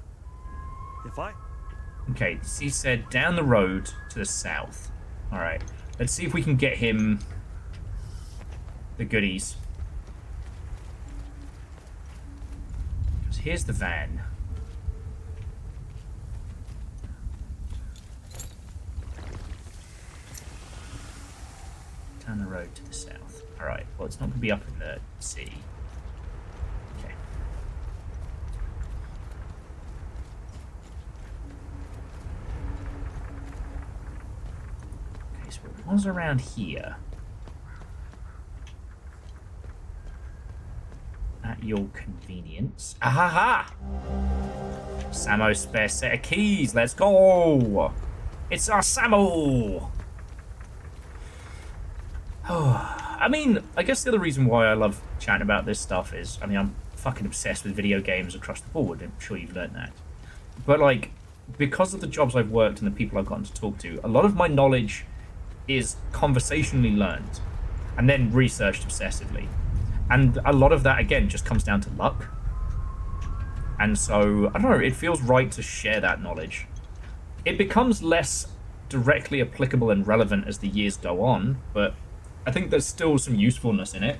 S18: Okay, he said down the road to the south. Alright, let's see if we can get him the goodies. here's the van. Down the road to the south. Alright, well, it's not going to be up in the sea. Okay. Okay, so it was around here. At your convenience. Ahaha! Samo's spare set of keys. Let's go! It's our Samo! I mean, I guess the other reason why I love chatting about this stuff is, I mean, I'm fucking obsessed with video games across the board. I'm sure you've learned that. But, like, because of the jobs I've worked and the people I've gotten to talk to, a lot of my knowledge is conversationally learned and then researched obsessively. And a lot of that, again, just comes down to luck. And so, I don't know, it feels right to share that knowledge. It becomes less directly applicable and relevant as the years go on, but I think there's still some usefulness in it.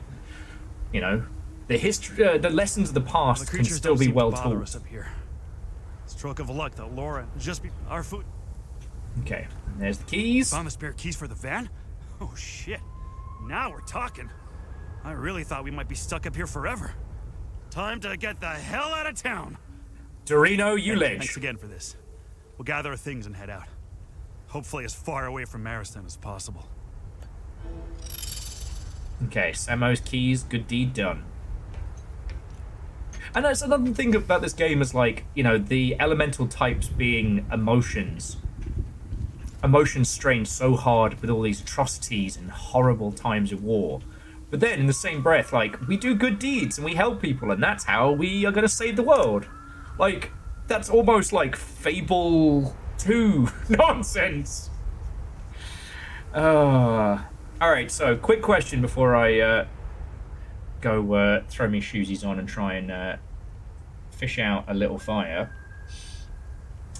S18: You know, the history, the lessons of the past can still be well taught.
S8: Up here. Stroke of luck that Laura just be our food.
S18: Okay, and there's the keys.
S8: Found the spare keys for the van? Oh shit. Now we're talking. I really thought we might be stuck up here forever. Time to get the hell out of town.
S18: Dorino, you ledge.
S8: Thanks again for this. We'll gather our things and head out. Hopefully as far away from Maristan as possible.
S18: Okay, Samo's keys, good deed done. And that's another thing about this game is, like, you know, the elemental types being emotions. Emotions strained so hard with all these atrocities and horrible times of war. But then, in the same breath, like, we do good deeds and we help people, and that's how we are going to save the world. Like, that's almost like Fable 2 nonsense. Alright, so, quick question before I go throw me shoesies on and try and fish out a little fire.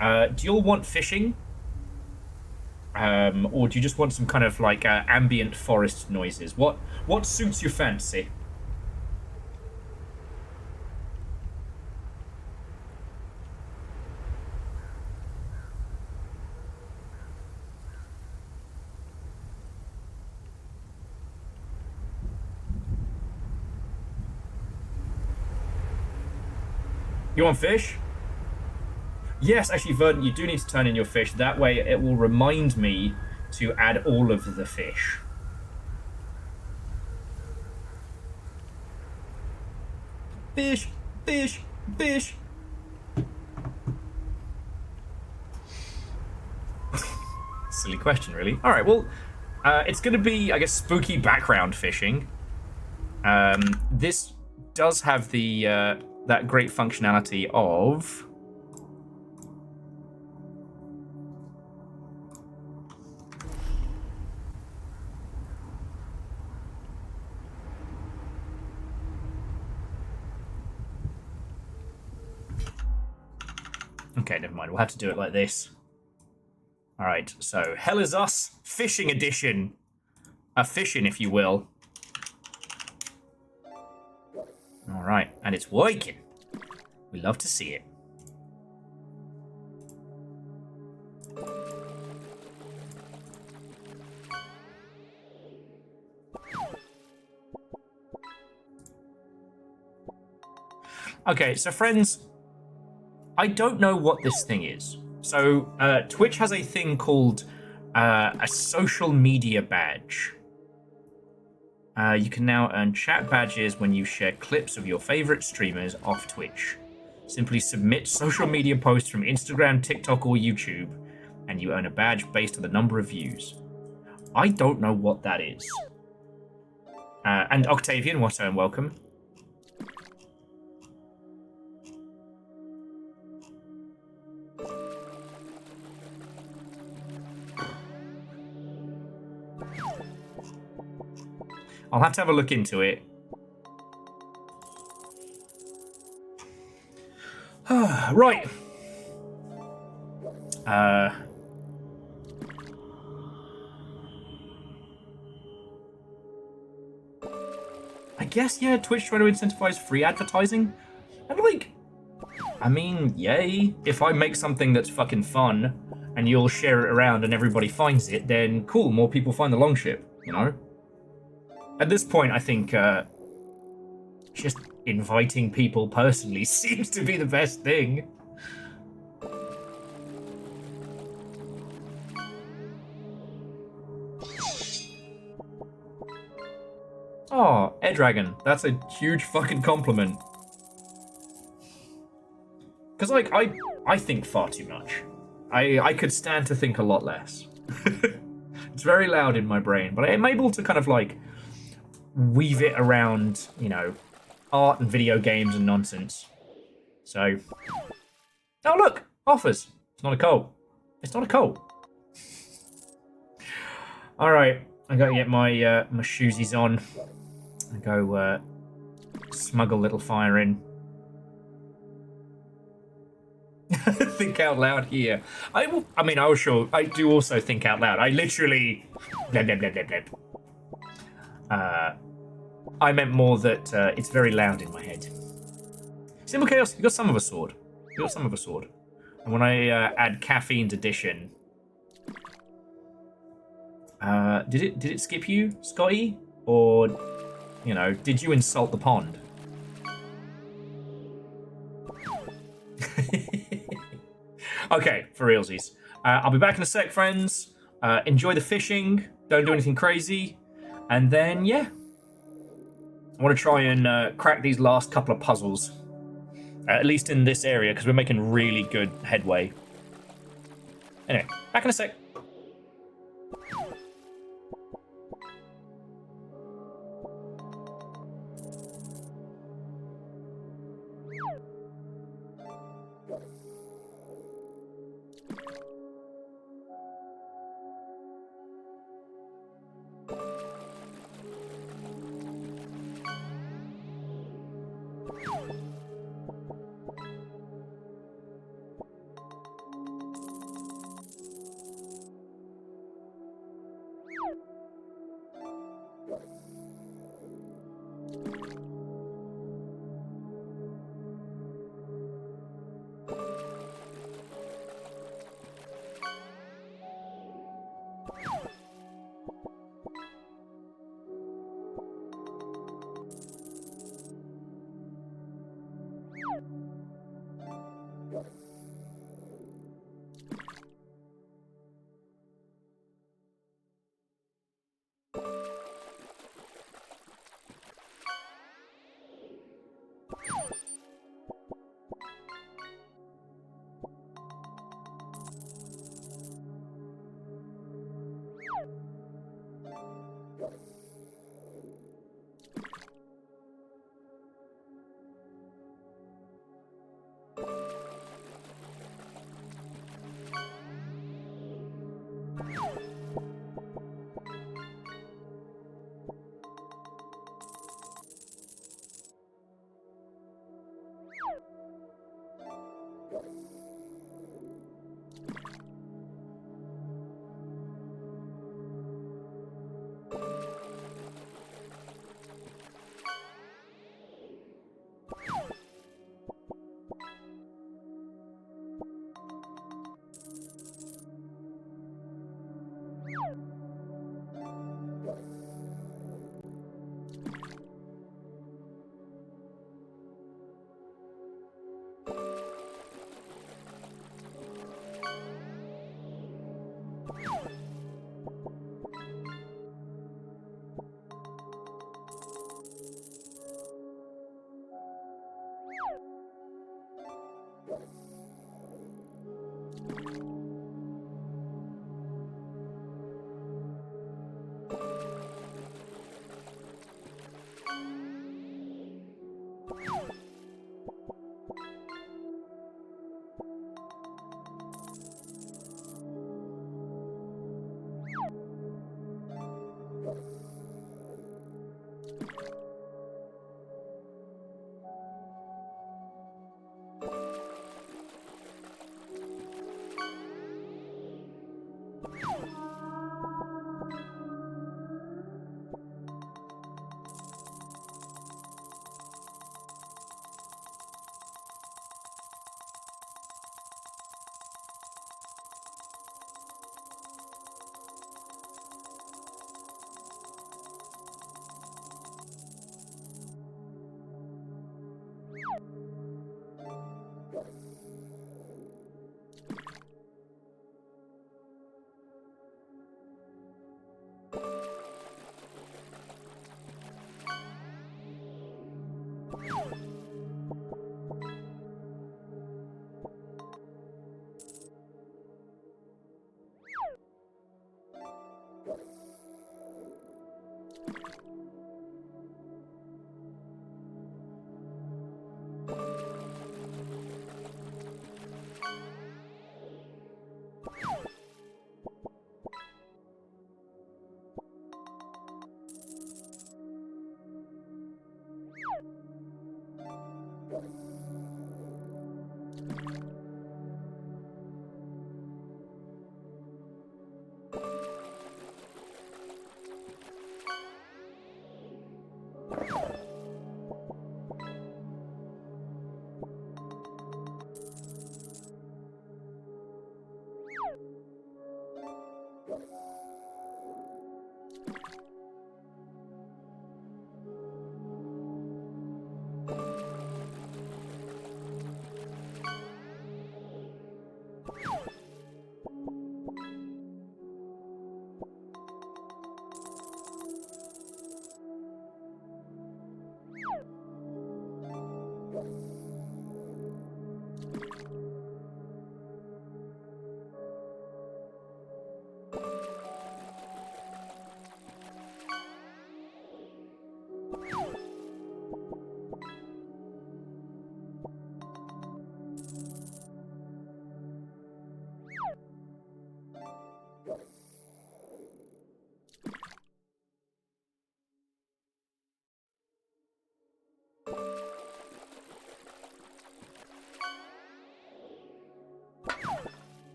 S18: Do you all want fishing? Or do you just want some kind of like ambient forest noises? What suits your fancy? You want fish? Yes, actually, Verdant, you do need to turn in your fish. That way it will remind me to add all of the fish. Fish, fish, fish. Silly question, really. All right, well, it's going to be, I guess, spooky background fishing. This does have the that great functionality of... Okay, never mind. We'll have to do it like this. All right, so Hell is Us Fishing Edition. A fishing, if you will. All right, and it's working. We love to see it. Okay, so friends, I don't know what this thing is. So Twitch has a thing called a social media badge. You can now earn chat badges when you share clips of your favorite streamers off Twitch. Simply submit social media posts from Instagram, TikTok, or YouTube, and you earn a badge based on the number of views. I don't know what that is. And Octavian, what and welcome. I'll have to have a look into it. Right. I guess, yeah, Twitch trying to incentivize free advertising. And, like, I mean, yay. If I make something that's fucking fun and you'll share it around and everybody finds it, then cool, more people find the longship, you know? At this point, I think just inviting people personally seems to be the best thing. Oh, Air Dragon. That's a huge fucking compliment. Because, like, I think far too much. I could stand to think a lot less. It's very loud in my brain, but I'm able to kind of, like, weave it around, you know, art and video games and nonsense. So... Oh, look! Offers! It's not a coal. It's not a coal. Alright, I gotta get my my shoesies on. I go smuggle little fire in. Think out loud here. I mean, I do also think out loud. I literally... Blah, blah, blah, blah, blah. I meant more that it's very loud in my head. Simple Chaos, you got some of a sword. You got some of a sword. And when I add caffeine's addition... did it skip you, Scotty? Or, you know, did you insult the pond? Okay, for realsies. I'll be back in a sec, friends. Enjoy the fishing. Don't do anything crazy. And then, yeah. I want to try and crack these last couple of puzzles. At least in this area, because we're making really good headway. Anyway, back in a sec.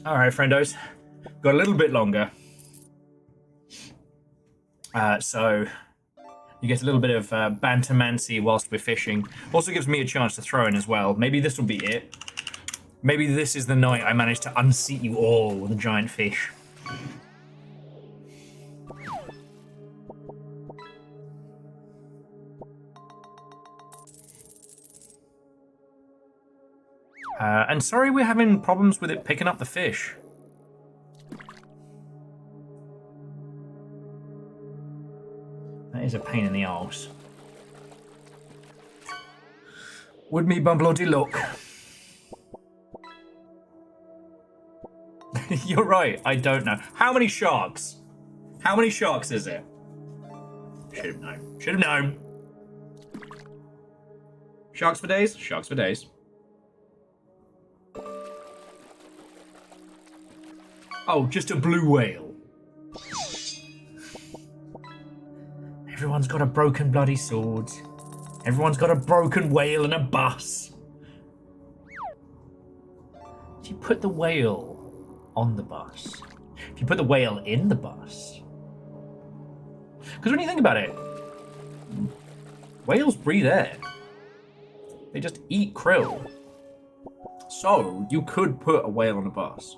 S18: All right, friendos. Got a little bit longer. So you get a little bit of bantermancy whilst we're fishing. Also gives me a chance to throw in as well. Maybe this will be it. Maybe this is the night I manage to unseat you all with a giant fish. And sorry we're having problems with it picking up the fish. That is a pain in the arse. Would me bumblody look? You're right, I don't know. How many sharks? How many sharks is it? Should have known. Should have known. Sharks for days? Sharks for days. Oh, just a blue whale. Everyone's got a broken bloody sword. Everyone's got a broken whale and a bus. If you put the whale on the bus, if you put the whale in the bus, because when you think about it, whales breathe air. They just eat krill. So you could put a whale on a bus.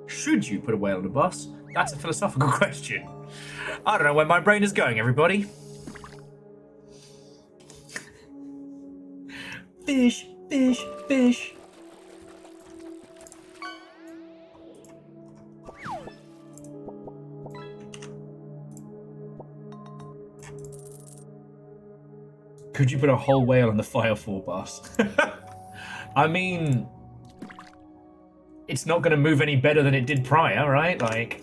S18: Should you put a whale on a bus? That's a philosophical question. I don't know where my brain is going, everybody. Fish, fish, fish. Could you put a whole whale on the Firefall bus? I mean, it's not going to move any better than it did prior, right? Like,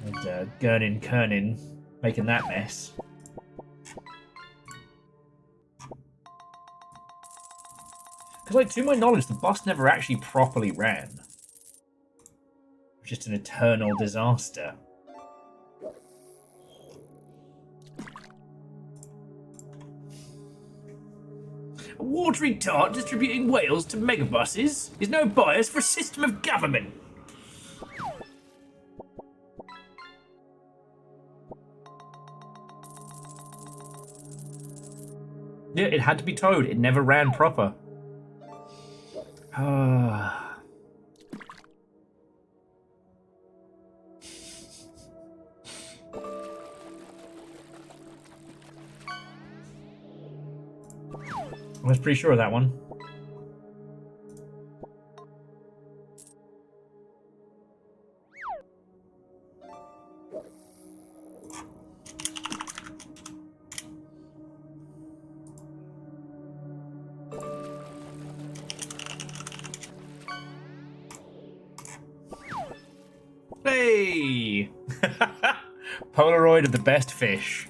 S18: and Gurnin Kernin making that mess. Because, like, to my knowledge, the bus never actually properly ran. It was just an eternal disaster. A watery tart distributing whales to megabuses is no bias for a system of government. Yeah, it had to be towed. It never ran proper. I was pretty sure of that one. Hey! Polaroid of the best fish.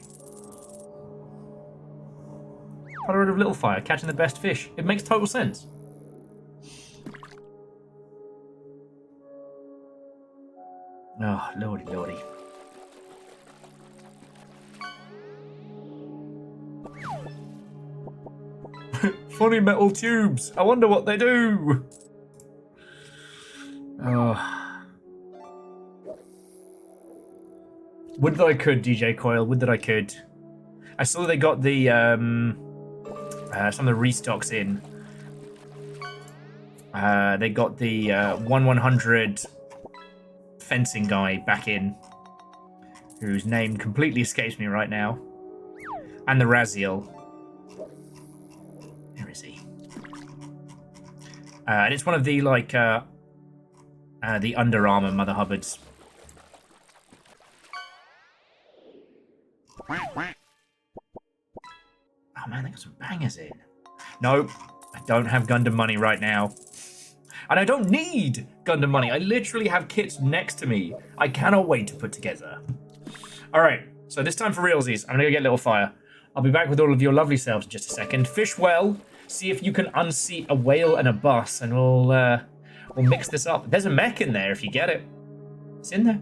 S18: Polaroid of Little Fire, catching the best fish. It makes total sense. Oh, lordy, lordy. Funny metal tubes. I wonder what they do. Oh. Would that I could, DJ Coil. Would that I could. I saw they got the some of the restocks in. They got the 1/100 fencing guy back in, whose name completely escapes me right now, and the Raziel. And it's one of the, like, the Under Armour Mother Hubbards. Oh man, they got some bangers in. Nope, I don't have Gundam money right now. And I don't need Gundam money. I literally have kits next to me. I cannot wait to put together. All right, so this time for realsies. I'm gonna go get Little Fire. I'll be back with all of your lovely selves in just a second. Fish well. See if you can unseat a whale and a bus, and we'll mix this up. There's a mech in there if you get it. It's in there.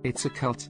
S3: It's a cult.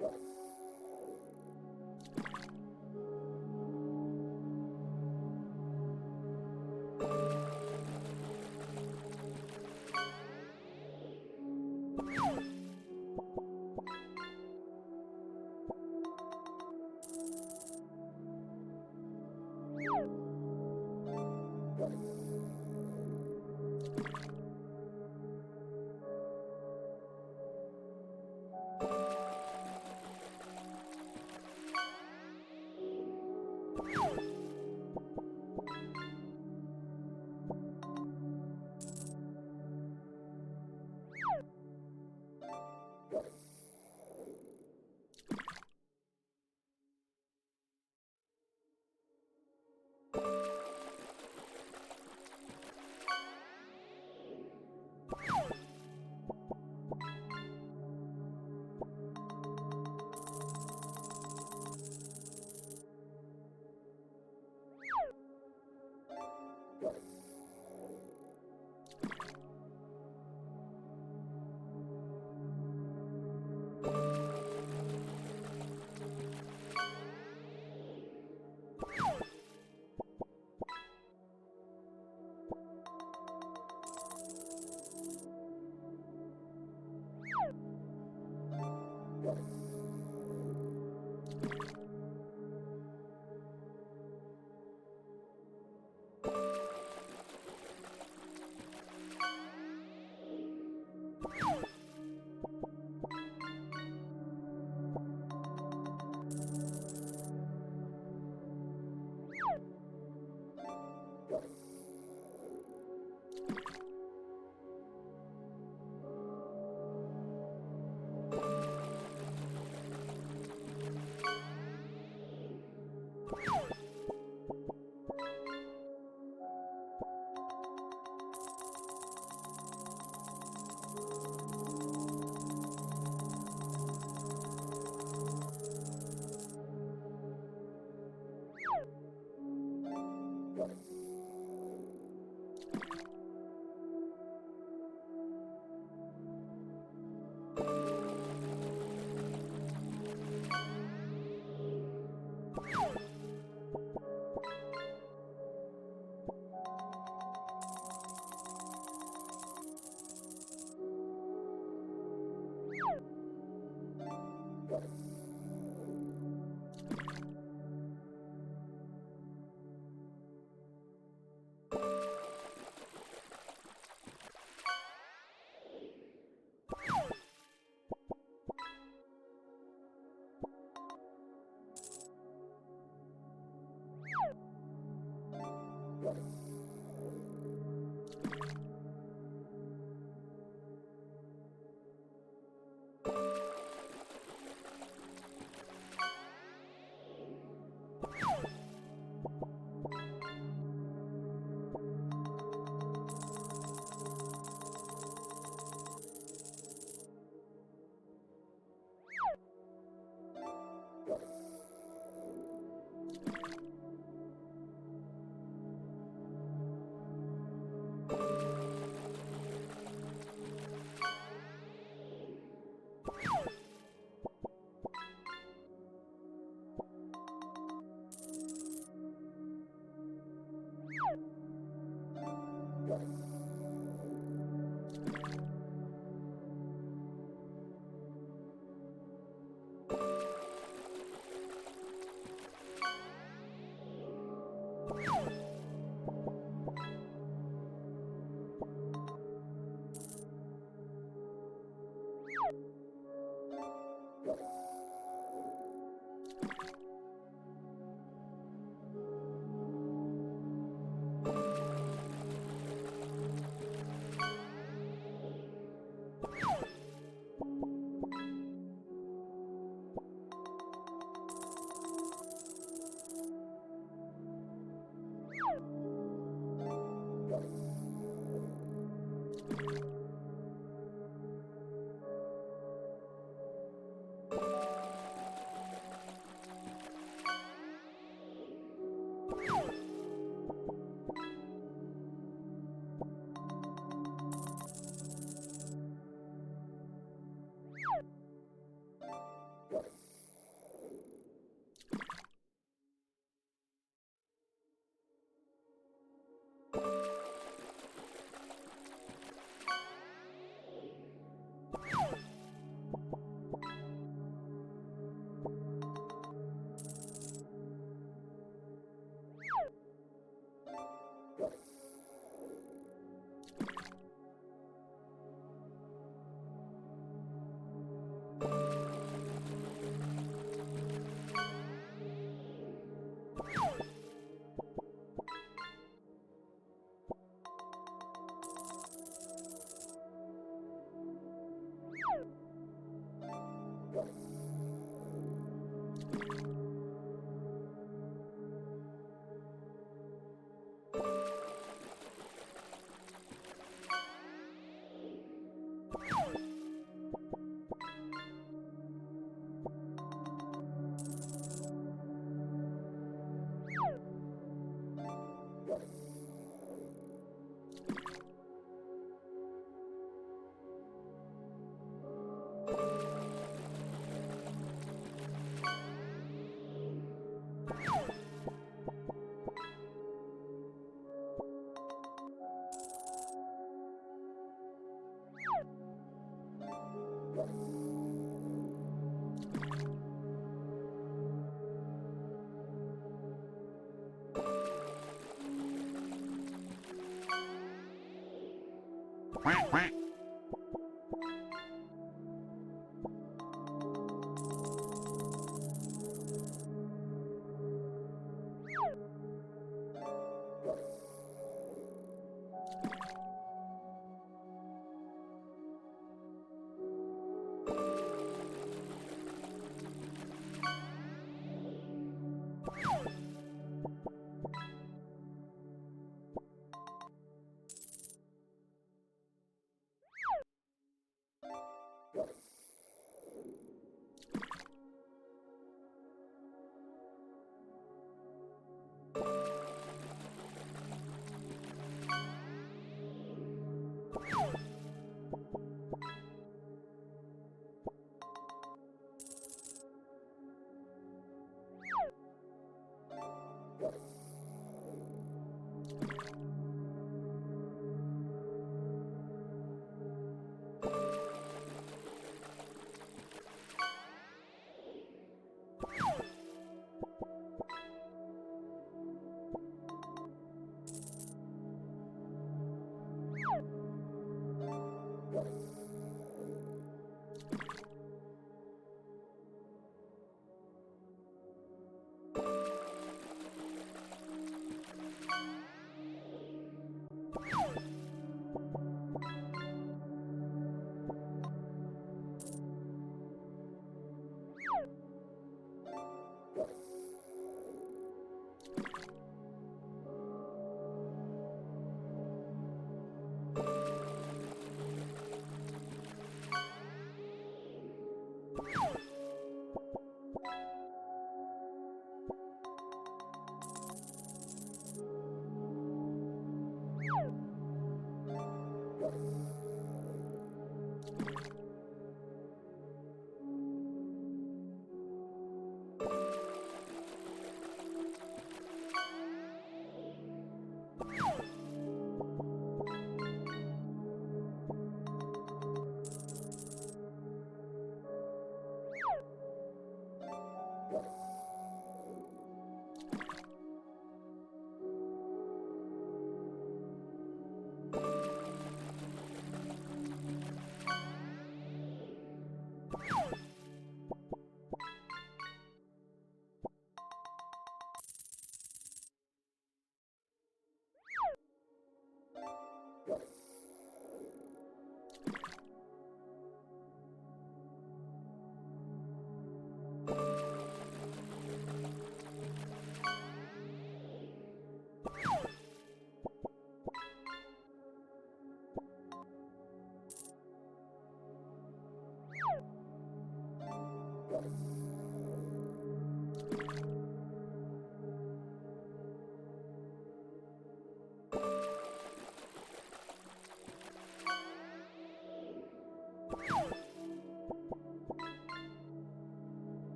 S1: you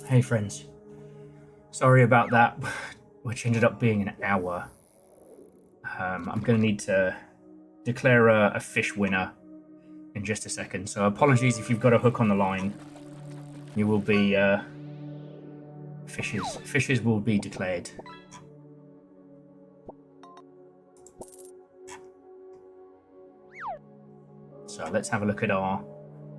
S18: Hey friends, sorry about that, which ended up being an hour. I'm going to need to declare a fish winner in just a second, so apologies if you've got a hook on the line. You will be fishes will be declared. So let's have a look at our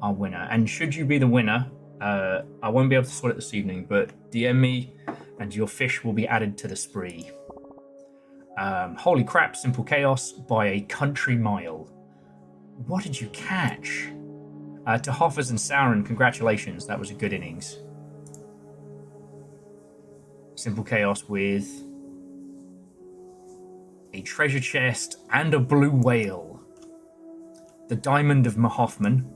S18: winner. And should you be the winner, I won't be able to sort it this evening, but DM me and your fish will be added to the spree. Holy crap, Simple Chaos by a country mile. What did you catch? To Hoffers and Sauron, congratulations. That was a good innings. Simple Chaos with a treasure chest and a blue whale. The Diamond of Mahoffman.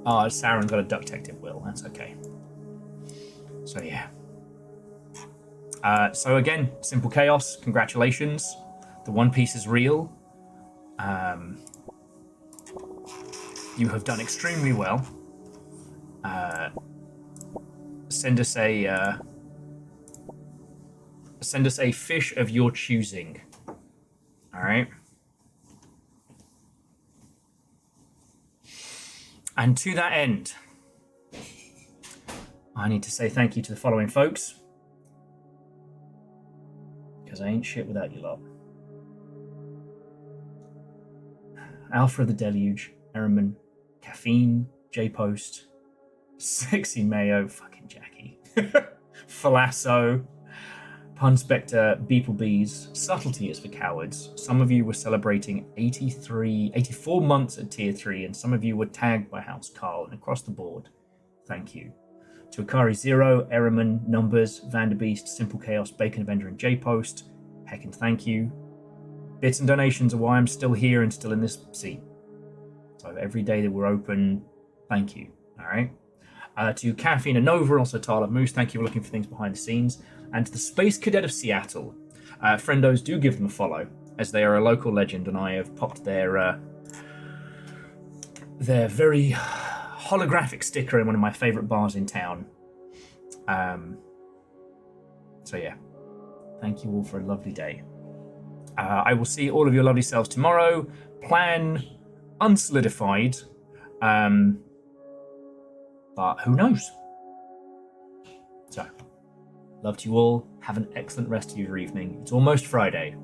S18: Ah, Sauron got a Duck Detective Will. That's okay. So, yeah. So, again, Simple Chaos, congratulations. The One Piece is real. You have done extremely well. Send us a fish of your choosing. All right. And to that end, I need to say thank you to the following folks, because I ain't shit without you lot. Alpha the Deluge, Errman, Caffeine, J-Post, Sexy Mayo, fucking Jackie, Falasso, Punspector, Beeplebees, Subtlety is for Cowards. Some of you were celebrating 84 months at Tier 3, and some of you were tagged by House Carl, and across the board, thank you. To Akari Zero, Errman, Numbers, Vanderbeast, Simple Chaos, Bacon Avenger, and J-Post, heckin' thank you. Bits and donations are why I'm still here and still in this seat. So every day that we're open, thank you. All right. To Caffeine and Nova, also Tyler Moose, thank you for looking for things behind the scenes. And to the Space Cadet of Seattle, friendos, do give them a follow. as they are a local legend, and I have popped their very holographic sticker in one of my favourite bars in town. So yeah, thank you all for a lovely day. I will see all of your lovely selves tomorrow. Plan unsolidified, but who knows? So, love to you all. Have an excellent rest of your evening. It's almost Friday.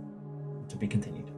S18: To be continued.